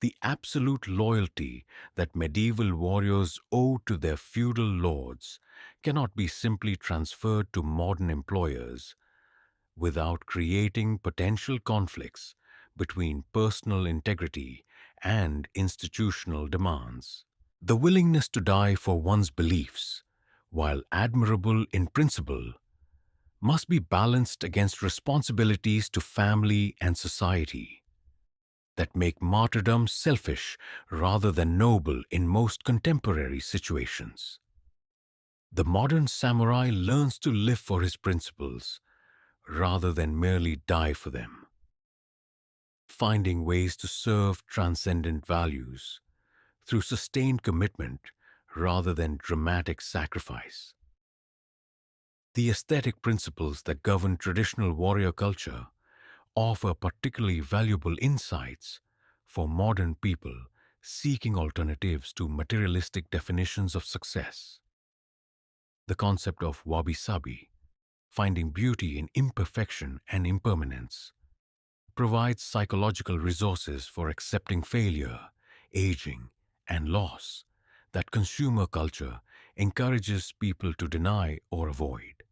The absolute loyalty that medieval warriors owe to their feudal lords cannot be simply transferred to modern employers without creating potential conflicts between personal integrity and institutional demands. The willingness to die for one's beliefs, while admirable in principle, must be balanced against responsibilities to family and society that make martyrdom selfish rather than noble in most contemporary situations. The modern samurai learns to live for his principles rather than merely die for them, finding ways to serve transcendent values through sustained commitment rather than dramatic sacrifice. The aesthetic principles that govern traditional warrior culture offer particularly valuable insights for modern people seeking alternatives to materialistic definitions of success. The concept of wabi-sabi, finding beauty in imperfection and impermanence, provides psychological resources for accepting failure, aging, and loss that consumer culture encourages people to deny or avoid.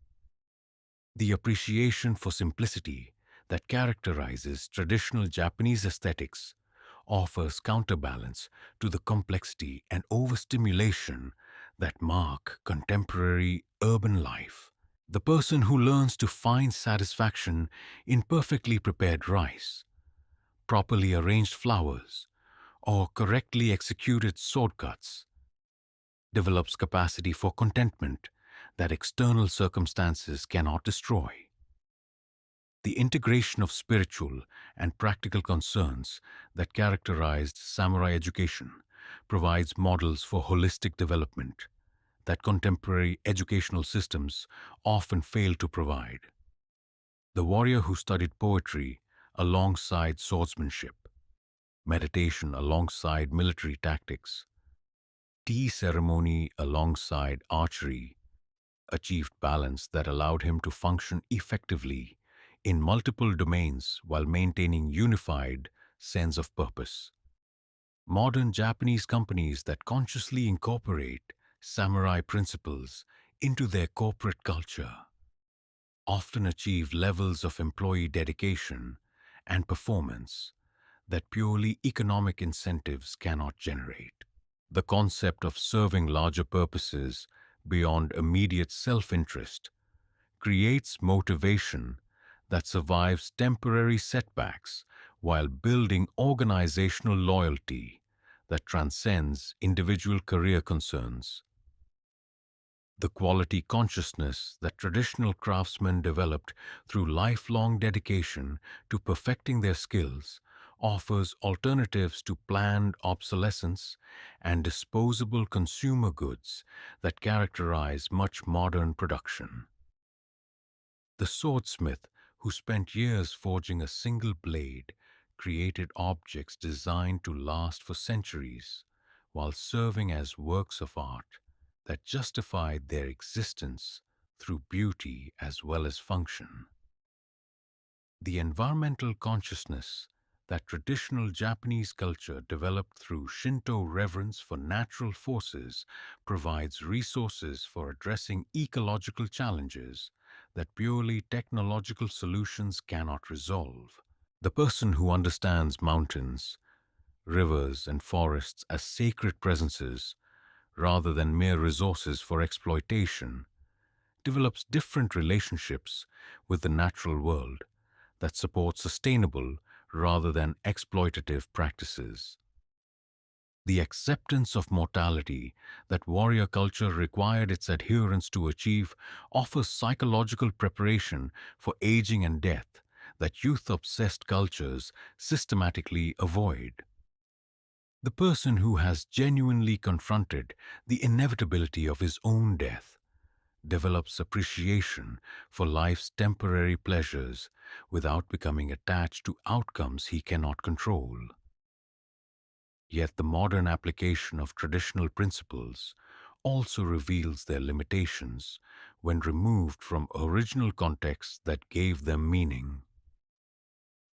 The appreciation for simplicity that characterizes traditional Japanese aesthetics offers counterbalance to the complexity and overstimulation that mark contemporary urban life. The person who learns to find satisfaction in perfectly prepared rice, properly arranged flowers, or correctly executed sword cuts develops capacity for contentment that external circumstances cannot destroy. The integration of spiritual and practical concerns that characterized samurai education provides models for holistic development that contemporary educational systems often fail to provide. The warrior who studied poetry alongside swordsmanship, meditation alongside military tactics, tea ceremony alongside archery, achieved balance that allowed him to function effectively in multiple domains while maintaining unified sense of purpose. Modern Japanese companies that consciously incorporate samurai principles into their corporate culture often achieve levels of employee dedication and performance that purely economic incentives cannot generate. The concept of serving larger purposes beyond immediate self-interest creates motivation that survives temporary setbacks while building organizational loyalty that transcends individual career concerns. The quality consciousness that traditional craftsmen developed through lifelong dedication to perfecting their skills offers alternatives to planned obsolescence and disposable consumer goods that characterize much modern production. The swordsmith, who spent years forging a single blade, created objects designed to last for centuries while serving as works of art that justified their existence through beauty as well as function. The environmental consciousness that traditional Japanese culture developed through Shinto reverence for natural forces provides resources for addressing ecological challenges that purely technological solutions cannot resolve. The person who understands mountains, rivers, and forests as sacred presences rather than mere resources for exploitation develops different relationships with the natural world that support sustainable rather than exploitative practices. The acceptance of mortality that warrior culture required its adherents to achieve offers psychological preparation for aging and death that youth-obsessed cultures systematically avoid. The person who has genuinely confronted the inevitability of his own death develops appreciation for life's temporary pleasures without becoming attached to outcomes he cannot control. Yet the modern application of traditional principles also reveals their limitations when removed from original contexts that gave them meaning.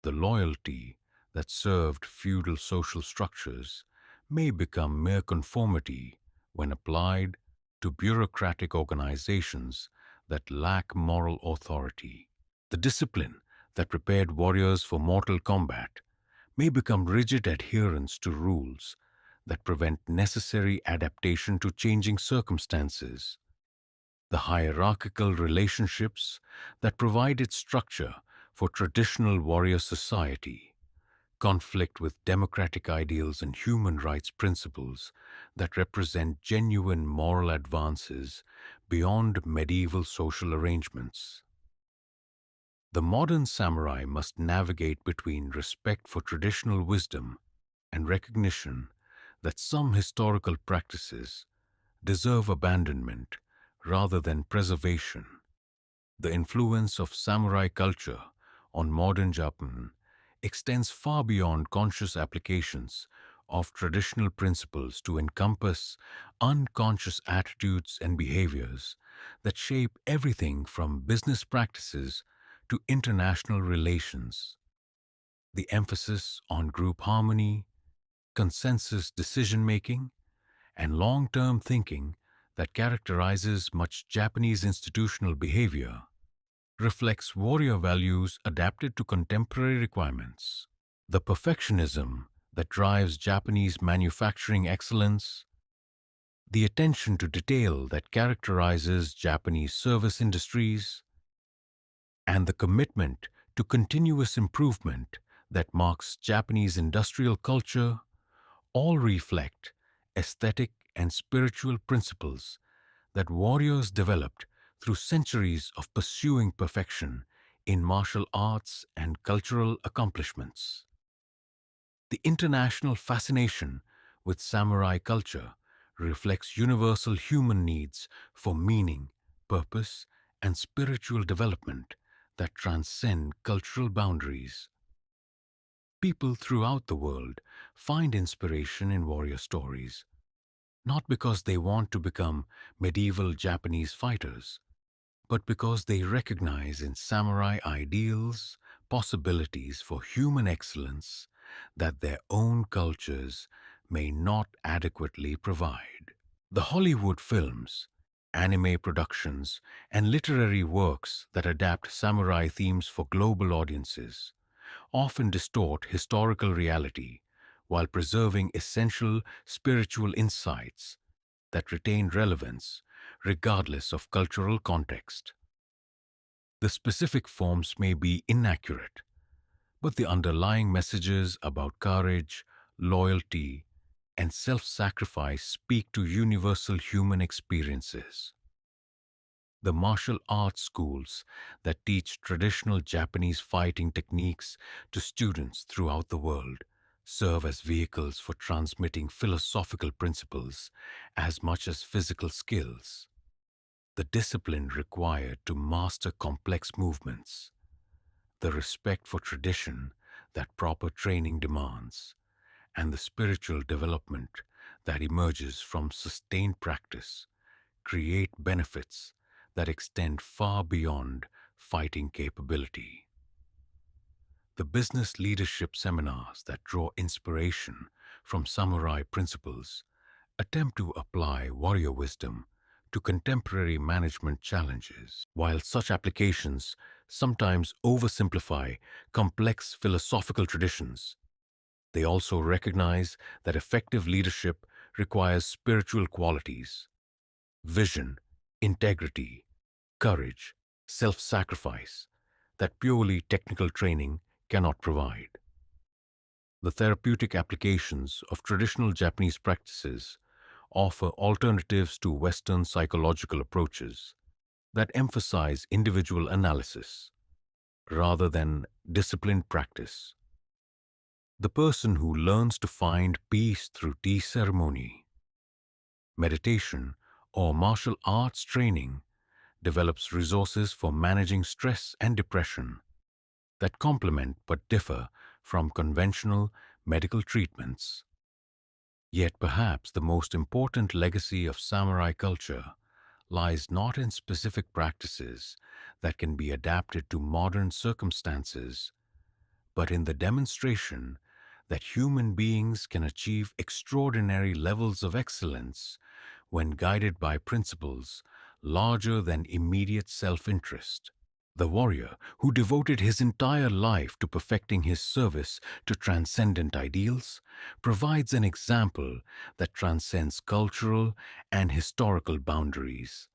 The loyalty that served feudal social structures may become mere conformity when applied to bureaucratic organizations that lack moral authority. The discipline that prepared warriors for mortal combat may become rigid adherence to rules that prevent necessary adaptation to changing circumstances. The hierarchical relationships that provided structure for traditional warrior society conflict with democratic ideals and human rights principles that represent genuine moral advances beyond medieval social arrangements. The modern samurai must navigate between respect for traditional wisdom and recognition that some historical practices deserve abandonment rather than preservation. The influence of samurai culture on modern Japan extends far beyond conscious applications of traditional principles to encompass unconscious attitudes and behaviors that shape everything from business practices to international relations. The emphasis on group harmony, consensus decision-making, and long-term thinking that characterizes much Japanese institutional behavior reflects warrior values adapted to contemporary requirements. The perfectionism that drives Japanese manufacturing excellence, the attention to detail that characterizes Japanese service industries, and the commitment to continuous improvement that marks Japanese industrial culture all reflect aesthetic and spiritual principles that warriors developed through centuries of pursuing perfection in martial arts and cultural accomplishments. The international fascination with samurai culture reflects universal human needs for meaning, purpose, and spiritual development that transcend cultural boundaries. People throughout the world find inspiration in warrior stories, not because they want to become medieval Japanese fighters, but because they recognize in samurai ideals possibilities for human excellence that their own cultures may not adequately provide. The Hollywood films, anime productions, and literary works that adapt samurai themes for global audiences often distort historical reality while preserving essential spiritual insights that retain relevance regardless of cultural context. The specific forms may be inaccurate, but the underlying messages about courage, loyalty, and self-sacrifice speak to universal human experiences. The martial arts schools that teach traditional Japanese fighting techniques to students throughout the world serve as vehicles for transmitting philosophical principles as much as physical skills. The discipline required to master complex movements, the respect for tradition that proper training demands, and the spiritual development that emerges from sustained practice create benefits that extend far beyond fighting capability. The business leadership seminars that draw inspiration from samurai principles attempt to apply warrior wisdom to contemporary management challenges. While such applications sometimes oversimplify complex philosophical traditions, they also recognize that effective leadership requires spiritual qualities, vision, integrity, courage, self-sacrifice that purely technical training cannot provide. The therapeutic applications of traditional Japanese practices offer alternatives to Western psychological approaches that emphasize individual analysis rather than disciplined practice. The person who learns to find peace through tea ceremony, meditation, or martial arts training develops resources for managing stress and depression that complement but differ from conventional medical treatments. Yet perhaps the most important legacy of samurai culture lies not in specific practices that can be adapted to modern circumstances, but in the demonstration that human beings can achieve extraordinary levels of excellence when guided by principles larger than immediate self-interest. The warrior who devoted his entire life to perfecting his service to transcendent ideals provides an example that transcends cultural and historical boundaries.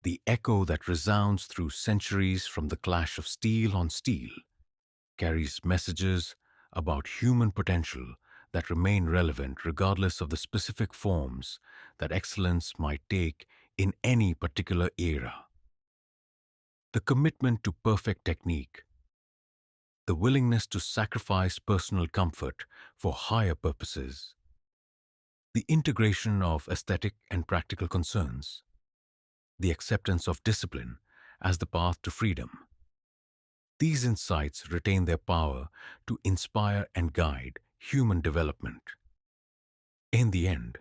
The echo that resounds through centuries from the clash of steel on steel carries messages about human potential that remain relevant regardless of the specific forms that excellence might take in any particular era. The commitment to perfect technique, the willingness to sacrifice personal comfort for higher purposes, the integration of aesthetic and practical concerns, the acceptance of discipline as the path to freedom. These insights retain their power to inspire and guide human development. In the end,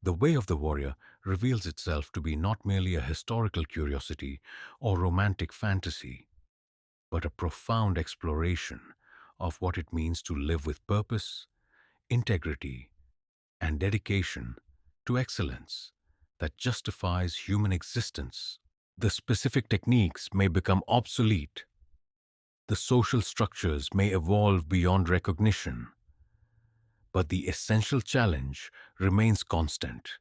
the way of the warrior reveals itself to be not merely a historical curiosity or romantic fantasy, but a profound exploration of what it means to live with purpose, integrity, and dedication to excellence that justifies human existence. The specific techniques may become obsolete, the social structures may evolve beyond recognition, but the essential challenge remains constant.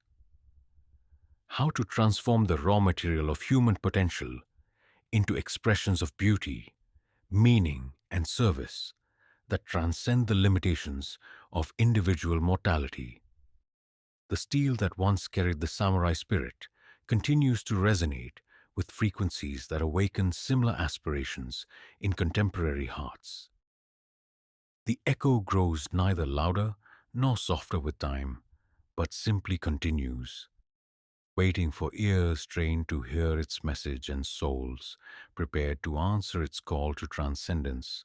How to transform the raw material of human potential into expressions of beauty, meaning, and service that transcend the limitations of individual mortality. The steel that once carried the samurai spirit continues to resonate with frequencies that awaken similar aspirations in contemporary hearts. The echo grows neither louder nor softer with time, but simply continues, waiting for ears trained to hear its message and souls prepared to answer its call to transcendence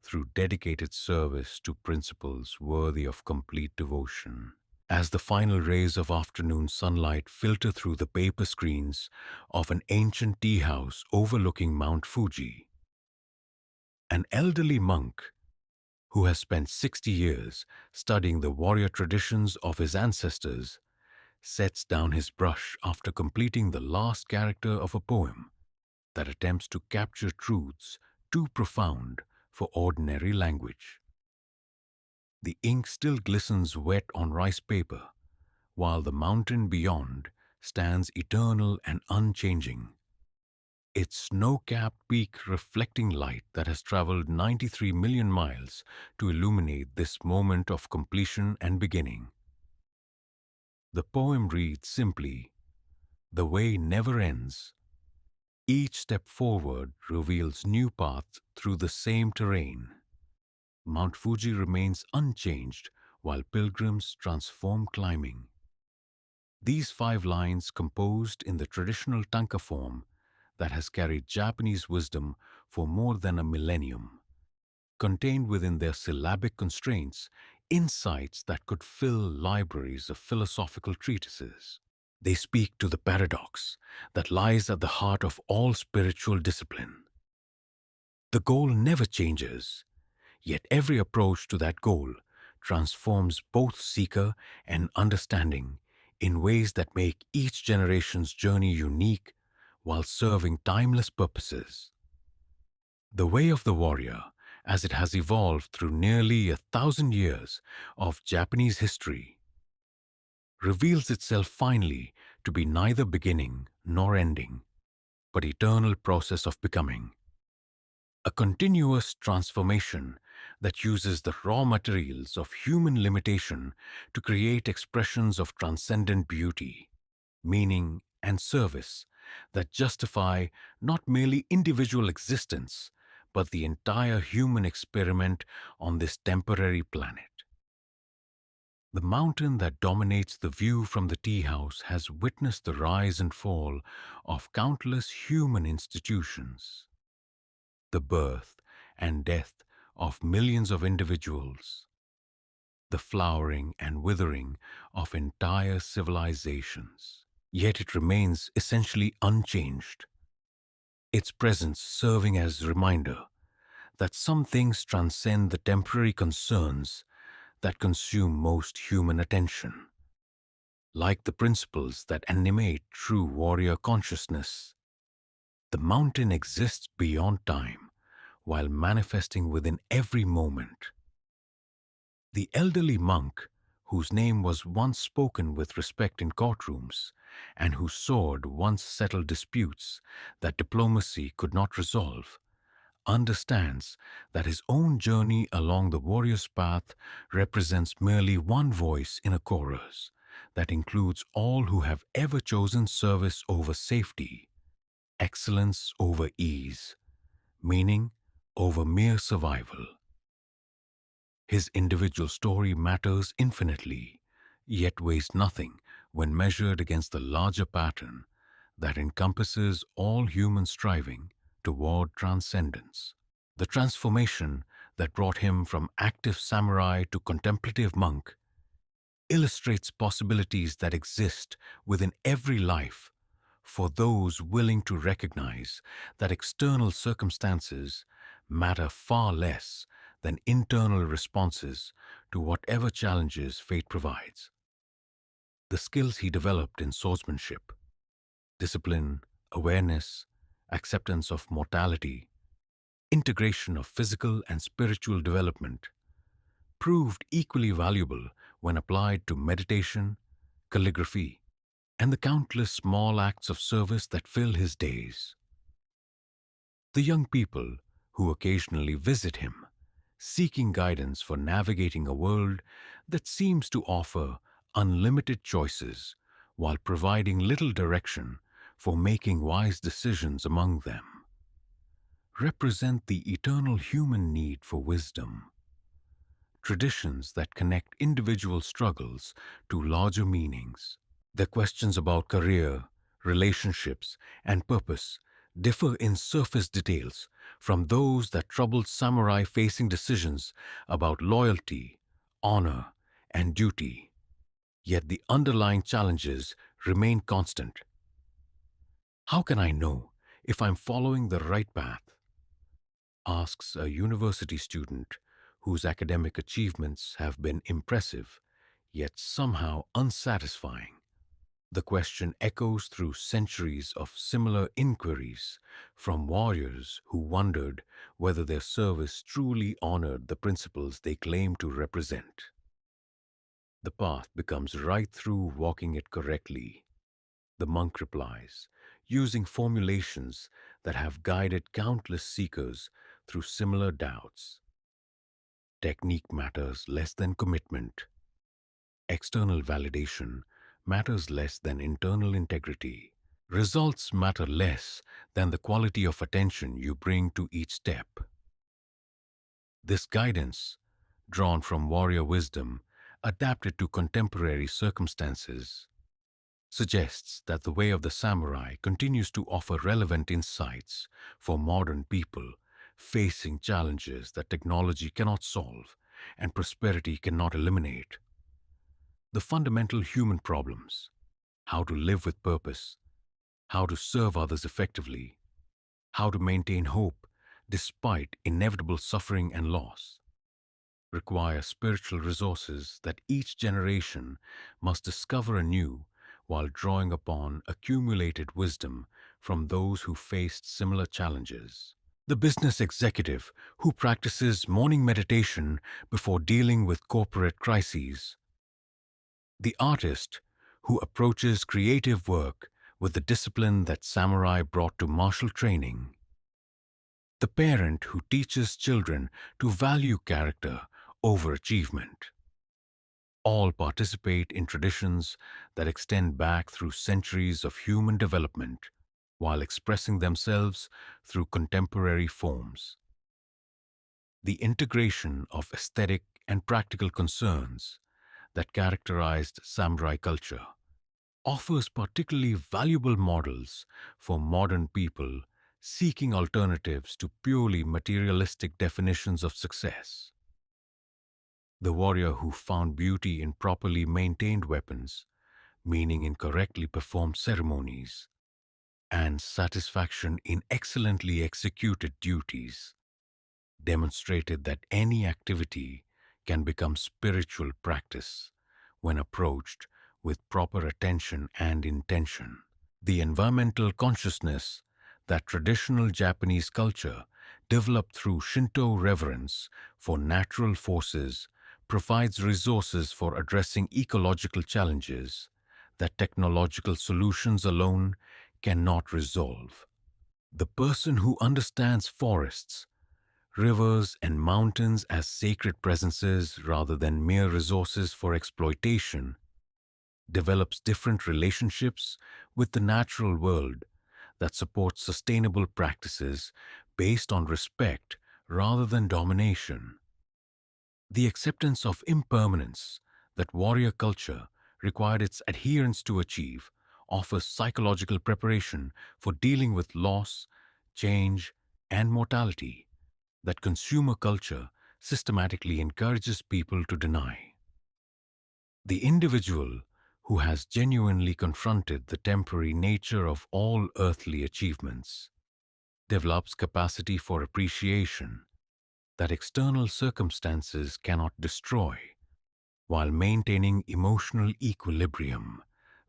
through dedicated service to principles worthy of complete devotion. As the final rays of afternoon sunlight filter through the paper screens of an ancient tea house overlooking Mount Fuji, an elderly monk who has spent 60 years studying the warrior traditions of his ancestors sets down his brush after completing the last character of a poem that attempts to capture truths too profound for ordinary language. The ink still glistens wet on rice paper, while the mountain beyond stands eternal and unchanging, its snow-capped peak reflecting light that has traveled 93 million miles to illuminate this moment of completion and beginning. The poem reads simply, "The way never ends. Each step forward reveals new paths through the same terrain. Mount Fuji remains unchanged while pilgrims transform climbing." These 5 lines, composed in the traditional tanka form that has carried Japanese wisdom for more than a millennium, contained within their syllabic constraints insights that could fill libraries of philosophical treatises. They speak to the paradox that lies at the heart of all spiritual discipline. The goal never changes, yet every approach to that goal transforms both seeker and understanding in ways that make each generation's journey unique while serving timeless purposes. The way of the warrior, as it has evolved through nearly 1,000 years of Japanese history, reveals itself finally to be neither beginning nor ending, but eternal process of becoming. A continuous transformation that uses the raw materials of human limitation to create expressions of transcendent beauty, meaning, and service that justify not merely individual existence, but the entire human experiment on this temporary planet. The mountain that dominates the view from the tea house has witnessed the rise and fall of countless human institutions, the birth and death of millions of individuals, the flowering and withering of entire civilizations. Yet it remains essentially unchanged, its presence serving as a reminder that some things transcend the temporary concerns that consume most human attention. Like the principles that animate true warrior consciousness, the mountain exists beyond time while manifesting within every moment. The elderly monk, whose name was once spoken with respect in courtrooms, and whose sword once settled disputes that diplomacy could not resolve, understands that his own journey along the warrior's path represents merely one voice in a chorus that includes all who have ever chosen service over safety, excellence over ease, meaning over mere survival. His individual story matters infinitely, yet weighs nothing when measured against the larger pattern that encompasses all human striving toward transcendence. The transformation that brought him from active samurai to contemplative monk illustrates possibilities that exist within every life for those willing to recognize that external circumstances matter far less than internal responses to whatever challenges fate provides. The skills he developed in swordsmanship, discipline, awareness, acceptance of mortality, integration of physical and spiritual development, proved equally valuable when applied to meditation, calligraphy, and the countless small acts of service that fill his days. The young people who occasionally visit him, seeking guidance for navigating a world that seems to offer unlimited choices while providing little direction for making wise decisions among them, represent the eternal human need for wisdom, traditions that connect individual struggles to larger meanings. The questions about career, relationships, and purpose differ in surface details from those that troubled samurai facing decisions about loyalty, honor, and duty. Yet the underlying challenges remain constant. How can I know if I'm following the right path? Asks a university student whose academic achievements have been impressive, yet somehow unsatisfying. The question echoes through centuries of similar inquiries from warriors who wondered whether their service truly honored the principles they claim to represent. The path becomes right through walking it correctly, the monk replies, using formulations that have guided countless seekers through similar doubts. Technique matters less than commitment. External validation matters less than internal integrity. Results matter less than the quality of attention you bring to each step. This guidance, drawn from warrior wisdom, adapted to contemporary circumstances, suggests that the way of the samurai continues to offer relevant insights for modern people facing challenges that technology cannot solve and prosperity cannot eliminate. The fundamental human problems, how to live with purpose, how to serve others effectively, how to maintain hope despite inevitable suffering and loss, require spiritual resources that each generation must discover anew while drawing upon accumulated wisdom from those who faced similar challenges. The business executive who practices morning meditation before dealing with corporate crises. The artist who approaches creative work with the discipline that samurai brought to martial training. the parent who teaches children to value character over achievement. All participate in traditions that extend back through centuries of human development while expressing themselves through contemporary forms. The integration of aesthetic and practical concerns that characterized samurai culture offers particularly valuable models for modern people seeking alternatives to purely materialistic definitions of success. The warrior who found beauty in properly maintained weapons, meaning in correctly performed ceremonies, and satisfaction in excellently executed duties, demonstrated that any activity can become spiritual practice when approached with proper attention and intention. The environmental consciousness that traditional Japanese culture developed through Shinto reverence for natural forces provides resources for addressing ecological challenges that technological solutions alone cannot resolve. The person who understands forests, rivers, and mountains as sacred presences rather than mere resources for exploitation develops different relationships with the natural world that supports sustainable practices based on respect rather than domination. The acceptance of impermanence that warrior culture required its adherents to achieve offers psychological preparation for dealing with loss, change, and mortality that consumer culture systematically encourages people to deny. The individual who has genuinely confronted the temporary nature of all earthly achievements develops capacity for appreciation that external circumstances cannot destroy, while maintaining emotional equilibrium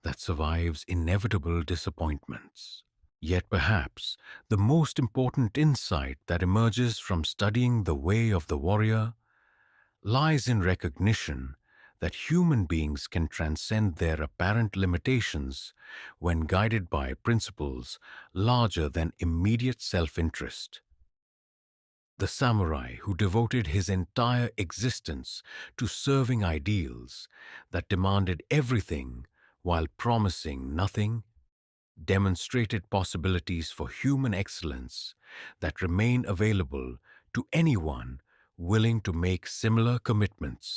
that survives inevitable disappointments. Yet perhaps the most important insight that emerges from studying the way of the warrior lies in recognition that human beings can transcend their apparent limitations when guided by principles larger than immediate self-interest. The samurai who devoted his entire existence to serving ideals that demanded everything while promising nothing demonstrated possibilities for human excellence that remain available to anyone willing to make similar commitments.